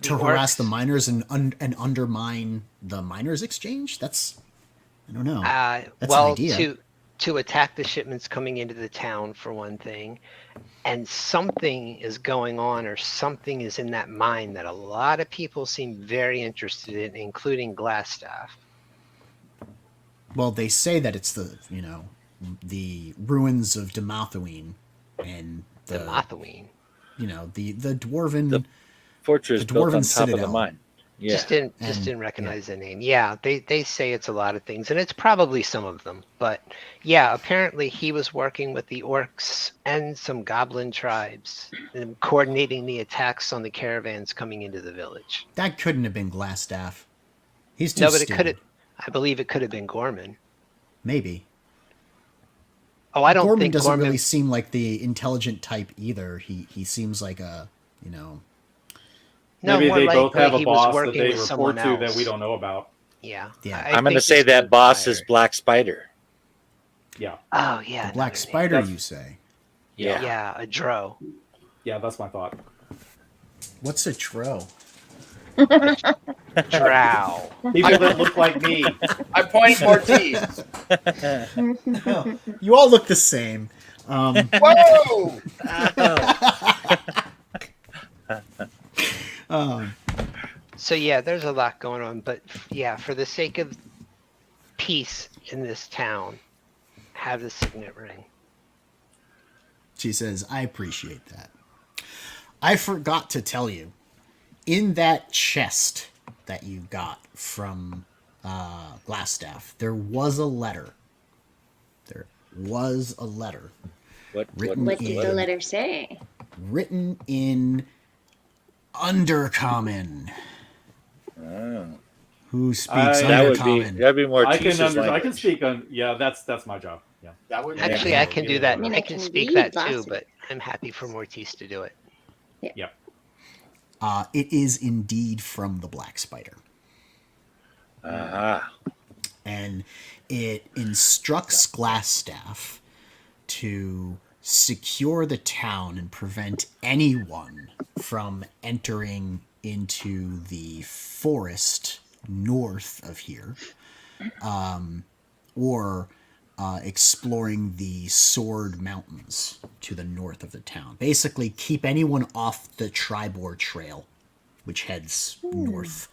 Speaker 2: To harass the miners and undermine the miners' exchange? That's... I don't know. That's an idea.
Speaker 3: To attack the shipments coming into the town, for one thing. And something is going on, or something is in that mine that a lot of people seem very interested in, including Glasstaff.
Speaker 2: Well, they say that it's the the ruins of Demothaween and
Speaker 3: The Mothaween.
Speaker 2: the dwarven
Speaker 1: The fortress built
Speaker 2: dwarven
Speaker 1: on top
Speaker 2: citadel.
Speaker 1: of the mine. Yeah.
Speaker 3: Just didn't
Speaker 2: And-
Speaker 3: recognize the name. Yeah, they say it's a lot of things, and it's probably some of them. But yeah, apparently he was working with the orcs and some goblin tribes and coordinating the attacks on the caravans coming into the village.
Speaker 2: That couldn't have been Glasstaff. He's too
Speaker 3: No, but it
Speaker 2: stupid.
Speaker 3: could have. I believe it could have been Gorman.
Speaker 2: Maybe.
Speaker 3: Oh, I don't
Speaker 2: Gorman
Speaker 3: think
Speaker 2: doesn't
Speaker 3: Gorman.
Speaker 2: really seem like the intelligent type either. He seems like a
Speaker 3: No,
Speaker 4: Maybe
Speaker 3: more
Speaker 4: they both
Speaker 3: likely
Speaker 4: have a
Speaker 3: he was
Speaker 4: boss that
Speaker 3: working
Speaker 4: they
Speaker 3: with someone
Speaker 4: report to
Speaker 3: else.
Speaker 4: that we don't know about.
Speaker 3: Yeah.
Speaker 2: Yeah.
Speaker 3: I
Speaker 1: I'm going to
Speaker 3: think
Speaker 1: say
Speaker 3: this
Speaker 1: that
Speaker 3: was
Speaker 1: boss is
Speaker 3: Spider.
Speaker 1: Black Spider.
Speaker 4: Yeah,
Speaker 3: Oh yeah,
Speaker 2: Black
Speaker 3: another name.
Speaker 2: Spider.
Speaker 4: That's-
Speaker 2: You say?
Speaker 1: Yeah.
Speaker 3: Yeah, a Dro.
Speaker 4: yeah, that's my thought.
Speaker 2: What's a tro?
Speaker 3: Drow.
Speaker 4: People that look like me.
Speaker 6: I'm pointing Ortiz.
Speaker 2: You all look the same.
Speaker 6: Whoa!
Speaker 3: So yeah, there's a lot going on, but yeah, for the sake of peace in this town, have the signet ring.
Speaker 2: She says, I appreciate that. I forgot to tell you, in that chest that you got from Glasstaff, there was a letter. There was a letter Written
Speaker 5: What did the
Speaker 2: in-
Speaker 5: letter say?
Speaker 2: written in Undercommon.
Speaker 1: Oh.
Speaker 2: Who speaks
Speaker 1: That would be
Speaker 2: Undercommon?
Speaker 1: that'd be more
Speaker 4: I can
Speaker 1: Tisha's
Speaker 4: I can
Speaker 1: language.
Speaker 4: speak on. Yeah, that's my job. Yeah.
Speaker 6: That would
Speaker 3: Actually,
Speaker 4: Yeah.
Speaker 3: I can do that.
Speaker 5: I mean,
Speaker 3: I
Speaker 5: I
Speaker 3: can
Speaker 5: can
Speaker 3: speak
Speaker 5: read
Speaker 3: that too,
Speaker 5: Glasses.
Speaker 3: but I'm happy for Mortiz to do it.
Speaker 4: Yeah.
Speaker 2: It is indeed from the Black Spider.
Speaker 1: Uh-huh.
Speaker 2: And it instructs Glasstaff to secure the town and prevent anyone from entering into the forest north of here, or exploring the Sword Mountains to the north of the town. Basically, keep anyone off the Tribor Trail, which heads north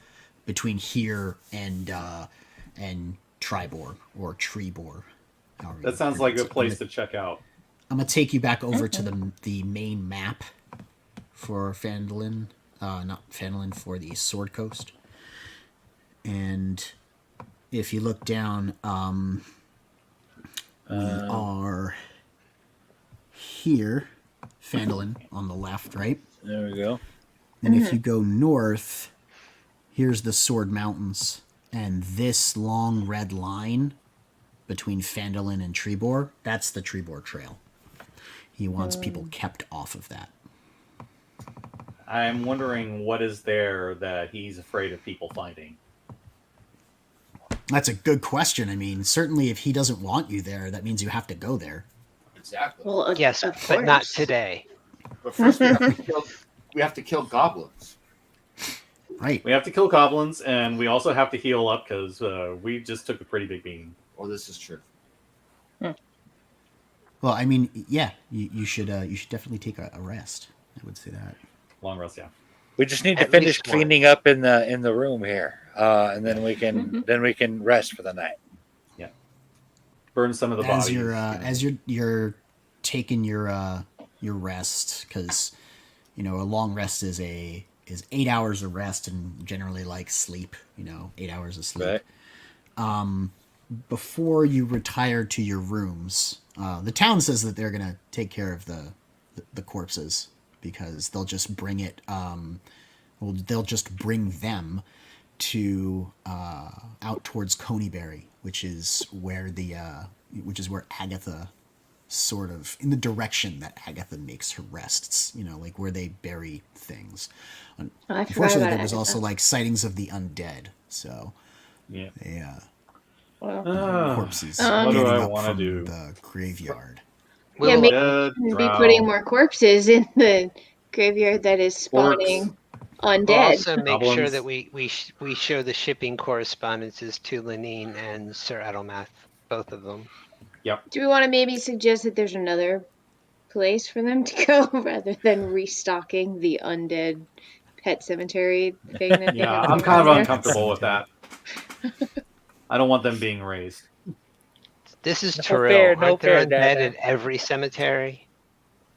Speaker 2: between here and Tribor or Trebor. however you
Speaker 4: That sounds like
Speaker 2: pronounce
Speaker 4: a
Speaker 2: it.
Speaker 4: place to check out.
Speaker 2: I'm gonna take you back over to the main map for Phandelver, not Phandelver, for the Sword Coast. And if you look down, we are here, Phandelver on the left, right?
Speaker 1: There we go.
Speaker 2: And if you go north, here's the Sword Mountains, and this long red line between Phandelver and Trebor, that's the Trebor Trail. He wants people kept off of that.
Speaker 4: I'm wondering what is there that he's afraid of people finding.
Speaker 2: That's a good question. I mean, certainly if he doesn't want you there, that means you have to go there.
Speaker 6: Exactly.
Speaker 5: Well,
Speaker 3: Yes,
Speaker 5: of
Speaker 3: but not
Speaker 5: course.
Speaker 3: today.
Speaker 6: But first, we have to kill goblins.
Speaker 2: Right.
Speaker 4: We have to kill goblins, and we also have to heal up because we just took a pretty big beating.
Speaker 6: Oh, this is true.
Speaker 2: Well, I mean, yeah, you should definitely take a rest. I would say that.
Speaker 4: Long rest, yeah.
Speaker 1: We just need to
Speaker 3: At
Speaker 1: finish
Speaker 3: least one.
Speaker 1: cleaning up in the room here, and then we can rest for the night.
Speaker 4: Burn some of the
Speaker 2: As
Speaker 4: bodies.
Speaker 2: you're taking your rest, because a long rest is 8 hours of rest, and generally like sleep. 8 hours of sleep.
Speaker 1: Right.
Speaker 2: Before you retire to your rooms, the town says that they're gonna take care of the corpses because they'll just bring it. They'll just bring them to out towards Coneyberry, which is where Agatha sort of in the direction that Agatha makes her rests. Like where they bury things.
Speaker 5: Oh, I forgot
Speaker 2: Unfortunately,
Speaker 5: about
Speaker 2: there was
Speaker 5: Agatha.
Speaker 2: also like sightings of the undead. So
Speaker 4: Yeah.
Speaker 2: they
Speaker 5: Well,
Speaker 2: corpses
Speaker 4: What do
Speaker 2: getting
Speaker 4: I
Speaker 2: up
Speaker 4: wanna
Speaker 2: from
Speaker 4: do?
Speaker 2: the graveyard.
Speaker 5: Yeah,
Speaker 3: We'll-
Speaker 5: maybe-
Speaker 4: Dead,
Speaker 5: be
Speaker 4: drow.
Speaker 5: putting more corpses in the graveyard that is spawning
Speaker 3: We'll
Speaker 5: undead.
Speaker 3: also make sure
Speaker 4: Goblins.
Speaker 3: that we show the shipping correspondences to Lenine and Sir Adelmath, both of them.
Speaker 5: Do we want to maybe suggest that there's another place for them to go rather than restocking the undead pet cemetery thing that they
Speaker 4: Yeah,
Speaker 5: have
Speaker 4: I'm
Speaker 5: going
Speaker 4: kind of
Speaker 5: on there?
Speaker 4: uncomfortable with that. I don't want them being raised.
Speaker 3: This is
Speaker 1: No
Speaker 3: Terrell.
Speaker 1: fair, no
Speaker 3: Aren't there
Speaker 1: fair,
Speaker 3: undead
Speaker 1: Dada.
Speaker 3: at every cemetery?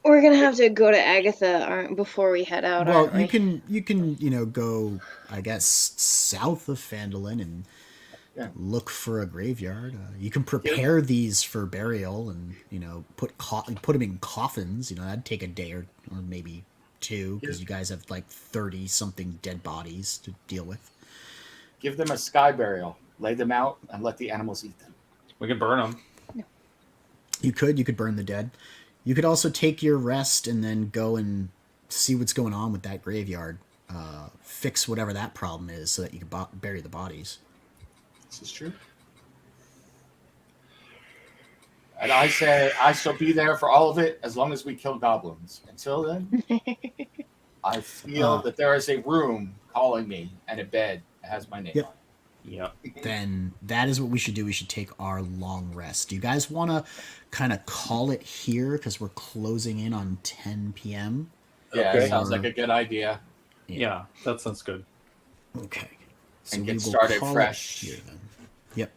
Speaker 5: We're gonna have to go to Agatha before we head out,
Speaker 2: Well,
Speaker 5: aren't we?
Speaker 2: you can go, I guess, south of Phandelver and
Speaker 6: Yeah.
Speaker 2: look for a graveyard. You can prepare these for burial and put them in coffins. That'd take a day or maybe two because you guys have like 30 something dead bodies to deal with.
Speaker 6: Give them a sky burial. Lay them out and let the animals eat them.
Speaker 4: We can burn them.
Speaker 2: You could burn the dead. You could also take your rest and then go and see what's going on with that graveyard. Fix whatever that problem is so that you can bury the bodies.
Speaker 6: This is true. And I say I shall be there for all of it as long as we kill goblins. Until then, I feel that there is a room calling me and a bed that has my name
Speaker 2: Yep.
Speaker 6: on it.
Speaker 4: Yeah.
Speaker 2: Then that is what we should do. We should take our long rest. Do you guys want to kind of call it here because we're closing in on 10 p.m.?
Speaker 6: Yeah,
Speaker 1: Okay.
Speaker 6: sounds like a good idea.
Speaker 4: Yeah, that sounds good.
Speaker 2: Okay. So
Speaker 6: And
Speaker 2: we
Speaker 6: get
Speaker 2: will
Speaker 6: started
Speaker 2: call it
Speaker 6: fresh.
Speaker 2: here then. Yep.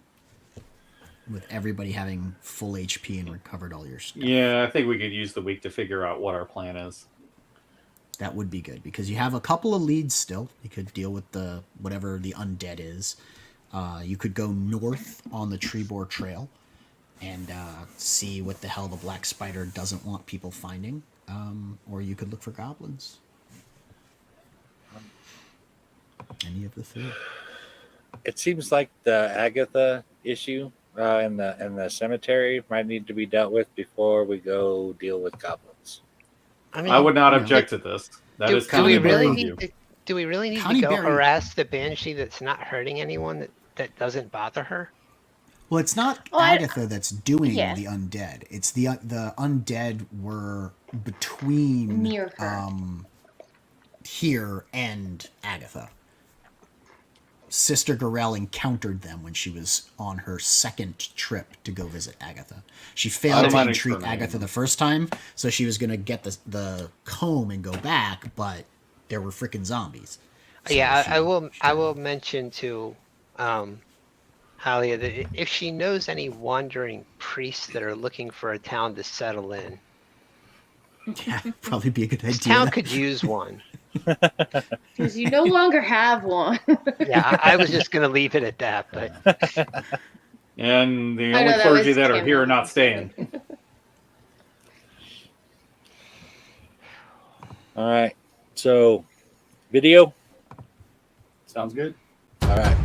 Speaker 2: With everybody having full HP and recovered all your stuff.
Speaker 4: Yeah, I think we could use the week to figure out what our plan is.
Speaker 2: That would be good because you have a couple of leads still. You could deal with whatever the undead is. You could go north on the Treebor Trail and see what the hell the Black Spider doesn't want people finding. Or you could look for goblins. Any of the three.
Speaker 1: It seems like the Agatha issue in the cemetery might need to be dealt with before we go deal with goblins.
Speaker 3: I mean,
Speaker 4: I would not
Speaker 2: No.
Speaker 4: object to this. That is
Speaker 3: do
Speaker 4: kind
Speaker 3: we
Speaker 4: of
Speaker 3: really
Speaker 4: the
Speaker 3: need
Speaker 4: review.
Speaker 3: to? Do we really need
Speaker 2: Connie
Speaker 3: to go
Speaker 2: Berry-
Speaker 3: harass the banshee that's not hurting anyone that doesn't bother her?
Speaker 2: Well, it's not
Speaker 5: Oh, I-
Speaker 2: Agatha that's doing
Speaker 5: Yeah.
Speaker 2: the undead. It's the undead were between
Speaker 5: Near her.
Speaker 2: here and Agatha. Sister Gorell encountered them when she was on her second trip to go visit Agatha. She
Speaker 4: I
Speaker 2: failed
Speaker 4: don't
Speaker 2: to
Speaker 4: mind
Speaker 2: entreat
Speaker 4: explaining.
Speaker 2: Agatha the first time, so she was going to get the comb and go back, but there were freaking zombies. So
Speaker 3: Yeah,
Speaker 2: she-
Speaker 3: I will mention to Halia that if she knows any wandering priests that are looking for a town to settle in,
Speaker 2: Yeah, probably be a good
Speaker 3: this
Speaker 2: idea.
Speaker 3: town could use one.
Speaker 5: Because you no longer have one.
Speaker 3: Yeah, I was just gonna leave it at that, but
Speaker 4: And the
Speaker 5: I know
Speaker 4: only
Speaker 5: that
Speaker 4: clergy
Speaker 5: was
Speaker 4: that are
Speaker 5: Kim.
Speaker 4: here are not staying.
Speaker 1: All right. So, video.
Speaker 6: Sounds good.
Speaker 1: All right.